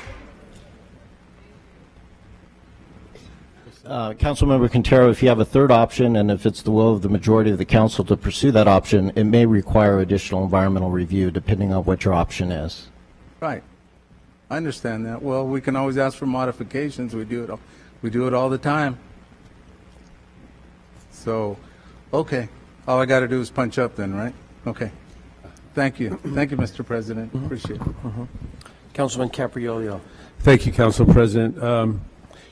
Councilmember Quintero, if you have a third option, and if it's the will of the majority of the council to pursue that option, it may require additional environmental review depending on what your option is.
Right. I understand that. Well, we can always ask for modifications. We do it all the time. So, okay. All I got to do is punch up then, right? Okay. Thank you. Thank you, Mr. President. Appreciate it.
Councilman Capriolio.
Thank you, Council President.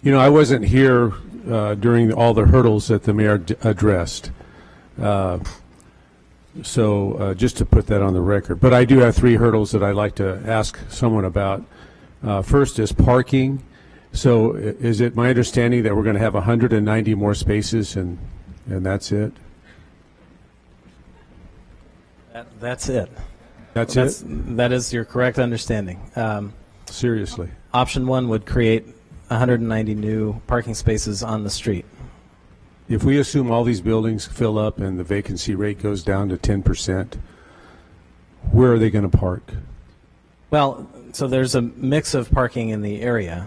I wasn't here during all the hurdles that the mayor addressed. So just to put that on the record. But I do have 3 hurdles that I'd like to ask someone about. First is parking. So is it my understanding that we're going to have 190 more spaces and that's it?
That's it.
That's it?
That is your correct understanding.
Seriously?
Option 1 would create 190 new parking spaces on the street.
If we assume all these buildings fill up and the vacancy rate goes down to 10%, where are they going to park?
Well, so there's a mix of parking in the area.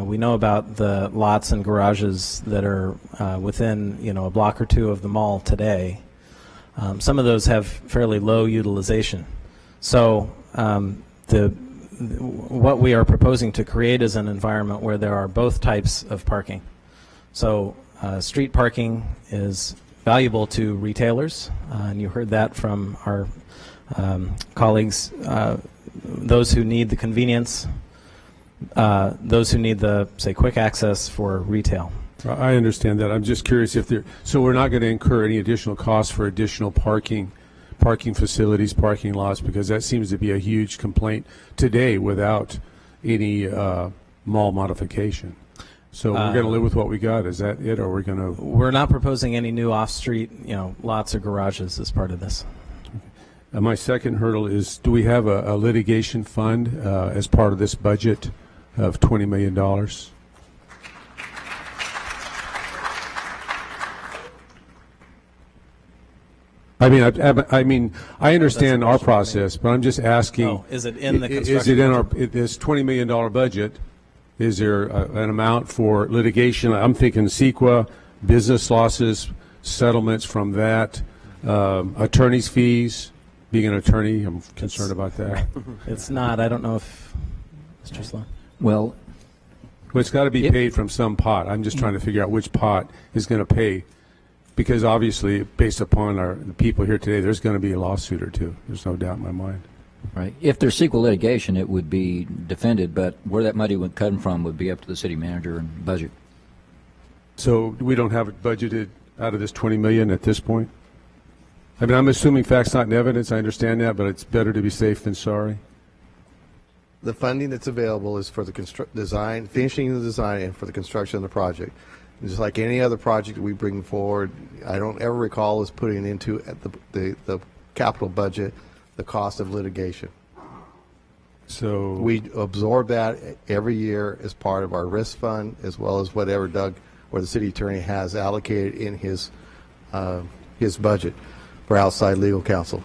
We know about the lots and garages that are within, a block or two of the mall today. Some of those have fairly low utilization. So what we are proposing to create is an environment where there are both types of parking. So street parking is valuable to retailers, and you heard that from our colleagues, those who need the convenience, those who need the, say, quick access for retail.
I understand that. I'm just curious so we're not going to incur any additional costs for additional parking facilities, parking lots, because that seems to be a huge complaint today without any mall modification. So we're going to live with what we got. Is that it, or we're going to?
We're not proposing any new off-street, lots or garages as part of this.
My second hurdle is: do we have a litigation fund as part of this budget of $20 million? I understand our process, but I'm just asking.
Oh, is it in the construction
Is it in this $20 million budget? Is there an amount for litigation? I'm thinking CEQA, business losses, settlements from that, attorney's fees. Being an attorney, I'm concerned about that.
It's not. I don't know if Mr. Sloan.
Well,
it's got to be paid from some pot. I'm just trying to figure out which pot is going to pay, because obviously, based upon the people here today, there's going to be a lawsuit or two. There's no doubt in my mind.
Right. If there's CEQA litigation, it would be defended, but where that money would come from would be up to the city manager and budget.
So we don't have it budgeted out of this $20 million at this point? I mean, I'm assuming facts not in evidence. I understand that, but it's better to be safe than sorry.
The funding that's available is for the design, finishing the design, and for the construction of the project. And just like any other project we bring forward, I don't ever recall us putting into the capital budget the cost of litigation.
So
we absorb that every year as part of our risk fund, as well as whatever Doug or the city attorney has allocated in his budget for outside legal counsel.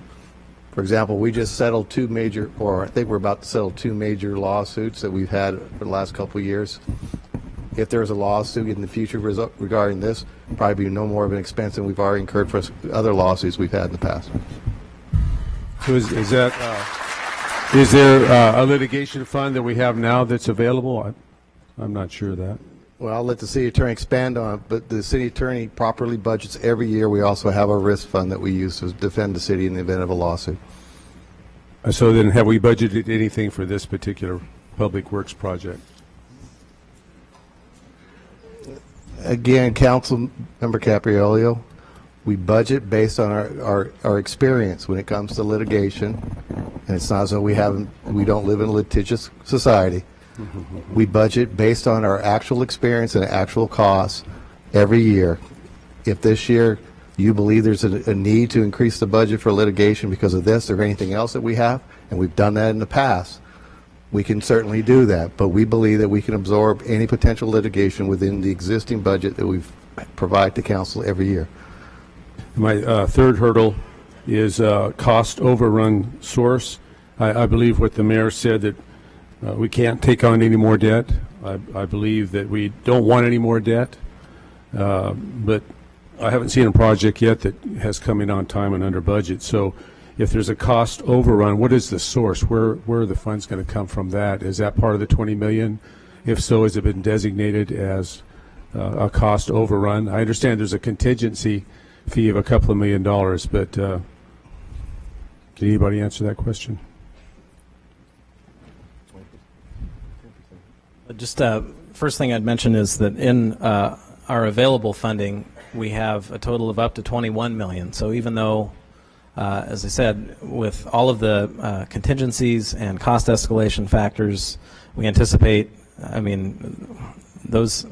For example, we just settled I think we're about to settle two major lawsuits that we've had for the last couple of years. If there's a lawsuit in the future regarding this, probably be no more of an expense than we've already incurred for other lawsuits we've had in the past.
So is there a litigation fund that we have now that's available? I'm not sure of that.
Well, I'll let the city attorney expand on it, but the city attorney properly budgets every year. We also have a risk fund that we use to defend the city in the event of a lawsuit.
So then have we budgeted anything for this particular public works project?
Again, Council Member Capriolio, we budget based on our experience when it comes to litigation, and it's not as though we don't live in a litigious society. We budget based on our actual experience and actual costs every year. If this year you believe there's a need to increase the budget for litigation because of this or anything else that we have, and we've done that in the past, we can certainly do that. But we believe that we can absorb any potential litigation within the existing budget that we provide to council every year.
My third hurdle is cost overrun source. I believe what the mayor said, that we can't take on any more debt. I believe that we don't want any more debt, but I haven't seen a project yet that has come in on time and under budget. So if there's a cost overrun, what is the source? Where are the funds going to come from that? Is that part of the $20 million? If so, has it been designated as a cost overrun? I understand there's a contingency fee of a couple of $1 million, but can anybody answer that question?
Just first thing I'd mention is that in our available funding, we have a total of up to $21 million. So even though, as I said, with all of the contingencies and cost escalation factors, we anticipate, those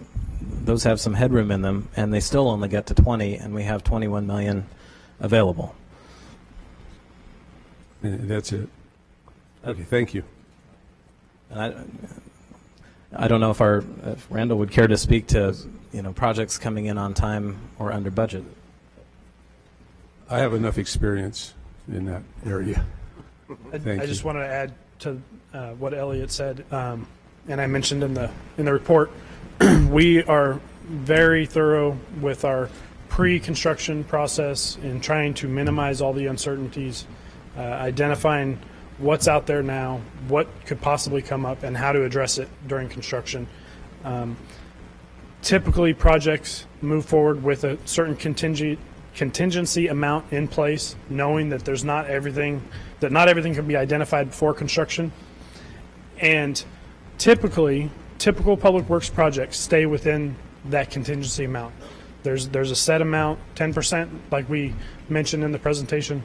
have some headroom in them, and they still only get to 20, and we have $21 million available.
And that's it. Okay, thank you.
And I don't know if Randall would care to speak to projects coming in on time or under budget.
I have enough experience in that area.
I just wanted to add to what Elliot said, and I mentioned in the report. We are very thorough with our pre-construction process in trying to minimize all the uncertainties, identifying what's out there now, what could possibly come up, and how to address it during construction. Typically, projects move forward with a certain contingency amount in place, knowing that not everything can be identified before construction. And typical public works projects stay within that contingency amount. There's a set amount, 10%, like we mentioned in the presentation.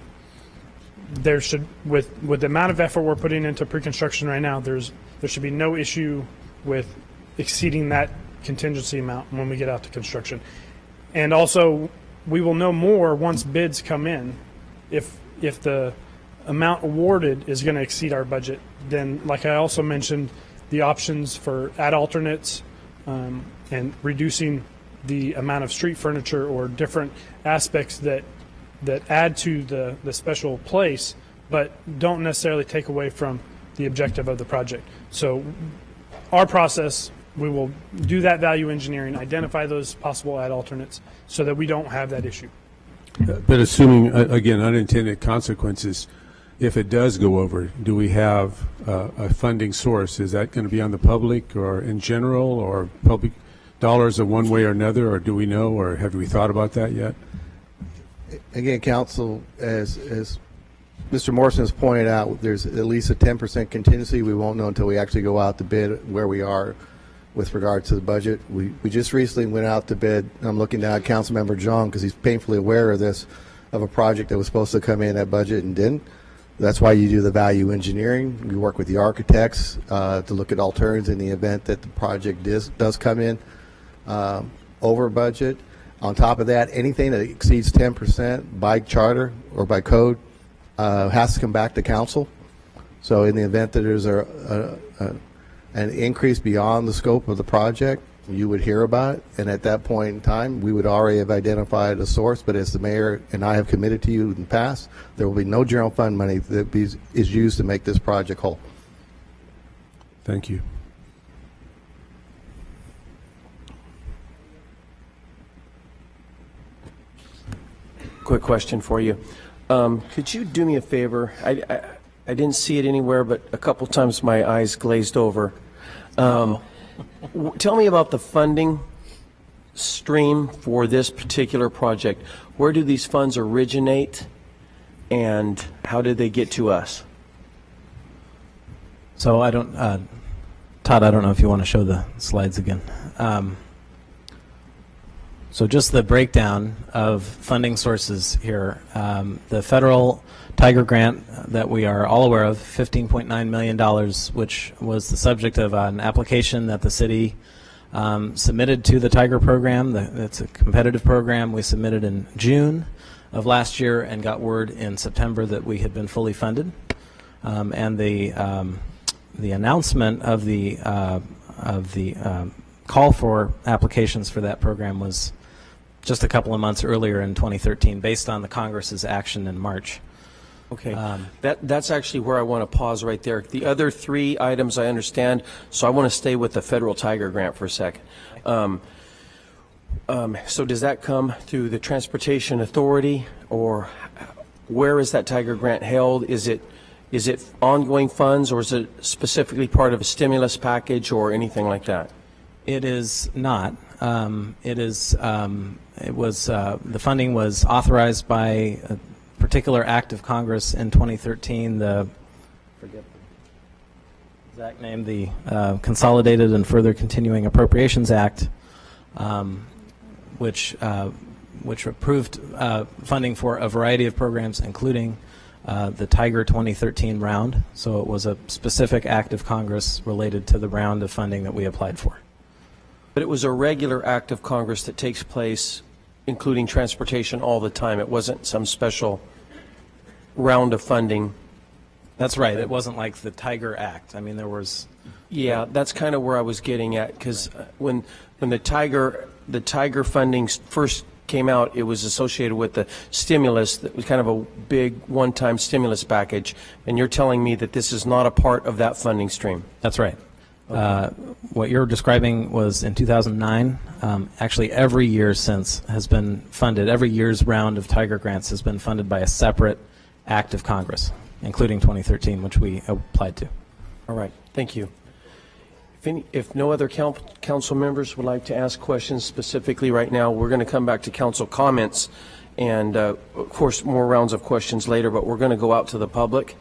There should, with the amount of effort we're putting into pre-construction right now, there should be no issue with exceeding that contingency amount when we get out to construction. And also, we will know more once bids come in. If the amount awarded is going to exceed our budget, then, like I also mentioned, the options for ad alternates and reducing the amount of street furniture or different aspects that that add to the special place, but don't necessarily take away from the objective of the project. So our process, we will do that value engineering, identify those possible ad alternates so that we don't have that issue.
But assuming, again, unintended consequences, if it does go over, do we have a funding source? Is that going to be on the public or in general, or public dollars of one way or another, or do we know, or have we thought about that yet?
Again, Council, as Mr. Morrison has pointed out, there's at least a 10% contingency. We won't know until we actually go out to bid where we are with regard to the budget. We just recently went out to bid. I'm looking down at Councilmember John because he's painfully aware of this, of a project that was supposed to come in at budget and didn't. That's why you do the value engineering. We work with the architects to look at alternatives in the event that the project does come in over budget. On top of that, anything that exceeds 10% by charter or by code has to come back to council. So in the event that there's an increase beyond the scope of the project, you would hear about it, and at that point in time, we would already have identified a source. But as the mayor and I have committed to you in the past, there will be no general fund money that is used to make this project whole.
Thank you.
Quick question for you. Could you do me a favor? I didn't see it anywhere, but a couple times my eyes glazed over. Tell me about the funding stream for this particular project. Where do these funds originate, and how did they get to us?
So I don't, Todd, I don't know if you want to show the slides again. So just the breakdown of funding sources here. The federal Tiger grant that we are all aware of, $15.9 million, which was the subject of an application that the city submitted to the Tiger program. It's a competitive program. We submitted in June of last year and got word in September that we had been fully funded. And the announcement of the call for applications for that program was just a couple of months earlier in 2013, based on the Congress's action in March.
Okay, that's actually where I want to pause right there. The other three items I understand, so I want to stay with the federal Tiger grant for a second. So does that come through the Transportation Authority, or where is that Tiger grant held? Is it ongoing funds, or is it specifically part of a stimulus package or anything like that?
It is not. The funding was authorized by a particular act of Congress in 2013, forget the exact name, the Consolidated and Further Continuing Appropriations Act, which approved funding for a variety of programs, including the Tiger 2013 round. So it was a specific act of Congress related to the round of funding that we applied for.
But it was a regular act of Congress that takes place, including transportation, all the time. It wasn't some special round of funding.
That's right. It wasn't like the Tiger Act. I mean, there was...
Yeah, that's kind of where I was getting at, because when the Tiger funding first came out, it was associated with the stimulus that was kind of a big one-time stimulus package, and you're telling me that this is not a part of that funding stream.
That's right. Okay. What you're describing was in 2009. Actually, every year since has been funded. Every year's round of Tiger grants has been funded by a separate act of Congress, including 2013, which we applied to.
All right. Thank you. If no other council members would like to ask questions specifically right now, we're going to come back to council comments and, of course, more rounds of questions later, but we're going to go out to the public.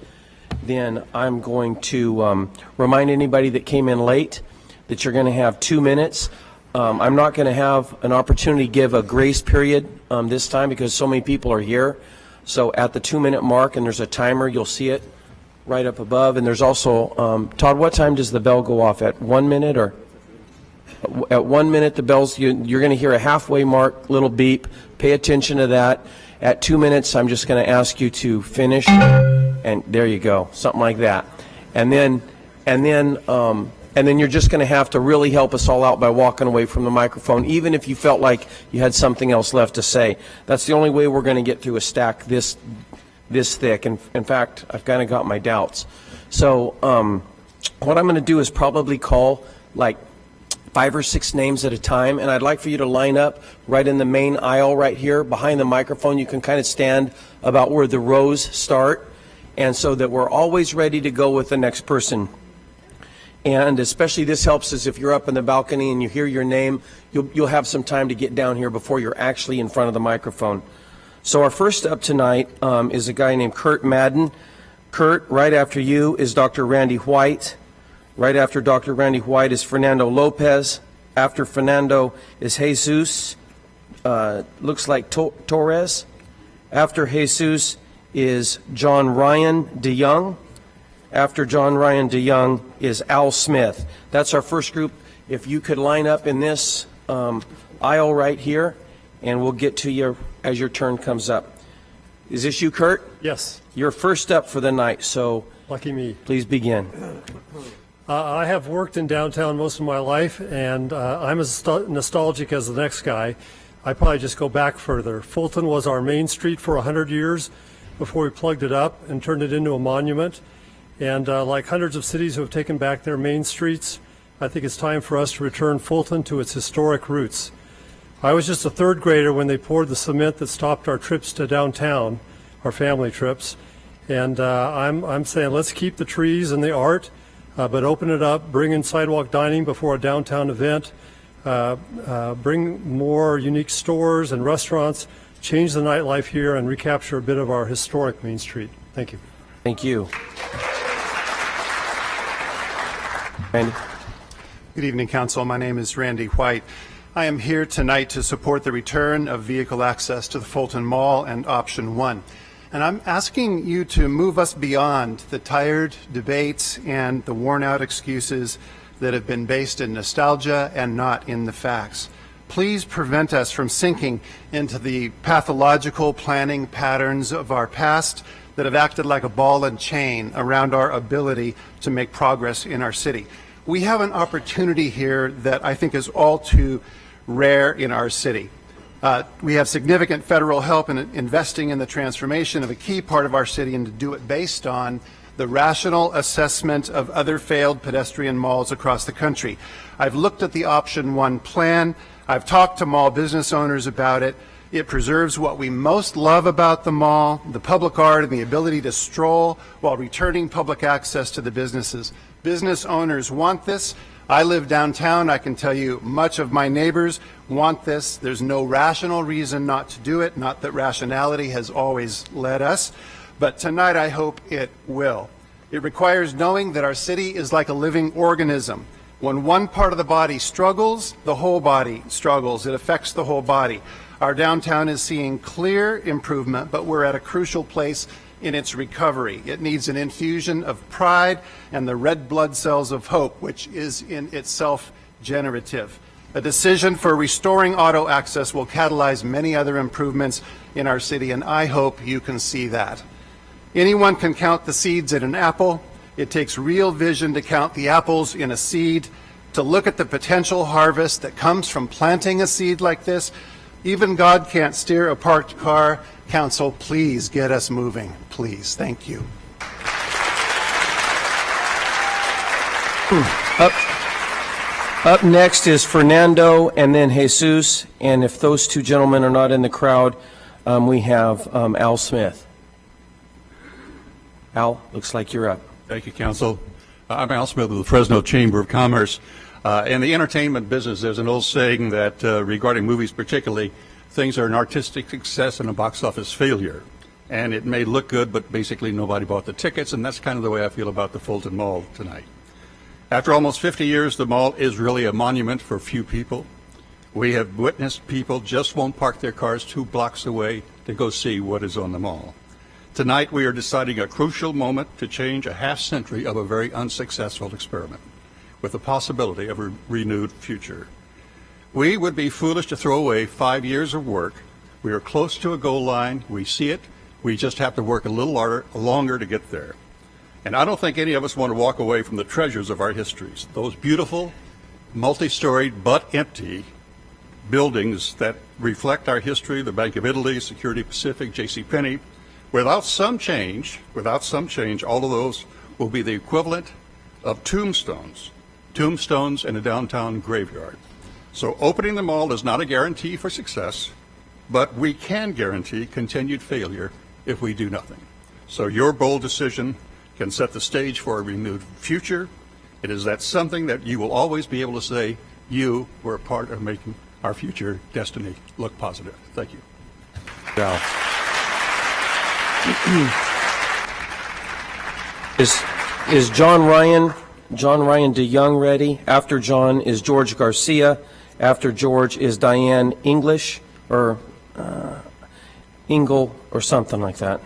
Then I'm going to remind anybody that came in late that you're going to have 2 minutes. I'm not going to have an opportunity to give a grace period this time because so many people are here. So at the 2-minute mark, and there's a timer, you'll see it right up above. And there's also, Todd, what time does the bell go off? At 1 minute or? At 1 minute, the bells, you're going to hear a halfway mark, little beep. Pay attention to that. At 2 minutes, I'm just going to ask you to finish, and there you go, something like that. And then and then you're just going to have to really help us all out by walking away from the microphone, even if you felt like you had something else left to say. That's the only way we're going to get through a stack this thick. And in fact, I've kind of got my doubts. So what I'm going to do is probably call like 5 or 6 names at a time, and I'd like for you to line up right in the main aisle right here behind the microphone. You can kind of stand about where the rows start, and so that we're always ready to go with the next person. And especially this helps us if you're up in the balcony and you hear your name, you'll have some time to get down here before you're actually in front of the microphone. So our first up tonight is a guy named Kurt Madden. Kurt, right after you is Dr. Randy White. Right after Dr. Randy White is Fernando Lopez. After Fernando is Jesus, looks like Torres. After Jesus is John Ryan DeYoung. After John Ryan DeYoung is Al Smith. That's our first group. If you could line up in this aisle right here, and we'll get to you as your turn comes up. Is this you, Kurt?
Yes.
You're first up for the night, so
lucky me.
Please begin.
I have worked in downtown most of my life, and I'm as nostalgic as the next guy. I probably just go back further. Fulton was our main street for 100 years before we plugged it up and turned it into a monument. And like hundreds of cities who have taken back their main streets, I think it's time for us to return Fulton to its historic roots. I was just a third grader when they poured the cement that stopped our trips to downtown, our family trips. And I'm saying let's keep the trees and the art, but open it up, bring in sidewalk dining before a downtown event, bring more unique stores and restaurants, change the nightlife here, and recapture a bit of our historic Main Street. Thank you.
Thank you. Randy.
Good evening, Council. My name is Randy White. I am here tonight to support the return of vehicle access to the Fulton Mall and Option 1. And I'm asking you to move us beyond the tired debates and the worn-out excuses that have been based in nostalgia and not in the facts. Please prevent us from sinking into the pathological planning patterns of our past that have acted like a ball and chain around our ability to make progress in our city. We have an opportunity here that I think is all too rare in our city. We have significant federal help in investing in the transformation of a key part of our city, and to do it based on the rational assessment of other failed pedestrian malls across the country. I've looked at the Option 1 plan. I've talked to mall business owners about it. It preserves what we most love about the mall, the public art and the ability to stroll while returning public access to the businesses. Business owners want this. I live downtown. I can tell you much of my neighbors want this. There's no rational reason not to do it, not that rationality has always led us, but tonight I hope it will. It requires knowing that our city is like a living organism. When one part of the body struggles, the whole body struggles. It affects the whole body. Our downtown is seeing clear improvement, but we're at a crucial place in its recovery. It needs an infusion of pride and the red blood cells of hope, which is in itself generative. A decision for restoring auto access will catalyze many other improvements in our city, and I hope you can see that. Anyone can count the seeds in an apple. It takes real vision to count the apples in a seed, to look at the potential harvest that comes from planting a seed like this. Even God can't steer a parked car. Council, please get us moving, please. Thank you.
Up next is Fernando and then Jesus, and if those two gentlemen are not in the crowd, we have Al Smith. Al, looks like you're up.
Thank you, Council. I'm Al Smith of the Fresno Chamber of Commerce. In the entertainment business, there's an old saying that regarding movies particularly, things are an artistic success and a box office failure. And it may look good, but basically nobody bought the tickets, and that's kind of the way I feel about the Fulton Mall tonight. After almost 50 years, the mall is really a monument for few people. We have witnessed people just won't park their cars 2 blocks away to go see what is on the mall. Tonight, we are deciding a crucial moment to change a half-century of a very unsuccessful experiment, with the possibility of a renewed future. We would be foolish to throw away 5 years of work. We are close to a goal line. We see it. We just have to work a little longer to get there. And I don't think any of us want to walk away from the treasures of our histories, those beautiful, multi-storied but empty buildings that reflect our history, the Bank of Italy, Security Pacific, JCPenney. Without some change, all of those will be the equivalent of tombstones in a downtown graveyard. So opening the mall is not a guarantee for success, but we can guarantee continued failure if we do nothing. So your bold decision can set the stage for a renewed future. It is that something that you will always be able to say, you were a part of making our future destiny look positive. Thank you.
Yeah. Is John Ryan DeYoung ready? After John is George Garcia. After George is Diane English or Engel or something like that.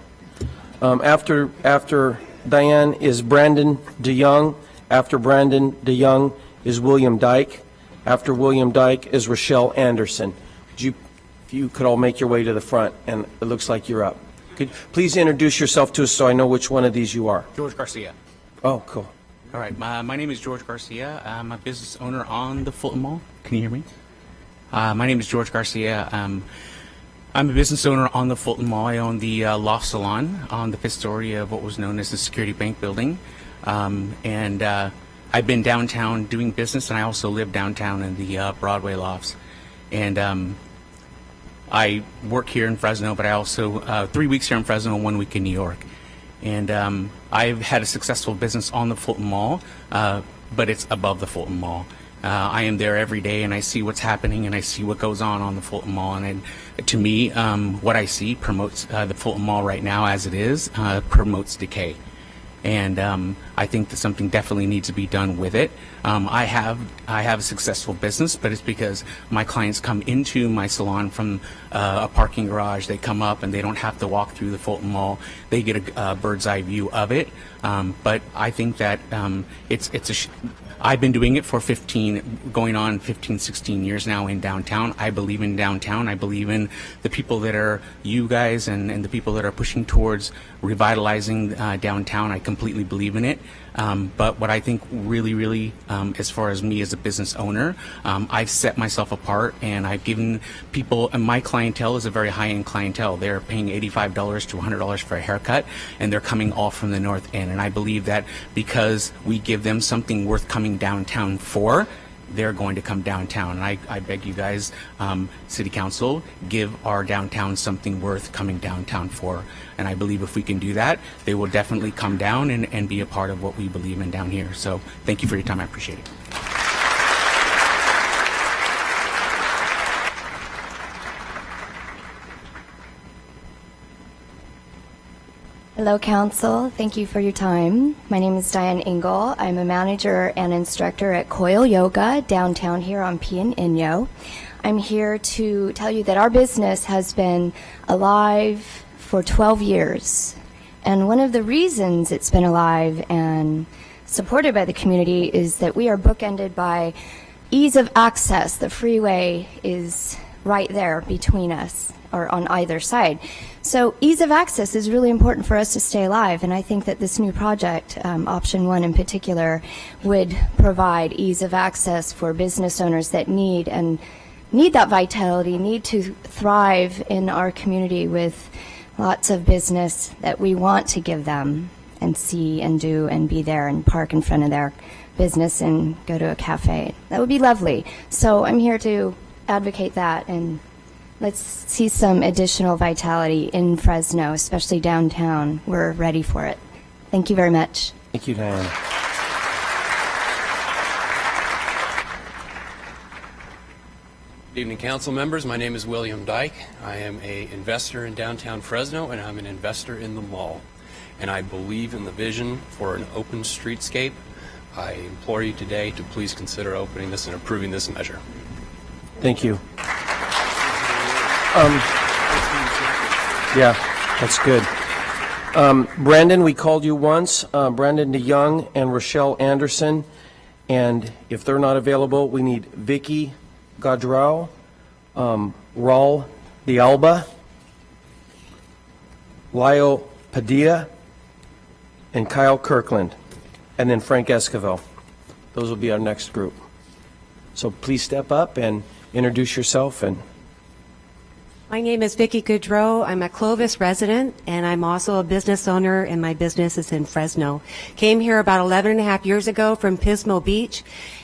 After Diane is Brandon DeYoung. After Brandon DeYoung is William Dyke. After William Dyke is Rochelle Anderson. If you could all make your way to the front, and it looks like you're up. Could please introduce yourself to us so I know which one of these you are.
George Garcia.
Oh, cool.
All right, my name is George Garcia. I'm a business owner on the Fulton Mall. Can you hear me? My name is George Garcia. I'm a business owner on the Fulton Mall. I own the Loft Salon on the fifth story of what was known as the Security Bank building. I've been downtown doing business, and I also live downtown in the Broadway lofts. And I work here in Fresno, but I also 3 weeks here in Fresno and 1 week in New York. And I've had a successful business on the Fulton Mall, but it's above the Fulton Mall. I am there every day, and I see what's happening, and I see what goes on the Fulton Mall. And to me, what I see promotes the Fulton Mall right now as it is, promotes decay. And I think that something definitely needs to be done with it. I have a successful business, but it's because my clients come into my salon from a parking garage. They come up and they don't have to walk through the Fulton Mall. They get a bird's eye view of it. But I think that I've been doing it for 16 years now in downtown. I believe in downtown. I believe in the people that are you guys and the people that are pushing towards revitalizing downtown. I completely believe in it. But what I think really, as far as me as a business owner, I've set myself apart, and I've given people, and my clientele is a very high-end clientele. They're paying $85 to $100 for a haircut, and they're coming all from the North End. And I believe that because we give them something worth coming downtown for, they're going to come downtown. And I beg you guys, City Council, give our downtown something worth coming downtown for. And I believe if we can do that, they will definitely come down and be a part of what we believe in down here. So thank you for your time. I appreciate it.
Hello, Council. Thank you for your time. My name is Diane Engel. I'm a manager and instructor at Coil Yoga downtown here on P and Inyo. I'm here to tell you that our business has been alive for 12 years. And one of the reasons it's been alive and supported by the community is that we are bookended by ease of access. The freeway is right there between us, or on either side. So ease of access is really important for us to stay alive, and I think that this new project, option 1 in particular, would provide ease of access for business owners that need that vitality, need to thrive in our community with lots of business that we want to give them and see and do and be there and park in front of their business and go to a cafe. That would be lovely. So I'm here to advocate that, and let's see some additional vitality in Fresno, especially downtown. We're ready for it. Thank you very much.
Thank you, Diane.
Good evening, council members. My name is William Dyke. I am an investor in downtown Fresno, and I'm an investor in the mall. And I believe in the vision for an open streetscape. I implore you today to please consider opening this and approving this measure.
Thank you. Yeah, that's good. Brandon, we called you once. Brandon DeYoung and Rochelle Anderson. And if they're not available, we need Vicky Gadrao, Raul De Alba, Lyle Padilla, and Kyle Kirkland, and then Frank Esquivel. Those will be our next group. So please step up and introduce yourself. And
my name is Vicki Goodrow. I'm a Clovis resident, and I'm also a business owner, and my business is in Fresno. Came here about 11 and a half years ago from Pismo Beach,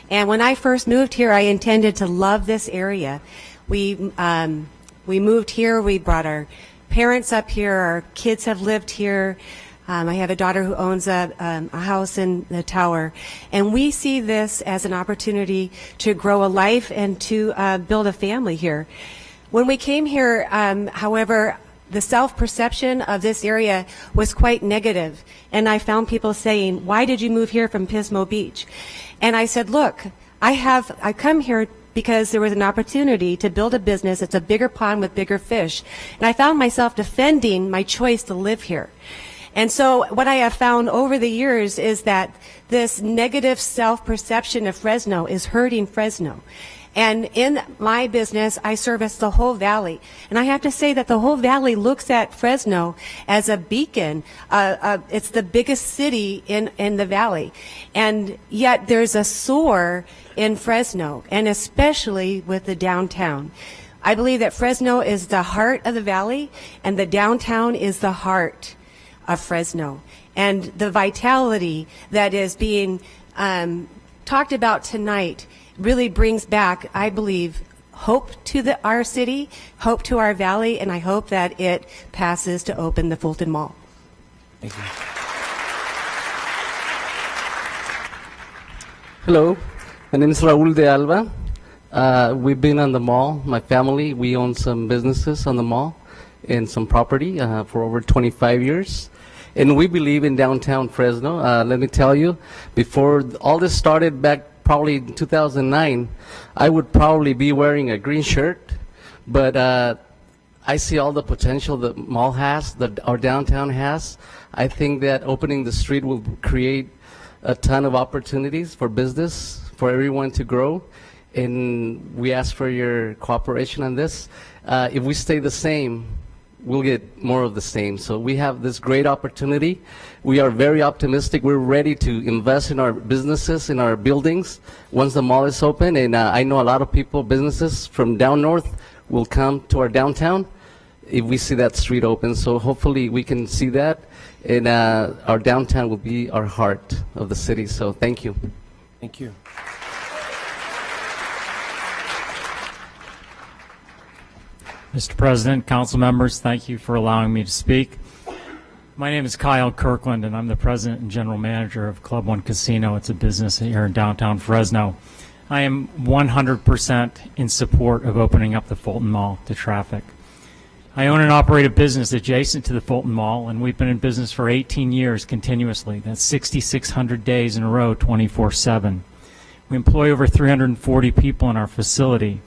and when I first moved here, I intended to love this area. We moved here. We brought our parents up here. Our kids have lived here. I have a daughter who owns a house in the tower, and we see this as an opportunity to grow a life and to build a family here. When we came here, however, the self-perception of this area was quite negative, and I found people saying, "Why did you move here from Pismo Beach?" And I said, "Look, I come here because there was an opportunity to build a business. It's a bigger pond with bigger fish," and I found myself defending my choice to live here. And so what I have found over the years is that this negative self-perception of Fresno is hurting Fresno. And in my business, I service the whole valley. And I have to say that the whole valley looks at Fresno as a beacon. It's the biggest city in the valley. And yet there's a sore in Fresno, and especially with the downtown. I believe that Fresno is the heart of the valley, and the downtown is the heart of Fresno. And the vitality that is being talked about tonight really brings back, I believe, hope to our city, hope to our valley, and I hope that it passes to open the Fulton Mall.
Thank you.
Hello, my name is Raul de Alba. We've been on the mall. My family, we own some businesses on the mall and some property for over 25 years. And we believe in downtown Fresno. Let me tell you, before all this started back probably in 2009, I would probably be wearing a green shirt, but I see all the potential the mall has, that our downtown has. I think that opening the street will create a ton of opportunities for business, for everyone to grow, and we ask for your cooperation on this. If we stay the same, we'll get more of the same. So we have this great opportunity. We are very optimistic. We're ready to invest in our businesses, in our buildings, once the mall is open. And I know a lot of people, businesses from down north, will come to our downtown if we see that street open. So hopefully we can see that, and our downtown will be our heart of the city. So thank you.
Thank you.
Mr. President, council members, thank you for allowing me to speak. My name is Kyle Kirkland, and I'm the president and general manager of Club One Casino. It's a business here in downtown Fresno. I am 100% in support of opening up the Fulton Mall to traffic. I own and operate a business adjacent to the Fulton Mall, and we've been in business for 18 years continuously. That's 6,600 days in a row, 24/7. We employ over 340 people in our facility.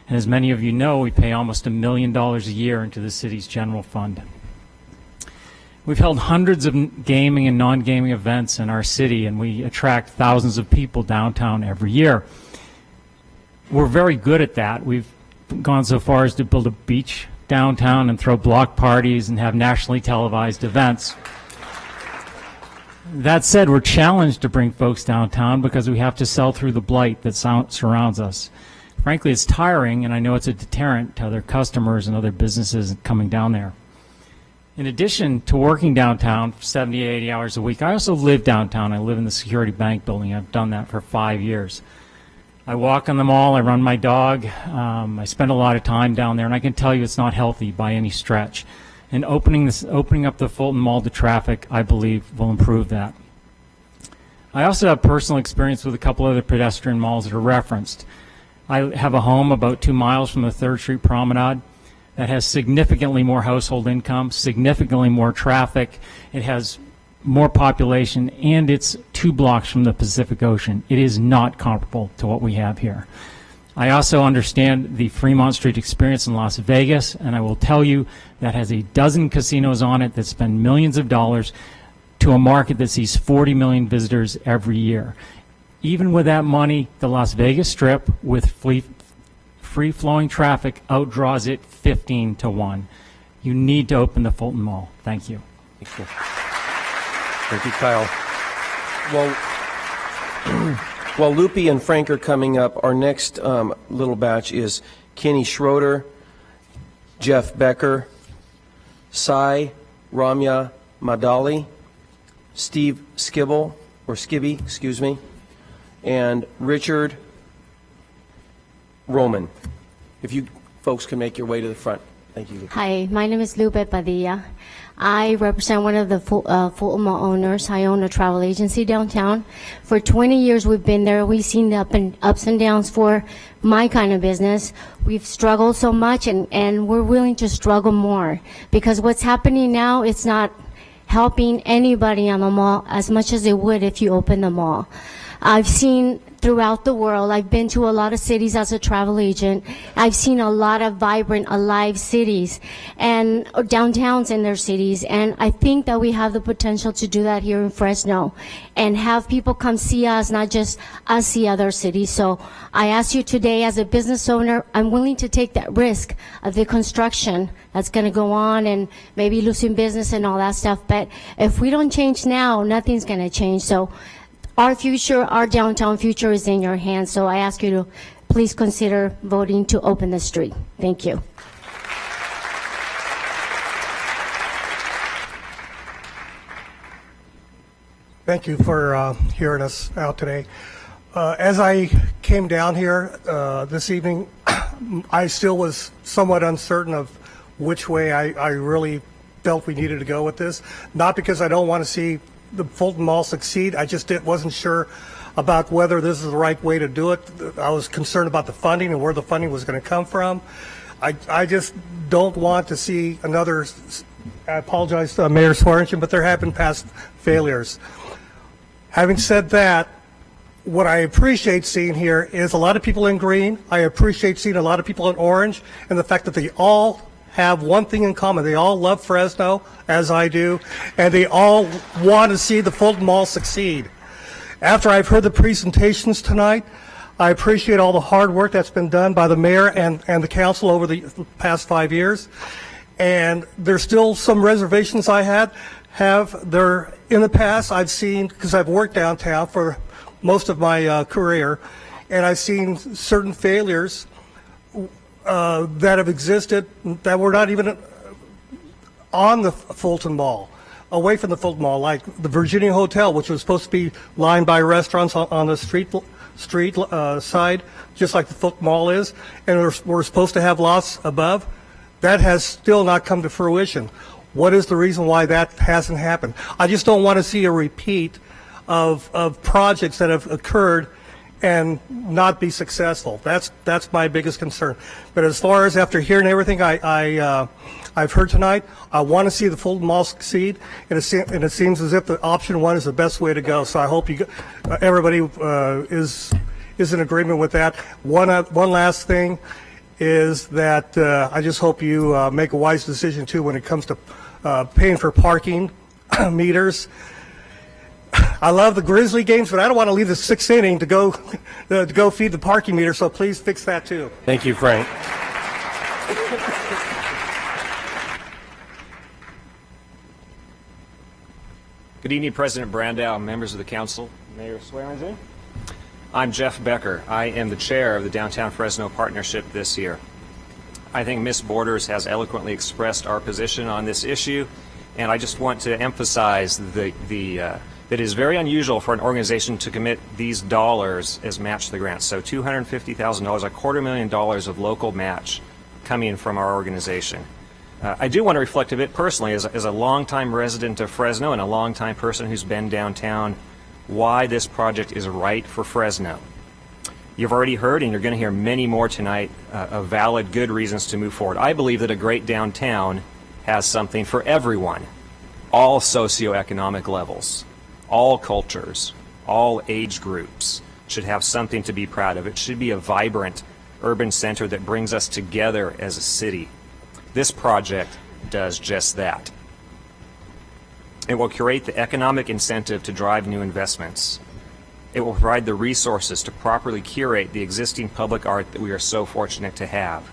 And as many of you know, we pay almost $1 million a year into the city's general fund. We've held hundreds of gaming and non-gaming events in our city, and we attract thousands of people downtown every year. We're very good at that. We've gone so far as to build a beach downtown and throw block parties and have nationally televised events. That said, we're challenged to bring folks downtown because we have to sell through the blight that surrounds us. Frankly, it's tiring, and I know it's a deterrent to other customers and other businesses coming down there. In addition to working downtown 70 to 80 hours a week, I also live downtown. I live in the Security Bank building. I've done that for 5 years. I walk on the mall. I run my dog. I spend a lot of time down there, and I can tell you it's not healthy by any stretch. And opening up the Fulton Mall to traffic, I believe, will improve that. I also have personal experience with a couple other pedestrian malls that are referenced. I have a home about 2 miles from the 3rd Street Promenade that has significantly more household income, significantly more traffic. It has more population, and it's 2 blocks from the Pacific Ocean. It is not comparable to what we have here. I also understand the Fremont Street experience in Las Vegas, and I will tell you that has a dozen casinos on it that spend millions of dollars to a market that sees 40 million visitors every year. Even with that money, the Las Vegas Strip with free-flowing traffic outdraws it 15 to 1. You need to open the Fulton Mall. Thank you.
Thank you. Thank you, Kyle. Well, while Lupe and Frank are coming up, our next little batch is Kenny Schroeder, Jeff Becker, Sai Ramya Madali, Steve Skibby, excuse me, and Richard Roman. If you folks can make your way to the front. Thank you.
Hi, my name is Lupe Padilla. I represent one of the Fulton Mall owners. I own a travel agency downtown. For 20 years we've been there. We've seen the ups and downs for my kind of business. We've struggled so much, and we're willing to struggle more, because what's happening now, it's not helping anybody on the mall as much as it would if you open the mall. I've seen throughout the world, I've been to a lot of cities as a travel agent. I've seen a lot of vibrant, alive cities and downtowns in their cities, and I think that we have the potential to do that here in Fresno and have people come see us, not just us see other cities. So I ask you today, as a business owner, I'm willing to take that risk of the construction that's going to go on and maybe losing business and all that stuff, but if we don't change now, nothing's going to change. So our future, our downtown future is in your hands, so I ask you to please consider voting to open the street. Thank you.
Thank you for hearing us out today. As I came down here this evening, I still was somewhat uncertain of which way I really felt we needed to go with this. Not because I don't want to see the Fulton Mall succeed. I just wasn't sure about whether this is the right way to do it. I was concerned about the funding and where the funding was going to come from. I just don't want to see another, I apologize to Mayor Swearingen, but there have been past failures. Having said that, what I appreciate seeing here is a lot of people in green. I appreciate seeing a lot of people in orange, and the fact that they all have one thing in common. They all love Fresno, as I do, and they all want to see the Fulton Mall succeed. After I've heard the presentations tonight, I appreciate all the hard work that's been done by the mayor and the council over the past 5 years. And there's still some reservations I have there in the past. I've seen, because I've worked downtown for most of my career, and I've seen certain failures that have existed that were not even on the Fulton Mall, away from the Fulton Mall, like the Virginia Hotel, which was supposed to be lined by restaurants on the street side, just like the Fulton Mall is, and we're supposed to have lots above. That has still not come to fruition. What is the reason why that hasn't happened? I just don't want to see a repeat of projects that have occurred and not be successful. That's my biggest concern. But as far as after hearing everything I've heard tonight, I want to see the Fulton Mall succeed, and it seems as if the option one is the best way to go. So I hope everybody is in agreement with that. One last thing is that I just hope you make a wise decision too when it comes to paying for parking meters. I love the Grizzly games, but I don't want to leave the sixth inning to go feed the parking meter, so please fix that too.
Thank you, Frank.
Good evening, President Brandow, members of the council, Mayor Swearingen. I'm Jeff Becker. I am the chair of the Downtown Fresno Partnership this year. I think Ms. Borders has eloquently expressed our position on this issue, and I just want to emphasize that it is very unusual for an organization to commit these dollars as match the grants. So $250,000, $250,000 of local match coming from our organization. I do want to reflect a bit personally as a longtime resident of Fresno and a longtime person who's been downtown, why this project is right for Fresno. You've already heard, and you're going to hear many more tonight, of valid, good reasons to move forward. I believe that a great downtown has something for everyone, all socioeconomic levels, all cultures, all age groups should have something to be proud of. It should be a vibrant urban center that brings us together as a city. This project does just that. It will create the economic incentive to drive new investments. It will provide the resources to properly curate the existing public art that we are so fortunate to have.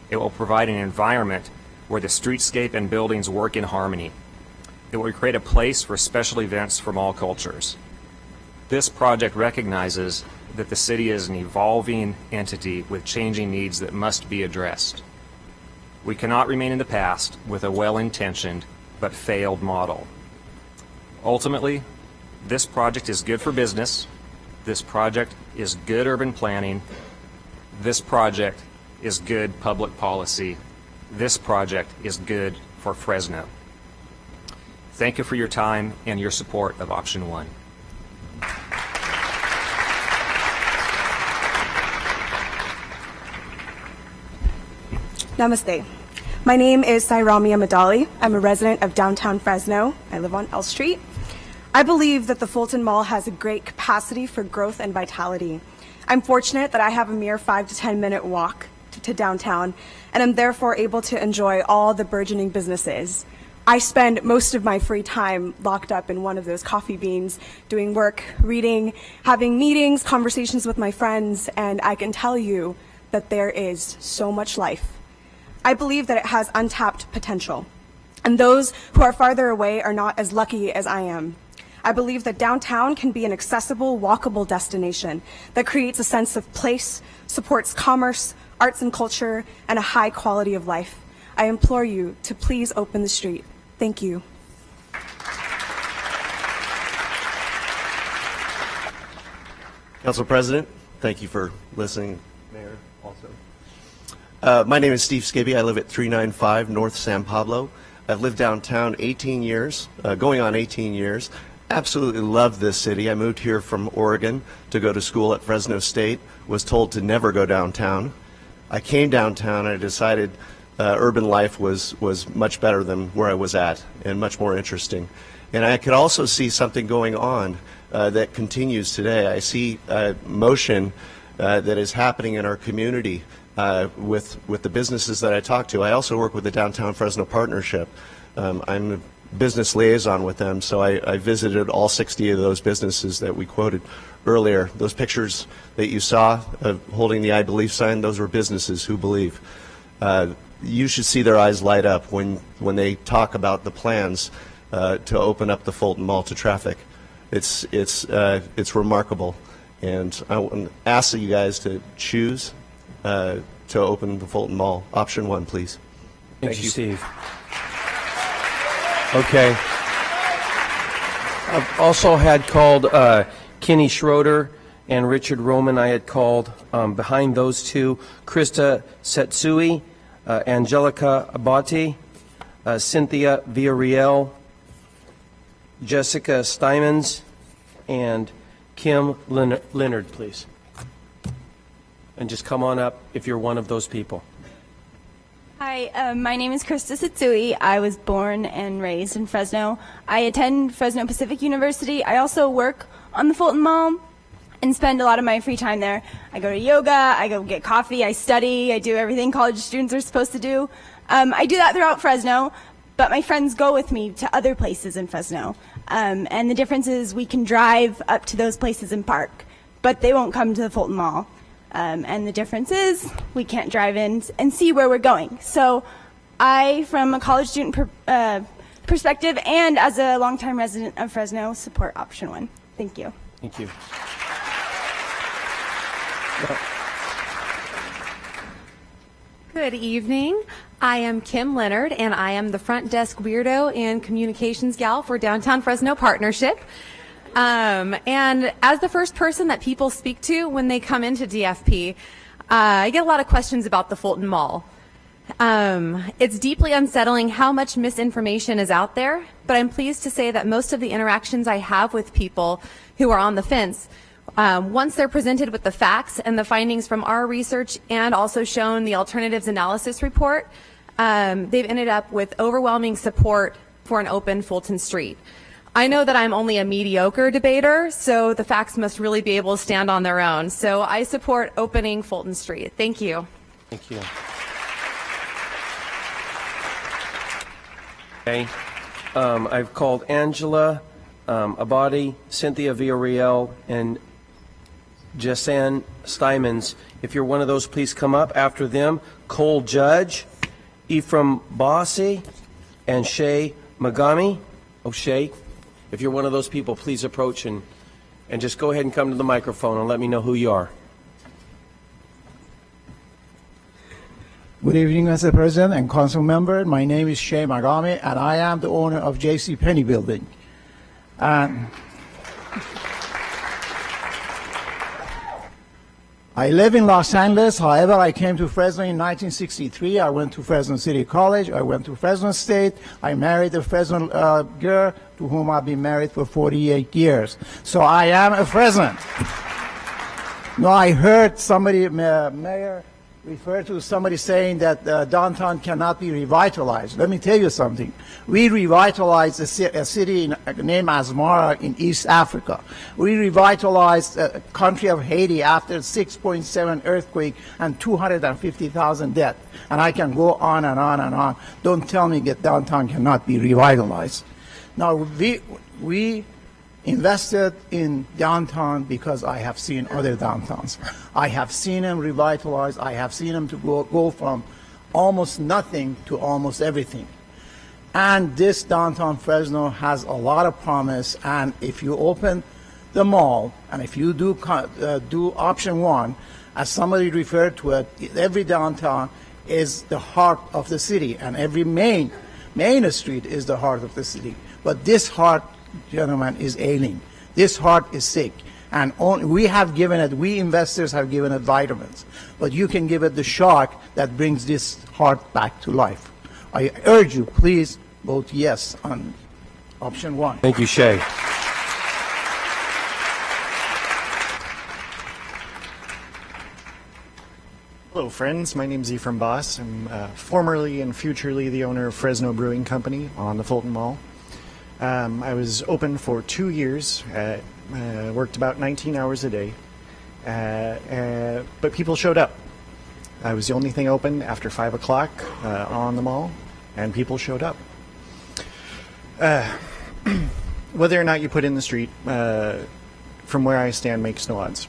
It will provide an environment where the streetscape and buildings work in harmony. It will create a place for special events from all cultures. This project recognizes that the city is an evolving entity with changing needs that must be addressed. We cannot remain in the past with a well-intentioned but failed model. Ultimately, this project is good for business. This project is good urban planning. This project is good public policy. This project is good for Fresno. Thank you for your time and your support of Option 1.
Namaste. My name is Sairamia Madali. I'm a resident of downtown Fresno. I live on L Street. I believe that the Fulton Mall has a great capacity for growth and vitality. I'm fortunate that I have a mere 5 to 10 minute walk to downtown, and I'm therefore able to enjoy all the burgeoning businesses. I spend most of my free time locked up in one of those coffee beans, doing work, reading, having meetings, conversations with my friends, and I can tell you that there is so much life. I believe that it has untapped potential, and those who are farther away are not as lucky as I am. I believe that downtown can be an accessible, walkable destination that creates a sense of place, supports commerce, arts and culture, and a high quality of life. I implore you to please open the street. Thank you.
Council President, thank you for listening. Mayor, also. My name is Steve Skibby. I live at 395 North San Pablo. I've lived downtown 18 years, going on 18 years. Absolutely love this city. I moved here from Oregon to go to school at Fresno State, was told to never go downtown. I came downtown and I decided urban life was much better than where I was at and much more interesting. And I could also see something going on that continues today. I see motion that is happening in our community with the businesses that I talk to. I also work with the Downtown Fresno Partnership. I'm a business liaison with them, so I visited all 60 of those businesses that we quoted earlier. Those pictures that you saw holding the I Believe sign, those were businesses who believe. You should see their eyes light up when they talk about the plans to open up the Fulton Mall to traffic. It's remarkable, and I ask you guys to choose to open the Fulton Mall. Option 1, please.
Thank you, Steve. Okay. I've also had called Kenny Schroeder and Richard Roman. I had called behind those two, Krista Setsui, Angelica Abati, Cynthia Villarreal, Jessica Stymans, and Kim Leonard, please. And just come on up if you're one of those people.
Hi, my name is Krista Setsui. I was born and raised in Fresno. I attend Fresno Pacific University. I also work on the Fulton Mall and spend a lot of my free time there. I go to yoga, I go get coffee, I study, I do everything college students are supposed to do. I do that throughout Fresno, but my friends go with me to other places in Fresno. And the difference is we can drive up to those places and park, but they won't come to the Fulton Mall. And the difference is we can't drive in and see where we're going. So I, from a college student perspective and as a longtime resident of Fresno, support Option 1. Thank you.
Thank you.
Good evening. I am Kim Leonard, and I am the front desk weirdo and communications gal for Downtown Fresno Partnership. And as the first person that people speak to when they come into DFP, I get a lot of questions about the Fulton Mall. It's deeply unsettling how much misinformation is out there, but I'm pleased to say that most of the interactions I have with people who are on the fence, once they're presented with the facts and the findings from our research and also shown the alternatives analysis report, they've ended up with overwhelming support for an open Fulton Street. I know that I'm only a mediocre debater, so the facts must really be able to stand on their own. So I support opening Fulton Street. Thank you.
Thank you. Okay. I've called Angela Abadi, Cynthia Villarreal, and Jessanne Stymans. If you're one of those, please come up. After them, Cole Judge, Ephraim Bossi, and Shay Magami. O'Shea, if you're one of those people, please approach and just go ahead and come to the microphone and let me know who you are.
Good evening, Mr. President and council member. My name is Shay Magami, and I am the owner of J.C. Penney Building. And I live in Los Angeles. However, I came to Fresno in 1963. I went to Fresno City College. I went to Fresno State. I married a Fresno girl to whom I've been married for 48 years. So I am a Fresno. No, I heard somebody, Mayor, refer to somebody saying that downtown cannot be revitalized. Let me tell you something. We revitalized a city named Asmara in East Africa. We revitalized the country of Haiti after 6.7 earthquake and 250,000 deaths. And I can go on and on and on. Don't tell me that downtown cannot be revitalized. Now, we invested in downtown because I have seen other downtowns. I have seen them revitalized. I have seen them to go from almost nothing to almost everything. And this downtown Fresno has a lot of promise. And if you open the mall, and if you do option one, as somebody referred to it, every downtown is the heart of the city, and every main street is the heart of the city. But this heart, gentlemen, is ailing. This heart is sick. And we have given it, we investors have given it vitamins. But you can give it the shock that brings this heart back to life. I urge you, please vote yes on option one.
Thank you, Shay.
Hello, friends. My name is Ephraim Boss. I'm formerly and futurely the owner of Fresno Brewing Company on the Fulton Mall. I was open for 2 years, worked about 19 hours a day, but people showed up. I was the only thing open after 5 o'clock on the mall, and people showed up. Whether or not you put in the street, from where I stand, makes no odds.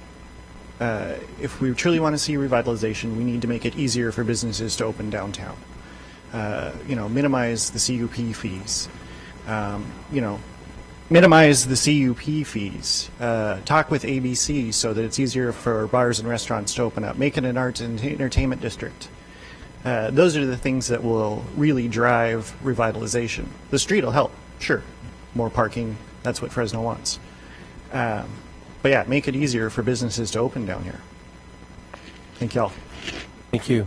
If we truly want to see revitalization, we need to make it easier for businesses to open downtown. Minimize the CUP fees. Minimize the CUP fees. Talk with ABC so that it's easier for bars and restaurants to open up. Make it an arts and entertainment district. Those are the things that will really drive revitalization. The street will help, sure. More parking, that's what Fresno wants. But yeah, make it easier for businesses to open down here. Thank y'all.
Thank you.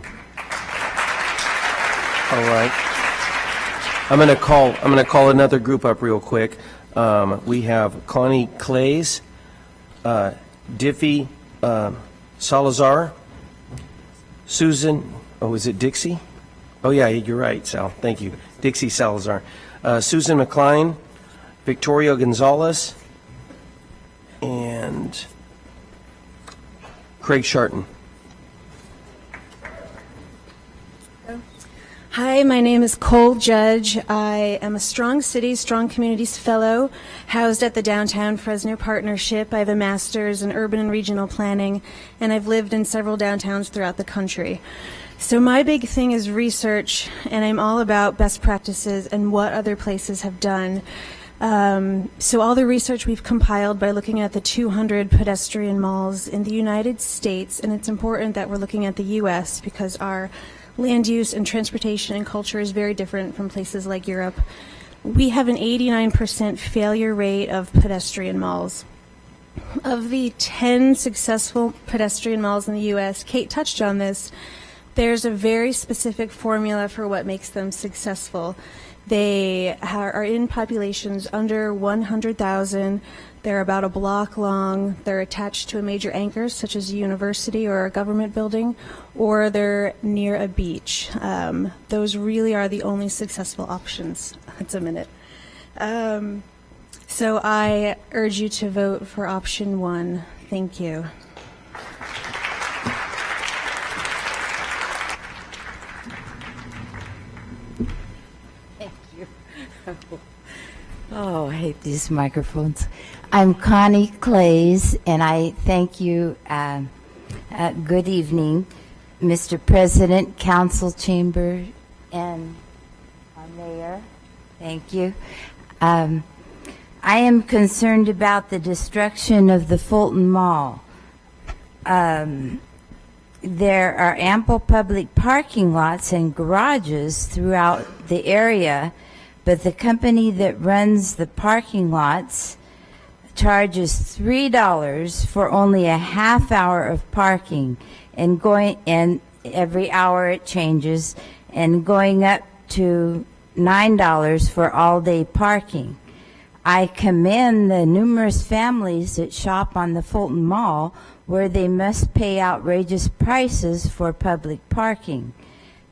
All right. I'm going to call another group up real quick. We have Connie Clays, Diffie Salazar, Susan. Oh, is it Dixie? Oh yeah, you're right, Sal. Thank you, Dixie Salazar, Susan McCline, Victoria Gonzalez, and Craig Sharton.
Hi, my name is Cole Judge. I am a Strong Cities, Strong Communities Fellow housed at the Downtown Fresno Partnership. I have a master's in urban and regional planning, and I've lived in several downtowns throughout the country. So my big thing is research, and I'm all about best practices and what other places have done. So all the research we've compiled by looking at the 200 pedestrian malls in the United States, and it's important that we're looking at the U.S. because our land use and transportation and culture is very different from places like Europe. We have an 89% failure rate of pedestrian malls. Of the 10 successful pedestrian malls in the U.S., Kate touched on this, there's a very specific formula for what makes them successful. They are in populations under 100,000. They're about a block long. They're attached to a major anchor, such as a university or a government building, or they're near a beach. Those really are the only successful options. That's a minute. So I urge you to vote for option 1. Thank you.
Oh, I hate these microphones. I'm Connie Clays, and I thank you. Good evening, Mr. President, Council Chamber, and our Mayor. Thank you. I am concerned about the destruction of the Fulton Mall. There are ample public parking lots and garages throughout the area, but the company that runs the parking lots charges $3 for only a half hour of parking, and every hour it changes, and going up to $9 for all-day parking. I commend the numerous families that shop on the Fulton Mall where they must pay outrageous prices for public parking.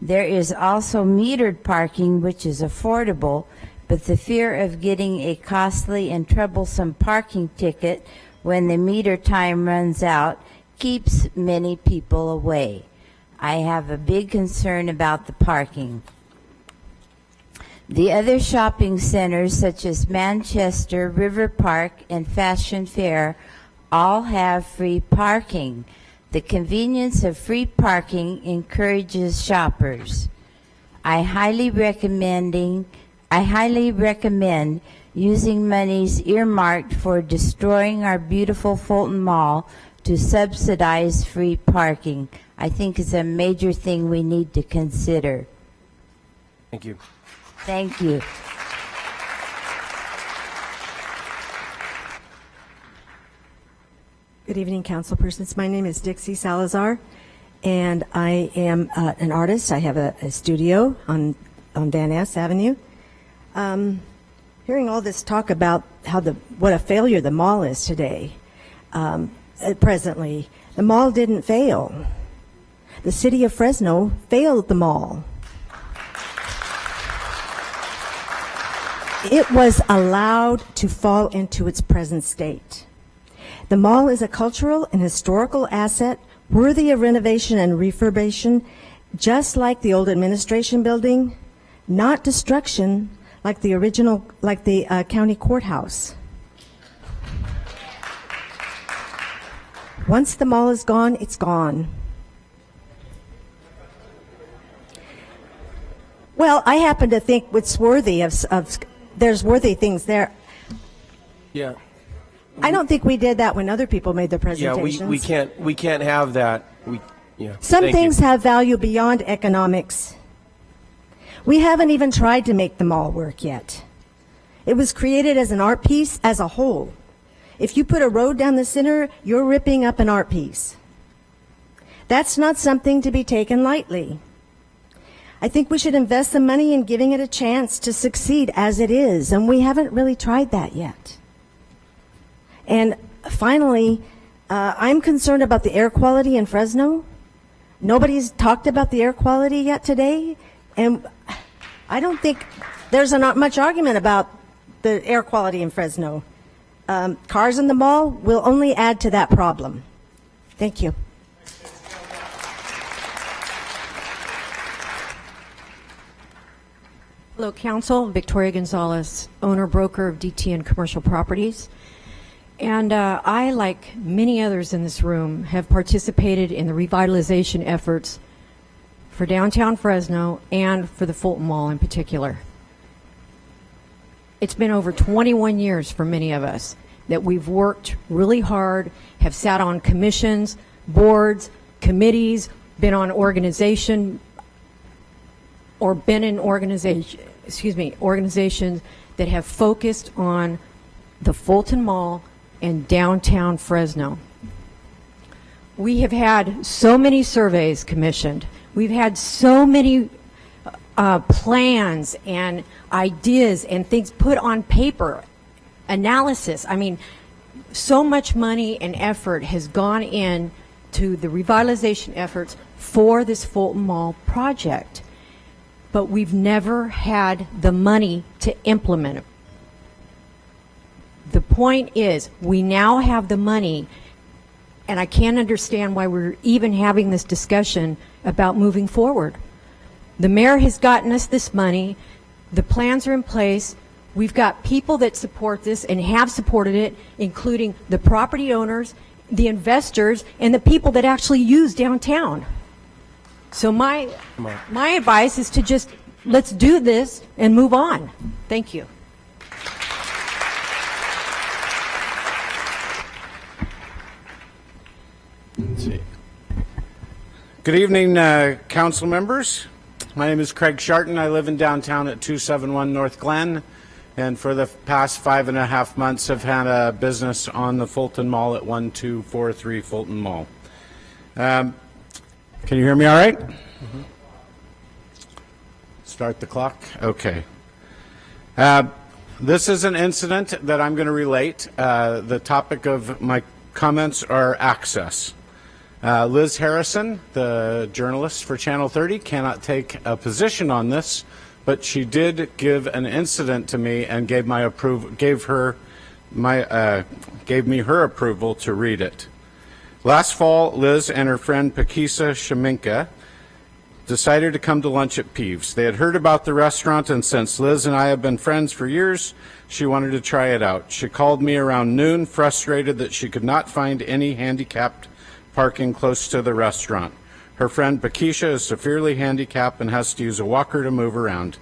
There is also metered parking, which is affordable, but the fear of getting a costly and troublesome parking ticket when the meter time runs out keeps many people away. I have a big concern about the parking. The other shopping centers, such as Manchester, River Park, and Fashion Fair, all have free parking. The convenience of free parking encourages shoppers. I highly recommend using monies earmarked for destroying our beautiful Fulton Mall to subsidize free parking. I think it's a major thing we need to consider.
Thank you.
Thank you.
Good evening, council persons. My name is Dixie Salazar, and I am an artist. I have a studio on Van Ness Avenue. Hearing all this talk about what a failure the mall is today, presently, the mall didn't fail. The city of Fresno failed the mall. It was allowed to fall into its present state. The mall is a cultural and historical asset worthy of renovation and refurbishment, just like the old administration building, not destruction like the original, like the county courthouse. Once the mall is gone, it's gone. Well, I happen to think it's worthy of there's worthy things there.
Yeah.
I don't think we did that when other people made their presentations.
Yeah, we can't have that.
Some
Thank
things
you.
have value beyond economics. We haven't even tried to make the mall work yet. It was created as an art piece as a whole. If you put a road down the center, you're ripping up an art piece. That's not something to be taken lightly. I think we should invest some money in giving it a chance to succeed as it is, and we haven't really tried that yet. And finally, I'm concerned about the air quality in Fresno. Nobody's talked about the air quality yet today, and I don't think there's not much argument about the air quality in Fresno. Cars in the mall will only add to that problem. Thank you.
Hello, Council. Victoria Gonzalez, owner-broker of DTN Commercial Properties. And I, like many others in this room, have participated in the revitalization efforts for downtown Fresno and for the Fulton Mall in particular. It's been over 21 years for many of us that we've worked really hard, have sat on commissions, boards, committees, been on organizations that have focused on the Fulton Mall and downtown Fresno. We have had so many surveys commissioned. We've had so many plans and ideas and things put on paper, analysis. I mean, so much money and effort has gone in to the revitalization efforts for this Fulton Mall project. But we've never had the money to implement it. The point is, we now have the money, and I can't understand why we're even having this discussion about moving forward. The mayor has gotten us this money. The plans are in place. We've got people that support this and have supported it, including the property owners, the investors, and the people that actually use downtown. So my advice is to just, let's do this and move on. Thank you.
Let's see. Good evening, council members. My name is Craig Sharton. I live in downtown at 271 North Glen, and for the past 5.5 months have had a business on the Fulton Mall at 1243 Fulton Mall. Can you hear me all right? Mm-hmm. Start the clock? Okay. This is an incident that I'm going to relate. The topic of my comments are access. Liz Harrison, the journalist for Channel 30, cannot take a position on this, but she did give an incident to me and gave me her approval to read it. Last fall, Liz and her friend Pakisa Shaminka decided to come to lunch at Peeves. They had heard about the restaurant, and since Liz and I have been friends for years, she wanted to try it out. She called me around noon, frustrated that she could not find any handicapped parking close to the restaurant. Her friend Pakisha is severely handicapped and has to use a walker to move around.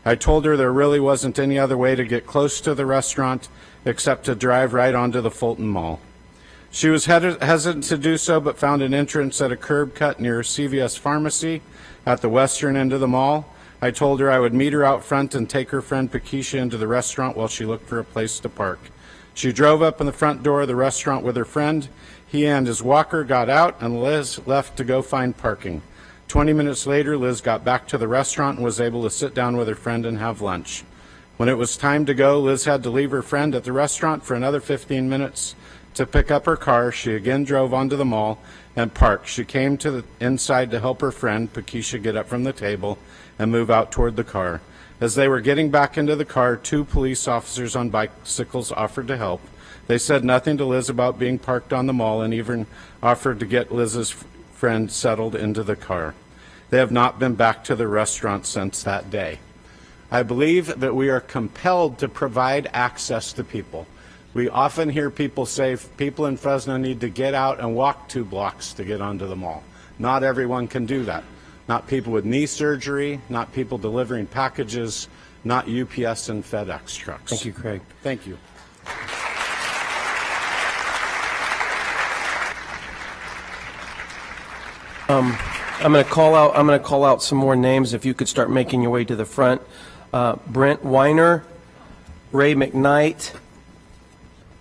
I told her there really wasn't any other way to get close to the restaurant except to drive right onto the Fulton Mall. She was hesitant to do so, but found an entrance at a curb cut near CVS Pharmacy at the western end of the mall. I told her I would meet her out front and take her friend Pakisha into the restaurant while she looked for a place to park. She drove up in the front door of the restaurant with her friend. He and his walker got out, and Liz left to go find parking. 20 minutes later, Liz got back to the restaurant and was able to sit down with her friend and have lunch. When it was time to go, Liz had to leave her friend at the restaurant for another 15 minutes to pick up her car. She again drove onto the mall and parked. She came to the inside to help her friend, Pakisha, get up from the table and move out toward the car. As they were getting back into the car, 2 police officers on bicycles offered to help. They said nothing to Liz about being parked on the mall and even offered to get Liz's friend settled into the car. They have not been back to the restaurant since that day. I believe that we are compelled to provide access to people. We often hear people say people in Fresno need to get out and walk 2 blocks to get onto the mall. Not everyone can do that. Not people with knee surgery, not people delivering packages, not UPS and FedEx trucks.
Thank you, Craig.
Thank you.
I'm going to call out some more names. If you could start making your way to the front. Brent Weiner, Ray McKnight,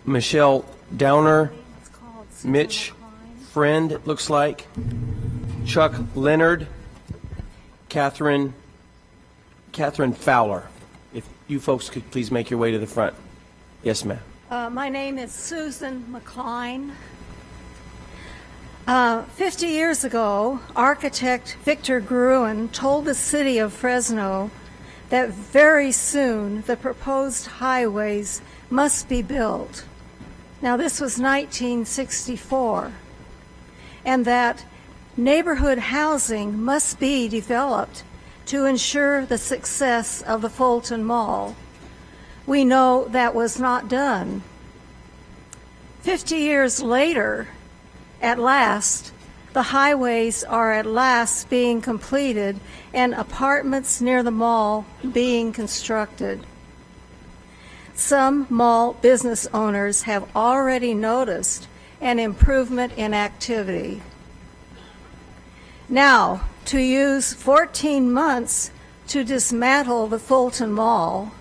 Michelle Downer, Mitch Friend, it looks like, Chuck Leonard, Catherine Fowler. If you folks could please make your way to the front. Yes, ma'am.
My name is Susan McCline. 50 years ago, architect Victor Gruen told the city of Fresno that very soon the proposed highways must be built. Now, this was 1964, and that neighborhood housing must be developed to ensure the success of the Fulton Mall. We know that was not done. 50 years later, at last, the highways are at last being completed and apartments near the mall being constructed. Some mall business owners have already noticed an improvement in activity. Now, to use 14 months to dismantle the Fulton Mall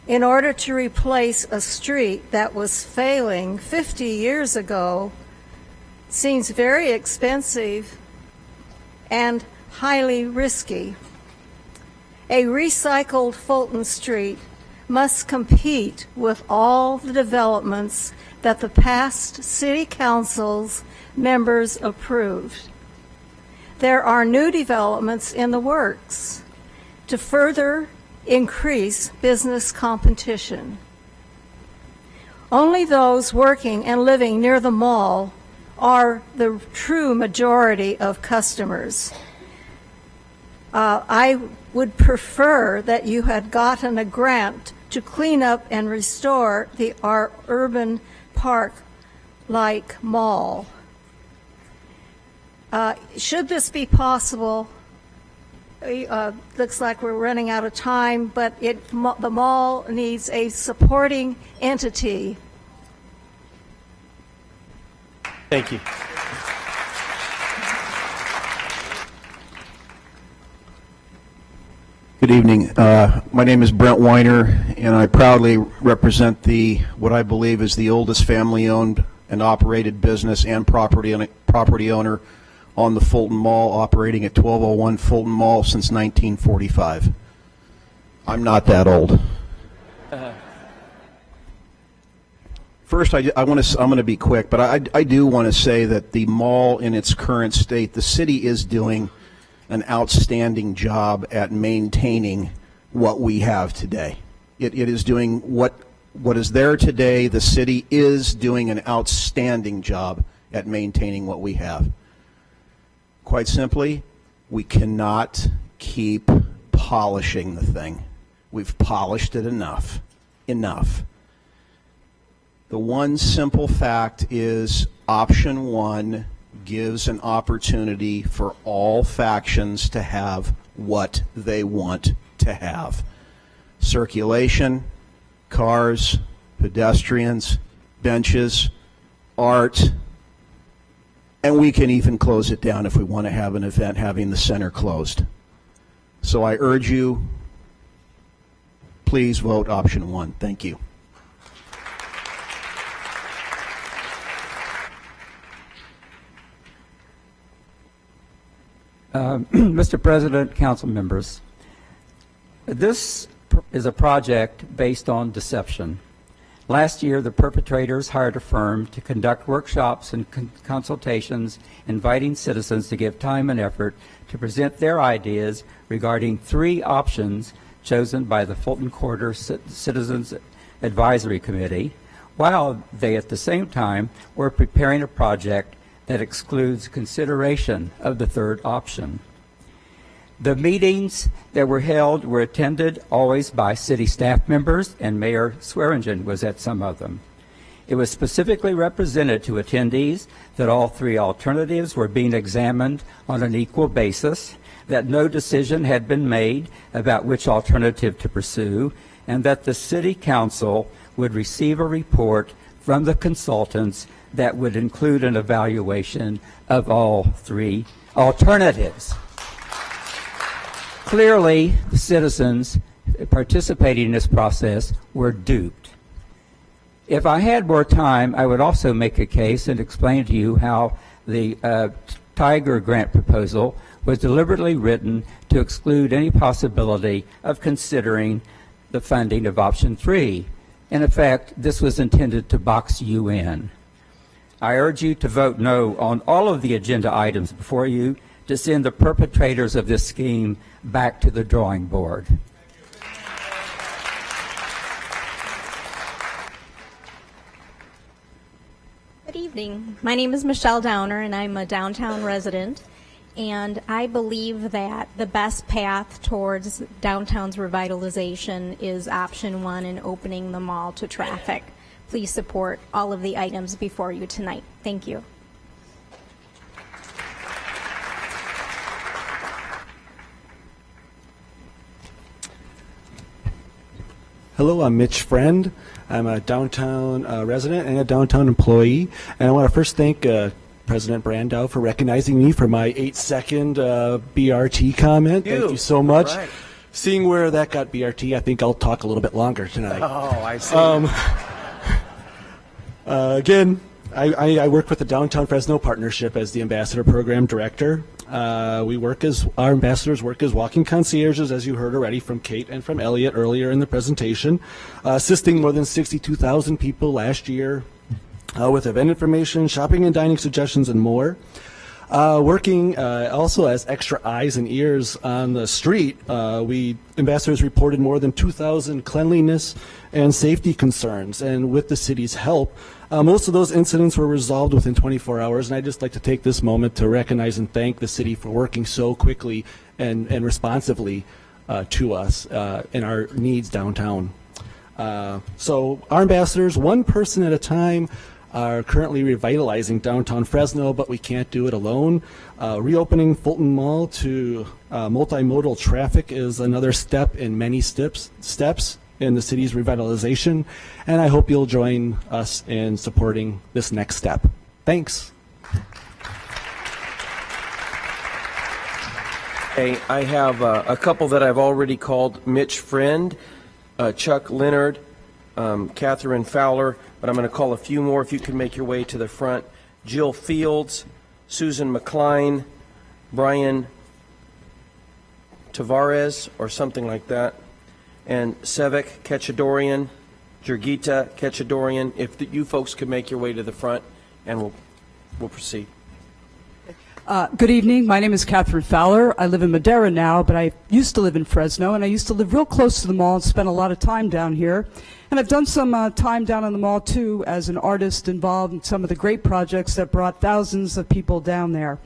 in order to replace a street that was failing 50 years ago seems very expensive and highly risky. A recycled Fulton Street must compete with all the developments that the past city council's members approved. There are new developments in the works to further increase business competition. Only those working and living near the mall are the true majority of customers. I would prefer that you had gotten a grant to clean up and restore our urban park-like mall. Should this be possible, looks like we're running out of time, but the mall needs a supporting entity.
Thank you.
Good evening. My name is Brent Weiner, and I proudly represent what I believe is the oldest family-owned and operated business and property owner on the Fulton Mall, operating at 1201 Fulton Mall since 1945. I'm not that old. First, I'm going to be quick, but I do want to say that the mall in its current state, the city is doing an outstanding job at maintaining what we have today. It is doing what is there today. The city is doing an outstanding job at maintaining what we have. Quite simply, we cannot keep polishing the thing. We've polished it enough. Enough. The one simple fact is option one gives an opportunity for all factions to have what they want to have. Circulation, cars, pedestrians, benches, art, and we can even close it down if we want to have an event having the center closed. So I urge you, please vote option one. Thank you.
Mr. President, council members, this is a project based on deception. Last year, the perpetrators hired a firm to conduct workshops and consultations, inviting citizens to give time and effort to present their ideas regarding 3 options chosen by the Fulton Quarter Citizens Advisory Committee, while they at the same time were preparing a project that excludes consideration of the 3rd option. The meetings that were held were attended always by city staff members, and Mayor Swearingen was at some of them. It was specifically represented to attendees that all 3 alternatives were being examined on an equal basis, that no decision had been made about which alternative to pursue, and that the City Council would receive a report from the consultants that would include an evaluation of all 3 alternatives. Clearly, the citizens participating in this process were duped. If I had more time, I would also make a case and explain to you how the Tiger grant proposal was deliberately written to exclude any possibility of considering the funding of option 3. In effect, this was intended to box you in. I urge you to vote no on all of the agenda items before you to send the perpetrators of this scheme back to the drawing board.
Good evening. My name is Michelle Downer, and I'm a downtown resident. And I believe that the best path towards downtown's revitalization is option 1 in opening the mall to traffic. Please support all of the items before you tonight. Thank you.
Hello, I'm Mitch Friend. I'm a downtown resident and a downtown employee. And I want to first thank President Brandow for recognizing me for my 8-second BRT comment. Thank you so much. Right. Seeing where that got BRT, I think I'll talk a little bit longer tonight.
Oh, I see.
Again, I work with the Downtown Fresno Partnership as the Ambassador Program Director. Our ambassadors work as walking concierges, as you heard already from Kate and from Elliot earlier in the presentation, assisting more than 62,000 people last year with event information, shopping and dining suggestions, and more. Working also as extra eyes and ears on the street, we ambassadors reported more than 2,000 cleanliness and safety concerns, and with the city's help, most of those incidents were resolved within 24 hours, and I'd just like to take this moment to recognize and thank the city for working so quickly and responsively to us and our needs downtown. So our ambassadors, one person at a time, are currently revitalizing downtown Fresno, but we can't do it alone. Reopening Fulton Mall to multimodal traffic is another step in many steps in the city's revitalization, and I hope you'll join us in supporting this next step. Thanks.
Okay, I have a couple that I've already called: Mitch Friend, Chuck Leonard, Catherine Fowler, but I'm going to call a few more if you can make your way to the front. Jill Fields, Susan McCline, Brian Tavares, or something like that, and Sevek Ketchadorian, Jurgita Ketchadorian. If you folks could make your way to the front, and we'll proceed.
Good evening. My name is Catherine Fowler. I live in Madera now, but I used to live in Fresno, and I used to live real close to the mall and spent a lot of time down here. And I've done some time down in the mall, too, as an artist involved in some of the great projects that brought thousands of people down there.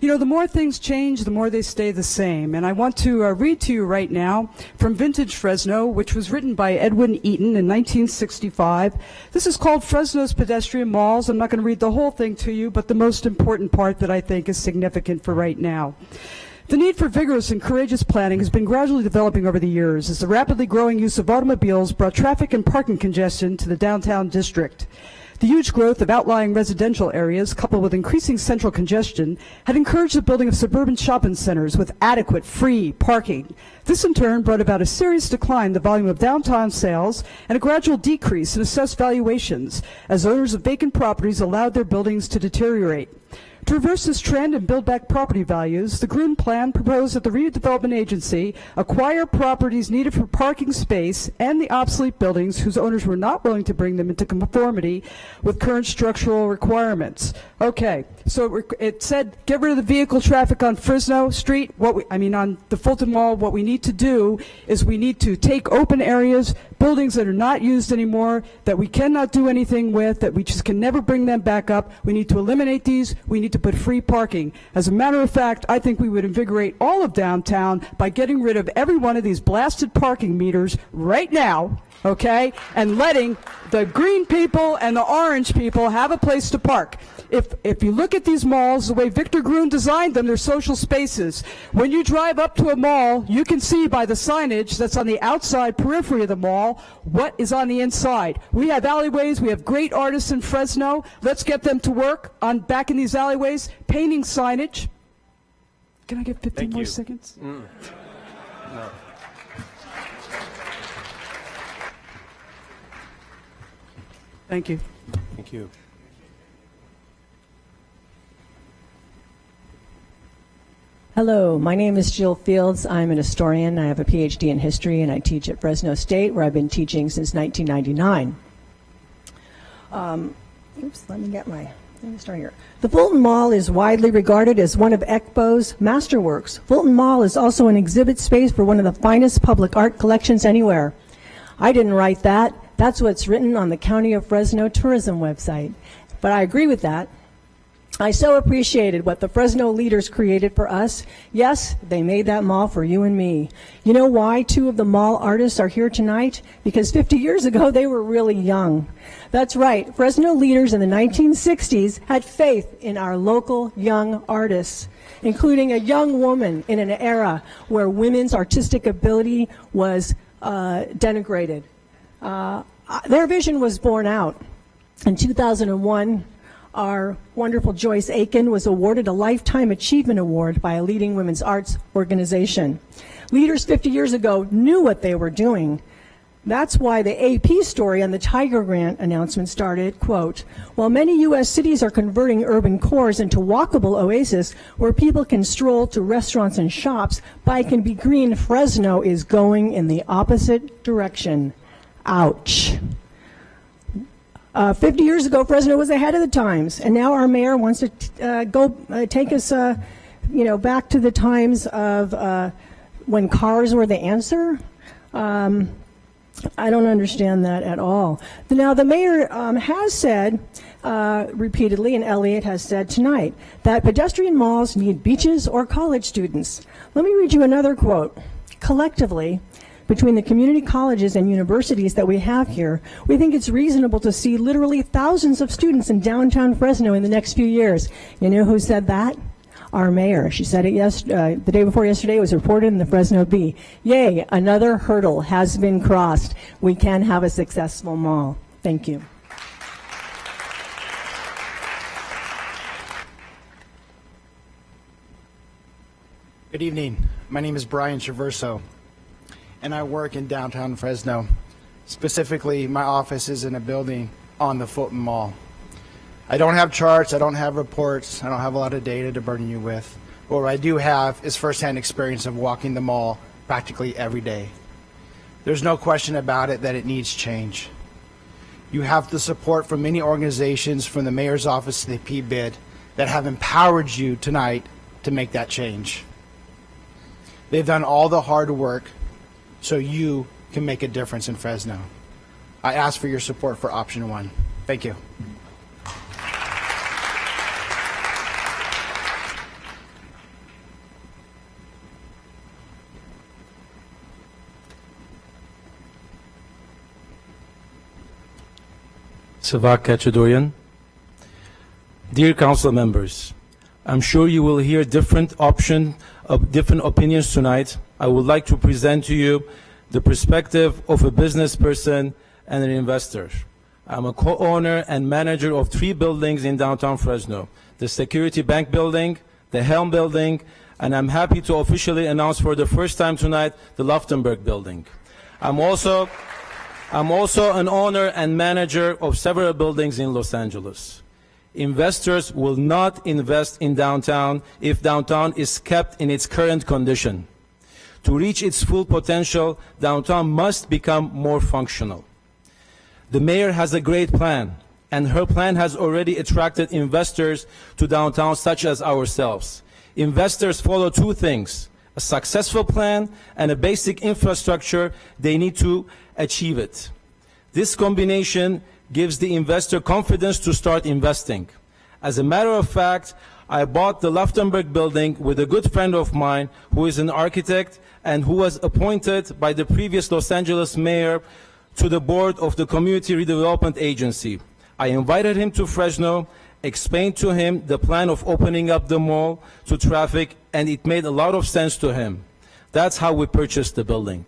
You know, the more things change, the more they stay the same. And I want to read to you right now from Vintage Fresno, which was written by Edwin Eaton in 1965. This is called Fresno's Pedestrian Malls. I'm not going to read the whole thing to you, but the most important part that I think is significant for right now. The need for vigorous and courageous planning has been gradually developing over the years as the rapidly growing use of automobiles brought traffic and parking congestion to the downtown district. The huge growth of outlying residential areas, coupled with increasing central congestion, had encouraged the building of suburban shopping centers with adequate free parking. This in turn brought about a serious decline in the volume of downtown sales and a gradual decrease in assessed valuations as owners of vacant properties allowed their buildings to deteriorate. To reverse this trend and build back property values, the Gruen Plan proposed that the redevelopment agency acquire properties needed for parking space and the obsolete buildings whose owners were not willing to bring them into conformity with current structural requirements. Okay, so it said get rid of the vehicle traffic on Fresno Street. On the Fulton Mall, what we need to do is we need to take open areas, buildings that are not used anymore, that we cannot do anything with, that we just can never bring them back up. We need to eliminate these. We need to put free parking. As a matter of fact, I think we would invigorate all of downtown by getting rid of every one of these blasted parking meters right now, okay, and letting the green people and the orange people have a place to park. If you look at these malls, the way Victor Gruen designed them, they're social spaces. When you drive up to a mall, you can see by the signage that's on the outside periphery of the mall what is on the inside. We have alleyways. We have great artists in Fresno. Let's get them to work on back in these alleyways, painting signage. Can I get 15 more seconds?
No.
Thank you.
Thank you.
Hello, my name is Jill Fields. I'm an historian. I have a PhD in history, and I teach at Fresno State, where I've been teaching since 1999. Let me start here. The Fulton Mall is widely regarded as one of ECBO's masterworks. Fulton Mall is also an exhibit space for one of the finest public art collections anywhere. I didn't write that. That's what's written on the County of Fresno tourism website. But I agree with that. I so appreciated what the Fresno leaders created for us. Yes, they made that mall for you and me. You know why 2 of the mall artists are here tonight? Because 50 years ago, they were really young. That's right. Fresno leaders in the 1960s had faith in our local young artists, including a young woman in an era where women's artistic ability was denigrated. Their vision was borne out. In 2001, our wonderful Joyce Aiken was awarded a Lifetime Achievement Award by a leading women's arts organization. Leaders 50 years ago knew what they were doing. That's why the AP story on the Tiger Grant announcement started, quote, while many U.S. cities are converting urban cores into walkable oases where people can stroll to restaurants and shops, bike and be green, Fresno is going in the opposite direction. Ouch. 50 years ago, Fresno was ahead of the times, and now our mayor wants to take us, back to the times of when cars were the answer. I don't understand that at all. Now, the mayor has said repeatedly, and Elliot has said tonight, that pedestrian malls need beaches or college students. Let me read you another quote. Collectively, between the community colleges and universities that we have here, we think it's reasonable to see literally thousands of students in downtown Fresno in the next few years. You know who said that? Our mayor. She said it the day before yesterday. It was reported in the Fresno Bee. Yay, another hurdle has been crossed. We can have a successful mall. Thank you.
Good evening. My name is Brian Traverso, and I work in downtown Fresno. Specifically, my office is in a building on the Fulton Mall. I don't have charts, I don't have reports, I don't have a lot of data to burden you with. But what I do have is firsthand experience of walking the mall practically every day. There's no question about it that it needs change. You have the support from many organizations, from the mayor's office to the PBID, that have empowered you tonight to make that change. They've done all the hard work so you can make a difference in Fresno. I ask for your support for option 1. Thank you.
Savak Kachadorian. Dear council members, I'm sure you will hear different opinions tonight. I would like to present to you the perspective of a business person and an investor. I'm a co-owner and manager of 3 buildings in downtown Fresno: the Security Bank building, the Helm building, and I'm happy to officially announce for the first time tonight the Loftenberg building. I'm also an owner and manager of several buildings in Los Angeles. Investors will not invest in downtown if downtown is kept in its current condition. To reach its full potential, downtown must become more functional. The mayor has a great plan, and her plan has already attracted investors to downtown, such as ourselves. Investors follow 2 things: a successful plan and a basic infrastructure they need to achieve it. This combination gives the investor confidence to start investing. As a matter of fact, I bought the Loftenberg building with a good friend of mine who is an architect and who was appointed by the previous Los Angeles mayor to the board of the Community Redevelopment Agency. I invited him to Fresno, explained to him the plan of opening up the mall to traffic, and it made a lot of sense to him. That's how we purchased the building.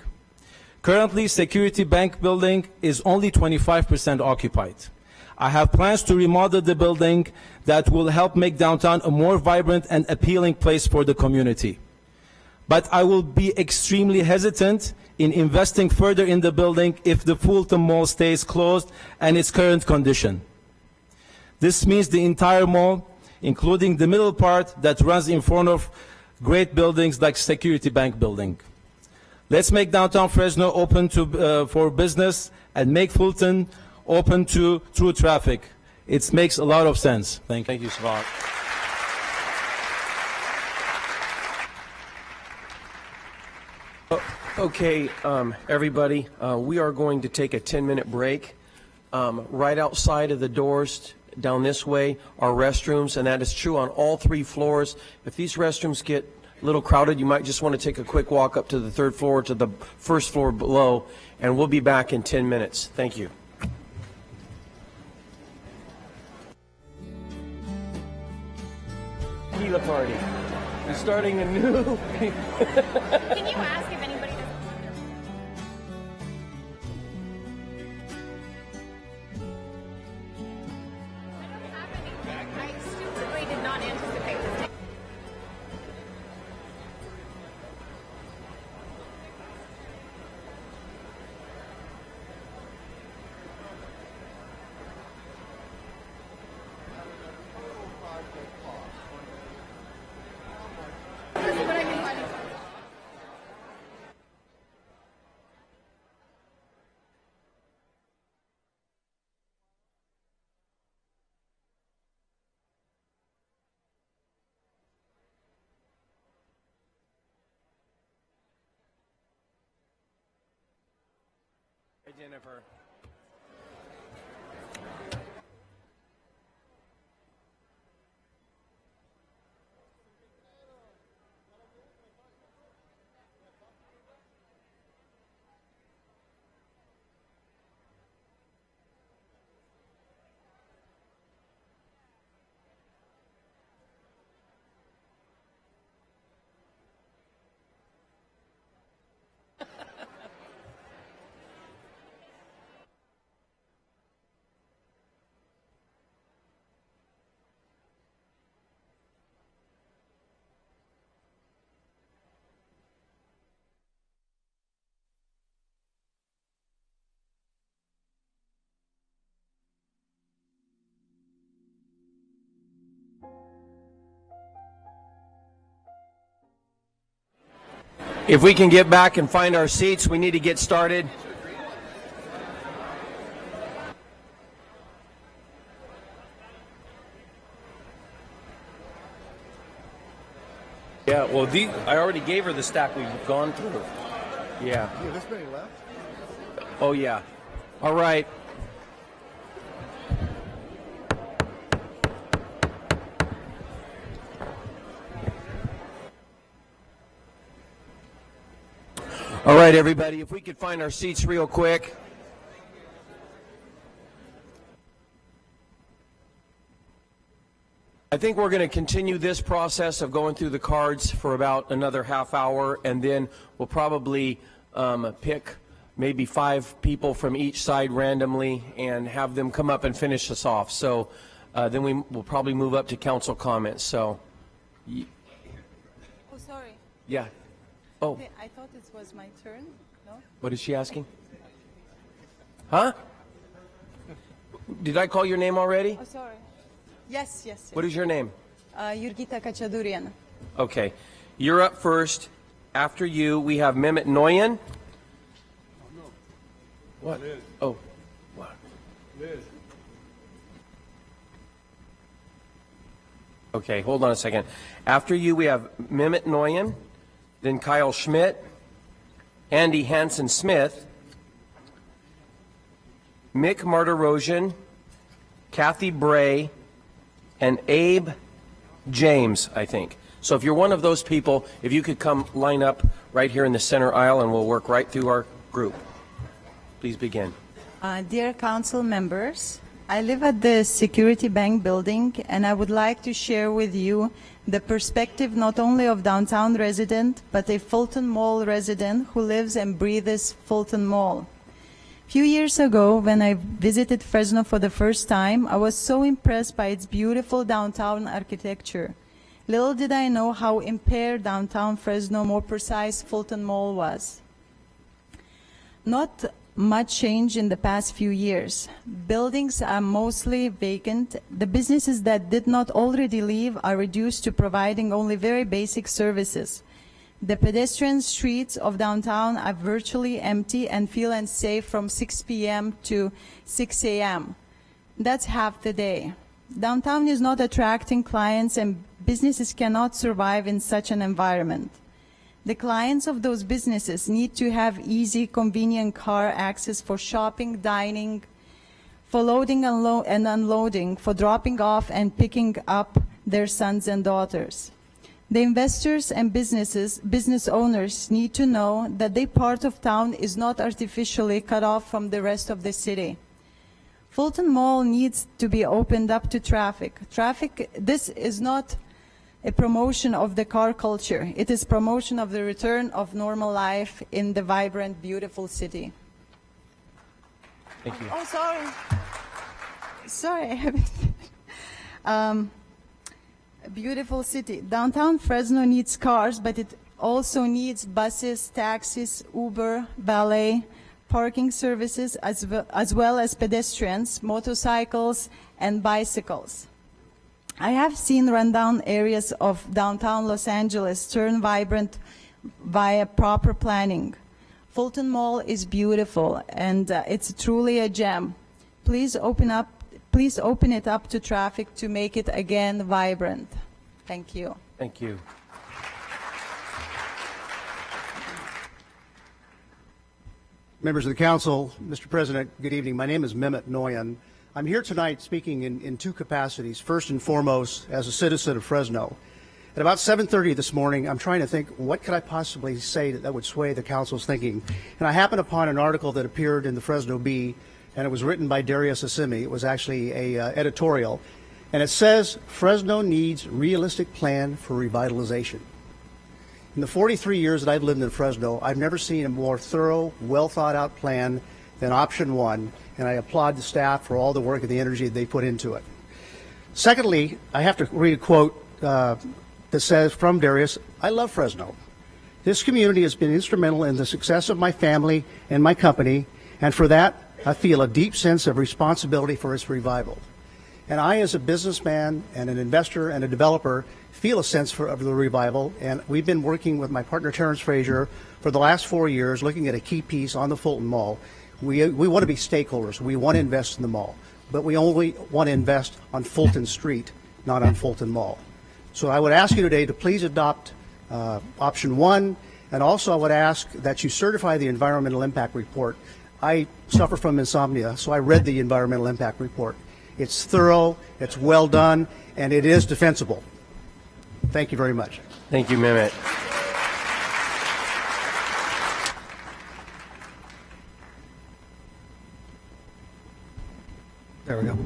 Currently, Security Bank building is only 25% occupied. I have plans to remodel the building that will help make downtown a more vibrant and appealing place for the community. But I will be extremely hesitant in investing further in the building if the Fulton Mall stays closed and its current condition. This means the entire mall, including the middle part that runs in front of great buildings like Security Bank building. Let's make downtown Fresno open for business and make Fulton open to through traffic. It makes a lot of sense. Thank you, Savak.
Okay, everybody, we are going to take a 10-minute break. Right outside of the doors down this way are restrooms, and that is true on all 3 floors. If these restrooms get a little crowded, you might just want to take a quick walk up to the 3rd floor, to the 1st floor below, and we'll be back in 10 minutes. Thank you. Tequila party. We're starting a new...
Can you ask if anybody does? I stupidly did not anticipate this.
Hey, Jennifer. If we can get back and find our seats, we need to get started. Yeah, well, I already gave her the stack we've gone through. Yeah.
Yeah, this many left?
Oh, yeah. All right. All right, everybody, if we could find our seats real quick. I think we're going to continue this process of going through the cards for about another half hour, and then we'll probably pick maybe 5 people from each side randomly and have them come up and finish us off. So then we'll probably move up to council comments. So,
oh, sorry.
Yeah. Oh.
Okay, I thought it was my turn. No?
What is she asking? Huh? Did I call your name already?
Oh, sorry. Yes, yes, yes.
What is your name?
Jurgita Kachadurian.
Okay. You're up first. After you, we have Mehmet Noyan. What?
Liz.
Oh. What?
Liz.
Okay, hold on a second. After you, we have Mehmet Noyan, then Kyle Schmidt, Andy Hansen-Smith, Mick Martirosian, Kathy Bray, and Abe James, I think. So if you're one of those people, if you could come line up right here in the center aisle, and we'll work right through our group. Please begin.
Dear council members, I live at the Security Bank building, and I would like to share with you the perspective not only of downtown resident, but a Fulton Mall resident who lives and breathes Fulton Mall. A few years ago, when I visited Fresno for the first time, I was so impressed by its beautiful downtown architecture. Little did I know how impaired downtown Fresno, more precise Fulton Mall, was. Not much change in the past few years. Buildings are mostly vacant. The businesses that did not already leave are reduced to providing only very basic services. The pedestrian streets of downtown are virtually empty and feel unsafe from 6 p.m. to 6 a.m. That's half the day. Downtown is not attracting clients, and businesses cannot survive in such an environment. The clients of those businesses need to have easy, convenient car access for shopping, dining, for loading and unloading, for dropping off and picking up their sons and daughters. The investors and business owners need to know that their part of town is not artificially cut off from the rest of the city. Fulton Mall needs to be opened up to traffic. This is not a promotion of the car culture. It is promotion of the return of normal life in the vibrant, beautiful city.
Thank you.
Oh, sorry. Sorry, I haven't. Beautiful city. Downtown Fresno needs cars, but it also needs buses, taxis, Uber, valet, parking services, as well as pedestrians, motorcycles, and bicycles. I have seen rundown areas of downtown Los Angeles turn vibrant via proper planning. Fulton Mall is beautiful, and it's truly a gem. Please open it up to traffic to make it again vibrant. Thank you.
Thank you.
Members of the council, Mr. President, good evening. My name is Mehmet Noyan. I'm here tonight speaking in 2 capacities. First and foremost, as a citizen of Fresno. At about 7:30 this morning, I'm trying to think, what could I possibly say that would sway the council's thinking? And I happened upon an article that appeared in the Fresno Bee, and it was written by Darius Assimi. It was actually a editorial. And it says, Fresno needs realistic plan for revitalization. In the 43 years that I've lived in Fresno, I've never seen a more thorough, well-thought-out plan than option 1, and I applaud the staff for all the work and the energy they put into it. Secondly, I have to read a quote that says from Darius, I love Fresno. This community has been instrumental in the success of my family and my company, and for that, I feel a deep sense of responsibility for its revival. And I, as a businessman and an investor and a developer, feel a sense of the revival. And we've been working with my partner, Terrence Frazier, for the last 4 years, looking at a key piece on the Fulton Mall. We want to be stakeholders. We want to invest in the mall. But we only want to invest on Fulton Street, not on Fulton Mall. So I would ask you today to please adopt option 1, and also I would ask that you certify the environmental impact report. I suffer from insomnia, so I read the environmental impact report. It's thorough, it's well done, and it is defensible. Thank you very much.
Thank you, Mehmet.
There we go.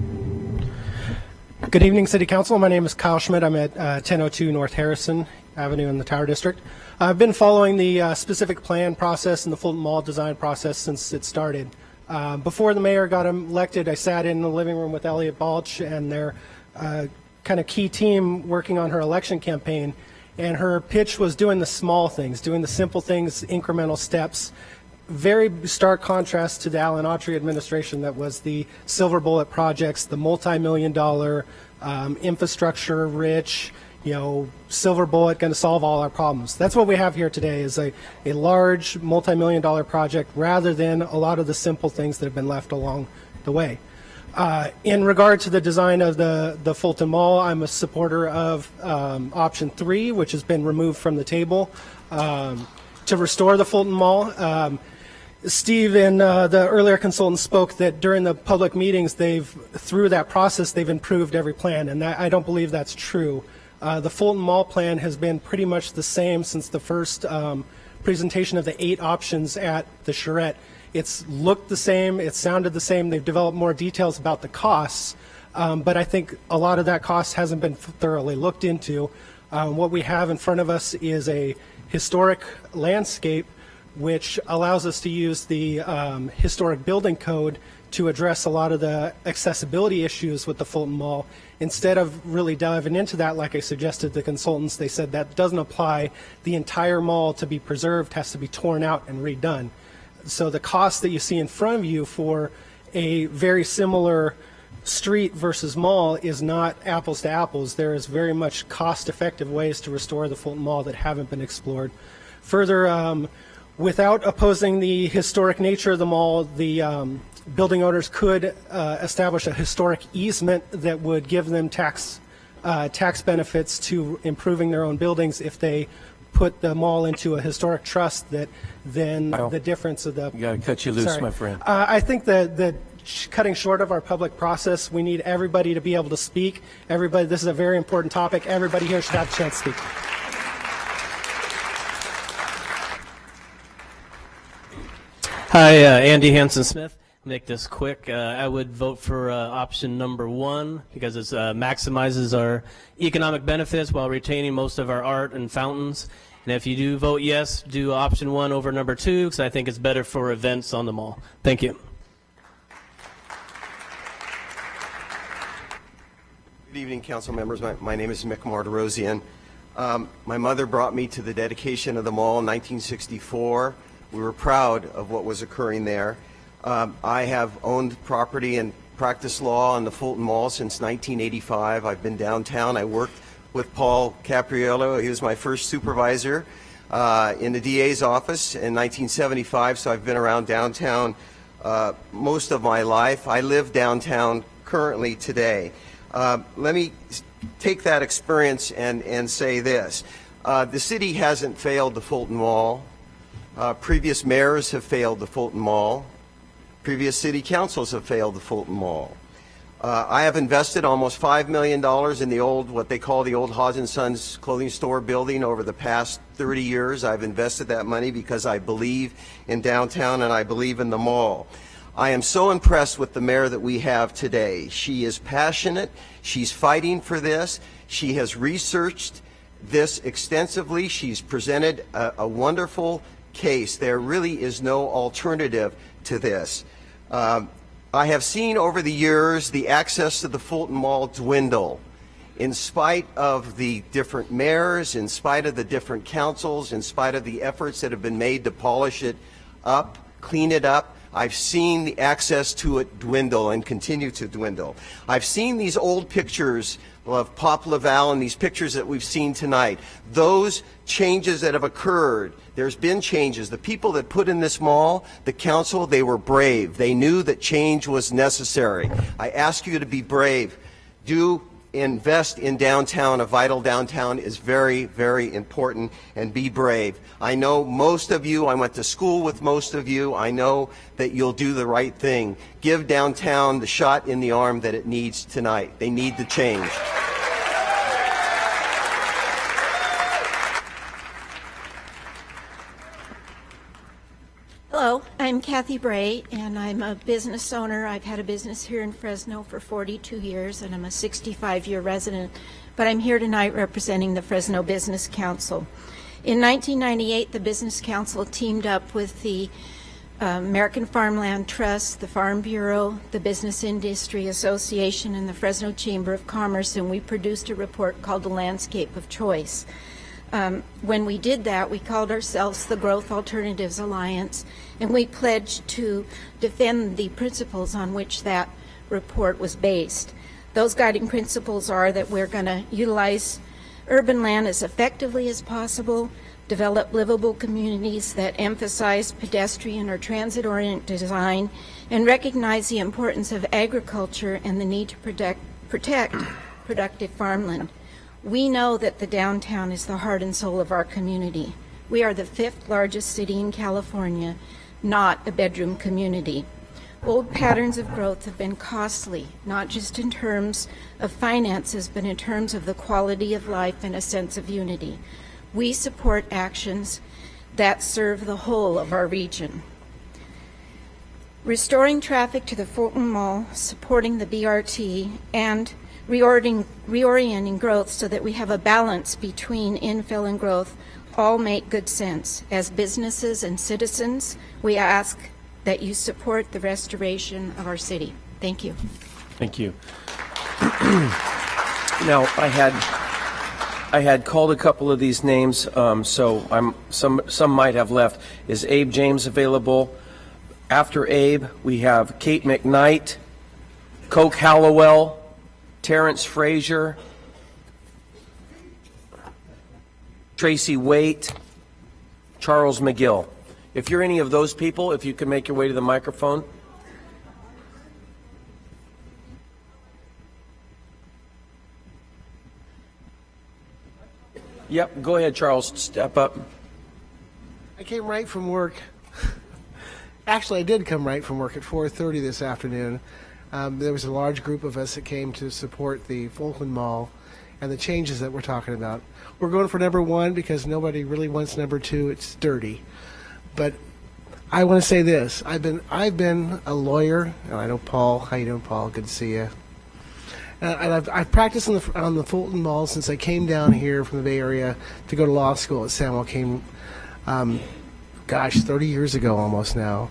Good evening, City Council. My name is Kyle Schmidt. I'm at 1002 North Harrison Avenue in the Tower District. I've been following the specific plan process and the Fulton Mall design process since it started. Before the mayor got elected, I sat in the living room with Elliot Balch and their kind of key team working on her election campaign. And her pitch was doing the small things, doing the simple things, incremental steps. Very stark contrast to the Alan Autry administration that was the silver bullet projects, the multi-million-dollar infrastructure rich, silver bullet going to solve all our problems. That's what we have here today is a large multi-million-dollar project rather than a lot of the simple things that have been left along the way. In regard to the design of the Fulton Mall, I'm a supporter of option 3, which has been removed from the table, to restore the Fulton Mall. Steve and the earlier consultant spoke that during the public meetings, through that process, they've improved every plan, and I don't believe that's true. The Fulton Mall plan has been pretty much the same since the first presentation of the 8 options at the Charrette. It's looked the same, it sounded the same, they've developed more details about the costs, but I think a lot of that cost hasn't been thoroughly looked into. What we have in front of us is a historic landscape which allows us to use the historic building code to address a lot of the accessibility issues with the Fulton Mall. Instead of really diving into that, like I suggested to the consultants, they said that doesn't apply. The entire mall to be preserved has to be torn out and redone. So the cost that you see in front of you for a very similar street versus mall is not apples to apples. There is very much cost-effective ways to restore the Fulton Mall that haven't been explored. Further, without opposing the historic nature of the mall, the building owners could establish a historic easement that would give them tax benefits to improving their own buildings if they put the mall into a historic trust that then the difference of the...
You got to cut you loose,
Sorry.
my friend.
I think that cutting short of our public process, we need everybody to be able to speak. Everybody, this is a very important topic. Everybody here should have a chance to speak.
Hi, Andy Hansen-Smith. Make this quick. I would vote for option number 1 because it maximizes our economic benefits while retaining most of our art and fountains. And if you do vote yes, do option 1 over number 2 because I think it's better for events on the mall. Thank you.
Good evening, council members. My name is Mick Martirosian. My mother brought me to the dedication of the mall in 1964. We were proud of what was occurring there. I have owned property and practiced law on the Fulton Mall since 1985. I've been downtown. I worked with Paul Capriolo. He was my first supervisor in the DA's office in 1975, so I've been around downtown most of my life. I live downtown currently today. Let me take that experience and say this. The city hasn't failed the Fulton Mall. Previous mayors have failed the Fulton Mall. Previous city councils have failed the Fulton Mall. I have invested almost $5 million in the old, what they call the old Haas & Sons clothing store building over the past 30 years. I've invested that money because I believe in downtown and I believe in the mall. I am so impressed with the mayor that we have today. She is passionate. She's fighting for this. She has researched this extensively. She's presented a wonderful case. There really is no alternative to this. I have seen over the years the access to the Fulton Mall dwindle in spite of the different mayors, in spite of the different councils, in spite of the efforts that have been made to polish it up, clean it up. I've seen the access to it dwindle and continue to dwindle. I've seen these old pictures of Pop Laval and these pictures that we've seen tonight. Those changes that have occurred, there's been changes. The people that put in this mall, the council, they were brave. They knew that change was necessary. I ask you to be brave. Do invest in downtown. A vital downtown is very, very important, and be brave. I know most of you, I went to school with most of you, I know that you'll do the right thing. Give downtown the shot in the arm that it needs tonight. They need the change.
Hello, I'm Kathy Bray, and I'm a business owner. I've had a business here in Fresno for 42 years, and I'm a 65-year resident, but I'm here tonight representing the Fresno Business Council. In 1998, the Business Council teamed up with the American Farmland Trust, the Farm Bureau, the Business Industry Association, and the Fresno Chamber of Commerce, and we produced a report called The Landscape of Choice. When we did that, we called ourselves the Growth Alternatives Alliance, and we pledged to defend the principles on which that report was based. Those guiding principles are that we're going to utilize urban land as effectively as possible, develop livable communities that emphasize pedestrian or transit-oriented design, and recognize the importance of agriculture and the need to protect productive farmland. We know that the downtown is the heart and soul of our community. We are the 5th largest city in California, not a bedroom community. Old patterns of growth have been costly, not just in terms of finances, but in terms of the quality of life and a sense of unity. We support actions that serve the whole of our region. Restoring traffic to the Fulton Mall, supporting the BRT, and reorienting growth so that we have a balance between infill and growth all make good sense. As businesses and citizens, we ask that you support the restoration of our city. Thank you.
Thank you. Now, I had called a couple of these names, so some might have left. Is Abe James available? After Abe, we have Kate McKnight, Coke Hallowell, Terrence Frazier, Tracy Waite, Charles McGill. If you're any of those people, if you can make your way to the microphone. Yep, go ahead, Charles, step up.
I came right from work. Actually, I did come right from work at 4:30 this afternoon. There was a large group of us that came to support the Fulton Mall and the changes that we're talking about. We're going for number 1 because nobody really wants number 2. It's dirty. But I want to say this. I've been a lawyer, and I know Paul. How you doing, Paul? Good to see you. And I've practiced on the Fulton Mall since I came down here from the Bay Area to go to law school at San Joaquin, 30 years ago almost now.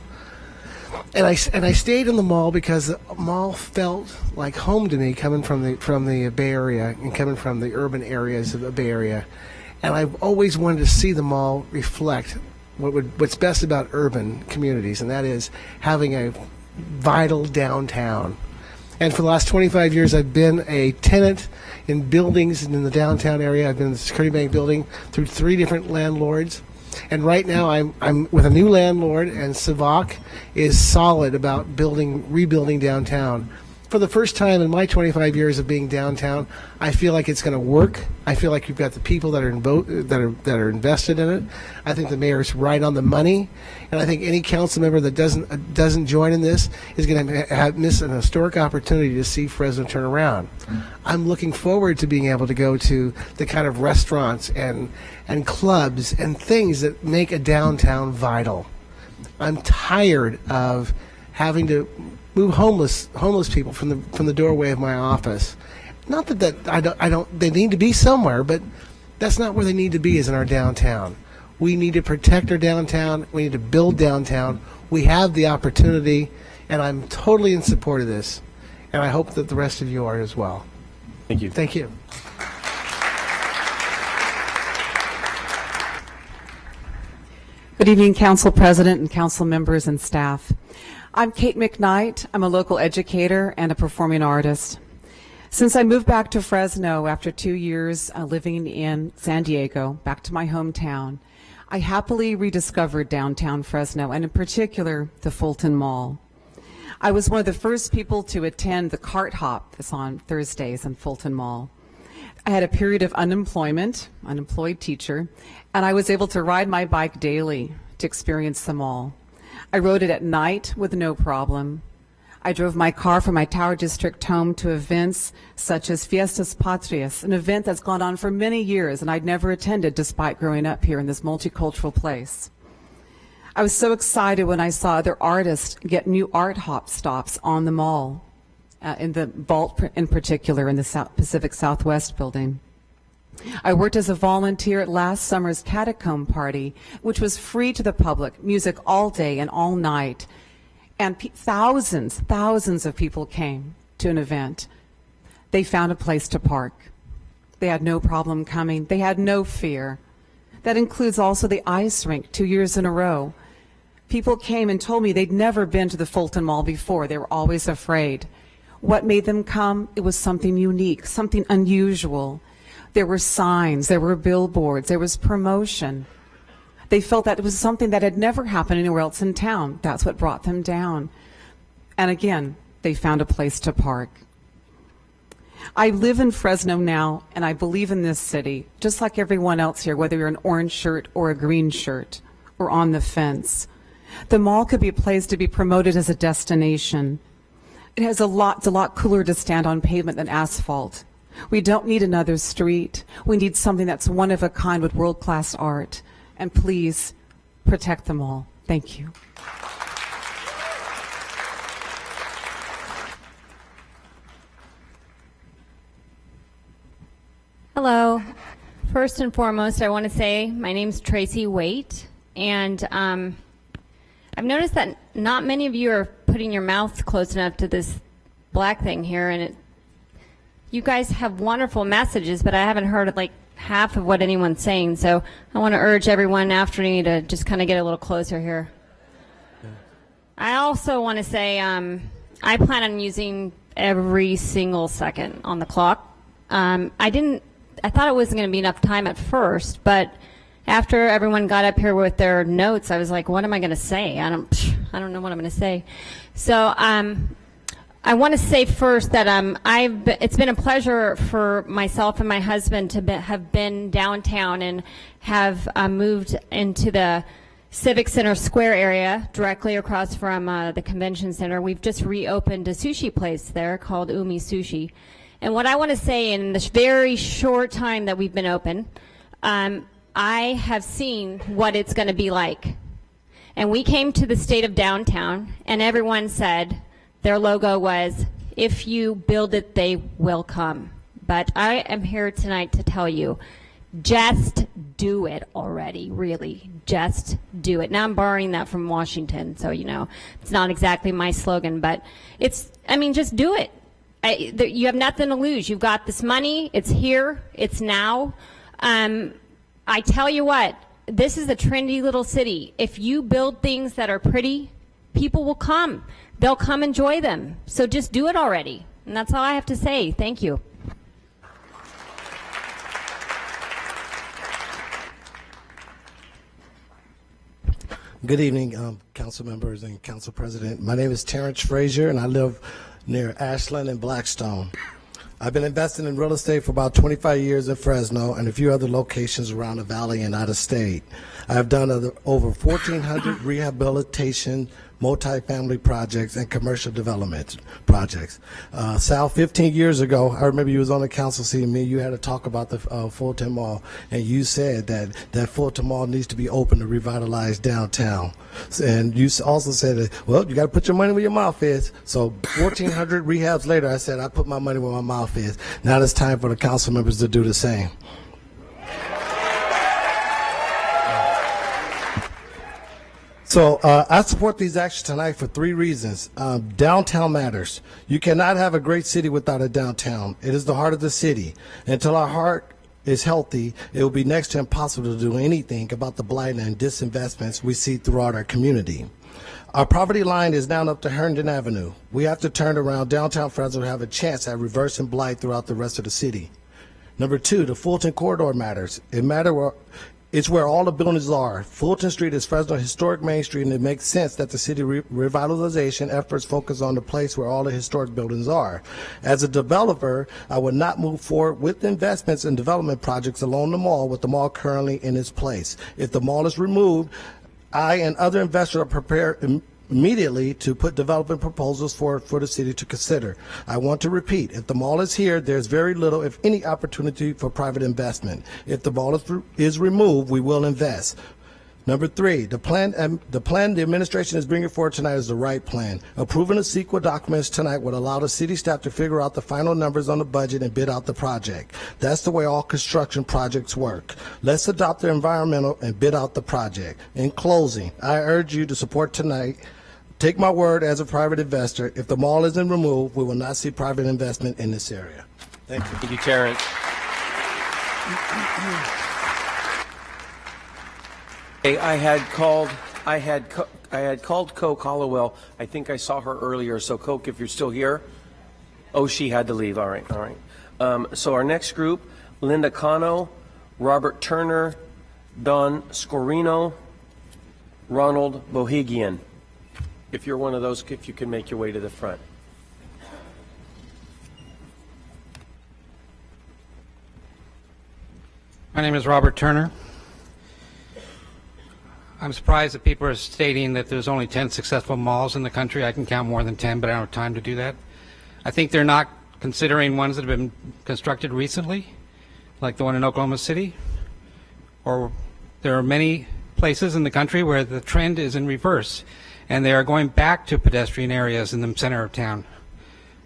And I stayed in the mall because the mall felt like home to me, coming from the Bay Area and coming from the urban areas of the Bay Area. And I've always wanted to see the mall reflect what's best about urban communities, and that is having a vital downtown. And for the last 25 years, I've been a tenant in buildings in the downtown area. I've been in the Security Bank building through 3 different landlords. And right now I'm with a new landlord, and Savak is solid about rebuilding downtown. For the first time in my 25 years of being downtown, I feel like it's going to work. I feel like you've got the people that are invested in it. I think the mayor's right on the money, and I think any council member that doesn't join in this is going to miss an historic opportunity to see Fresno turn around. I'm looking forward to being able to go to the kind of restaurants and clubs and things that make a downtown vital. I'm tired of having to move homeless people from the doorway of my office. Not that they need to be somewhere, but that's not where they need to be, is in our downtown. We need to protect our downtown. We need to build downtown. We have the opportunity, and I'm totally in support of this. And I hope that the rest of you are as well.
Thank you.
Thank you.
Good evening, Council President and Council members and staff. I'm Kate McKnight. I'm a local educator and a performing artist. Since I moved back to Fresno after 2 years living in San Diego, back to my hometown, I happily rediscovered downtown Fresno, and in particular, the Fulton Mall. I was one of the first people to attend the cart hop that's on Thursdays in Fulton Mall. I had a period of unemployed teacher, and I was able to ride my bike daily to experience the mall. I rode it at night with no problem. I drove my car from my Tower District home to events such as Fiestas Patrias, an event that's gone on for many years and I'd never attended despite growing up here in this multicultural place. I was so excited when I saw other artists get new art hop stops on the mall, in the vault in particular in the Pacific Southwest building. I worked as a volunteer at last summer's Catacomb Party, which was free to the public, music all day and all night. And thousands of people came to an event. They found a place to park. They had no problem coming. They had no fear. That includes also the ice rink 2 years in a row. People came and told me they'd never been to the Fulton Mall before. They were always afraid. What made them come? It was something unique, something unusual. There were signs, there were billboards, there was promotion. They felt that it was something that had never happened anywhere else in town. That's what brought them down. And again, they found a place to park. I live in Fresno now, and I believe in this city, just like everyone else here, whether you're an orange shirt or a green shirt or on the fence. The mall could be a place to be promoted as a destination. It's a lot cooler to stand on pavement than asphalt. We don't need another street. We need something that's one of a kind with world-class art. And please protect them all. Thank you.
Hello. First and foremost, I want to say my name's Tracy Waite, and I've noticed that not many of you are putting your mouths close enough to this black thing here, and you guys have wonderful messages, but I haven't heard like half of what anyone's saying, so I want to urge everyone after me to just kind of get a little closer here. I also want to say I plan on using every single second on the clock. I thought it wasn't going to be enough time at first, but after everyone got up here with their notes, I was like, what am I going to say? I don't know what I'm going to say. So I want to say first that it's been a pleasure for myself and my husband to have been downtown and have moved into the Civic Center Square area directly across from the convention center. We've just reopened a sushi place there called Umi Sushi. And what I want to say, in this very short time that we've been open, I have seen what it's going to be like. And we came to the state of downtown, and everyone said, their logo was, if you build it, they will come. But I am here tonight to tell you, just do it already, really. Just do it. Now I'm borrowing that from Washington, so you know, it's not exactly my slogan, but just do it. You have nothing to lose. You've got this money. It's here. It's now. I tell you what, this is a trendy little city. If you build things that are pretty, people will come. They'll come enjoy them. So just do it already. And that's all I have to say. Thank you.
Good evening, council members and council president. My name is Terrence Frazier, and I live near Ashland and Blackstone. I've been investing in real estate for about 25 years in Fresno and a few other locations around the valley and out of state. I've done over 1,400 rehabilitation, multifamily projects, and commercial development projects. Sal, 15 years ago, I remember you was on the council seat, and you had to talk about the Fulton Mall, and you said that Fulton Mall needs to be open to revitalize downtown. And you also said that, well, you got to put your money where your mouth is. So 1,400 rehabs later, I said, I put my money where my mouth is. Now it's time for the council members to do the same. So I support these actions tonight for 3 reasons. Downtown matters. You cannot have a great city without a downtown. It is the heart of the city. Until our heart
is healthy, it will be next to impossible to do anything about the blight and disinvestments we see throughout our community. Our poverty line is now up to Herndon Avenue. We have to turn around downtown Fresno to have a chance at reversing blight throughout the rest of the city. Number two, the Fulton corridor matters. It's where all the buildings are. Fulton Street is Fresno's historic main street, and it makes sense that the city revitalization efforts focus on the place where all the historic buildings are. As a developer, I would not move forward with investments and development projects along the mall with the mall currently in its place. If the mall is removed, I and other investors are prepared immediately to put development proposals for the city to consider. I want to repeat, if the mall is here, there's very little, if any, opportunity for private investment. If the mall is removed, we will invest. Number three, the plan the administration is bringing forward tonight is the right plan. Approving the CEQA documents tonight would allow the city staff to figure out the final numbers on the budget and bid out the project. That's the way all construction projects work. Let's adopt the environmental and bid out the project. In closing, I urge you to support tonight. Take my word as a private investor, if the mall isn't removed, we will not see private investment in this area. Thank you.
Thank you, Terrence. Okay, I had called Coke Hollowell. I think I saw her earlier. So Coke, if you're still here. Oh, she had to leave. All right, all right. So our next group, Linda Cano, Robert Turner, Don Scorino, Ronald Bohigian. If you're one of those, if you can make your way to the front.
My name is Robert Turner. I'm surprised that people are stating that there's only 10 successful malls in the country. I can count more than 10, but I don't have time to do that. I think they're not considering ones that have been constructed recently, like the one in Oklahoma City, or there are many places in the country where the trend is in reverse, and they are going back to pedestrian areas in the center of town.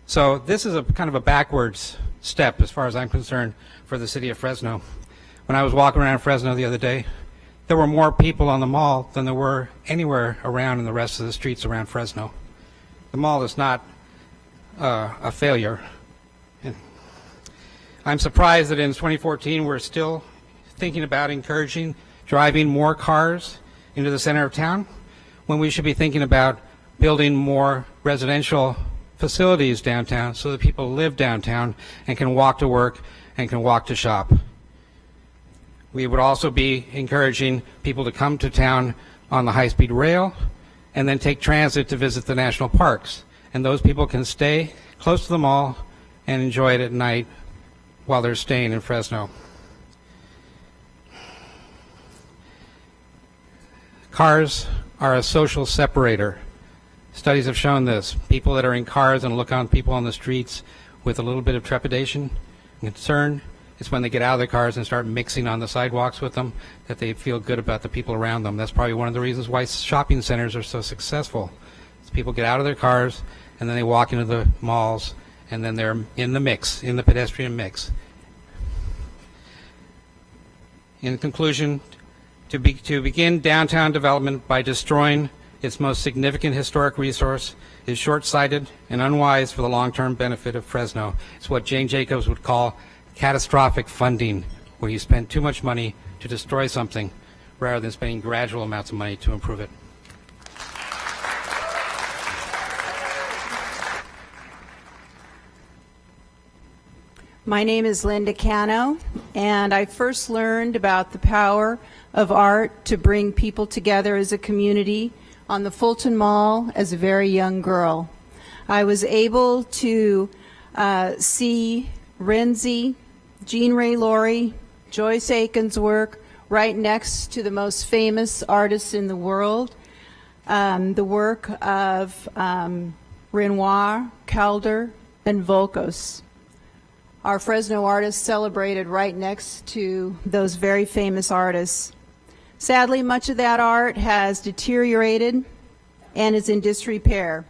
So this is a kind of a backwards step, as far as I'm concerned, for the city of Fresno. When I was walking around Fresno the other day, there were more people on the mall than there were anywhere around in the rest of the streets around Fresno. The mall is not a failure. And I'm surprised that in 2014 we're still thinking about encouraging driving more cars into the center of town, when we should be thinking about building more residential facilities downtown so that people live downtown and can walk to work and can walk to shop. We would also be encouraging people to come to town on the high-speed rail and then take transit to visit the national parks. And those people can stay close to the mall and enjoy it at night while they're staying in Fresno. Cars are a social separator. Studies have shown this. People that are in cars and look on people on the streets with a little bit of trepidation and concern, it's when they get out of their cars and start mixing on the sidewalks with them that they feel good about the people around them. That's probably one of the reasons why shopping centers are so successful. It's people get out of their cars and then they walk into the malls and then they're in the mix, in the pedestrian mix. In conclusion, to begin downtown development by destroying its most significant historic resource is short-sighted and unwise for the long-term benefit of Fresno. It's what Jane Jacobs would call catastrophic funding, where you spend too much money to destroy something rather than spending gradual amounts of money to improve it.
My name is Linda Cano, and I first learned about the power of art to bring people together as a community on the Fulton Mall as a very young girl. I was able to see Renzi, Jean Ray Laurie, Joyce Aiken's work right next to the most famous artists in the world, the work of Renoir, Calder, and Volkos. Our Fresno artists celebrated right next to those very famous artists. Sadly, much of that art has deteriorated and is in disrepair.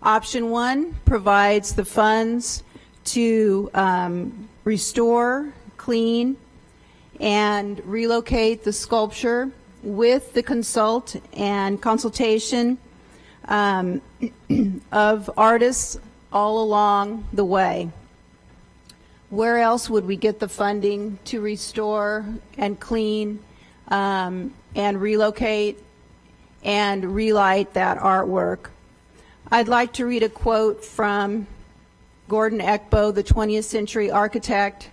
Option 1 provides the funds to restore, clean, and relocate the sculpture with the consultation of artists all along the way. where else would we get the funding to restore and clean and relocate and relight that artwork? I'd like to read a quote from Gordon Ekbo, the 20th century architect,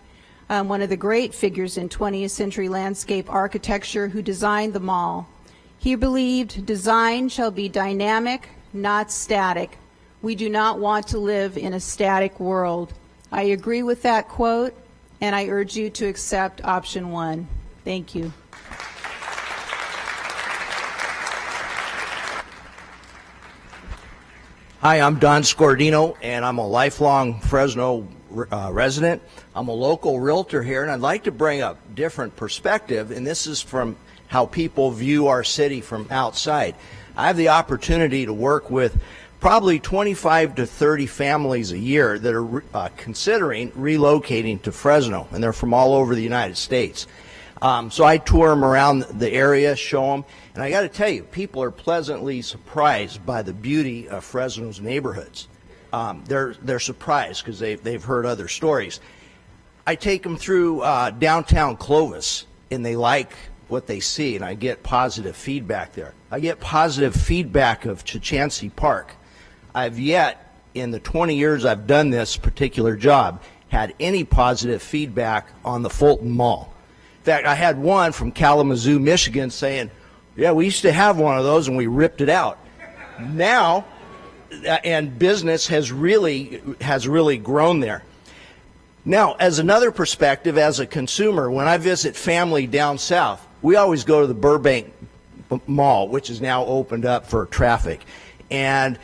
one of the great figures in 20th century landscape architecture, who designed the mall. He believed design shall be dynamic, not static. We do not want to live in a static world. I agree with that quote, and I urge you to accept option 1. Thank you.
Hi, I'm Don Scordino, and I'm a lifelong Fresno resident. I'm a local realtor here, and I'd like to bring a different perspective, and this is from how people view our city from outside. I have the opportunity to work with probably 25 to 30 families a year that are considering relocating to Fresno, and they're from all over the United States. So I tour them around the area, show them, and I got to tell you, people are pleasantly surprised by the beauty of Fresno's neighborhoods. They're surprised because they've heard other stories. I take them through downtown Clovis, and they like what they see, and I get positive feedback there. I get positive feedback of Chachansey Park. I've yet, in the 20 years I've done this particular job, had any positive feedback on the Fulton Mall. In fact, I had one from Kalamazoo, Michigan saying, yeah, we used to have one of those and we ripped it out. Now, and business has really grown there. Now, as another perspective, as a consumer, when I visit family down south, we always go to the Burbank Mall, which is now opened up for traffic. And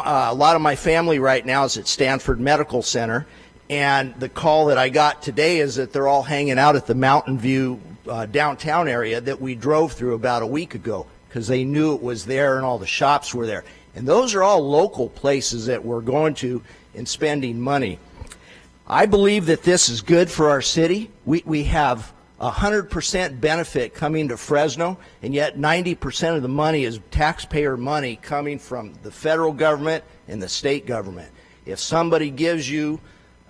a lot of my family right now is at Stanford Medical Center, and the call that I got today is that they're all hanging out at the Mountain View downtown area that we drove through about a week ago because they knew it was there and all the shops were there. And those are all local places that we're going to and spending money. I believe that this is good for our city. We have 100% benefit coming to Fresno, and yet 90% of the money is taxpayer money coming from the federal government and the state government. If somebody gives you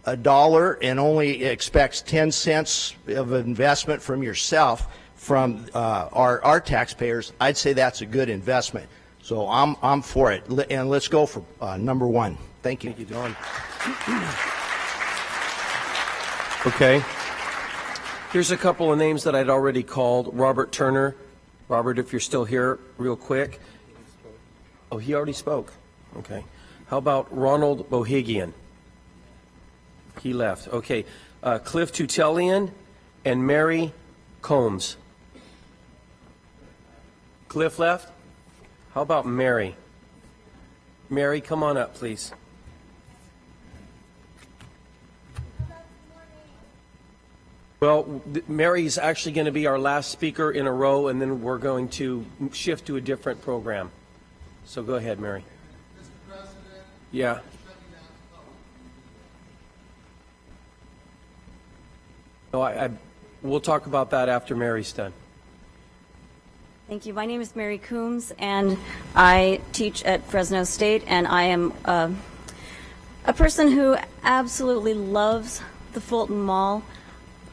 $1 and only expects 10 cents of investment from yourself, from our taxpayers, I'd say that's a good investment. So I'm for it, and let's go for number 1. Thank you.
Thank you, Don. Okay. Here's a couple of names that I'd already called. Robert Turner. Robert, if you're still here, real quick. Oh, he already spoke. Okay. How about Ronald Bohigian? He left. Okay. Cliff Tutelian and Mary Combs. Cliff left? How about Mary? Mary, come on up, please. Well, Mary's actually going to be our last speaker in a row, and then we're going to shift to a different program. So go ahead, Mary.
Mr. President.
Yeah. No, we'll talk about that after Mary's done.
Thank you. My name is Mary Coombs, and I teach at Fresno State, and I am a person who absolutely loves the Fulton Mall.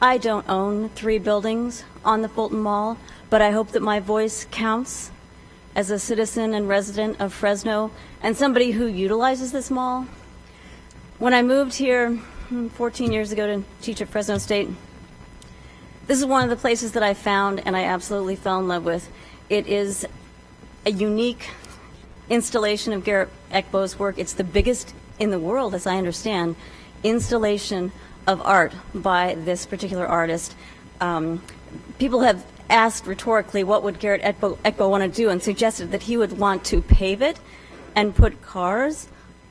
I don't own 3 buildings on the Fulton Mall, but I hope that my voice counts as a citizen and resident of Fresno and somebody who utilizes this mall. When I moved here 14 years ago to teach at Fresno State, this is one of the places that I found and I absolutely fell in love with. It is a unique installation of Garrett Ekbo's work. It's the biggest in the world, as I understand, installation of art by this particular artist. People have asked rhetorically what would Garrett Ekbo want to do, and suggested that he would want to pave it and put cars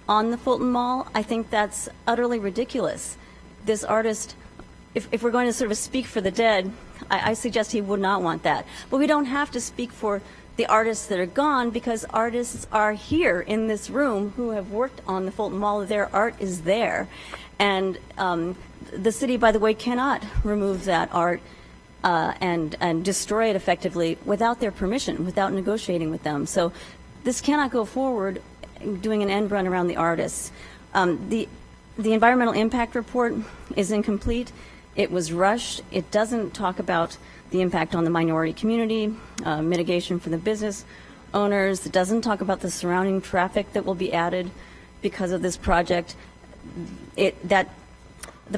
on the Fulton Mall. I think that's utterly ridiculous. This artist, if we're going to sort of speak for the dead, I suggest he would not want that. But we don't have to speak for the artists that are gone, because artists are here in this room who have worked on the Fulton Mall. Their art is there. And the city, by the way, cannot remove that art and destroy it effectively without their permission, without negotiating with them. So this cannot go forward doing an end run around the artists. The The environmental impact report is incomplete. It was rushed. It doesn't talk about the impact on the minority community, mitigation for the business owners. It doesn't talk about the surrounding traffic that will be added because of this project. The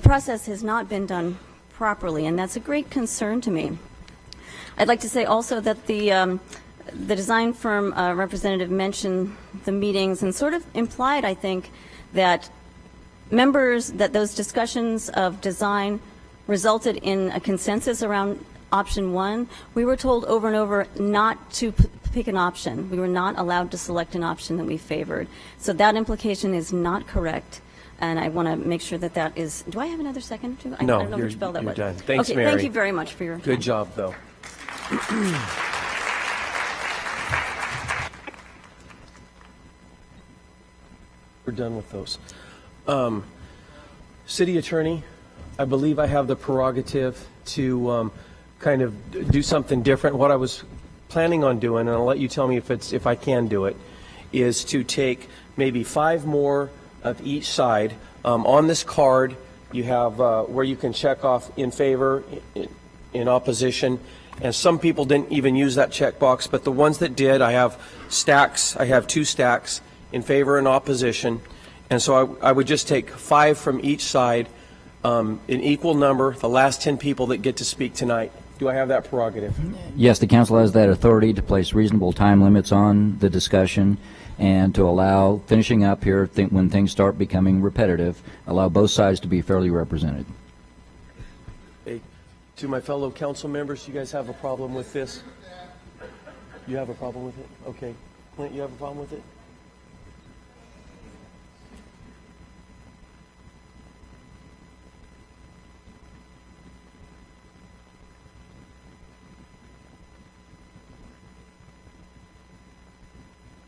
process has not been done properly, and that's a great concern to me. I'd like to say also that the design firm representative mentioned the meetings and sort of implied, I think, that those discussions of design resulted in a consensus around option one. We were told over and over not to pick an option. We were not allowed to select an option that we favored. So that implication is not correct. And I want to make sure that that is. Do I have another second? I don't know which bell that was.
Done. Thanks,
okay,
Mary.
thank you very much for your
Good
time.
job, though. We're done with those. City Attorney, I believe I have the prerogative to kind of do something different. What I was planning on doing, and I'll let you tell me if I can do it, is to take maybe 5 more of each side. On this card, you have where you can check off in favor, in opposition, and some people didn't even use that checkbox, but the ones that did, I have stacks. I have 2 stacks in favor and opposition, and so I would just take 5 from each side in equal number, the last 10 people that get to speak tonight. Do I have that prerogative?
Yes, the council has that authority to place reasonable time limits on the discussion and to allow finishing up here when things start becoming repetitive, allow both sides to be fairly represented.
Hey, to my fellow council members, you guys have a problem with this? You have a problem with it? Okay. Clint, you have a problem with it?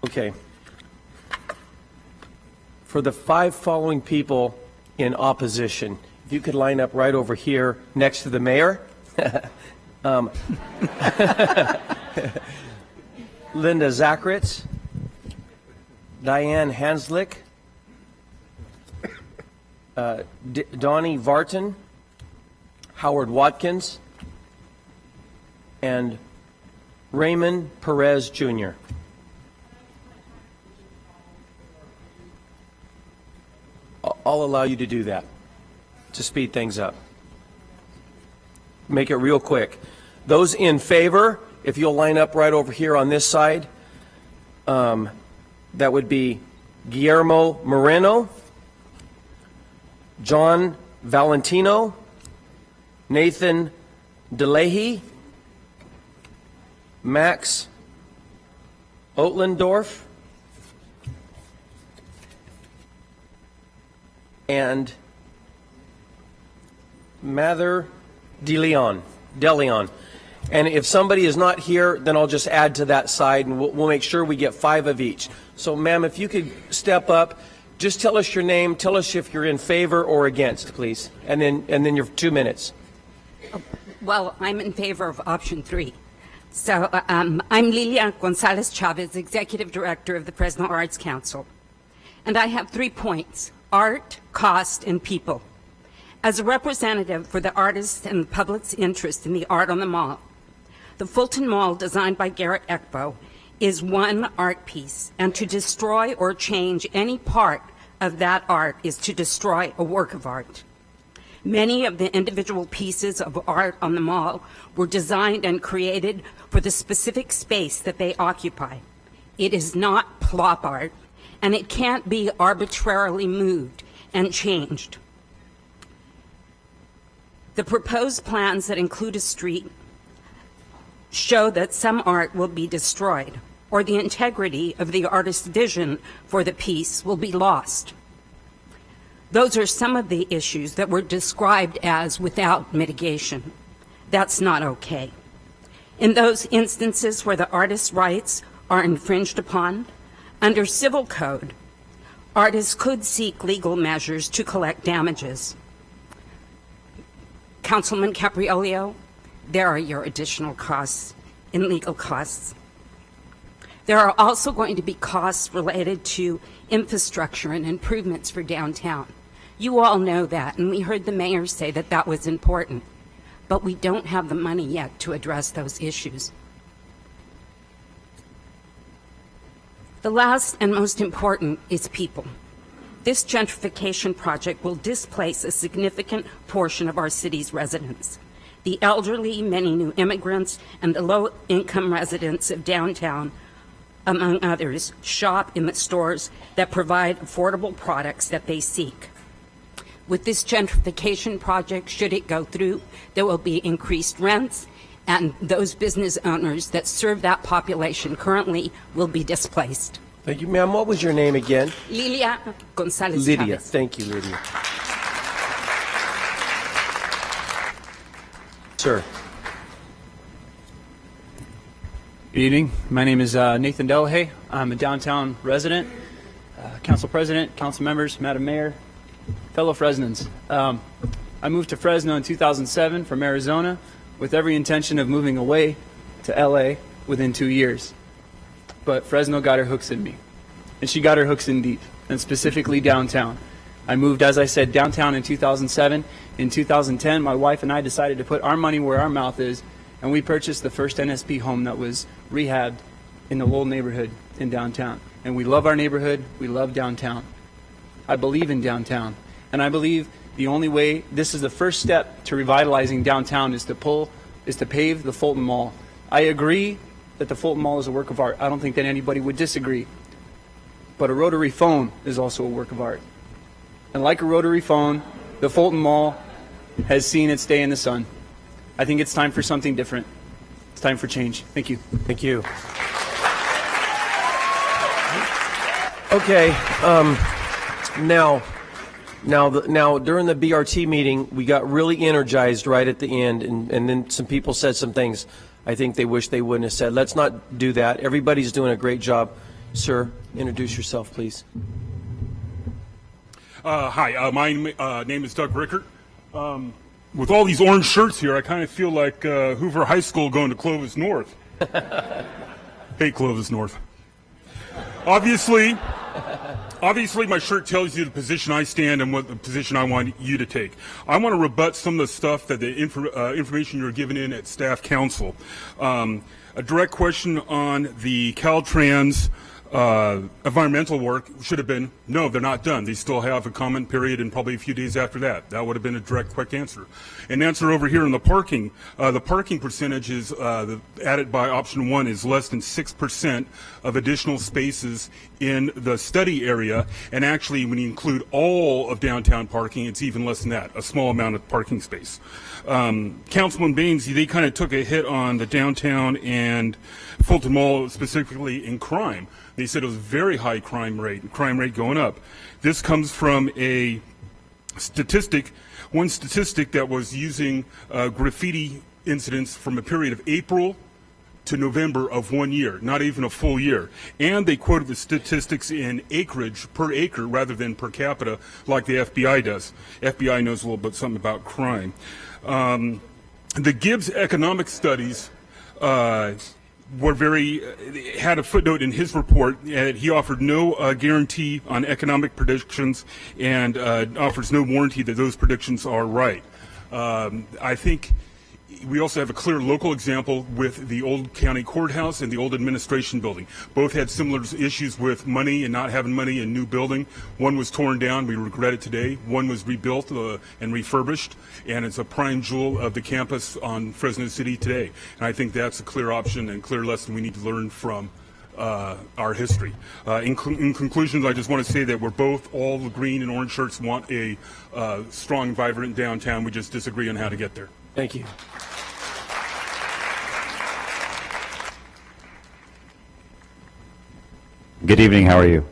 Okay. For the 5 following people in opposition, if you could line up right over here next to the mayor. Linda Zacharitz, Diane Hanslick, Donnie Vartan, Howard Watkins, and Raymond Perez Jr. I'll allow you to do that to speed things up. Make it real quick. Those in favor, if you'll line up right over here on this side, that would be Guillermo Moreno, John Valentino, Nathan DeLahey, Max Otlendorf, and Mather DeLeon. And if somebody is not here, then I'll just add to that side, and we'll make sure we get 5 of each. So, ma'am, if you could step up, just tell us your name, tell us if you're in favor or against, please, and then your 2 minutes.
Well, I'm in favor of option 3. So I'm Lilia Gonzalez Chavez, Executive Director of the Fresno Arts Council. And I have 3 points: art, cost, and people. As a representative for the artists and the public's interest in the art on the mall, the Fulton Mall, designed by Garrett Ekbo, is one art piece, and to destroy or change any part of that art is to destroy a work of art. Many of the individual pieces of art on the mall were designed and created for the specific space that they occupy. It is not plop art, and it can't be arbitrarily moved and changed. The proposed plans that include a street show that some art will be destroyed, or the integrity of the artist's vision for the piece will be lost. Those are some of the issues that were described as without mitigation. That's not okay. In those instances where the artist's rights are infringed upon, under civil code, artists could seek legal measures to collect damages. Councilman Capriolio, there are your additional costs in legal costs. There are also going to be costs related to infrastructure and improvements for downtown. You all know that, and we heard the mayor say that that was important. But we don't have the money yet to address those issues. The last and most important is people. This gentrification project will displace a significant portion of our city's residents. The elderly, many new immigrants, and the low-income residents of downtown, among others, shop in the stores that provide affordable products that they seek. With this gentrification project, should it go through, there will be increased rents, and those business owners that serve that population currently will be displaced.
Thank you, ma'am. What was your name again?
Lilia Gonzalez
Lydia.
Chavez.
Thank you, Lydia. Sir.
Good evening. My name is Nathan Delahaye. I'm a downtown resident, council president, council members, Madam Mayor, fellow Fresnans. I moved to Fresno in 2007 from Arizona with every intention of moving away to LA within 2 years. But Fresno got her hooks in me, and she got her hooks in deep, and specifically downtown. I moved, as I said, downtown in 2007. In 2010, my wife and I decided to put our money where our mouth is, and we purchased the first NSP home that was rehabbed in the Lowell neighborhood in downtown. And we love our neighborhood. We love downtown. I believe in downtown, and I believe the only way, this is the first step to revitalizing downtown, is to pave the Fulton Mall. I agree that the Fulton Mall is a work of art. I don't think that anybody would disagree. But a rotary phone is also a work of art. And like a rotary phone, the Fulton Mall has seen its day in the sun. I think it's time for something different. It's time for change. Thank you.
Thank you. Okay. Now, during the BRT meeting, we got really energized right at the end, and then some people said some things I think they wish they wouldn't have said. Let's not do that. Everybody's doing a great job. Sir, introduce yourself, please.
Hi, my name is Doug Rickert. With all these orange shirts here, I kind of feel like Hoover High School going to Clovis North. Hate Clovis North. Obviously, my shirt tells you the position I stand and what the position I want you to take. I want to rebut some of the stuff that the information you're giving in at Staff Council. A direct question on the Caltrans environmental work should have been, no, they're not done. They still have a comment period and probably a few days after that. That would have been a direct, quick answer. An answer over here on the parking percentage is added by option 1 is less than 6% of additional spaces in the study area. And actually, when you include all of downtown parking, it's even less than that, a small amount of parking space. Councilman Baines, they kind of took a hit on the downtown and Fulton Mall, specifically in crime. They said it was a very high crime rate going up. This comes from a statistic, one statistic that was using graffiti incidents from a period of April to November of 1 year, not even a full year. And they quoted the statistics in acreage per acre rather than per capita like the FBI does. FBI knows a little bit something about crime. The Gibbs economic studies had a footnote in his report that he offered no guarantee on economic predictions and offers no warranty that those predictions are right. I think we also have a clear local example with the old county courthouse and the old administration building. Both had similar issues with money and not having money in new building. One was torn down, we regret it today. One was rebuilt and refurbished, and it's a prime jewel of the campus on Fresno City today. And I think that's a clear option and clear lesson we need to learn from our history. In conclusion, I just want to say that we're both, all the green and orange shirts, want a strong, vibrant downtown. We just disagree on how to get there.
Thank you.
Good evening, how are you?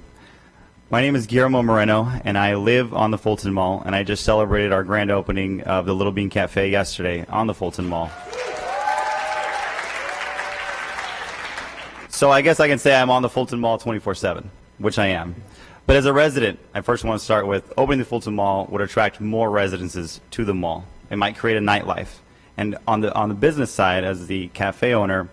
My name is Guillermo Moreno, and I live on the Fulton Mall, and I just celebrated our grand opening of the Little Bean Cafe yesterday on the Fulton Mall. So I guess I can say I'm on the Fulton Mall 24/7, which I am. But as a resident, I first want to start with opening the Fulton Mall would attract more residences to the mall. It might create a nightlife. And on the business side, as the cafe owner,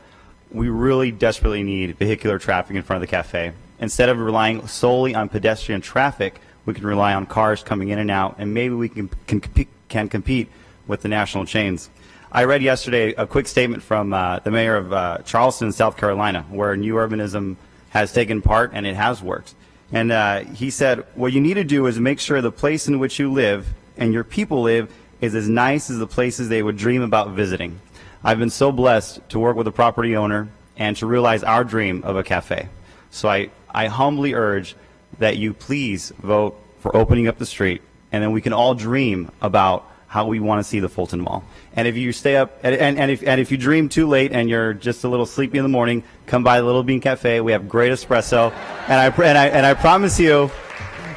we really desperately need vehicular traffic in front of the cafe. Instead of relying solely on pedestrian traffic, we can rely on cars coming in and out, and maybe we can compete with the national chains. I read yesterday a quick statement from the mayor of Charleston, South Carolina, where new urbanism has taken part and it has worked. And he said, what you need to do is make sure the place in which you live and your people live is as nice as the places they would dream about visiting. I've been so blessed to work with a property owner and to realize our dream of a cafe. So I humbly urge that you please vote for opening up the street, and then we can all dream about how we want to see the Fulton Mall. And if you stay up, and if you dream too late and you're just a little sleepy in the morning, come by the Little Bean Cafe. We have great espresso, and I promise you,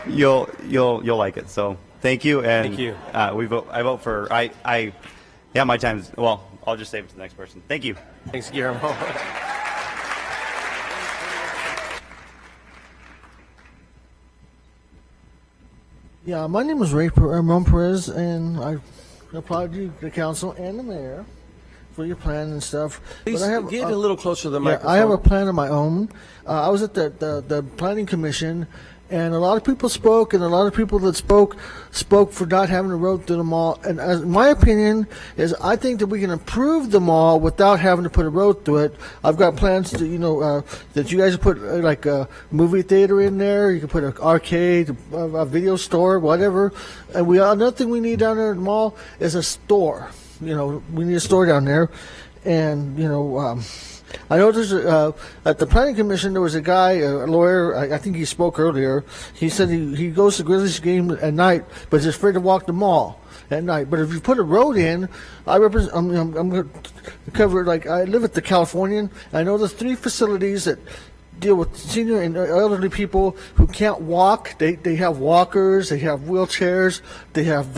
you'll like it. So thank you. And
thank you.
I vote for yeah. My time's well. I'll just save it to the next person. Thank you.
Thanks, Guillermo.
Yeah, my name is Ramon Perez, and I applaud you, the council, and the mayor for your plan and stuff.
Please
but I have,
get a little closer to the
yeah,
microphone.
I have a plan of my own. I was at the planning commission, and a lot of people spoke, and a lot of people that spoke for not having a road through the mall. And my opinion is, I think that we can improve the mall without having to put a road through it. I've got plans to, that you guys put like a movie theater in there. You can put an arcade, a video store, whatever. And another thing we need down there at the mall is a store. We need a store down there, and I know there's at the planning commission there was a guy, a lawyer. I think he spoke earlier. He said he goes to Grizzlies game at night, but he's afraid to walk the mall at night. But if you put a road in, I'm going to cover, like, I live at the Californian. I know there's 3 facilities that deal with senior and elderly people who can't walk. They have walkers, they have wheelchairs, they have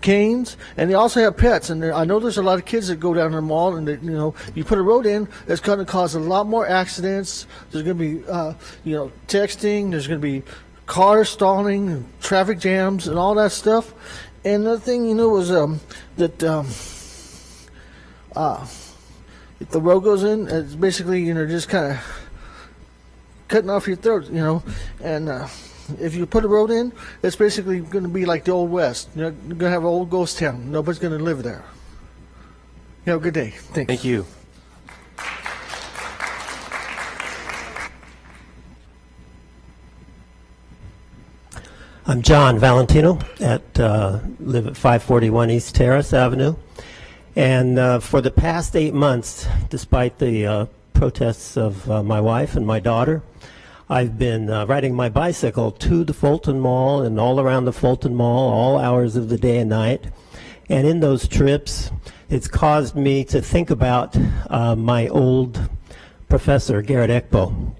canes, and they also have pets. And I know there's a lot of kids that go down to the mall, and you put a road in, it's going to cause a lot more accidents. There's going to be texting. There's going to be cars stalling, and traffic jams, and all that stuff. And the thing was that if the road goes in, it's basically just kind of cutting off your throat, and. If you put a road in, it's basically going to be like the Old West. You're going to have an old ghost town. Nobody's going to live there. You have a good day. Thanks.
Thank you.
I'm John Valentino. Live at 541 East Terrace Avenue. And for the past 8 months, despite the protests of my wife and my daughter, I've been riding my bicycle to the Fulton Mall and all around the Fulton Mall, all hours of the day and night. And in those trips, it's caused me to think about my old professor, Garrett Ekbo.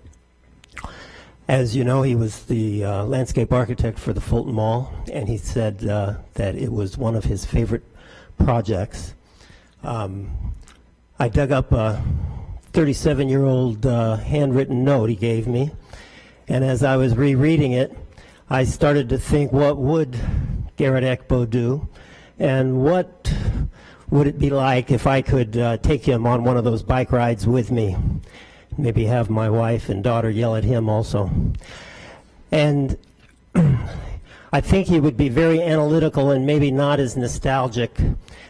As you know, he was the landscape architect for the Fulton Mall, and he said that it was one of his favorite projects. I dug up a 37-year-old handwritten note he gave me. And as I was rereading it, I started to think, what would Garrett Ekbo do? And what would it be like if I could take him on one of those bike rides with me? Maybe have my wife and daughter yell at him also. And I think he would be very analytical and maybe not as nostalgic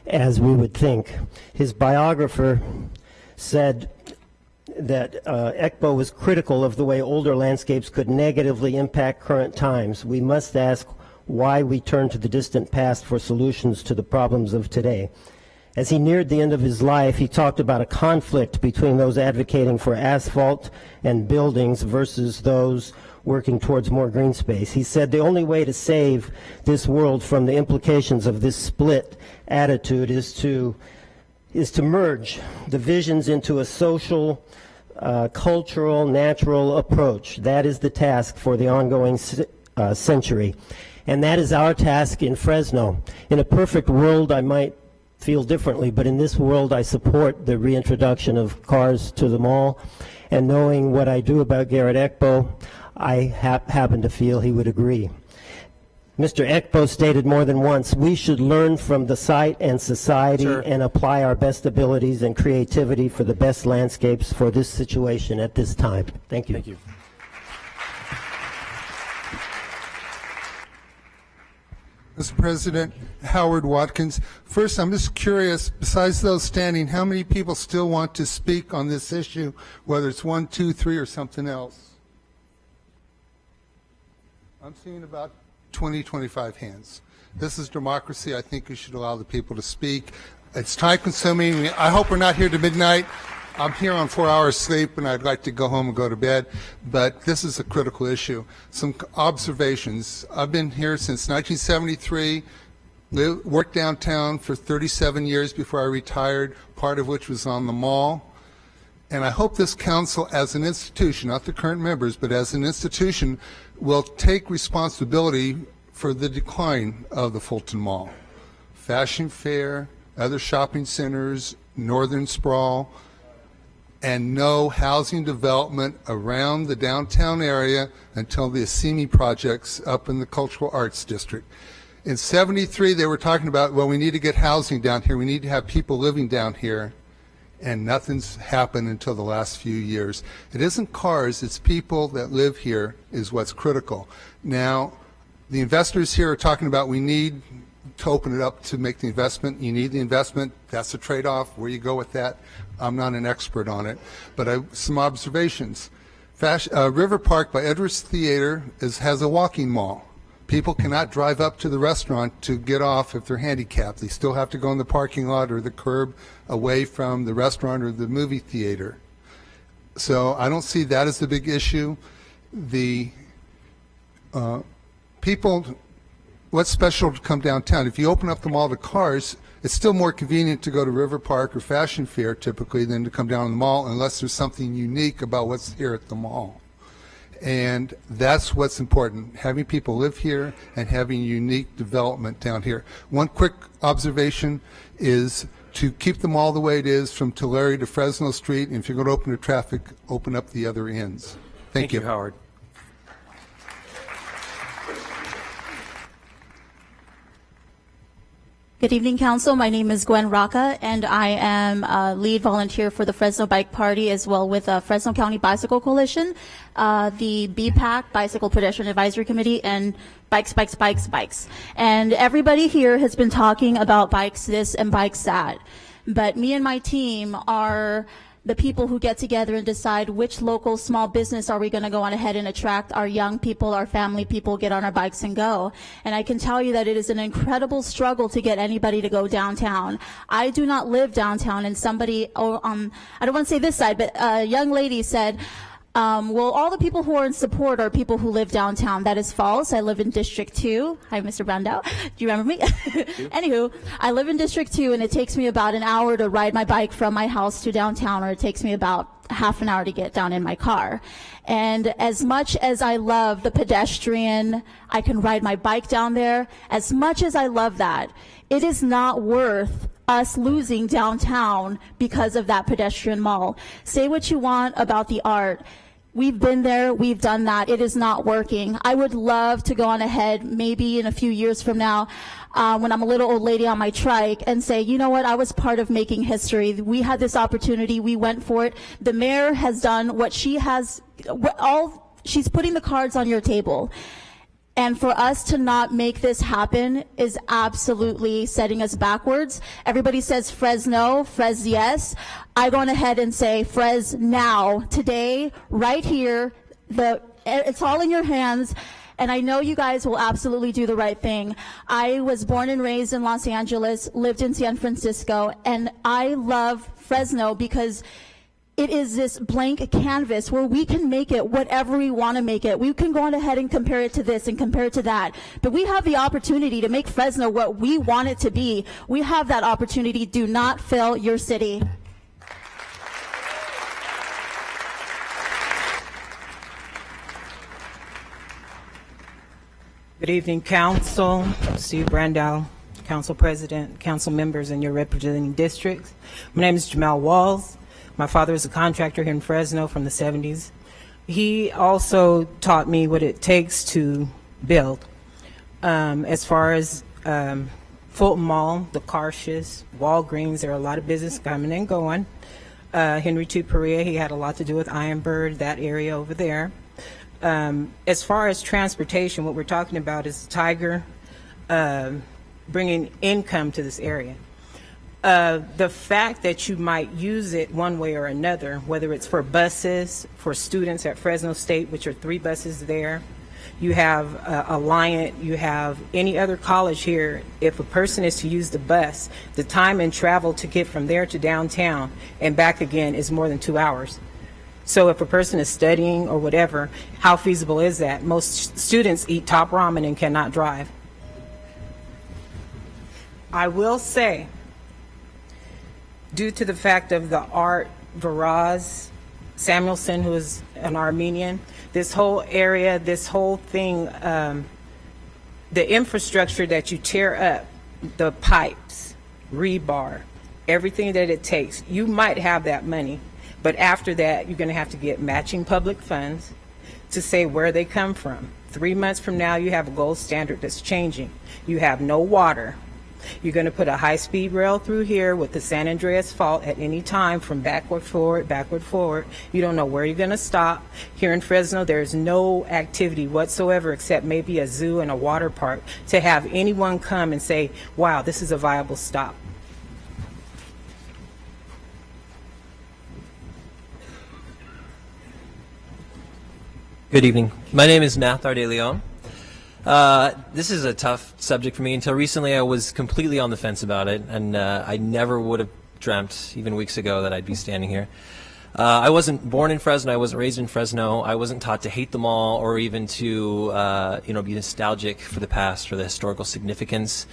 as we would think. His biographer said that Ekbo was critical of the way older landscapes could negatively impact current times. We must ask why we turn to the distant past for solutions to the problems of today. As he neared the end of his life, he talked about a conflict between those advocating for asphalt and buildings versus those working towards more green space. He said the only way to save this world from the implications of this split attitude is to merge the visions into a social, cultural, natural approach. That is the task for the ongoing century. And that is our task in Fresno. In a perfect world, I might feel differently, but in this world, I support the reintroduction of cars to the mall. And knowing what I do about Garrett Ekbo, I happen to feel he would agree. Mr. Ekbo stated more than once, we should learn from the site and society and apply our best abilities and creativity for the best landscapes for this situation at this time. Thank you.
Thank you.
Mr. President, Howard Watkins. First, I'm just curious, besides those standing, how many people still want to speak on this issue, whether it's 1, 2, 3, or something else? I'm seeing about 20, 25 hands. This is democracy. I think we should allow the people to speak. It's time consuming. I hope we're not here to midnight. I'm here on 4 hours sleep and I'd like to go home and go to bed, but this is a critical issue. Some observations. I've been here since 1973, worked downtown for 37 years before I retired, part of which was on the mall. And I hope this council as an institution, not the current members, but as an institution, will take responsibility for the decline of the Fulton Mall. Fashion Fair, other shopping centers, northern sprawl, and no housing development around the downtown area until the Assimi projects up in the Cultural Arts District. In '73, they were talking about, well, we need to get housing down here. We need to have people living down here. And nothing's happened until the last few years. It isn't cars, it's people that live here is what's critical. Now, the investors here are talking about we need to open it up to make the investment. You need the investment. That's a trade-off. Where you go with that, I'm not an expert on it. But some observations. River Park by Edwards Theater has a walking mall. People cannot drive up to the restaurant to get off if they're handicapped. They still have to go in the parking lot or the curb away from the restaurant or the movie theater. So I don't see that as the big issue. The people, what's special to come downtown? If you open up the mall to cars, it's still more convenient to go to River Park or Fashion Fair typically than to come down to the mall unless there's something unique about what's here at the mall. And that's what's important, having people live here and having unique development down here. One quick observation is to keep the mall the way it is from Tulare to Fresno Street, and if you're going to open the traffic, open up the other ends. Thank you,
Howard.
Good evening, Council. My name is Gwen Rocca, and I am a lead volunteer for the Fresno Bike Party as well with Fresno County Bicycle Coalition, the BPAC, Bicycle Pedestrian Advisory Committee, and Bikes, Bikes, Bikes, Bikes. And everybody here has been talking about bikes this and bikes that. But me and my team are the people who get together and decide which local small business are we going to go on ahead and attract our young people, our family people, get on our bikes and go. And I can tell you that it is an incredible struggle to get anybody to go downtown. I do not live downtown, and somebody, I don't want to say this side, but a young lady said, well, all the people who are in support are people who live downtown. That is false. I live in District 2. Hi, Mr. Brandau. Do you remember me? Anywho, I live in District 2, and it takes me about an hour to ride my bike from my house to downtown, or it takes me about half an hour to get down in my car. And as much as I love the pedestrian, I can ride my bike down there, as much as I love that, it is not worth us losing downtown because of that pedestrian mall. Say what you want about the art. We've been there, we've done that. It is not working. I would love to go on ahead, maybe in a few years from now, when I'm a little old lady on my trike, and say, you know what, I was part of making history. We had this opportunity, we went for it. The mayor has done what she has, she's putting the cards on your table. And for us to not make this happen is absolutely setting us backwards. Everybody says Fresno, Fres yes. I go on ahead and say Fres now, today, right here. It's all in your hands. And I know you guys will absolutely do the right thing. I was born and raised in Los Angeles, lived in San Francisco, and I love Fresno because it is this blank canvas where we can make it whatever we want to make it. We can go on ahead and compare it to this and compare it to that. But we have the opportunity to make Fresno what we want it to be. We have that opportunity. Do not fail your city.
Good evening, Council. Steve Brandau, Council President, Council members, and your representing districts. My name is Jamal Walls. My father is a contractor here in Fresno from the 70s. He also taught me what it takes to build. As far as Fulton Mall, the Carshes, Walgreens, there are a lot of business coming and going. Henry T. Perea, he had a lot to do with Ironbird, that area over there. As far as transportation, what we're talking about is Tiger, bringing income to this area. The fact that you might use it one way or another, whether it's for buses, for students at Fresno State, which are 3 buses there, you have Alliant, you have any other college here, if a person is to use the bus, the time and travel to get from there to downtown and back again is more than 2 hours. So if a person is studying or whatever, how feasible is that? Most students eat top ramen and cannot drive. I will say, due to the fact of the Art Viraz Samuelson, who is an Armenian, this whole area, this whole thing, the infrastructure that you tear up, the pipes, rebar, everything that it takes, you might have that money, but after that, you're going to have to get matching public funds to say where they come from. 3 months from now, you have a gold standard that's changing. You have no water. You're going to put a high-speed rail through here with the San Andreas Fault at any time from backward, forward, backward, forward. You don't know where you're going to stop. Here in Fresno, there's no activity whatsoever except maybe a zoo and a water park to have anyone come and say, wow, this is a viable stop.
Good evening. My name is Nathar De Leon. This is a tough subject for me. Until recently, I was completely on the fence about it, and I never would have dreamt, even weeks ago, that I'd be standing here. I wasn't born in Fresno. I wasn't raised in Fresno. I wasn't taught to hate the mall or even to, be nostalgic for the past or the historical significance.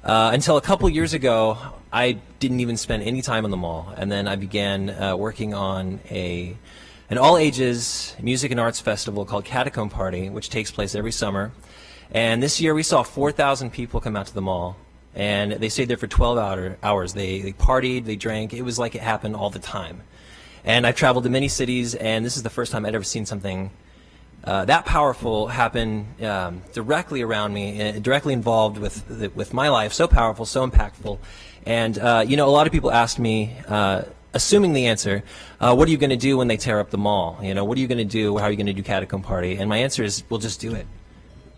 Until a couple years ago, I didn't even spend any time on the mall, and then I began working on an all-ages music and arts festival called Catacomb Party, which takes place every summer. And this year we saw 4,000 people come out to the mall, and they stayed there for 12 hours. They partied, they drank. It was like it happened all the time. And I've traveled to many cities, and this is the first time I'd ever seen something that powerful happen directly around me, directly involved with my life, so powerful, so impactful. And, a lot of people asked me, assuming the answer, what are you going to do when they tear up the mall? What are you going to do? How are you going to do Catacomb Party? And my answer is, we'll just do it.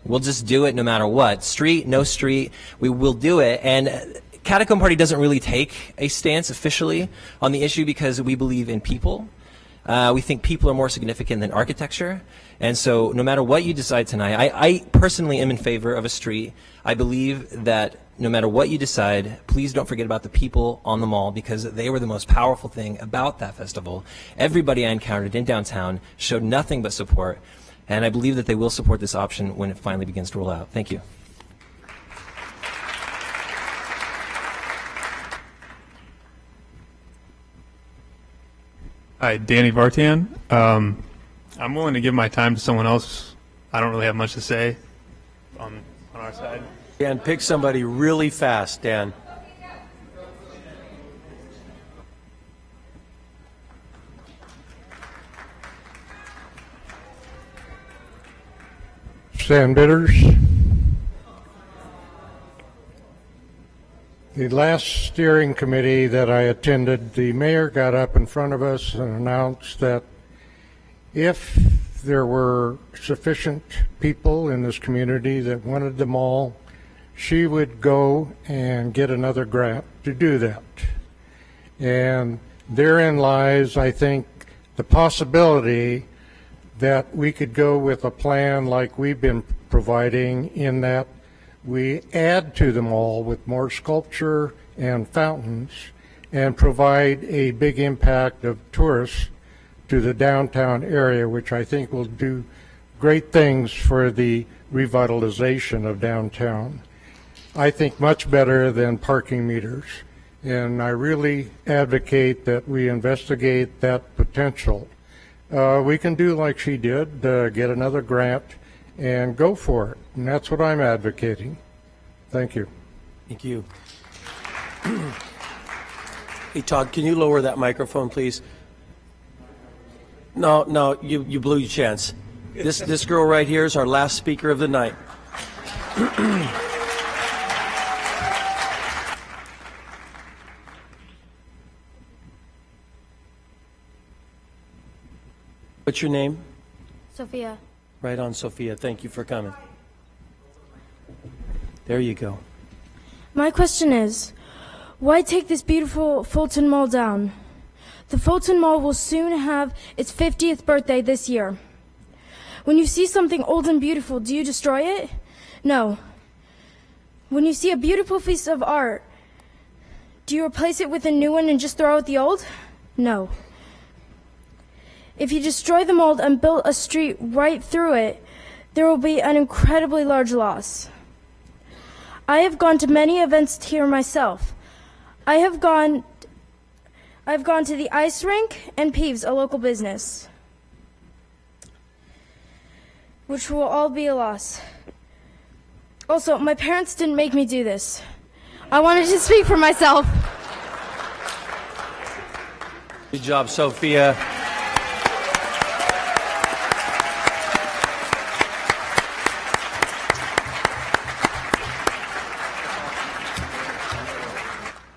We'll just do it no matter what. Street, no street, we will do it. And Catacomb Party doesn't really take a stance officially on the issue because we believe in people. We think people are more significant than architecture. And so no matter what you decide tonight, I personally am in favor of a street. I believe that no matter what you decide, please don't forget about the people on the mall because they were the most powerful thing about that festival. Everybody I encountered in downtown showed nothing but support. And I believe that they will support this option when it finally begins to roll out. Thank you.
Hi, Danny Vartan. I'm willing to give my time to someone else. I don't really have much to say on our side.
Dan, pick somebody really fast, Dan.
Stan Bitters. The last steering committee that I attended, the mayor got up in front of us and announced that if there were sufficient people in this community that wanted the mall, she would go and get another grant to do that. And therein lies, I think, the possibility that we could go with a plan like we've been providing, in that we add to the mall with more sculpture and fountains and provide a big impact of tourists to the downtown area, which I think will do great things for the revitalization of downtown. I think much better than parking meters. And I really advocate that we investigate that potential. We can do like she did, get another grant and go for it. And that's what I'm advocating. Thank you.
Thank you. Hey, Todd, can you lower that microphone, please? No, you blew your chance. This girl right here is our last speaker of the night. What's your name?
Sophia.
Right on, Sophia. Thank you for coming. There you go.
My question is, why take this beautiful Fulton Mall down? The Fulton Mall will soon have its 50th birthday this year. When you see something old and beautiful, do you destroy it? No. When you see a beautiful piece of art, do you replace it with a new one and just throw out the old? No. If you destroy the mall and build a street right through it, there will be an incredibly large loss. I have gone to many events here myself. I've gone to the ice rink and Peeves, a local business, which will all be a loss. Also, my parents didn't make me do this. I wanted to speak for myself.
Good job, Sophia.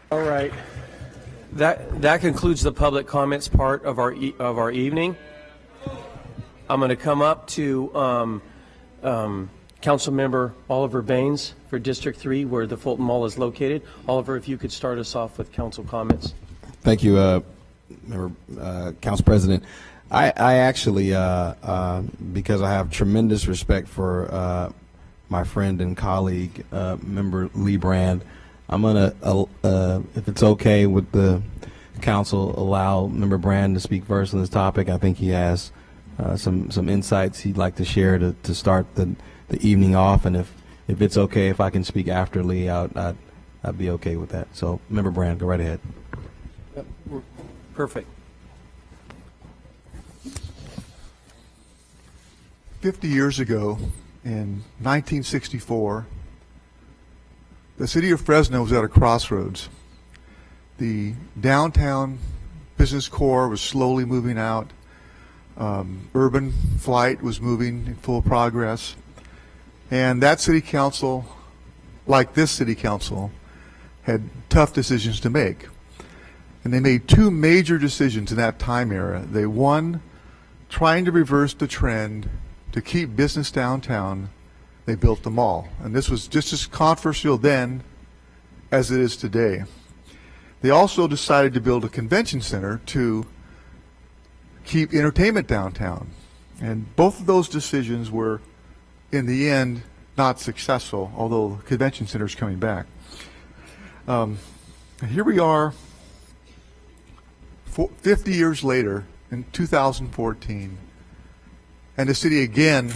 All right. That concludes the public comments part of our evening. I'm going to come up to Councilmember Oliver Baines for District 3, where the Fulton Mall is located. Oliver, if you could start us off with council comments.
Thank you, Council President. I actually, because I have tremendous respect for my friend and colleague, Member Lee Brand, I'm going to, if it's okay with the council, allow Member Brand to speak first on this topic. I think he has some insights he'd like to share to start the evening off, and if it's okay if I can speak after Lee, I'd be okay with that. So, Member Brand, go right ahead.
Yep. Perfect.
50 years ago, in 1964, the city of Fresno was at a crossroads. The downtown business core was slowly moving out. Urban flight was moving in full progress. And that city council, like this city council, had tough decisions to make. And they made two major decisions in that time era. They, one, trying to reverse the trend to keep business downtown, they built the mall. And this was just as controversial then as it is today. They also decided to build a convention center to keep entertainment downtown. And both of those decisions were, in the end, not successful, although the convention center is coming back. Here we are, 50 years later, in 2014, and the city again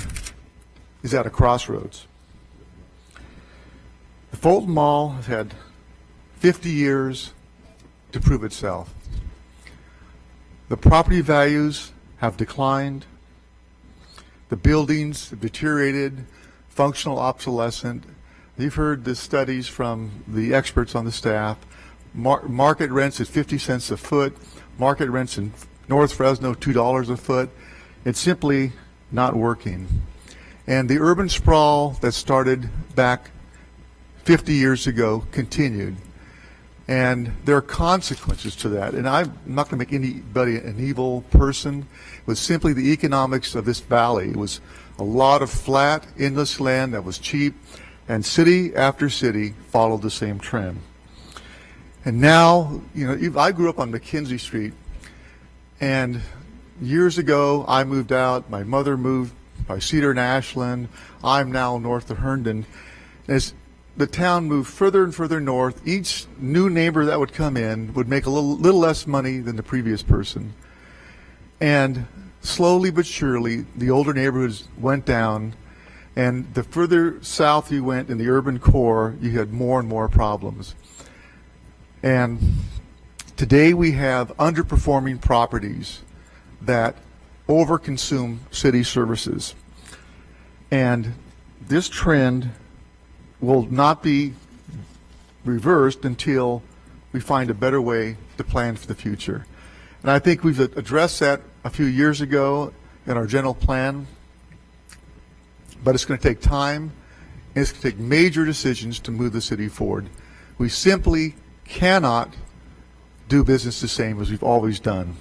is at a crossroads. The Fulton Mall has had 50 years to prove itself. The property values have declined. The buildings have deteriorated, functional obsolescent. You've heard the studies from the experts on the staff. Market rents at 50 cents a foot. Market rents in North Fresno, $2 a foot. It's simply not working. And the urban sprawl that started back 50 years ago continued. And there are consequences to that. And I'm not going to make anybody an evil person. It was simply the economics of this valley. It was a lot of flat, endless land that was cheap, and city after city followed the same trend. And now, you know, I grew up on McKenzie Street, and years ago I moved out. My mother moved by Cedar and Ashland. I'm now north of Herndon. As the town moved further and further north, each new neighbor that would come in would make a little less money than the previous person. And slowly but surely, the older neighborhoods went down, and the further south you went in the urban core, you had more and more problems. And today we have underperforming properties that overconsume city services. And this trend will not be reversed until we find a better way to plan for the future. And I think we've addressed that a few years ago in our general plan, but it's going to take time, and it's going to take major decisions to move the city forward. We simply cannot do business the same as we've always done.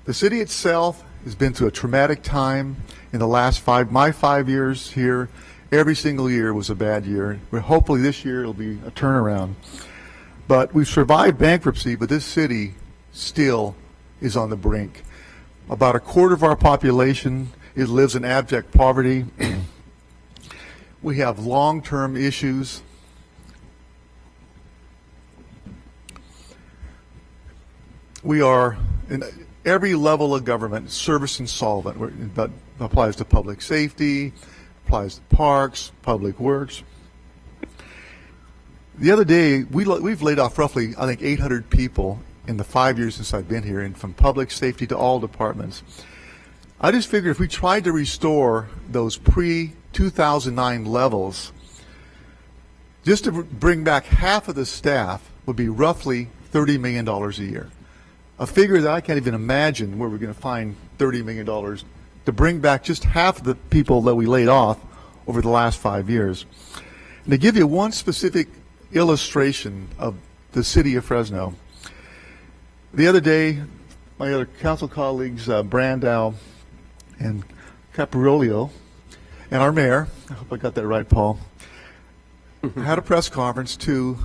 The city itself has been through a traumatic time in the last my 5 years here. Every single year was a bad year. Hopefully this year it'll be a turnaround. But we've survived bankruptcy, but this city still is on the brink. About a quarter of our population lives in abject poverty. We have long-term issues. We are, in every level of government, service insolvent. That applies to public safety, applies to parks, public works. The other day, we've laid off roughly, I think, 800 people in the 5 years since I've been here, and from public safety to all departments. I just figured if we tried to restore those pre-2009 levels, just to bring back half of the staff would be roughly $30 million a year. A figure that I can't even imagine where we're going to find $30 million to bring back just half of the people that we laid off over the last 5 years. And to give you one specific illustration of the city of Fresno, the other day, my other council colleagues, Brandow and Caparolio, and our mayor, I hope I got that right, Paul, had a press conference to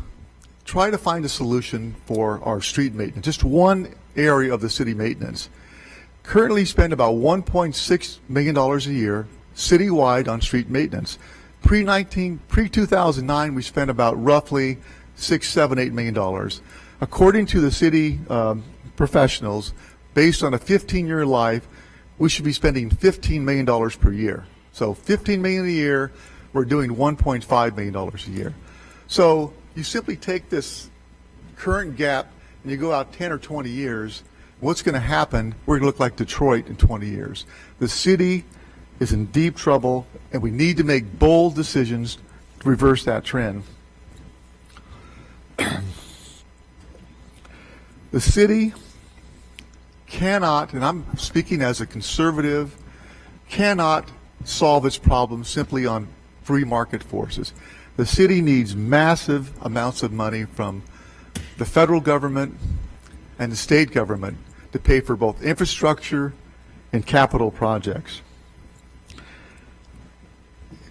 try to find a solution for our street maintenance, just one area of the city maintenance. Currently spend about $1.6 million a year citywide on street maintenance. Pre-2009, we spent about roughly $6, $7, $8 million. According to the city professionals, based on a 15-year life, we should be spending $15 million per year. So $15 million a year, we're doing $1.5 million a year. So you simply take this current gap and you go out 10 or 20 years, what's going to happen? We're going to look like Detroit in 20 years. The city is in deep trouble, and we need to make bold decisions to reverse that trend. The city cannot, and I'm speaking as a conservative, cannot solve its problems simply on free market forces. The city needs massive amounts of money from the federal government and the state government to pay for both infrastructure and capital projects.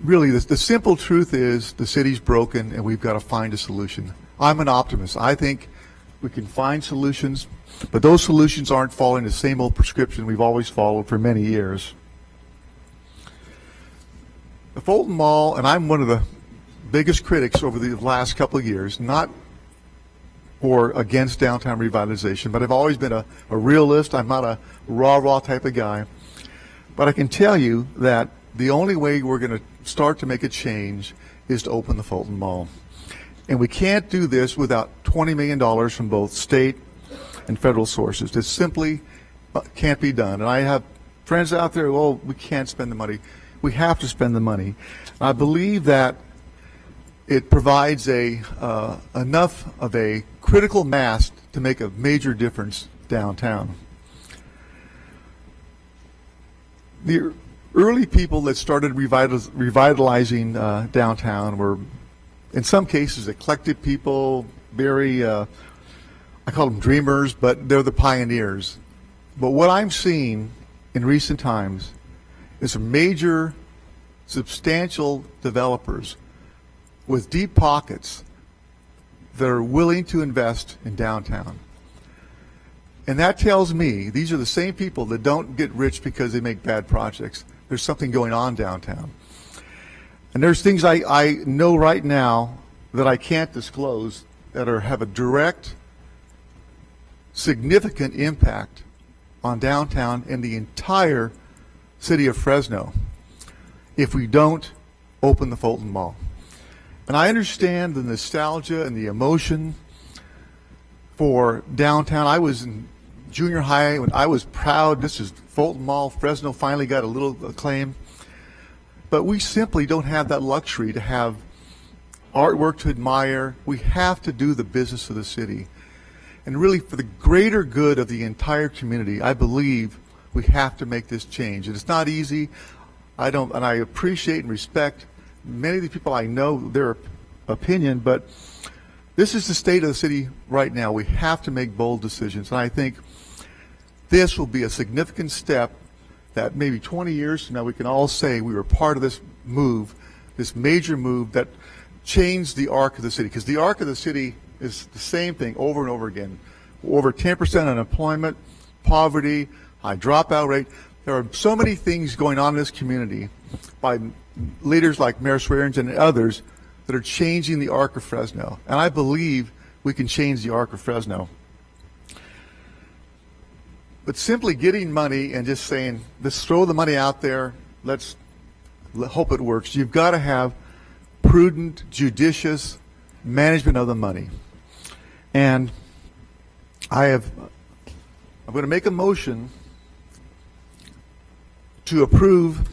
Really, the simple truth is the city's broken and we've got to find a solution. I'm an optimist. I think we can find solutions, but those solutions aren't following the same old prescription we've always followed for many years. The Fulton Mall, and I'm one of the biggest critics over the last couple of years, not for against downtown revitalization, but I've always been a realist. I'm not a rah-rah type of guy. But I can tell you that the only way we're going to start to make a change is to open the Fulton Mall. And we can't do this without $20 million from both state and federal sources. This simply can't be done. And I have friends out there, well, we can't spend the money. We have to spend the money. I believe that it provides enough of a critical mass to make a major difference downtown. The early people that started revitalizing downtown were, in some cases, eclectic people, very, I call them dreamers, but they're the pioneers. But what I'm seeing in recent times is some major, substantial developers with deep pockets that are willing to invest in downtown. And that tells me these are the same people that don't get rich because they make bad projects. There's something going on downtown. And there's things I know right now that I can't disclose that have a direct, significant impact on downtown and the entire city of Fresno if we don't open the Fulton Mall. And I understand the nostalgia and the emotion for downtown. I was in junior high when I was proud. This is Fulton Mall. Fresno finally got a little acclaim. But we simply don't have that luxury to have artwork to admire. We have to do the business of the city. And really, for the greater good of the entire community, I believe we have to make this change. And it's not easy. And I appreciate and respect many of the people I know, their opinion, but this is the state of the city right now. We have to make bold decisions. And I think this will be a significant step that maybe 20 years from now we can all say we were part of this move this major move that changed the arc of the city, because the arc of the city is the same thing over and over again. Over 10% unemployment, poverty, high dropout rate. There are so many things going on in this community by leaders like Mayor Swearengin and others that are changing the arc of Fresno. And I believe we can change the arc of Fresno. But simply getting money and just saying, let's throw the money out there, let's hope it works. You've got to have prudent, judicious management of the money. And I'm going to make a motion to approve,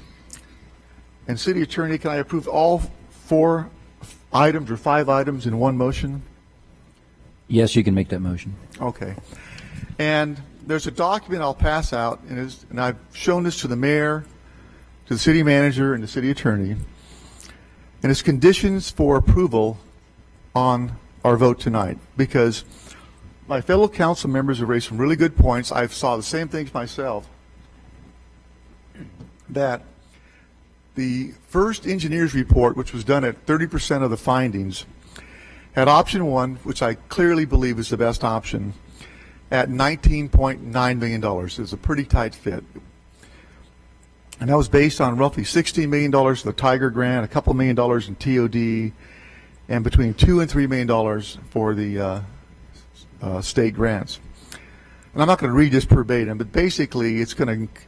and City Attorney, can I approve all 4 items or 5 items in one motion?
Yes, you can make that motion.
Okay. And there's a document I'll pass out, and I've shown this to the mayor, to the city manager, and the city attorney, and it's conditions for approval on our vote tonight, because my fellow council members have raised some really good points. I saw the same things myself, that the first engineer's report, which was done at 30% of the findings, had option 1, which I clearly believe is the best option, at $19.9 million. It was a pretty tight fit. And that was based on roughly $16 million for the Tiger Grant, a couple $1 million in TOD, and between $2 and $3 million for the state grants. And I'm not going to read this verbatim, but basically it's going to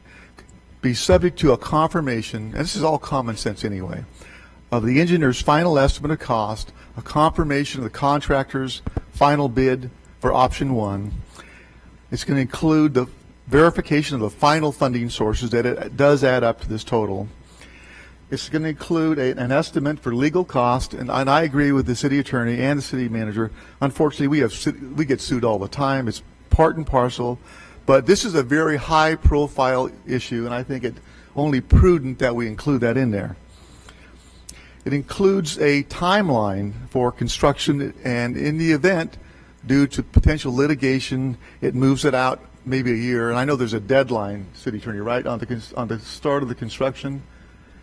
be subject to a confirmation, and this is all common sense anyway, of the engineer's final estimate of cost, a confirmation of the contractor's final bid for option 1. It's going to include the verification of the final funding sources, that it does add up to this total. It's going to include an estimate for legal cost, and I agree with the city attorney and the city manager. Unfortunately, we get sued all the time. It's part and parcel, but this is a very high-profile issue, and I think it's only prudent that we include that in there. It includes a timeline for construction, and in the event, due to potential litigation, it moves it out maybe a year. And I know there's a deadline, city attorney, right, on the start of the construction.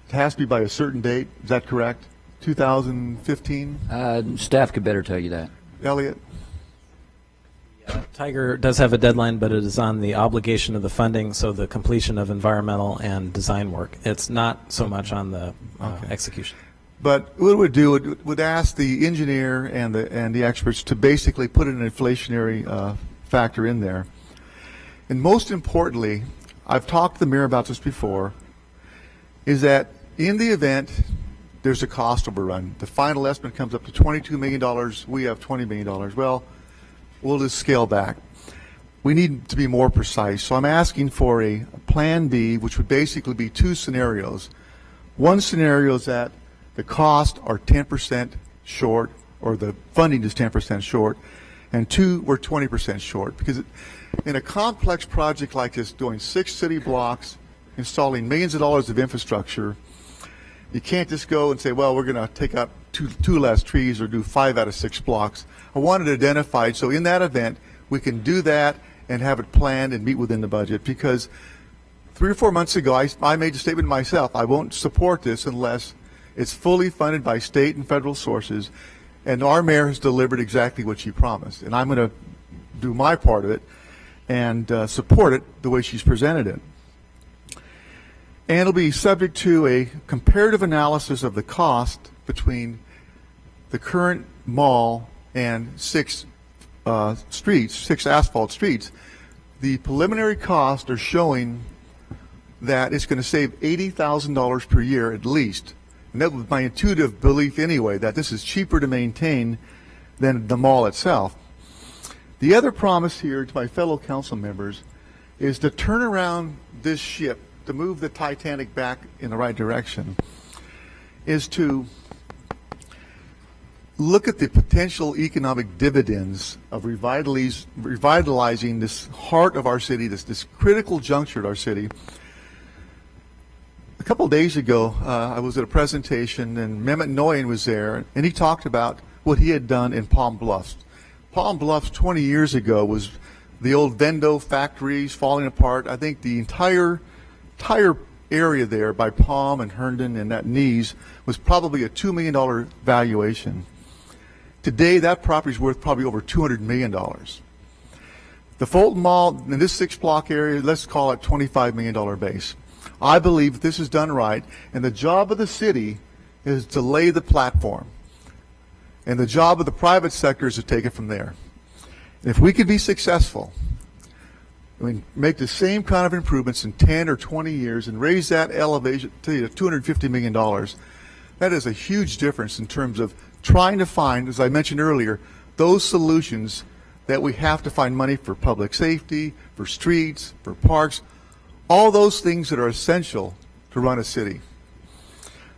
It has to be by a certain date. Is that correct? 2015?
Staff could better tell you that.
Elliot?
Tiger does have a deadline, but it is on the obligation of the funding, so the completion of environmental and design work. It's not so much on the execution.
But what it would do would ask the engineer and the experts to basically put an inflationary factor in there. And most importantly, I've talked to the mayor about this before, is that in the event there's a cost overrun, the final estimate comes up to $22 million, we have $20 million. Well, we'll just scale back. We need to be more precise. So I'm asking for a plan B, which would basically be 2 scenarios. One scenario is that the costs are 10% short, or the funding is 10% short, and 2, we're 20% short. Because in a complex project like this, doing 6 city blocks, installing millions of dollars of infrastructure, you can't just go and say, well, we're going to take out two less trees or do 5 out of 6 blocks. I wanted it identified, so in that event, we can do that and have it planned and meet within the budget. Because 3 or 4 months ago, I made a statement myself, I won't support this unless it's fully funded by state and federal sources, and our mayor has delivered exactly what she promised. And I'm going to do my part of it and support it the way she's presented it. And it'll be subject to a comparative analysis of the cost between the current mall and 6 streets, 6 asphalt streets. The preliminary costs are showing that it's going to save $80,000 per year at least. And that was my intuitive belief anyway, that this is cheaper to maintain than the mall itself. The other promise here to my fellow council members is to turn around this ship, to move the Titanic back in the right direction, is to look at the potential economic dividends of revitalizing this heart of our city, this critical juncture at our city. A couple of days ago, I was at a presentation, and Mehmet Noyan was there, and he talked about what he had done in Palm Bluffs. Palm Bluffs 20 years ago was the old Vendo factories falling apart. I think the entire area there by Palm and Herndon and that Knees was probably a $2 million valuation. Today, that property is worth probably over $200 million. The Fulton Mall in this 6-block area, let's call it $25 million base. I believe if this is done right, and the job of the city is to lay the platform, and the job of the private sector is to take it from there. If we could be successful, I mean, make the same kind of improvements in 10 or 20 years and raise that elevation to $250 million, that is a huge difference in terms of trying to find, as I mentioned earlier, those solutions that we have to find money for public safety, for streets, for parks, all those things that are essential to run a city.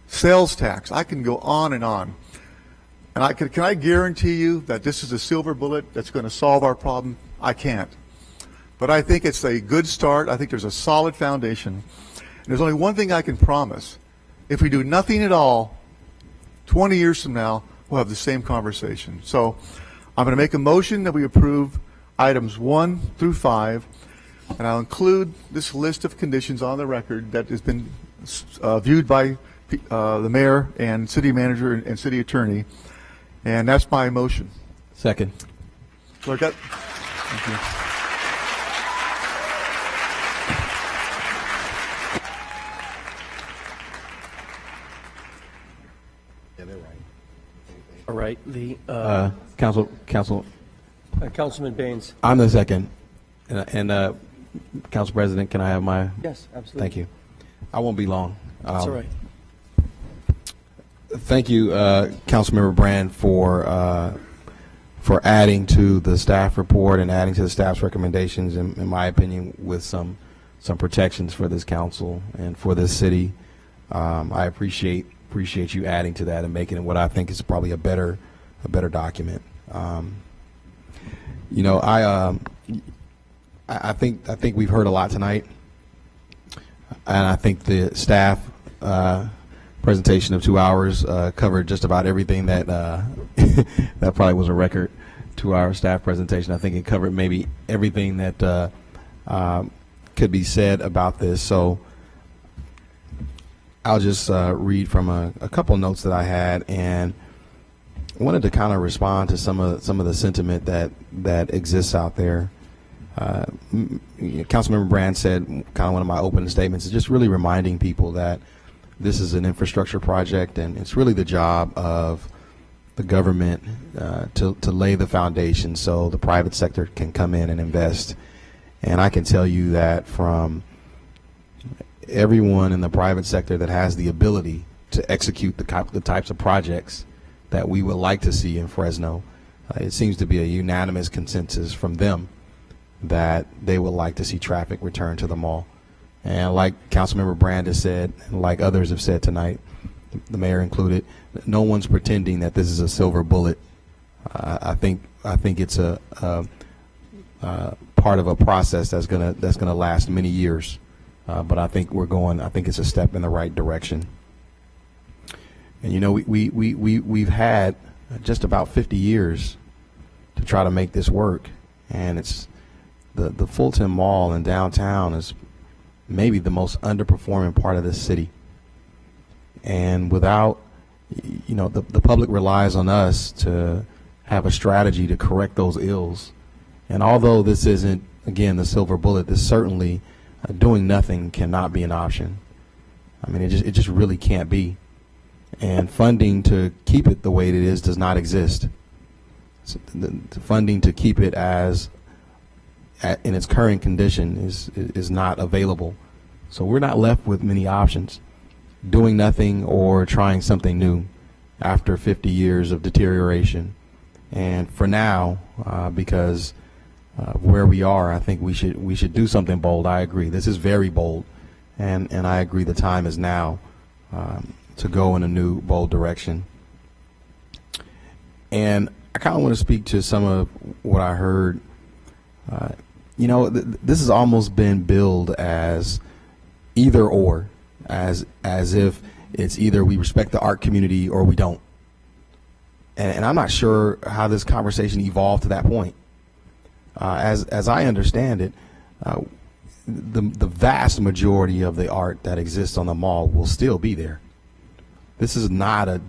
Sales tax, I can go on and on. And can I guarantee you that this is a silver bullet that's going to solve our problem? I can't. But I think it's a good start. I think there's a solid foundation. And there's only one thing I can promise. If we do nothing at all, 20 years from now, we'll have the same conversation. So I'm going to make a motion that we approve items 1 through 5, and I'll include this list of conditions on the record that has been viewed by the mayor and city manager and city attorney, and that's my motion.
Second.
Clerk, thank you.
All right, Councilman Baines.
I'm the second. And Council President, can I have my?
Yes, absolutely.
Thank you. I won't be long.
That's all right.
Thank you, Councilmember Brand, for adding to the staff report and adding to the staff's recommendations, in my opinion, with some protections for this council and for this city. I appreciate you adding to that and making it what I think is probably a better document. You know, I think we've heard a lot tonight, and I think the staff presentation of 2 hours covered just about everything that that probably was a record 2-hour staff presentation. I think it covered maybe everything that could be said about this. So I'll just read from a couple notes that I had, and I wanted to kind of respond to some of the sentiment that exists out there. Councilmember Brand said, kind of one of my opening statements, is just really reminding people that this is an infrastructure project, and it's really the job of the government to lay the foundation so the private sector can come in and invest. And I can tell you that from everyone in the private sector that has the ability to execute the types of projects that we would like to see in Fresno, it seems to be a unanimous consensus from them that they would like to see traffic return to the mall. And like Councilmember Brand has said, and like others have said tonight, the mayor included, no one's pretending that this is a silver bullet. I think it's a part of a process that's gonna last many years. But I think it's a step in the right direction. And you know, we've had just about 50 years to try to make this work, and it's the Fulton Mall in downtown is maybe the most underperforming part of this city. And without, you know, the public relies on us to have a strategy to correct those ills. And although this isn't, again, the silver bullet, this certainly doing nothing cannot be an option. I mean, it just really can't be. And funding to keep it the way it is does not exist. So the funding to keep it in its current condition is not available. So we're not left with many options. Doing nothing or trying something new after 50 years of deterioration. And for now, because of where we are, I think we should do something bold. I agree. This is very bold, and I agree the time is now to go in a new, bold direction. And I kind of want to speak to some of what I heard. You know, this has almost been billed as either or, as if it's either we respect the art community or we don't. And I'm not sure how this conversation evolved to that point. As I understand it, the vast majority of the art that exists on the mall will still be there. This is not an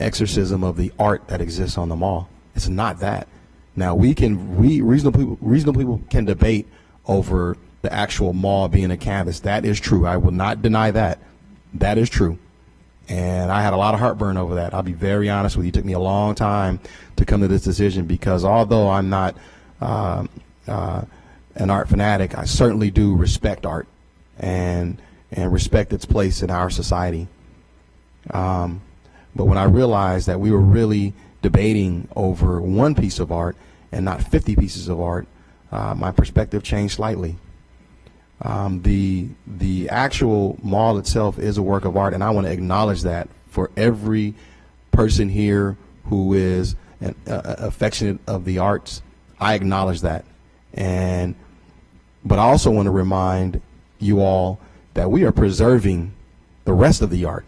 exorcism of the art that exists on the mall. It's not that. Now reasonable people can debate over the actual mall being a canvas. That is true. I will not deny that. That is true. And I had a lot of heartburn over that. I'll be very honest with you. It took me a long time to come to this decision, because although I'm not an art fanatic, I certainly do respect art and respect its place in our society. But when I realized that we were really debating over one piece of art and not 50 pieces of art, my perspective changed slightly. The actual mall itself is a work of art, and I want to acknowledge that for every person here who is affectionate of the arts. I acknowledge that. But I also want to remind you all that we are preserving the rest of the art.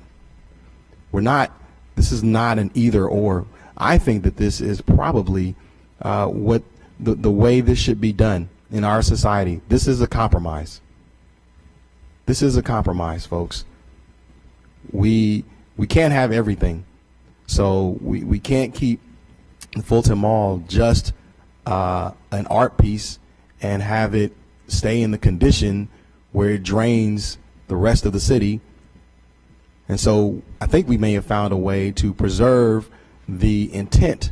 This is not an either or. I think that this is probably what the way this should be done in our society. This is a compromise. This is a compromise, folks. We can't have everything. So we can't keep the Fulton Mall just an art piece and have it stay in the condition where it drains the rest of the city. And so I think we may have found a way to preserve the intent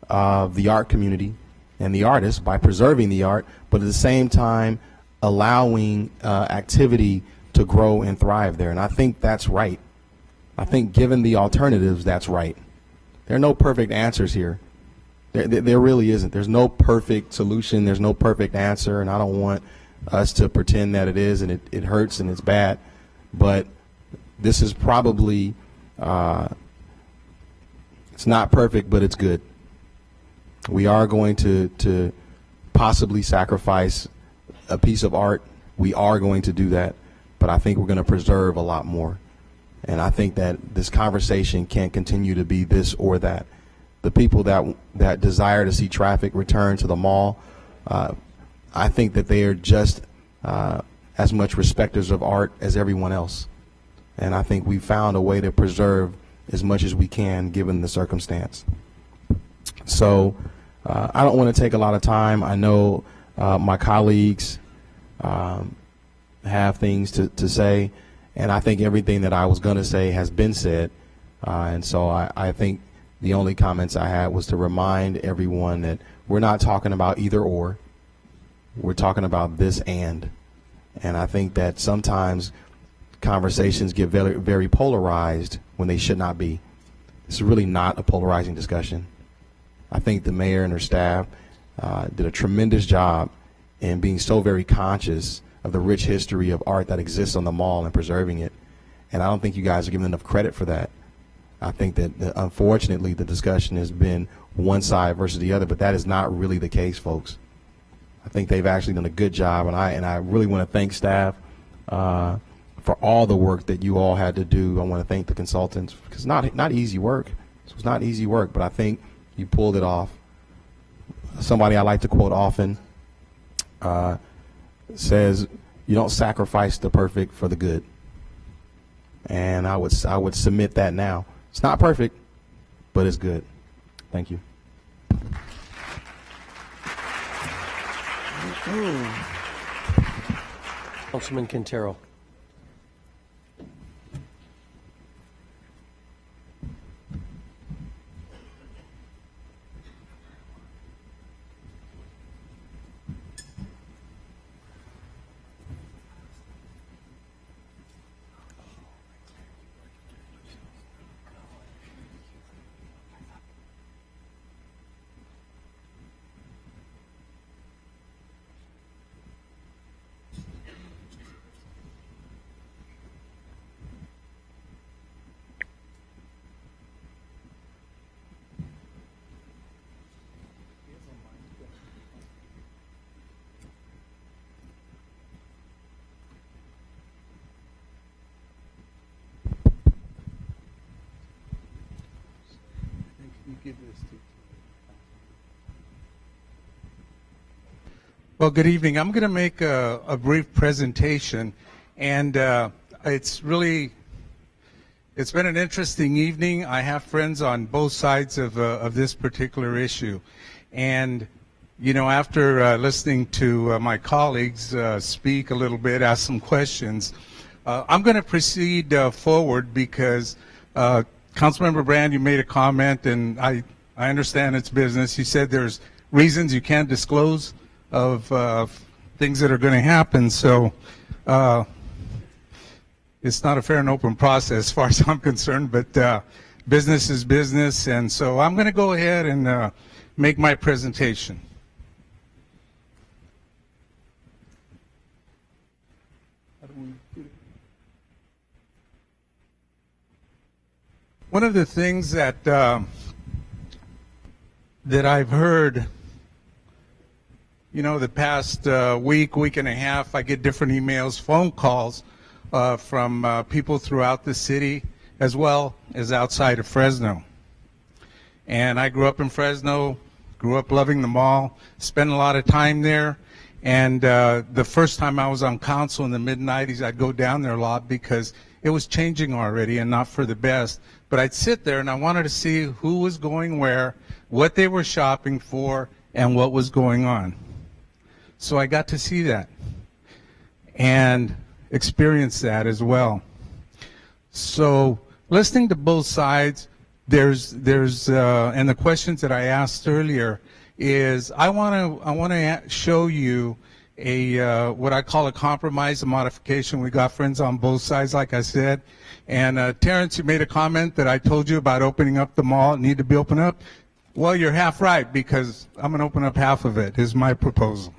of the art community and the artists by preserving the art, but at the same time allowing activity to grow and thrive there. And I think that's right. I think given the alternatives, that's right. There are no perfect answers here. There really isn't. There's no perfect solution. There's no perfect answer, and I don't want us to pretend that it is, and it hurts and it's bad. But this is probably, it's not perfect, but it's good. We are going to possibly sacrifice a piece of art. We are going to do that, but I think we're going to preserve a lot more. And I think that this conversation can't continue to be this or that. The people that desire to see traffic return to the mall, I think that they are just as much respecters of art as everyone else. And I think we found a way to preserve as much as we can given the circumstance. So I don't want to take a lot of time. I know my colleagues have things to say, and I think everything that I was going to say has been said. And so I think the only comments I had was to remind everyone that we're not talking about either or. We're talking about this and. And I think that sometimes conversations get very, very polarized when they should not be. This is really not a polarizing discussion. I think the mayor and her staff did a tremendous job in being so very conscious of the rich history of art that exists on the mall and preserving it. And I don't think you guys are giving enough credit for that. I think that unfortunately the discussion has been one side versus the other, but that is not really the case, folks. I think they've actually done a good job, and I really want to thank staff for all the work that you all had to do. I want to thank the consultants, because not easy work. It was not easy work, but I think you pulled it off. Somebody I like to quote often says, "You don't sacrifice the perfect for the good." And I would submit that now. It's not perfect, but it's good. Thank you.
Councilman Quintero.
Well, good evening. I'm going to make a brief presentation, and it's been an interesting evening. I have friends on both sides of this particular issue, and you know, after listening to my colleagues speak a little bit, ask some questions, I'm going to proceed forward because Councilmember Brand, you made a comment, and I understand it's business. You said there's reasons you can't disclose of things that are going to happen, so it's not a fair and open process as far as I'm concerned, but business is business, and so I'm going to go ahead and make my presentation. One of the things that I've heard, you know, the past week and a half, I get different emails, phone calls from people throughout the city as well as outside of Fresno. And I grew up in Fresno, grew up loving the mall, spent a lot of time there. And the first time I was on council in the mid-'90s, I'd go down there a lot because it was changing already and not for the best. But I'd sit there and I wanted to see who was going where, what they were shopping for, and what was going on. So I got to see that and experience that as well. So listening to both sides, there's and the questions that I asked earlier is I want to show you a what I call a compromise, a modification. We got friends on both sides, like I said. And Terrence, you made a comment that I told you about opening up the mall. It need to be opened up. Well, you're half right, because I'm going to open up half of it, is my proposal.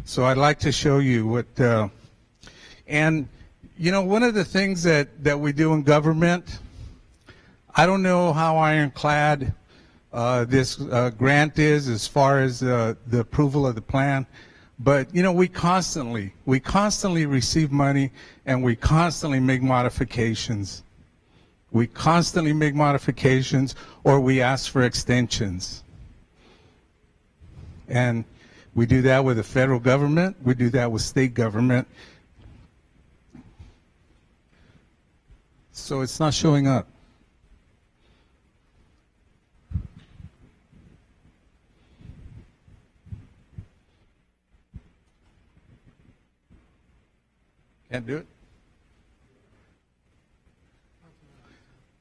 So I'd like to show you what, and you know, one of the things that we do in government, I don't know how ironclad this grant is as far as the approval of the plan, but you know, we constantly receive money and we constantly make modifications. We constantly make modifications or we ask for extensions. And we do that with the federal government, we do that with state government. So it's not showing up. Can't do it?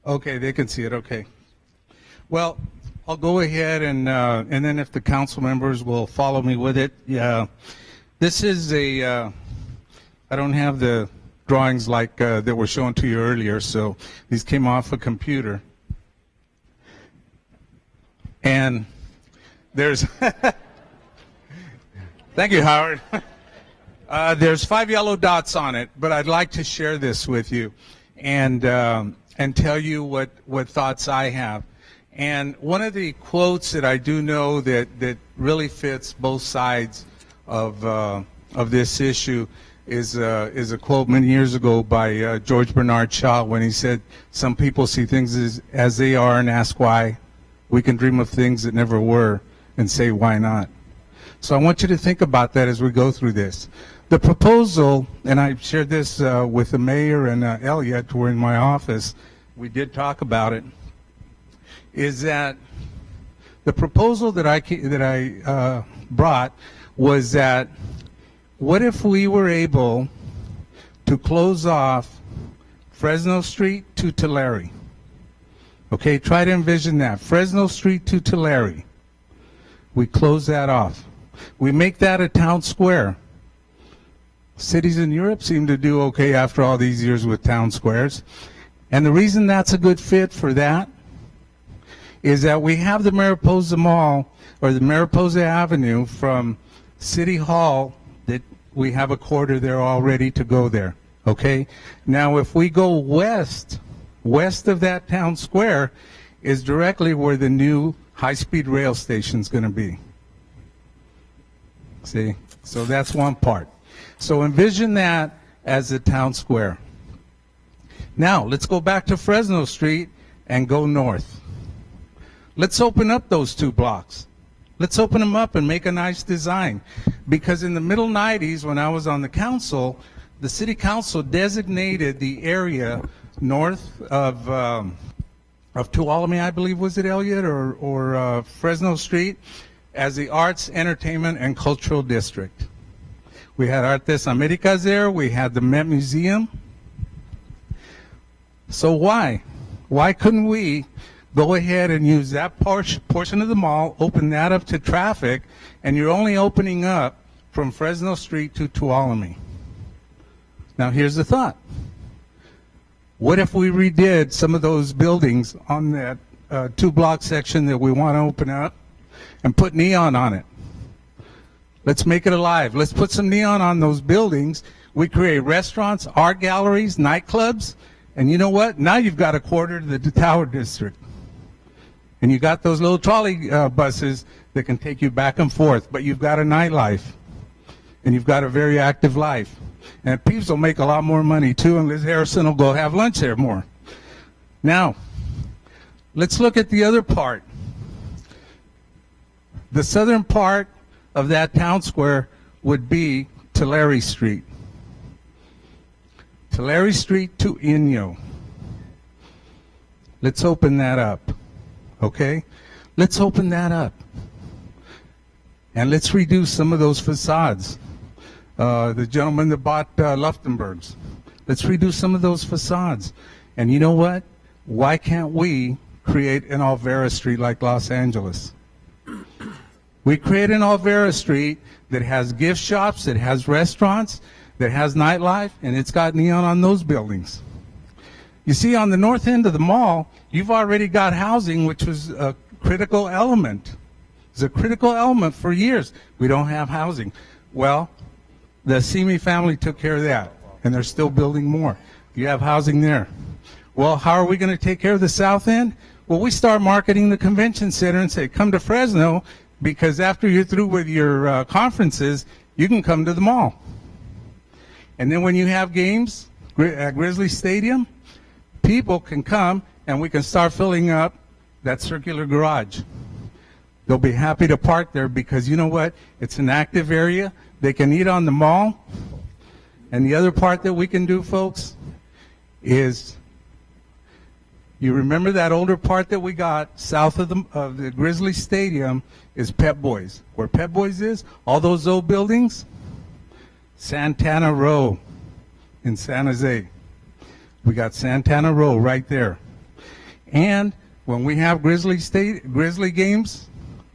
Okay, they can see it, okay. Well, I'll go ahead and then if the council members will follow me with it. Yeah, this is I don't have the drawings like that were shown to you earlier, so these came off a computer. And there's, thank you, Howard. There's 5 yellow dots on it, but I'd like to share this with you and tell you what thoughts I have. And one of the quotes that I do know that really fits both sides of this issue is a quote many years ago by George Bernard Shaw when he said, "Some people see things as they are and ask why. We can dream of things that never were and say why not." So I want you to think about that as we go through this. The proposal, and I shared this with the mayor and Elliot, who were in my office, we did talk about it, is that the proposal that I brought was that what if we were able to close off Fresno Street to Tulare? Okay, try to envision that. Fresno Street to Tulare. We close that off. We make that a town square. Cities in Europe seem to do okay after all these years with town squares. And the reason that's a good fit for that is that we have the Mariposa Mall, or the Mariposa Avenue from City Hall, that we have a corridor there all ready to go there, okay? Now, if we go west of that town square is directly where the new high-speed rail station is going to be. See? So that's one part. So envision that as the town square. Now, let's go back to Fresno Street and go north. Let's open up those 2 blocks. Let's open them up and make a nice design. Because in the middle 90s, when I was on the council, the city council designated the area north of Tuolumne, I believe, was it, Elliott, or Fresno Street, as the Arts, Entertainment, and Cultural District. We had Artes Americas there. We had the Met Museum. So why? Why couldn't we go ahead and use that portion of the mall, open that up to traffic, and you're only opening up from Fresno Street to Tuolumne? Now, here's the thought. What if we redid some of those buildings on that two-block section that we want to open up and put neon on it? Let's make it alive. Let's put some neon on those buildings. We create restaurants, art galleries, nightclubs, and you know what? Now you've got a quarter to the Tower District. And you got those little trolley buses that can take you back and forth, but you've got a nightlife, and you've got a very active life. And Peeves will make a lot more money too, and Liz Harrison will go have lunch there more. Now, let's look at the other part. The southern part of that town square would be Tulare Street. Tulare Street to Inyo. Let's open that up, okay? Let's open that up. And let's redo some of those facades. The gentleman that bought Luftenberg's. Let's redo some of those facades. And you know what? Why can't we create an Olvera Street like Los Angeles? We create an Olvera Street that has gift shops, that has restaurants, that has nightlife, and it's got neon on those buildings. You see, on the north end of the mall, you've already got housing, which was a critical element. It's a critical element for years. We don't have housing. Well, the Simi family took care of that, and they're still building more. You have housing there. Well, how are we going to take care of the south end? Well, we start marketing the convention center and say, come to Fresno, because after you're through with your conferences, you can come to the mall. And then when you have games at Grizzly Stadium, people can come and we can start filling up that circular garage. They'll be happy to park there because you know what? It's an active area. They can eat on the mall. And the other part that we can do, folks, is you remember that older part that we got south of the Grizzly Stadium is Pep Boys. Where Pep Boys is, all those old buildings, Santana Row in San Jose. We got Santana Row right there. And when we have Grizzly games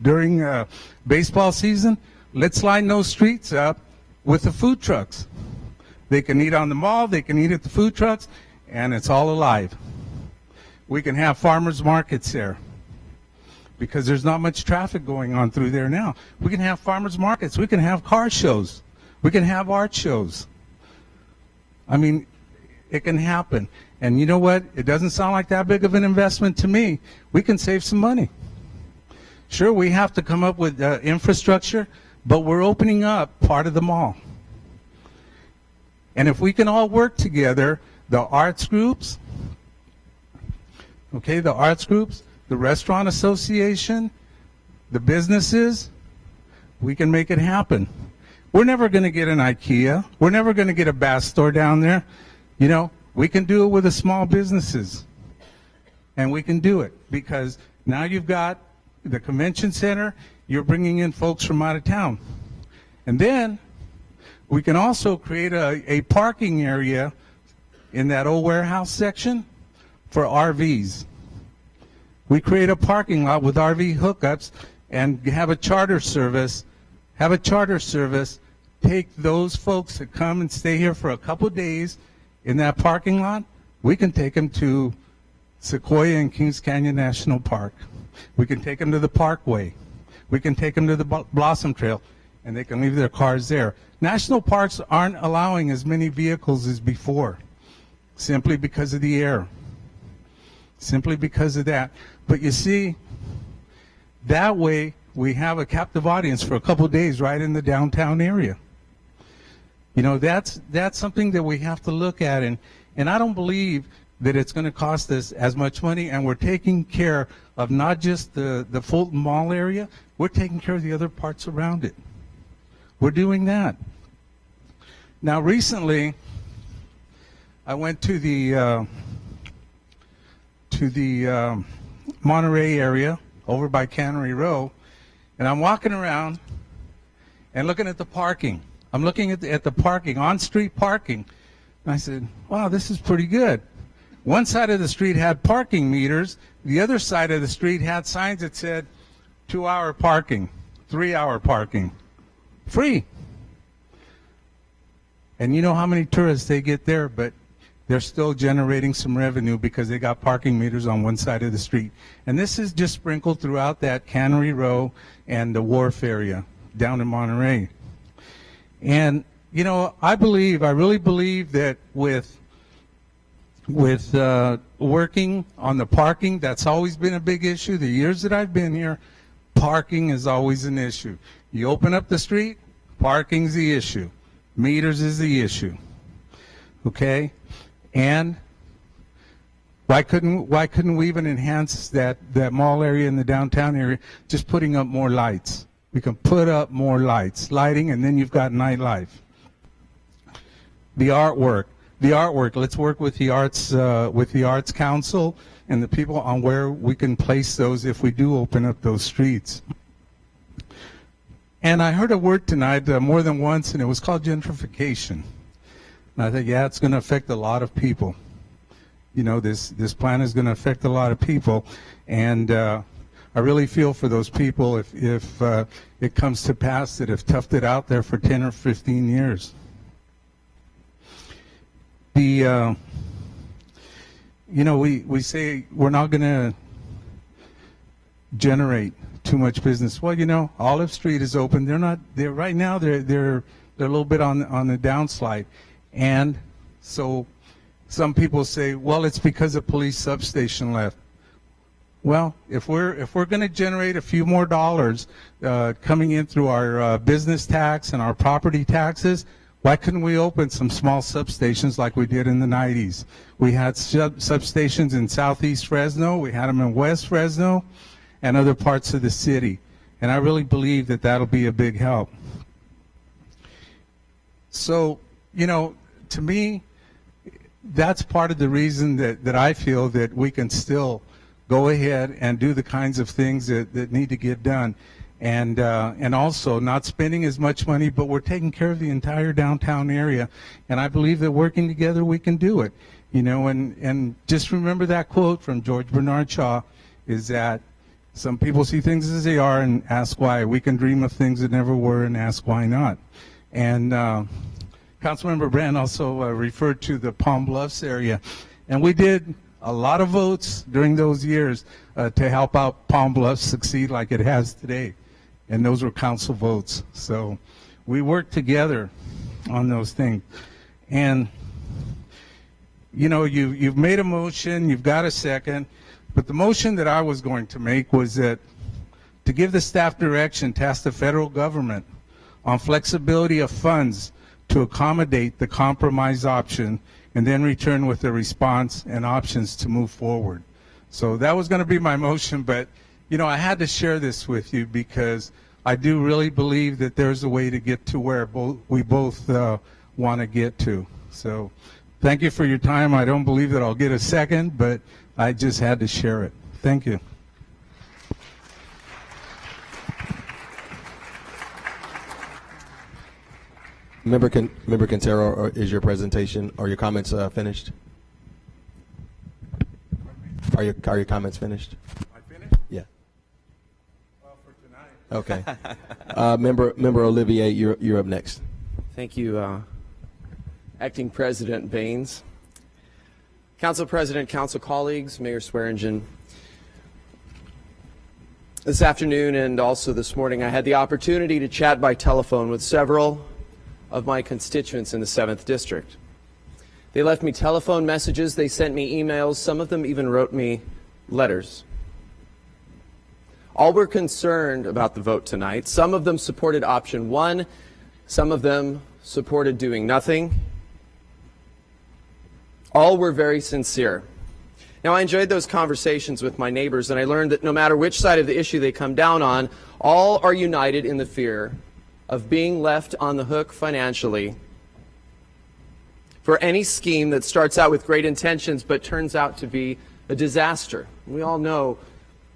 during baseball season, let's line those streets up with the food trucks. They can eat on the mall, they can eat at the food trucks, and it's all alive. We can have farmers markets there because there's not much traffic going on through there now. We can have farmers markets. We can have car shows. We can have art shows. I mean, it can happen. And you know what? It doesn't sound like that big of an investment to me. We can save some money. Sure, we have to come up with infrastructure, but we're opening up part of the mall. And if we can all work together, the arts groups, okay, the arts groups, the restaurant association, the businesses, we can make it happen. We're never going to get an IKEA. We're never going to get a Bass store down there. You know, we can do it with the small businesses. And we can do it because now you've got the convention center. You're bringing in folks from out of town. And then we can also create a parking area in that old warehouse section for RVs. We create a parking lot with RV hookups and have a charter service. Take those folks that come and stay here for a couple days in that parking lot. We can take them to Sequoia and Kings Canyon National Park. We can take them to the Parkway. We can take them to the Blossom Trail, and they can leave their cars there. National parks aren't allowing as many vehicles as before, simply because of the air, simply because of that. But you see, that way we have a captive audience for a couple days right in the downtown area. You know, that's something that we have to look at, and I don't believe that it's going to cost us as much money, and we're taking care of not just the Fulton Mall area, we're taking care of the other parts around it. We're doing that. Now, recently, I went to the Monterey area over by Cannery Row, and I'm walking around and looking at the parking. I'm looking at the parking, on-street parking, and I said, wow, this is pretty good. One side of the street had parking meters. The other side of the street had signs that said 2-hour parking, 3-hour parking, free. And you know how many tourists they get there, but they're still generating some revenue because they got parking meters on one side of the street. And this is just sprinkled throughout that Cannery Row and the Wharf area down in Monterey. And, you know, I really believe that with working on the parking, that's always been a big issue. The years that I've been here, parking is always an issue. You open up the street, parking's the issue. Meters is the issue. Okay? And why couldn't we even enhance that mall area in the downtown area, just putting up more lights? We can put up more lighting, and then you've got nightlife. The artwork. Let's work with the Arts Council and the people on where we can place those if we do open up those streets. And I heard a word tonight more than once, and it was called gentrification. And I think, yeah, it's going to affect a lot of people. You know, this plan is going to affect a lot of people, and I really feel for those people if it comes to pass that have toughed it out there for 10 or 15 years. You know, we say we're not going to generate too much business. Well, you know, Olive Street is open. They're right now they're a little bit on the downslide. And so some people say, well, it's because a police substation left. Well, if we're going to generate a few more dollars coming in through our business tax and our property taxes, why couldn't we open some small substations like we did in the 90s? We had substations in southeast Fresno, we had them in west Fresno, and other parts of the city. And I really believe that that'll be a big help. So, you know, to me, that's part of the reason that I feel that we can still go ahead and do the kinds of things that need to get done. And also not spending as much money, but we're taking care of the entire downtown area. And I believe that working together we can do it. You know, and just remember that quote from George Bernard Shaw, is that some people see things as they are and ask why. We can dream of things that never were and ask why not. And Councilmember Brand also referred to the Palm Bluffs area. And we did a lot of votes during those years to help out Palm Bluffs succeed like it has today. And those were council votes. So we worked together on those things. And, you know, you've made a motion, you've got a second, but the motion that I was going to make was that to give the staff direction to ask the federal government on flexibility of funds to accommodate the compromise option, and then return with a response and options to move forward. So that was going to be my motion, but you know, I had to share this with you because I do really believe that there's a way to get to where we both want to get to. So thank you for your time. I don't believe that I'll get a second, but I just had to share it. Thank you.
Member Quintero, is your presentation or your comments finished? Are your comments finished?
I finished?
Yeah.
Well, for tonight.
Okay. Member Olivier, you're up next.
Thank you, Acting President Baines. Council President, Council colleagues, Mayor Swearingen. This afternoon and also this morning, I had the opportunity to chat by telephone with several of my constituents in the 7th District. They left me telephone messages, they sent me emails, some of them even wrote me letters. All were concerned about the vote tonight. Some of them supported option 1, some of them supported doing nothing. All were very sincere. Now, I enjoyed those conversations with my neighbors, and I learned that no matter which side of the issue they come down on, all are united in the fear of being left on the hook financially for any scheme that starts out with great intentions but turns out to be a disaster. We all know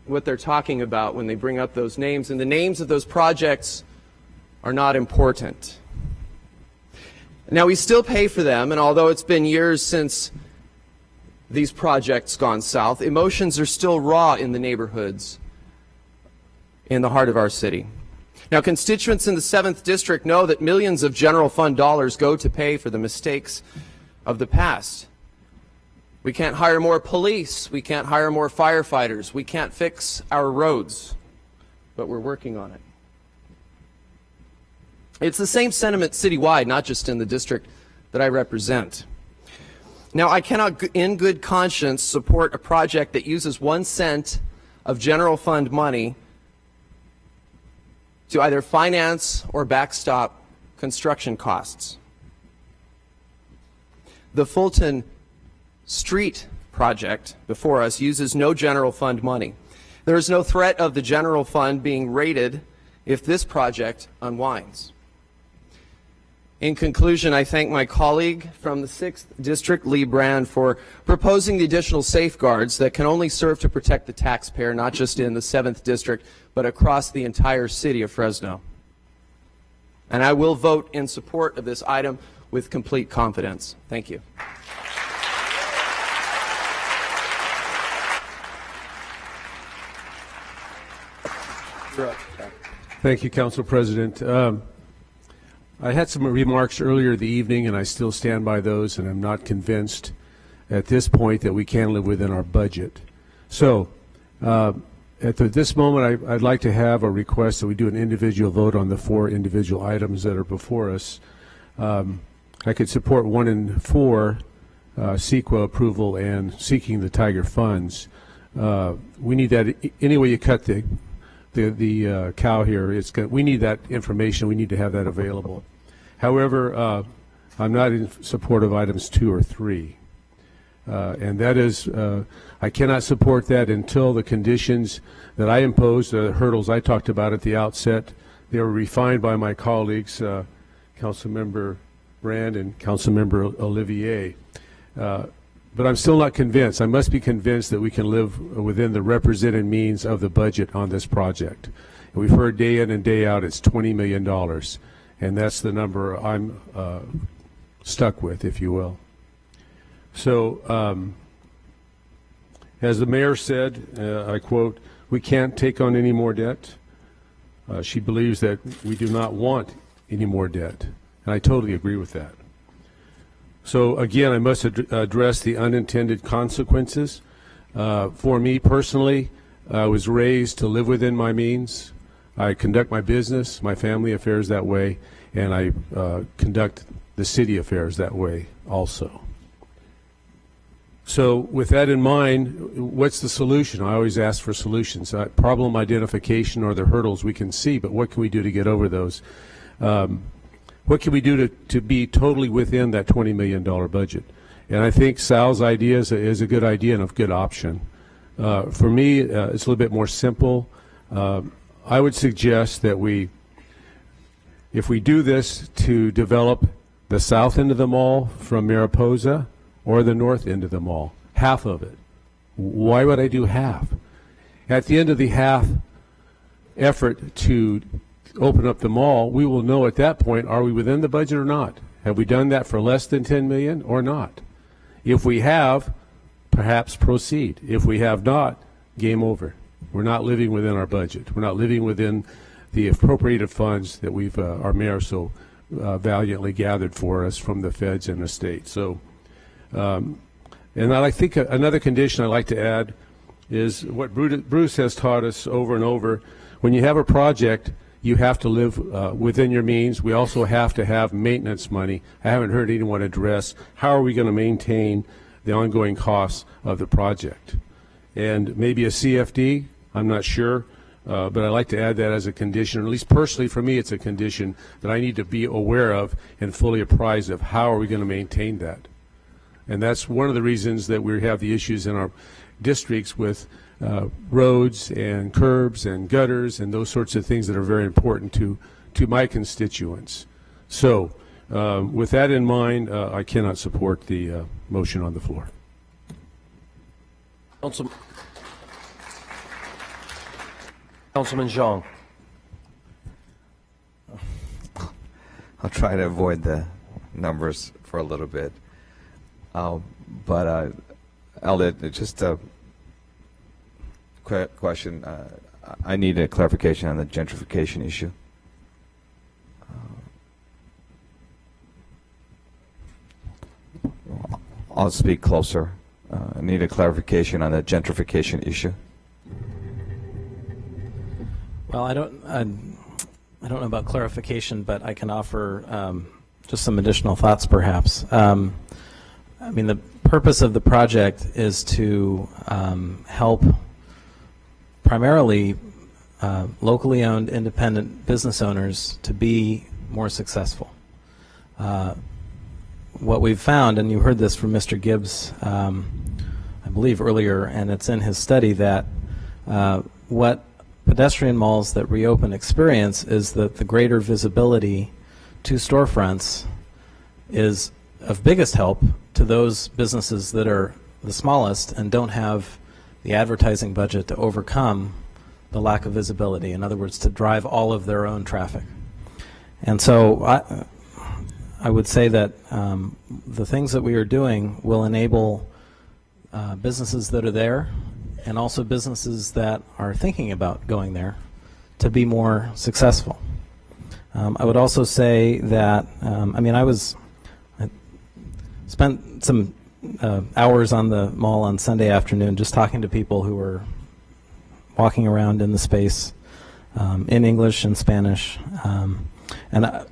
what they're talking about when they bring up those names, and the names of those projects are not important. Now, we still pay for them, and although it's been years since these projects gone south, emotions are still raw in the neighborhoods in the heart of our city. Now, constituents in the 7th District know that millions of general fund dollars go to pay for the mistakes of the past. We can't hire more police. We can't hire more firefighters. We can't fix our roads, but we're working on it. It's the same sentiment citywide, not just in the district that I represent. Now, I cannot in good conscience support a project that uses 1 cent of general fund money to either finance or backstop construction costs. The Fulton Street project before us uses no general fund money. There is no threat of the general fund being raided if this project unwinds. In conclusion, I thank my colleague from the 6th District, Lee Brand, for proposing the additional safeguards that can only serve to protect the taxpayer, not just in the 7th District, but across the entire city of Fresno. And I will vote in support of this item with complete confidence. Thank you.
Thank you, Council President. I had some remarks earlier the evening, and I still stand by those, and I'm not convinced at this point that we can live within our budget. So at this moment, I'd like to have a request that we do an individual vote on the 4 individual items that are before us. I could support 1 and 4, CEQA approval and seeking the Tiger funds. We need that any way you cut the cow here. We need that information. We need to have that available. However, I'm not in support of items 2 or 3. And that is, I cannot support that until the conditions that I imposed, the hurdles I talked about at the outset, they were refined by my colleagues, Councilmember Brand and Councilmember Olivier. But I'm still not convinced. I must be convinced that we can live within the represented means of the budget on this project. And we've heard day in and day out it's $20 million. And that's the number I'm stuck with, if you will. So, as the mayor said, I quote, "We can't take on any more debt." She believes that we do not want any more debt. And I totally agree with that. So again, I must address the unintended consequences. For me personally, I was raised to live within my means. I conduct my business, my family affairs that way, and I conduct the city affairs that way also. So with that in mind, what's the solution? I always ask for solutions. Problem identification or the hurdles we can see, but what can we do to get over those? What can we do to be totally within that $20 million budget? And I think Sal's idea is a good idea and a good option. For me, it's a little bit more simple. I would suggest that if we do this to develop the south end of the mall from Mariposa or the north end of the mall, half of it. Why would I do half? At the end of the half effort to open up the mall, we will know at that point, are we within the budget or not? Have we done that for less than $10 million or not? If we have, perhaps proceed. If we have not, game over. We're not living within our budget. We're not living within the appropriated funds that our mayor so valiantly gathered for us from the feds and the state. So, and I think another condition I'd like to add is what Bruce has taught us over and over. When you have a project, you have to live within your means. We also have to have maintenance money. I haven't heard anyone address how are we going to maintain the ongoing costs of the project. And maybe a CFD, I'm not sure, but I'd like to add that as a condition, or at least personally for me it's a condition that I need to be aware of and fully apprised of how are we going to maintain that. And that's one of the reasons that we have the issues in our districts with roads and curbs and gutters and those sorts of things that are very important to my constituents. So with that in mind, I cannot support the motion on the floor.
Councilman Zhang.
I'll try to avoid the numbers for a little bit. But Elliot, just a question. I need a clarification on the gentrification issue. I'll speak closer. I need a clarification on the gentrification issue.
Well, I don't know about clarification, but I can offer just some additional thoughts, perhaps. I mean, the purpose of the project is to help primarily locally owned independent business owners to be more successful. What we've found, and you heard this from Mr. Gibbs, I believe earlier, and it's in his study, that what pedestrian malls that reopen experience is that the greater visibility to storefronts is of biggest help to those businesses that are the smallest and don't have the advertising budget to overcome the lack of visibility. In other words, to drive all of their own traffic. And so I would say that the things that we are doing will enable businesses that are there and also businesses that are thinking about going there to be more successful. I would also say that, I spent some hours on the mall on Sunday afternoon just talking to people who were walking around in the space in English and Spanish. And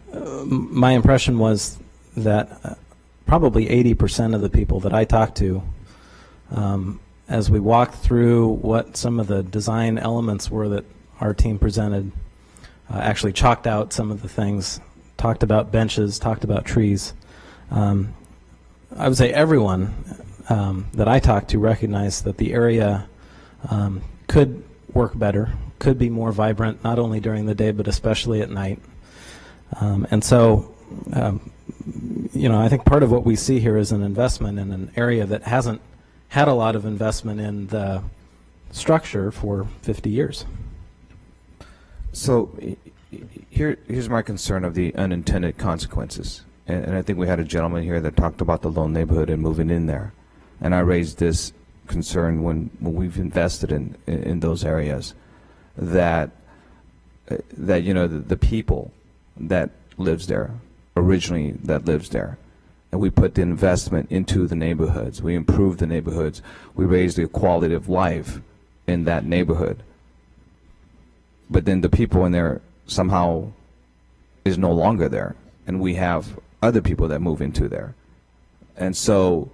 my impression was that probably 80% of the people that I talked to, as we walked through what some of the design elements were that our team presented, actually chalked out some of the things, talked about benches, talked about trees. I would say everyone that I talked to recognized that the area could work better, could be more vibrant, not only during the day but especially at night. And so, I think part of what we see here is an investment in an area that hasn't had a lot of investment in the structure for 50 years.
So here's my concern of the unintended consequences. And I think we had a gentleman here that talked about the low neighborhood and moving in there. And I raised this concern when we've invested in those areas, that the people that lives there, originally that lives there, and we put the investment into the neighborhoods. We improved the neighborhoods. We raised the quality of life in that neighborhood. But then the people in there somehow is no longer there, and we have other people that move into there. And so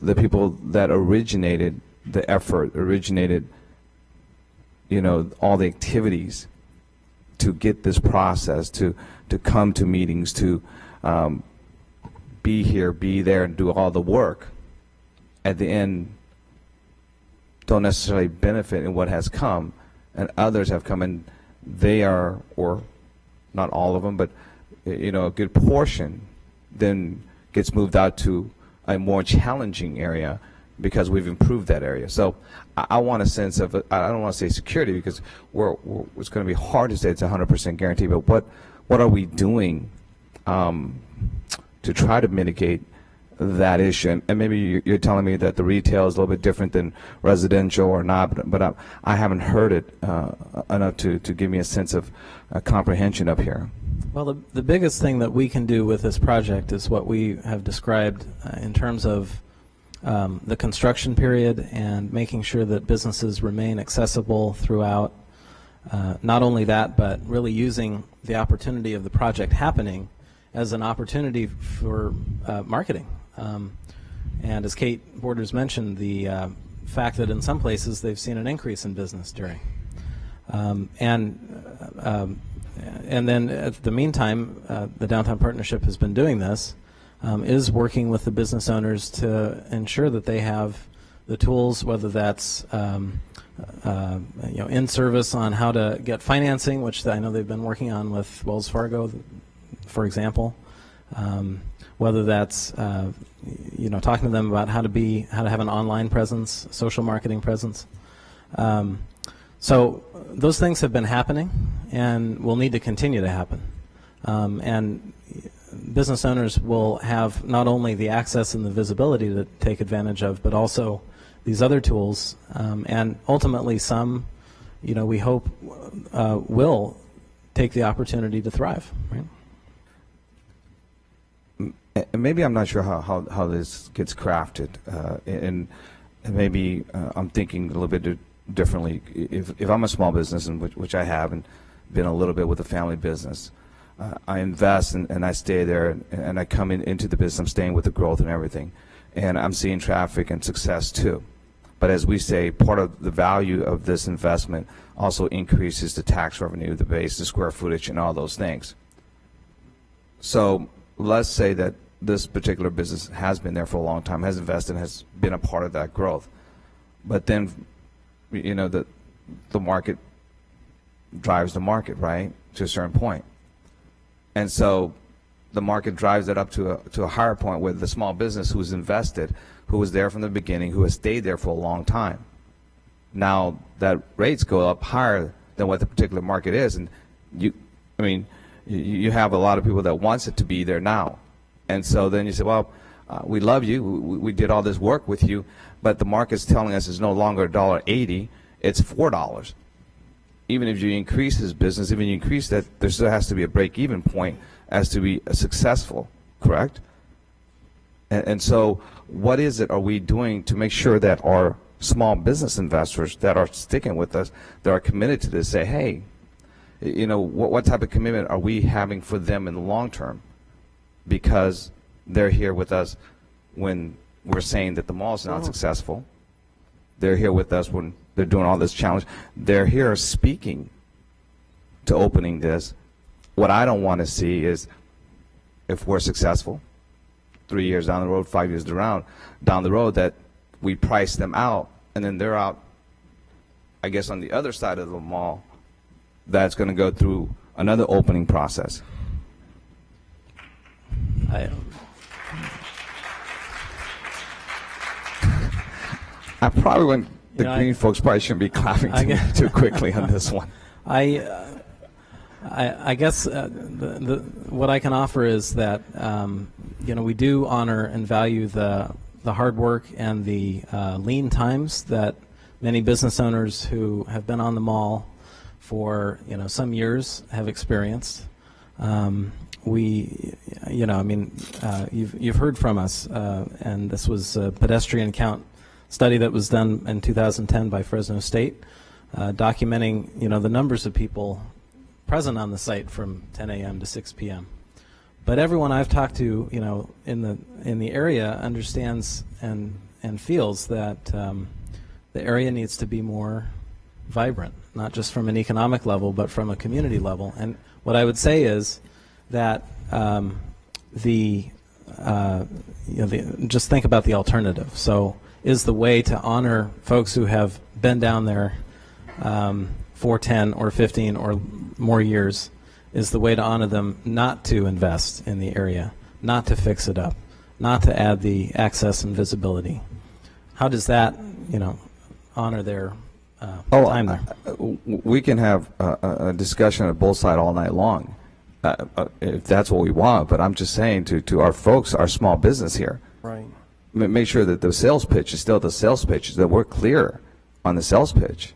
the people that originated the effort, originated, all the activities to get this process, to come to meetings, to be here, be there, and do all the work, at the end don't necessarily benefit in what has come, and others have come, and they are, or not all of them, but a good portion then gets moved out to a more challenging area because we've improved that area. So I want a sense of, I don't want to say security, because it's going to be hard to say it's 100% guarantee, but what are we doing to try to mitigate that issue? And maybe you're telling me that the retail is a little bit different than residential or not, but I haven't heard it enough to give me a sense of comprehension up here.
Well, the biggest thing that we can do with this project is what we have described in terms of the construction period and making sure that businesses remain accessible throughout. Not only that, but really using the opportunity of the project happening as an opportunity for marketing. And as Kate Borders mentioned, the fact that in some places they've seen an increase in business during. And then, at the meantime, the Downtown Partnership has been doing this is working with the business owners to ensure that they have the tools, whether that's in service on how to get financing, which I know they've been working on with Wells Fargo, for example. Whether that's talking to them about how to have an online presence, social marketing presence. So those things have been happening and will need to continue to happen. And business owners will have not only the access and the visibility to take advantage of, but also these other tools, and ultimately some, we hope will take the opportunity to thrive. Right?
And maybe I'm not sure how this gets crafted, and maybe I'm thinking a little bit differently. If I'm a small business, and which I have, and been a little bit with a family business, I invest and I stay there, and I come into the business. I'm staying with the growth and everything, and I'm seeing traffic and success too. But as we say, part of the value of this investment also increases the tax revenue, the base, the square footage, and all those things. So let's say that this particular business has been there for a long time, has invested, has been a part of that growth. But then, the market drives the market, right, to a certain point. And so the market drives it up to a higher point where the small business who's invested, who was there from the beginning, who has stayed there for a long time, now that rates go up higher than what the particular market is. And you have a lot of people that wants it to be there now. And so then you say, well, we love you, we did all this work with you, but the market's telling us it's no longer $1.80, it's $4. Even if you increase this business, even if you increase that, there still has to be a break-even point as to be successful, correct? And so what is it are we doing to make sure that our small business investors that are sticking with us, that are committed to this, say, hey, what type of commitment are we having for them in the long term? Because they're here with us when we're saying that the mall is not successful. They're here with us when they're doing all this challenge. They're here speaking to opening this. What I don't want to see is, if we're successful, 3 years down the road, 5 years down the road, that we price them out, and then they're out, I guess, on the other side of the mall, that's going to go through another opening process. I probably wouldn't. The green folks probably shouldn't be clapping too quickly on this one.
I guess what I can offer is that we do honor and value the hard work and the lean times that many business owners who have been on the mall for some years have experienced. You've heard from us, and this was a pedestrian count study that was done in 2010 by Fresno State, documenting the numbers of people present on the site from 10 a.m. to 6 p.m. But everyone I've talked to, in the area understands and feels that the area needs to be more vibrant, not just from an economic level, but from a community level. And what I would say is that just think about the alternative. So, is the way to honor folks who have been down there for 10 or 15 or more years, is the way to honor them not to invest in the area, not to fix it up, not to add the access and visibility? How does that, honor their time there?
We can have a discussion at both sides all night long, if that's what we want. But I'm just saying to our folks, our small business here,
right,
make sure that the sales pitch is still the sales pitch, that we're clear on the sales pitch.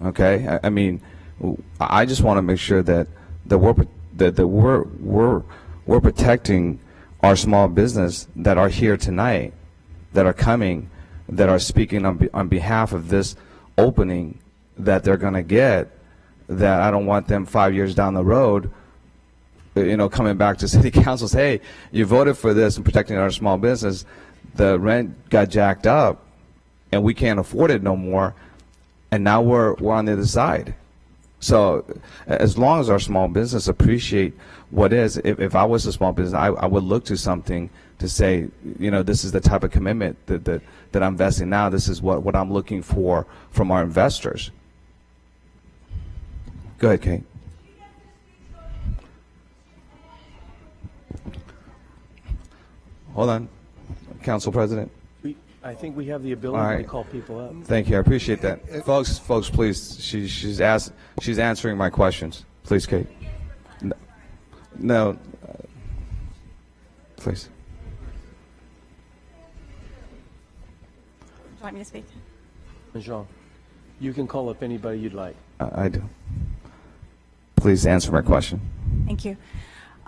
Okay, I just want to make sure that we're protecting our small business that are here tonight, that are coming, that are speaking on behalf of this opening that they're going to get. That I don't want them 5 years down the road, coming back to city council, say, hey, you voted for this and protecting our small business. The rent got jacked up, and we can't afford it no more, and now we're on the other side. So as long as our small business appreciate what is, if I was a small business, I would look to something to say, you know, this is the type of commitment that I'm investing now. This is what I'm looking for from our investors. Go ahead, Kate. Hold on, Council President.
I think we have the ability
All right.
to call people up.
Thank you. I appreciate that. Folks, please. She's answering my questions. Please, Kate. No. Please.
Would you like me to speak?
Jean, you can call up anybody you'd like.
I do. Please answer my question.
Thank you.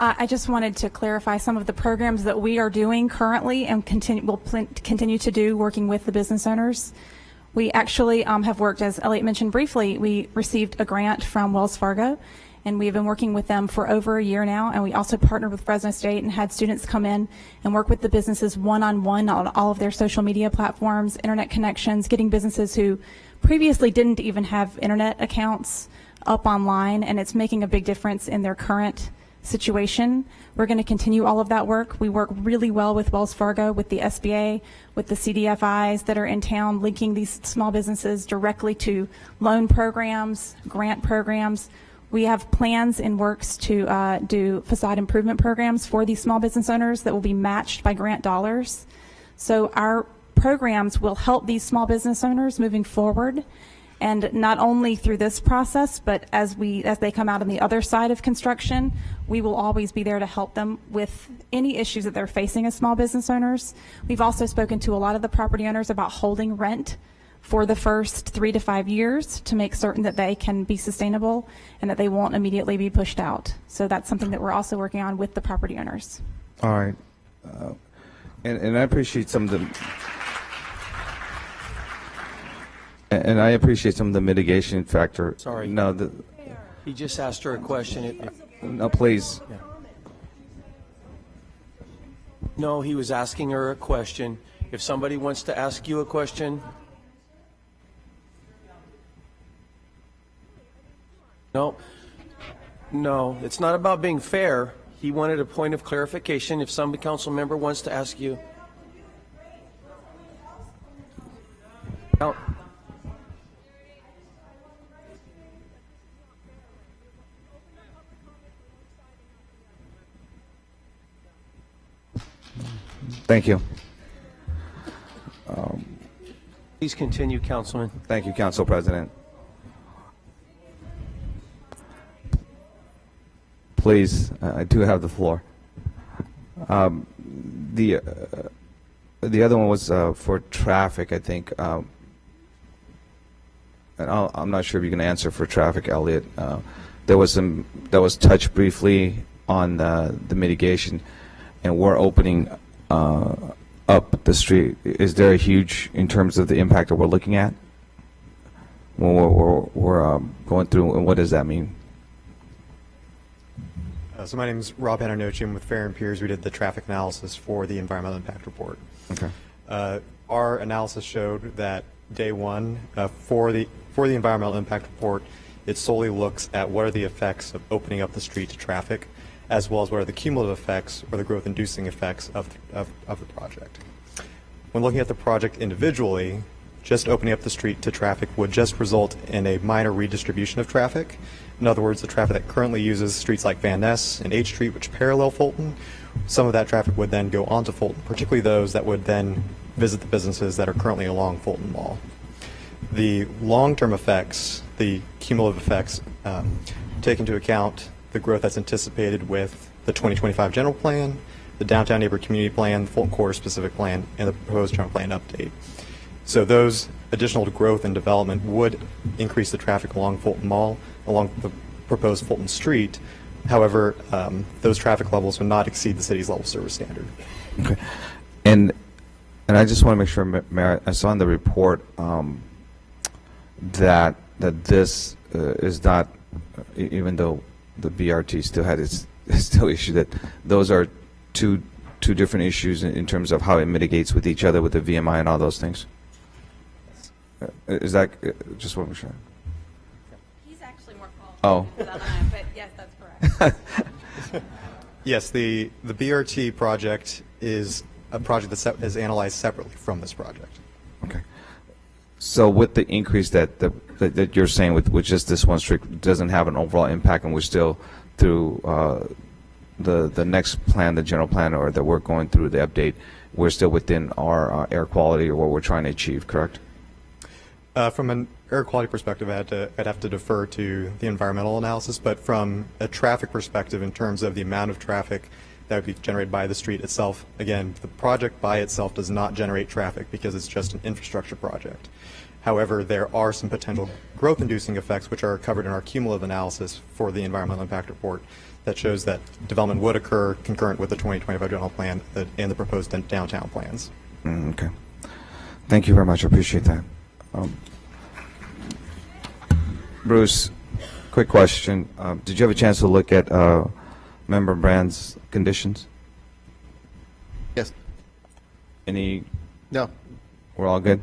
I just wanted to clarify some of the programs that we are doing currently and will continue to do working with the business owners. We actually have worked, as Elliot mentioned briefly, we received a grant from Wells Fargo, and we've been working with them for over a year now, and we also partnered with Fresno State and had students come in and work with the businesses one-on-one on all of their social media platforms, internet connections, getting businesses who previously didn't even have internet accounts up online, and it's making a big difference in their current situation. We're going to continue all of that work. We work really well with Wells Fargo, with the SBA, with the CDFIs that are in town, linking these small businesses directly to loan programs, grant programs. We have plans in works to do facade improvement programs for these small business owners that will be matched by grant dollars. So our programs will help these small business owners moving forward. And not only through this process, but as they come out on the other side of construction, we will always be there to help them with any issues that they're facing as small business owners. We've also spoken to a lot of the property owners about holding rent for the first 3 to 5 years to make certain that they can be sustainable and that they won't immediately be pushed out. So that's something that we're also working on with the property owners.
All right. And I appreciate some of the... And I appreciate some of the mitigation factor.
Sorry.
No,
He just asked her a question.
no, please.
Yeah. No, he was asking her a question. If somebody wants to ask you a question. No, it's not about being fair. He wanted a point of clarification. If some council member wants to ask you. No.
Thank you.
Please continue, Councilman.
Thank you, Council President. Please, I do have the floor. The other one was for traffic, I think. And I'm not sure if you can answer for traffic, Elliot. There was touched briefly on the mitigation, and we're opening up the street. Is there a huge, in terms of the impact that we're looking at when we're going through, and what does that mean?
So my name is Rob Hanarnochian with Fair and Peers. We did the traffic analysis for the environmental impact report.
Okay.
Our analysis showed that day one for the environmental impact report, it solely looks at what are the effects of opening up the street to traffic, as well as what are the cumulative effects or the growth-inducing effects of the project. When looking at the project individually, just opening up the street to traffic would just result in a minor redistribution of traffic. In other words, the traffic that currently uses streets like Van Ness and H Street, which parallel Fulton, some of that traffic would then go onto Fulton, particularly those that would then visit the businesses that are currently along Fulton Mall. The long-term effects, the cumulative effects, take into account the growth that's anticipated with the 2025 general plan, the downtown neighborhood community plan, the Fulton Quarter specific plan, and the proposed general plan update. So those additional growth and development would increase the traffic along Fulton Mall, along the proposed Fulton Street. However, those traffic levels would not exceed the city's level service standard.
Okay. And I just want to make sure, Mayor, I saw in the report that this is not, even though the BRT still had its still issue, that those are two different issues in terms of how it mitigates with each other with the VMI and all those things. Is that just what we're sure?
He's actually more qualified
Oh.
But yes, that's correct.
Yes, the BRT project is a project that is analyzed separately from this project.
Okay. So with the increase that you're saying with just this one street doesn't have an overall impact, and we're still through the next plan, the general plan, or that we're going through the update, we're still within our air quality or what we're trying to achieve, correct?
From an air quality perspective, I'd have to defer to the environmental analysis, but from a traffic perspective, in terms of the amount of traffic that would be generated by the street itself, again, the project by itself does not generate traffic because it's just an infrastructure project. However, there are some potential growth-inducing effects which are covered in our cumulative analysis for the environmental impact report that shows that development would occur concurrent with the 2025 general plan and the proposed downtown plans.
Okay. Thank you very much. I appreciate that. Bruce, quick question. Did you have a chance to look at Member Brand's conditions?
Yes.
Any?
No.
We're all good?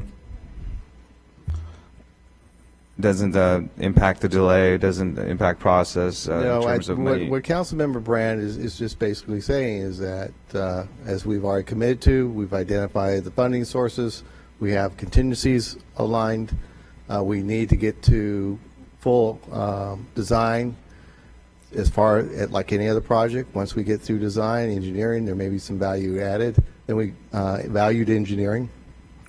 Doesn't impact the delay, doesn't impact process in terms of money?
What Councilmember Brand is just basically saying is that, as we've already committed to, we've identified the funding sources, we have contingencies aligned, we need to get to full design as far as like any other project. Once we get through design, engineering, there may be some value added. Then we valued engineering.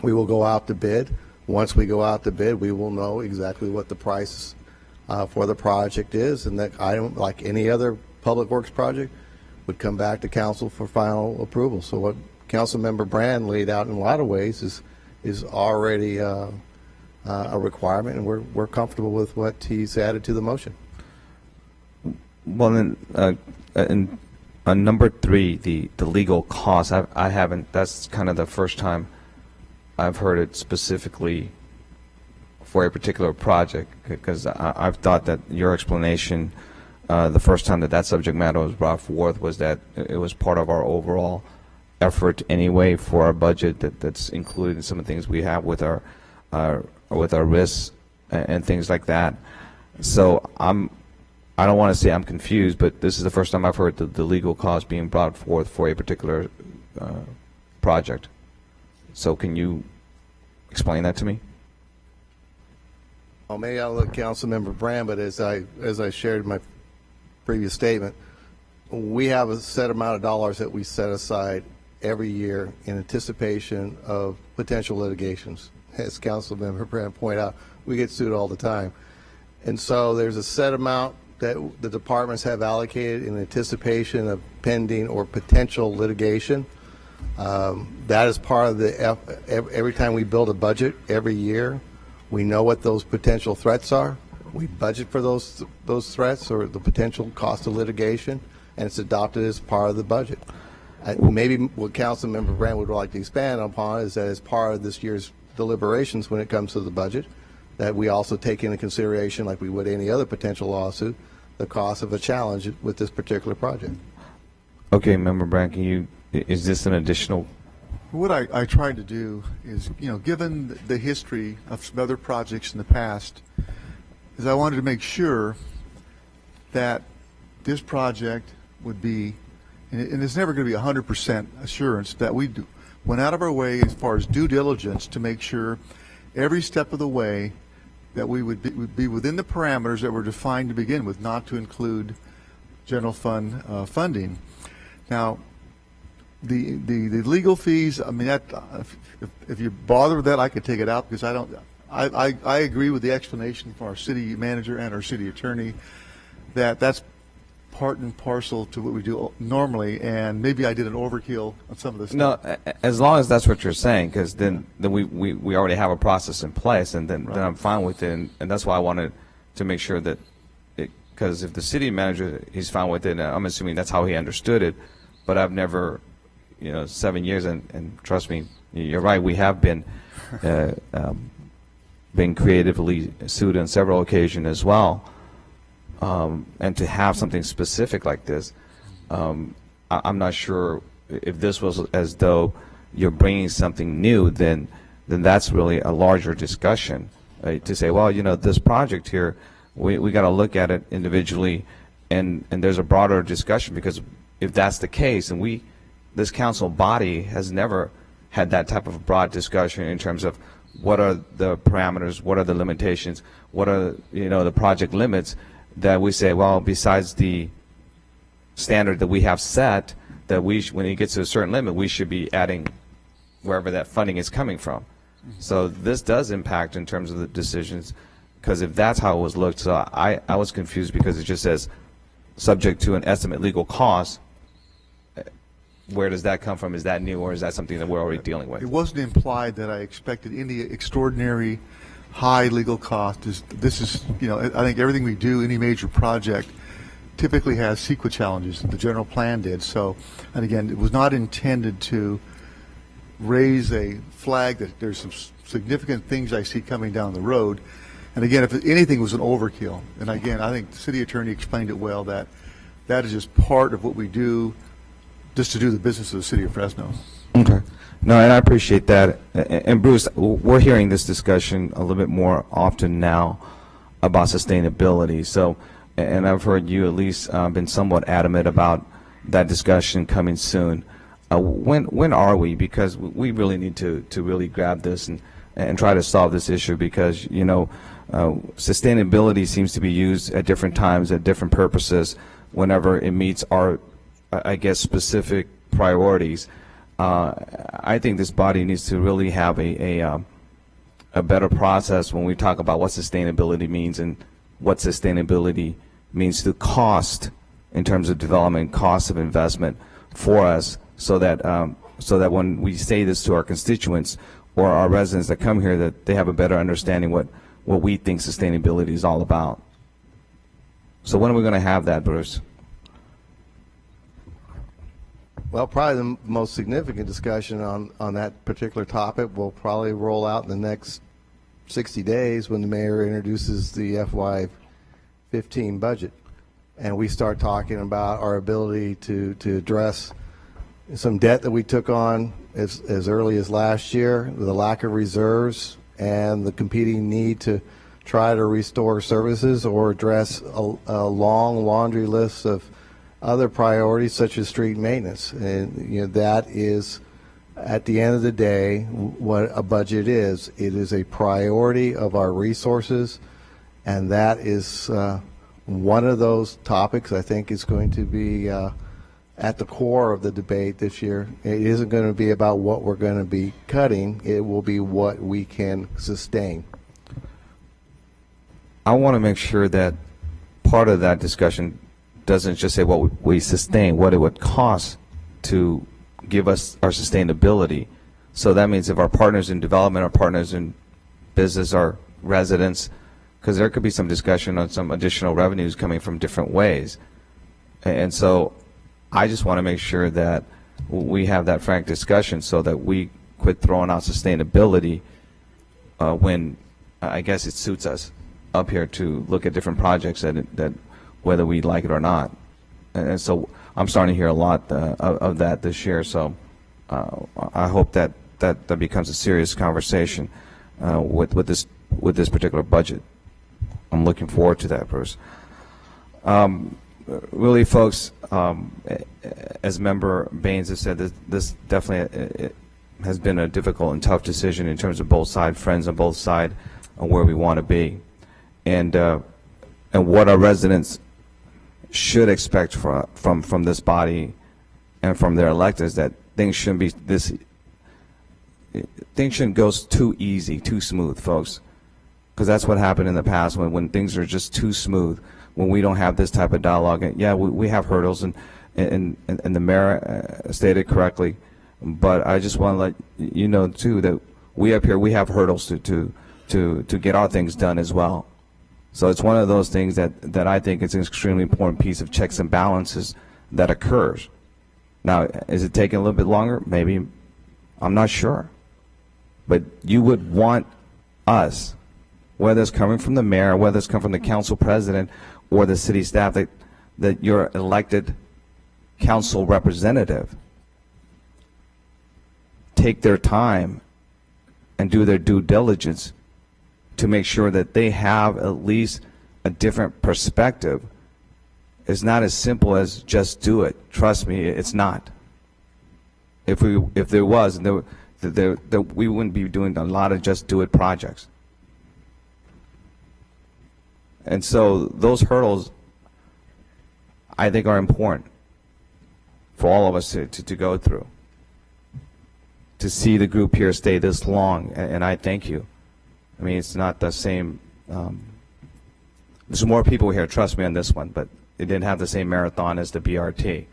We will go out to bid. Once we go out to bid, we will know exactly what the price for the project is, and that item, like any other public works project, would come back to council for final approval. So what Councilmember Brand laid out in a lot of ways is already a requirement, and we're comfortable with what he's added to the motion.
Well, then, on number 3, the legal costs, I haven't, that's kind of the first time I've heard it specifically for a particular project, because I've thought that your explanation the first time that subject matter was brought forth was that it was part of our overall effort anyway for our budget that's included in some of the things we have with our risks and things like that. So I don't want to say I'm confused, but this is the first time I've heard the legal cost being brought forth for a particular project. So can you explain that to me?
Well, maybe I'll let Councilmember Brand, but as I shared in my previous statement, we have a set amount of dollars that we set aside every year in anticipation of potential litigations. As Councilmember Brand pointed out, we get sued all the time. And so there's a set amount that the departments have allocated in anticipation of pending or potential litigation. That is part of the, every time we build a budget every year, we know what those potential threats are. We budget for those threats or the potential cost of litigation, and it's adopted as part of the budget. Maybe what Councilmember Brand would like to expand upon is that as part of this year's deliberations when it comes to the budget, that we also take into consideration, like we would any other potential lawsuit, the cost of a challenge with this particular project.
Okay, Member Brand, is this an additional?
What I tried to do is, given the history of some other projects in the past, is I wanted to make sure that this project would be, and it's never going to be 100% assurance, that we went out of our way as far as due diligence to make sure every step of the way that we would be within the parameters that were defined to begin with, not to include general fund funding. Now, the legal fees, I mean, that if you bother with that, I could take it out, because I agree with the explanation from our city manager and our city attorney that that's part and parcel to what we do normally, and maybe I did an overkill on some of this.
No, as long as that's what you're saying, because then we already have a process in place, and then I'm fine with it, and that's why I wanted to make sure that, because if the city manager, he's fine with it, I'm assuming that's how he understood it, but I've never, 7 years, and trust me, you're right, we have been creatively sued on several occasions as well. And to have something specific like this, I'm not sure if this was as though you're bringing something new, then that's really a larger discussion to say, well, this project here, we got to look at it individually, and there's a broader discussion, because if that's the case, and this council body has never had that type of broad discussion in terms of what are the parameters, what are the limitations, what are the project limits, that we say, well, besides the standard that we have set, that when it gets to a certain limit, we should be adding wherever that funding is coming from. So this does impact in terms of the decisions, because if that's how it was looked, so I was confused because it just says subject to an estimate legal cost. Where does that come from? Is that new, or is that something that we're already dealing with?
It wasn't implied that I expected any extraordinary high legal cost. This is, I think everything we do, any major project, typically has CEQA challenges. The general plan did. So, and again, it was not intended to raise a flag that there's some significant things I see coming down the road. And again, if anything was an overkill, and again, I think the city attorney explained it well, that is just part of what we do just to do the business of the city of Fresno.
Okay. No, and I appreciate that. And Bruce, we're hearing this discussion a little bit more often now about sustainability. So, and I've heard you at least been somewhat adamant about that discussion coming soon. When are we? Because we really need to really grab this and try to solve this issue, because sustainability seems to be used at different times at different purposes whenever it meets our, I guess, specific priorities. I think this body needs to really have a better process when we talk about what sustainability means and what sustainability means to cost in terms of development, cost of investment for us, so that when we say this to our constituents or our residents that come here, that they have a better understanding what we think sustainability is all about. So when are we going to have that, Bruce?
Well, probably the most significant discussion on that particular topic will probably roll out in the next 60 days when the mayor introduces the FY15 budget, and we start talking about our ability to address some debt that we took on as early as last year, the lack of reserves and the competing need to try to restore services or address a long laundry list of other priorities such as street maintenance. And that is, at the end of the day, what a budget is. It is a priority of our resources, and that is one of those topics I think is going to be at the core of the debate this year. It isn't going to be about what we're going to be cutting. It will be what we can sustain.
I want to make sure that part of that discussion doesn't just say what we sustain, what it would cost to give us our sustainability. So that means if our partners in development, our partners in business, our residents, because there could be some discussion on some additional revenues coming from different ways. And so I just want to make sure that we have that frank discussion so that we quit throwing out sustainability when I guess it suits us up here to look at different projects that whether we like it or not. And so I'm starting to hear a lot of that this year. So I hope that becomes a serious conversation with this particular budget. I'm looking forward to that, Bruce. Really, folks, as Member Baines has said, this definitely has been a difficult and tough decision in terms of both sides, friends on both sides, on where we want to be, and what our residents should expect from this body and from their electeds, that things shouldn't be things shouldn't go too easy, too smooth, folks, because that's what happened in the past when things are just too smooth, when we don't have this type of dialogue. And yeah, we have hurdles, and the mayor stated correctly, but I just want to let you know too that we up here, we have hurdles to get our things done as well. So it's one of those things that I think it's an extremely important piece of checks and balances that occurs. Now, is it taking a little bit longer? Maybe. I'm not sure. But you would want us, whether it's coming from the mayor, whether it's coming from the council president or the city staff, that your elected council representative take their time and do their due diligence to make sure that they have at least a different perspective, it's not as simple as just do it. Trust me, it's not. If there was, we wouldn't be doing a lot of just do it projects. And so those hurdles, I think, are important for all of us to go through. To see the group here stay this long, and I thank you. I mean, it's not the same. There's more people here, trust me on this one, but it didn't have the same marathon as the BRT,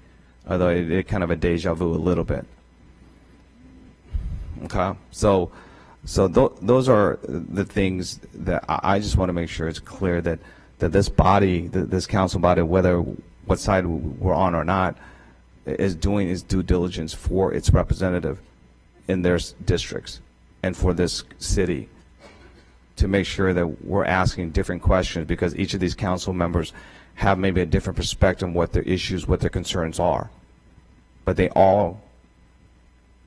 although it did kind of a deja vu a little bit. Okay, so those are the things that I just want to make sure it's clear that this body, this council body, whether what side we're on or not, is doing its due diligence for its representative in their districts and for this city, to make sure that we're asking different questions, because each of these council members have maybe a different perspective on what their issues, what their concerns are. But they all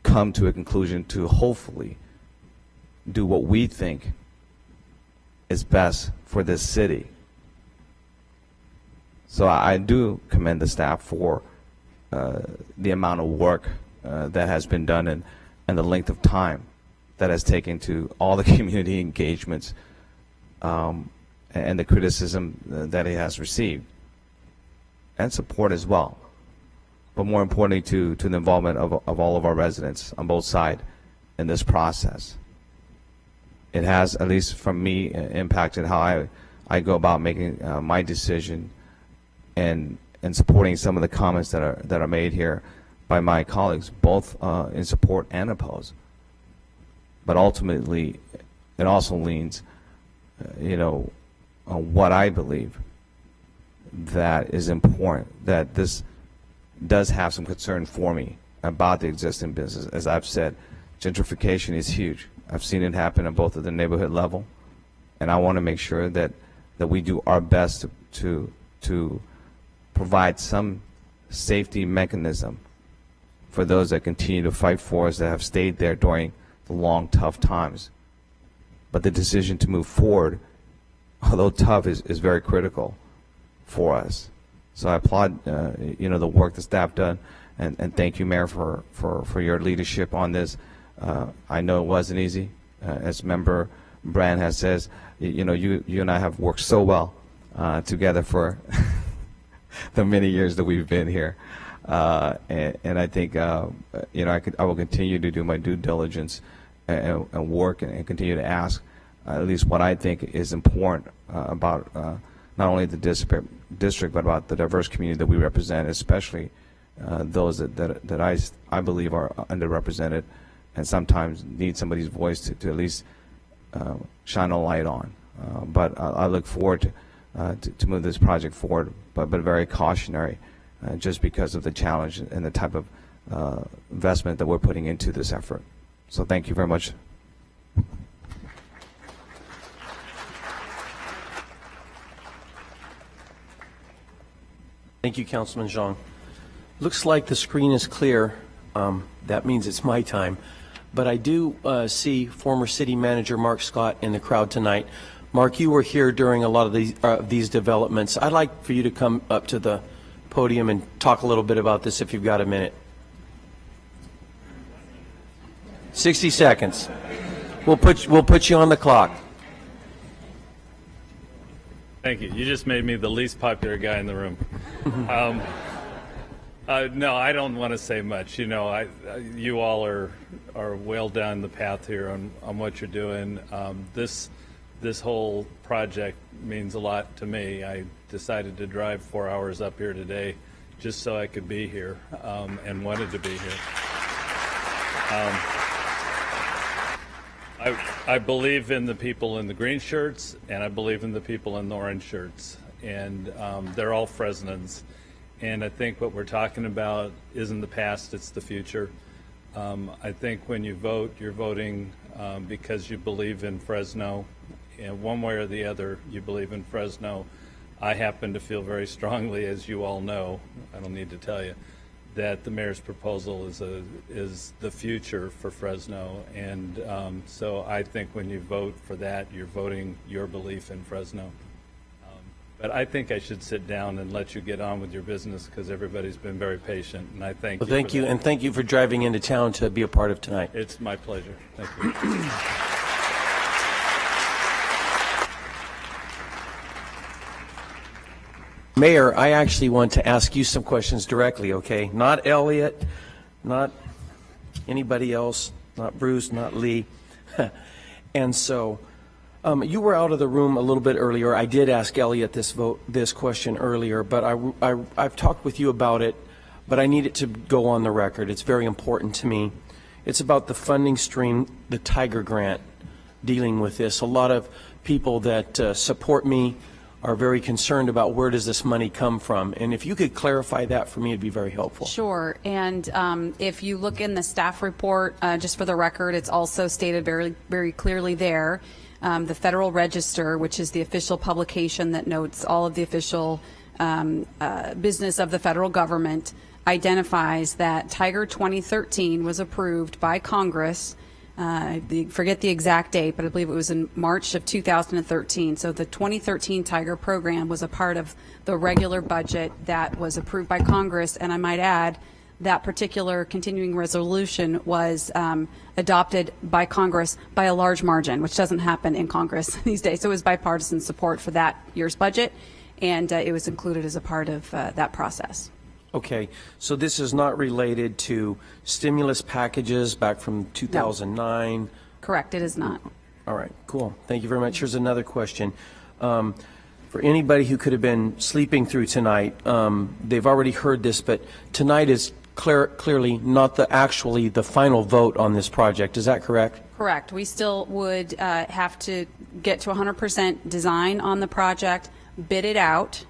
come to a conclusion to hopefully do what we think is best for this city. So I do commend the staff for the amount of work that has been done and the length of time that has taken to all the community engagements and the criticism that it has received, and support as well. But more importantly, to the involvement of all of our residents on both sides in this process. It has, at least from me, impacted how I go about making my decision and supporting some of the comments that are made here by my colleagues, both in support and oppose. But ultimately, it also leans, on what I believe that is important, that this does have some concern for me about the existing business. As I've said, gentrification is huge. I've seen it happen at both at the neighborhood level, and I want to make sure that we do our best to provide some safety mechanism for those that continue to fight for us, that have stayed there during the long, tough times. But the decision to move forward, although tough, is very critical for us. So I applaud the work the staff done, and thank you, Mayor, for your leadership on this. I know it wasn't easy. As Member Brand has says, you and I have worked so well together for the many years that we've been here. And I think I will continue to do my due diligence and work and continue to ask at least what I think is important about not only the district but about the diverse community that we represent, especially those that I believe are underrepresented and sometimes need somebody's voice to at least shine a light on. But I look forward to move this project forward, but very cautionary. Just because of the challenge and the type of investment that we're putting into this effort. So thank you very much.
Thank you, Councilman Zhang. Looks like the screen is clear. That means it's my time. But I do see former City Manager Mark Scott in the crowd tonight. Mark, you were here during a lot of these developments. I'd like for you to come up to the podium and talk a little bit about this if you've got a minute. 60 seconds. We'll put you on the clock.
Thank you. You just made me the least popular guy in the room. No, I don't want to say much. You all are well down the path here on what you're doing. This whole project means a lot to me. I decided to drive 4 hours up here today just so I could be here and wanted to be here. I believe in the people in the green shirts, and I believe in the people in the orange shirts, and they're all Fresnans. And I think what we're talking about isn't the past, it's the future. I think when you vote, you're voting because you believe in Fresno, and one way or the other, you believe in Fresno. I happen to feel very strongly, as you all know, I don't need to tell you, that the mayor's proposal is the future for Fresno, and so I think when you vote for that, you're voting your belief in Fresno. But I think I should sit down and let you get on with your business because everybody's been very patient, and I thank you.
Well, thank you, and thank you for driving into town to be a part of tonight.
It's my pleasure. Thank you.
Mayor, I actually want to ask you some questions directly, okay? Not Elliot, not anybody else, not Bruce, not Lee. And so, you were out of the room a little bit earlier. I did ask Elliot this question earlier, but I've talked with you about it, but I need it to go on the record. It's very important to me. It's about the funding stream, the Tiger Grant, dealing with this. A lot of people that support me are very concerned about where does this money come from. And if you could clarify that for me, it'd be very helpful.
Sure. And if you look in the staff report, just for the record, it's also stated very, very clearly there. The Federal Register, which is the official publication that notes all of the official business of the federal government, identifies that Tiger 2013 was approved by Congress. Forget the exact date, but I believe it was in March of 2013. So the 2013 Tiger program was a part of the regular budget that was approved by Congress. And I might add, that particular continuing resolution was adopted by Congress by a large margin, which doesn't happen in Congress these days. So it was bipartisan support for that year's budget, and it was included as a part of that process.
Okay, so this is not related to stimulus packages back from 2009? No.
Correct, it is not.
All right, cool. Thank you very much. Here's another question. For anybody who could have been sleeping through tonight, they've already heard this, but tonight is clearly not the final vote on this project. Is that correct?
Correct. We still would have to get to 100% design on the project, bid it out,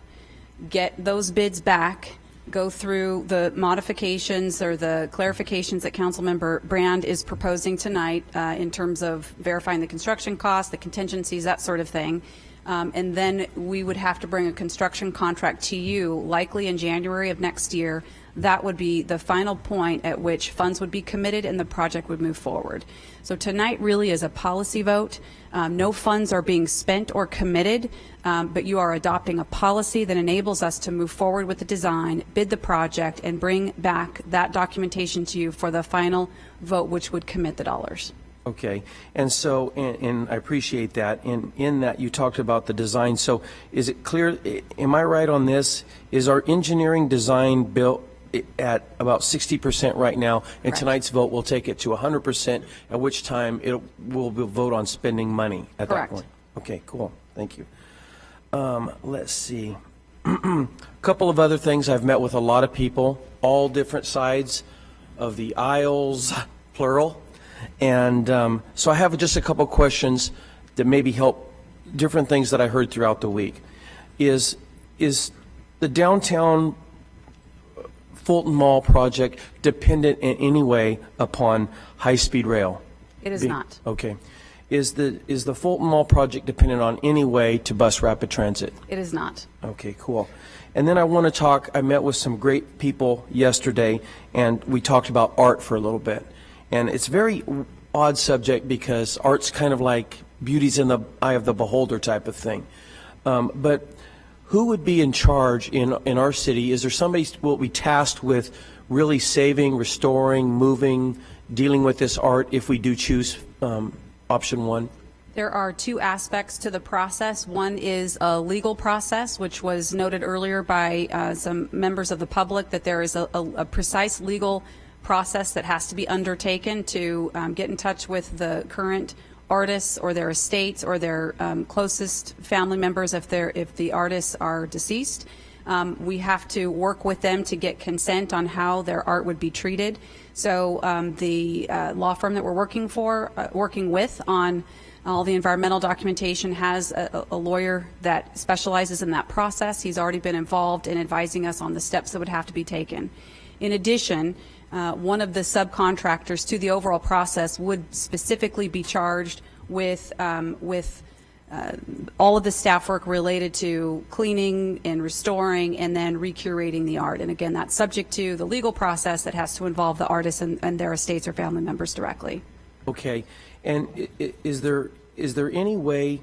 get those bids back, go through the modifications or the clarifications that Councilmember Brand is proposing tonight in terms of verifying the construction costs, the contingencies, that sort of thing. And then we would have to bring a construction contract to you, likely in January of next year. That would be the final point at which funds would be committed and the project would move forward. So tonight really is a policy vote. No funds are being spent or committed, but you are adopting a policy that enables us to move forward with the design, bid the project, and bring back that documentation to you for the final vote, which would commit the dollars.
Okay, and so, and I appreciate that. In that you talked about the design. So is it clear, am I right on this? Is our engineering design built at about 60% right now, and tonight's vote will take it to 100%, at which time we'll vote on spending money at that point? Okay, cool. Thank you. Let's see. A couple of other things. I've met with a lot of people, all different sides of the aisles, plural. And so I have just a couple questions that maybe help different things that I heard throughout the week. Is the downtown Fulton Mall project dependent in any way upon high-speed rail?
It is not.
Okay. Is the Fulton Mall project dependent on any way to bus rapid transit?
It is not.
Okay, cool. And then I want to talk, I met with some great people yesterday, and we talked about art for a little bit. And it's a very odd subject because art's kind of like beauty's in the eye of the beholder type of thing. But who would be in charge in our city? Is there somebody will be tasked with really saving, restoring, moving, dealing with this art if we do choose option one?
There are two aspects to the process. One is a legal process, which was noted earlier by some members of the public, that there is a precise legal process that has to be undertaken to get in touch with the current artists or their estates or their closest family members if the artists are deceased. We have to work with them to get consent on how their art would be treated. So the law firm that we're working with on all the environmental documentation has a lawyer that specializes in that process. He's already been involved in advising us on the steps that would have to be taken. In addition, one of the subcontractors to the overall process would specifically be charged with all of the staff work related to cleaning and restoring and then recurating the art. And again, that's subject to the legal process that has to involve the artists and their estates or family members directly.
Okay. And is there any way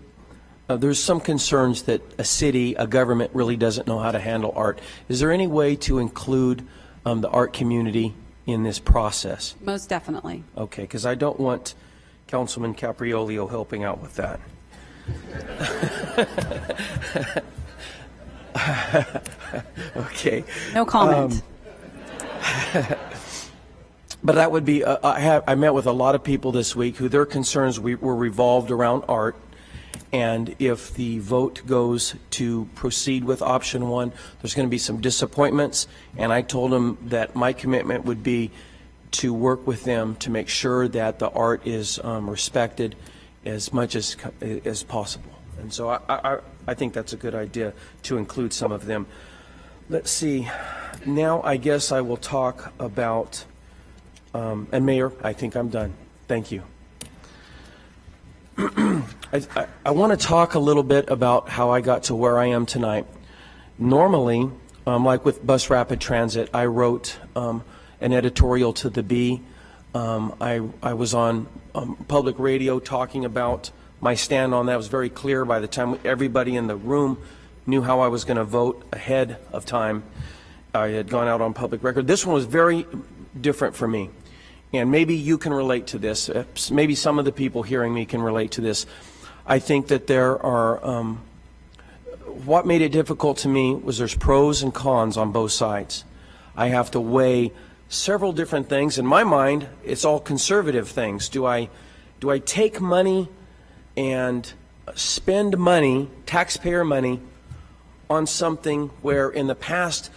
there's some concerns that a city, a government really doesn't know how to handle art. Is there any way to include the art community in this process?
Most definitely.
Okay, because I don't want Councilman Capriolio helping out with that. Okay.
No comment.
But that would be, I met with a lot of people this week who their concerns were revolved around art. And if the vote goes to proceed with option one, there's going to be some disappointments. And I told them that my commitment would be to work with them to make sure that the art is respected as much as possible. And so I think that's a good idea to include some of them. Let's see. Now I guess I will talk about, and Mayor, I think I'm done. Thank you. I want to talk a little bit about how I got to where I am tonight. Normally, like with Bus Rapid Transit, I wrote an editorial to the Bee. I was on public radio talking about my stand on that. It was very clear by the time everybody in the room knew how I was going to vote ahead of time. I had gone out on public record. This one was very different for me. And maybe you can relate to this. Maybe some of the people hearing me can relate to this. I think that there are, what made it difficult to me was there's pros and cons on both sides. I have to weigh several different things. In my mind, it's all conservative things. Do I take money and spend money, taxpayer money, on something where in the past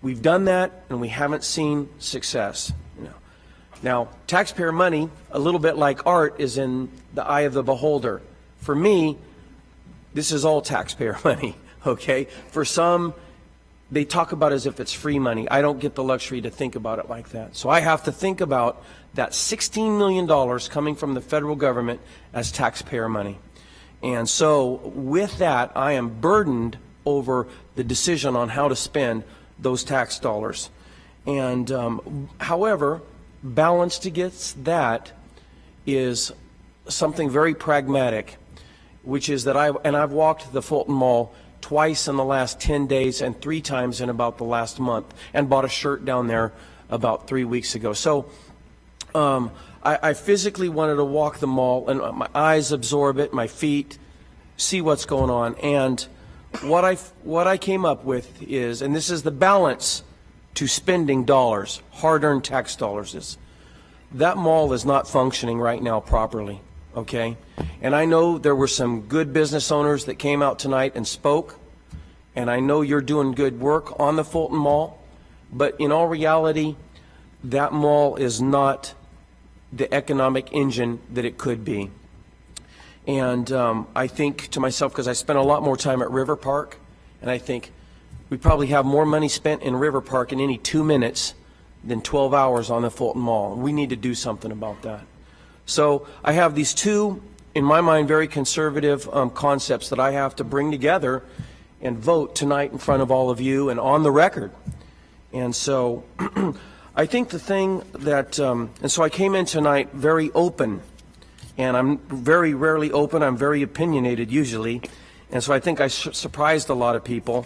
we've done that and we haven't seen success? Now, taxpayer money, a little bit like art, is in the eye of the beholder. For me, this is all taxpayer money, okay? For some, they talk about it as if it's free money. I don't get the luxury to think about it like that. So I have to think about that $16 million coming from the federal government as taxpayer money. And so with that, I am burdened over the decision on how to spend those tax dollars. And however, balanced against that is something very pragmatic, which is that I've walked the Fulton Mall twice in the last 10 days and 3 times in about the last month, and bought a shirt down there about 3 weeks ago. So I physically wanted to walk the mall, and my eyes absorb it, my feet see what's going on. And what I came up with is, and this is the balance to spending dollars, hard-earned tax dollars, is that mall is not functioning right now properly, okay? And I know there were some good business owners that came out tonight and spoke, and I know you're doing good work on the Fulton Mall, but in all reality, that mall is not the economic engine that it could be. And I think to myself, because I spent a lot more time at River Park, and I think we probably have more money spent in River Park in any 2 minutes than 12 hours on the Fulton Mall. We need to do something about that. So I have these two, in my mind, very conservative concepts that I have to bring together and vote tonight in front of all of you and on the record. And so I think the thing that, and so I came in tonight very open, and I'm very rarely open. I'm very opinionated usually. And so I think I surprised a lot of people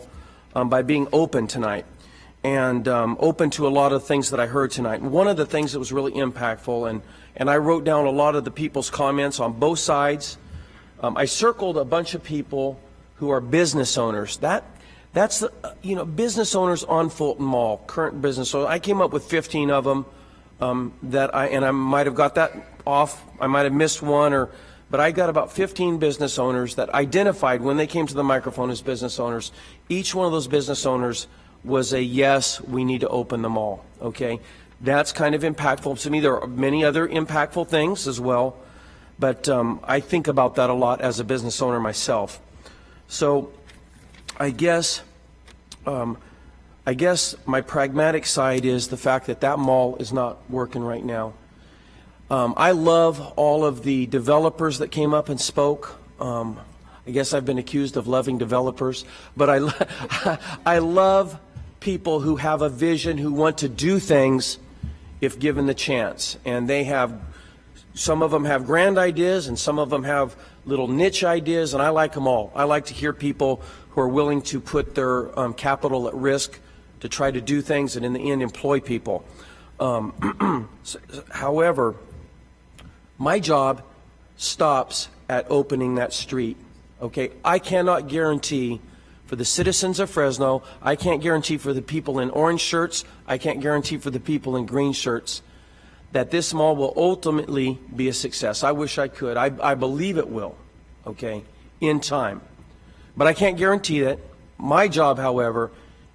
by being open tonight, and open to a lot of things that I heard tonight. And one of the things that was really impactful, and I wrote down a lot of the people's comments on both sides. I circled a bunch of people who are business owners. That's business owners on Fulton Mall, current business owners. I came up with 15 of them and I might have got that off. I might have missed one, but I got about 15 business owners that identified when they came to the microphone as business owners. Each one of those business owners was a yes, we need to open the mall, okay? That's kind of impactful to me. There are many other impactful things as well, but I think about that a lot as a business owner myself. So I guess my pragmatic side is the fact that that mall is not working right now. I love all of the developers that came up and spoke. I guess I've been accused of loving developers, but I love people who have a vision, who want to do things if given the chance. And they have some of them have grand ideas and some of them have little niche ideas, and I like them all. I like to hear people who are willing to put their capital at risk to try to do things and in the end employ people. However, my job stops at opening that street. Okay, I cannot guarantee for the citizens of Fresno, I can't guarantee for the people in orange shirts, I can't guarantee for the people in green shirts that this mall will ultimately be a success. I wish I could. I believe it will, okay, in time. But I can't guarantee that. My job, however,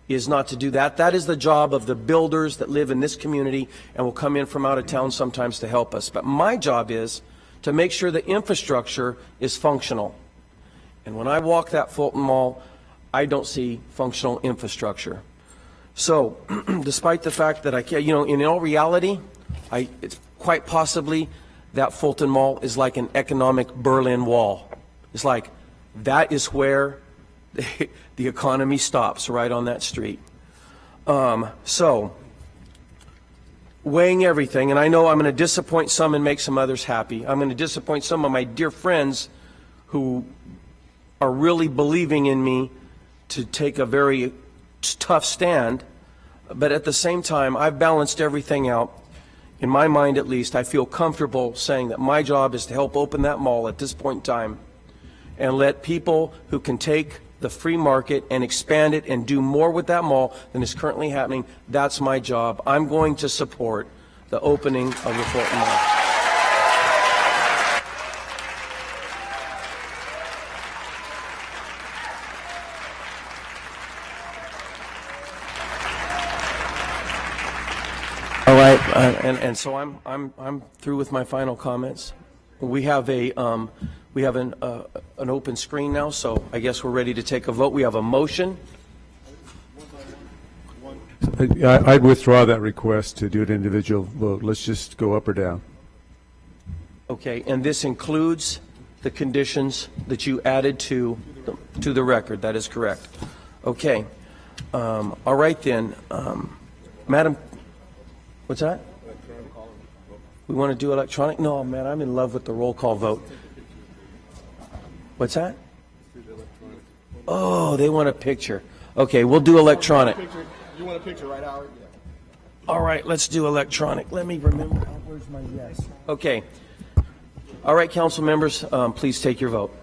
is not to do that. That is the job of the builders that live in this community and will come in from out of town sometimes to help us. But my job is to make sure the infrastructure is functional. And when I walk that Fulton Mall, I don't see functional infrastructure. So, despite the fact that I can't, you know, in all reality, it's quite possibly that Fulton Mall is like an economic Berlin Wall. It's like that is where the economy stops, right on that street. So, weighing everything, and I know I'm going to disappoint some and make some others happy. I'm going to disappoint some of my dear friends who are really believing in me to take a very tough stand, but at the same time, I've balanced everything out. In my mind, at least, I feel comfortable saying that my job is to help open that mall at this point in time and let people who can take the free market and expand it and do more with that mall than is currently happening. That's my job. I'm going to support the opening of the Fulton Mall. All right, and so I'm through with my final comments. We have an open screen now, so I guess we're ready to take a vote. We have a motion.
I'd withdraw that request to do an individual vote. Let's just go up or down.
Okay, and this includes the conditions that you added to the record. That is correct. Okay. All right then, Madam. What's that? We want to do electronic? No, man, I'm in love with the roll call vote. What's that? Oh, they want a picture. Okay, we'll do electronic.
You want a picture, right, Howard? Yeah.
All right, let's do electronic. Let me remember. Where's my yes? Okay. All right, council members, please take your vote.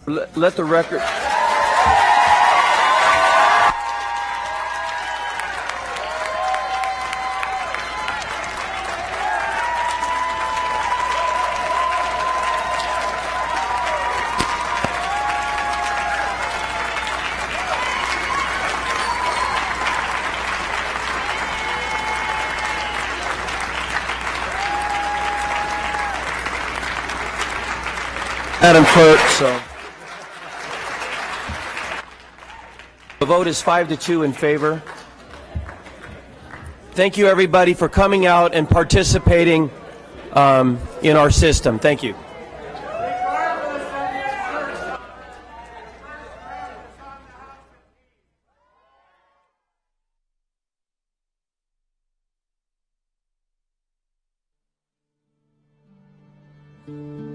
Let the record... Madam Clerk, so the vote is 5-2 in favor. Thank you, everybody, for coming out and participating in our system. Thank you.
Thank you.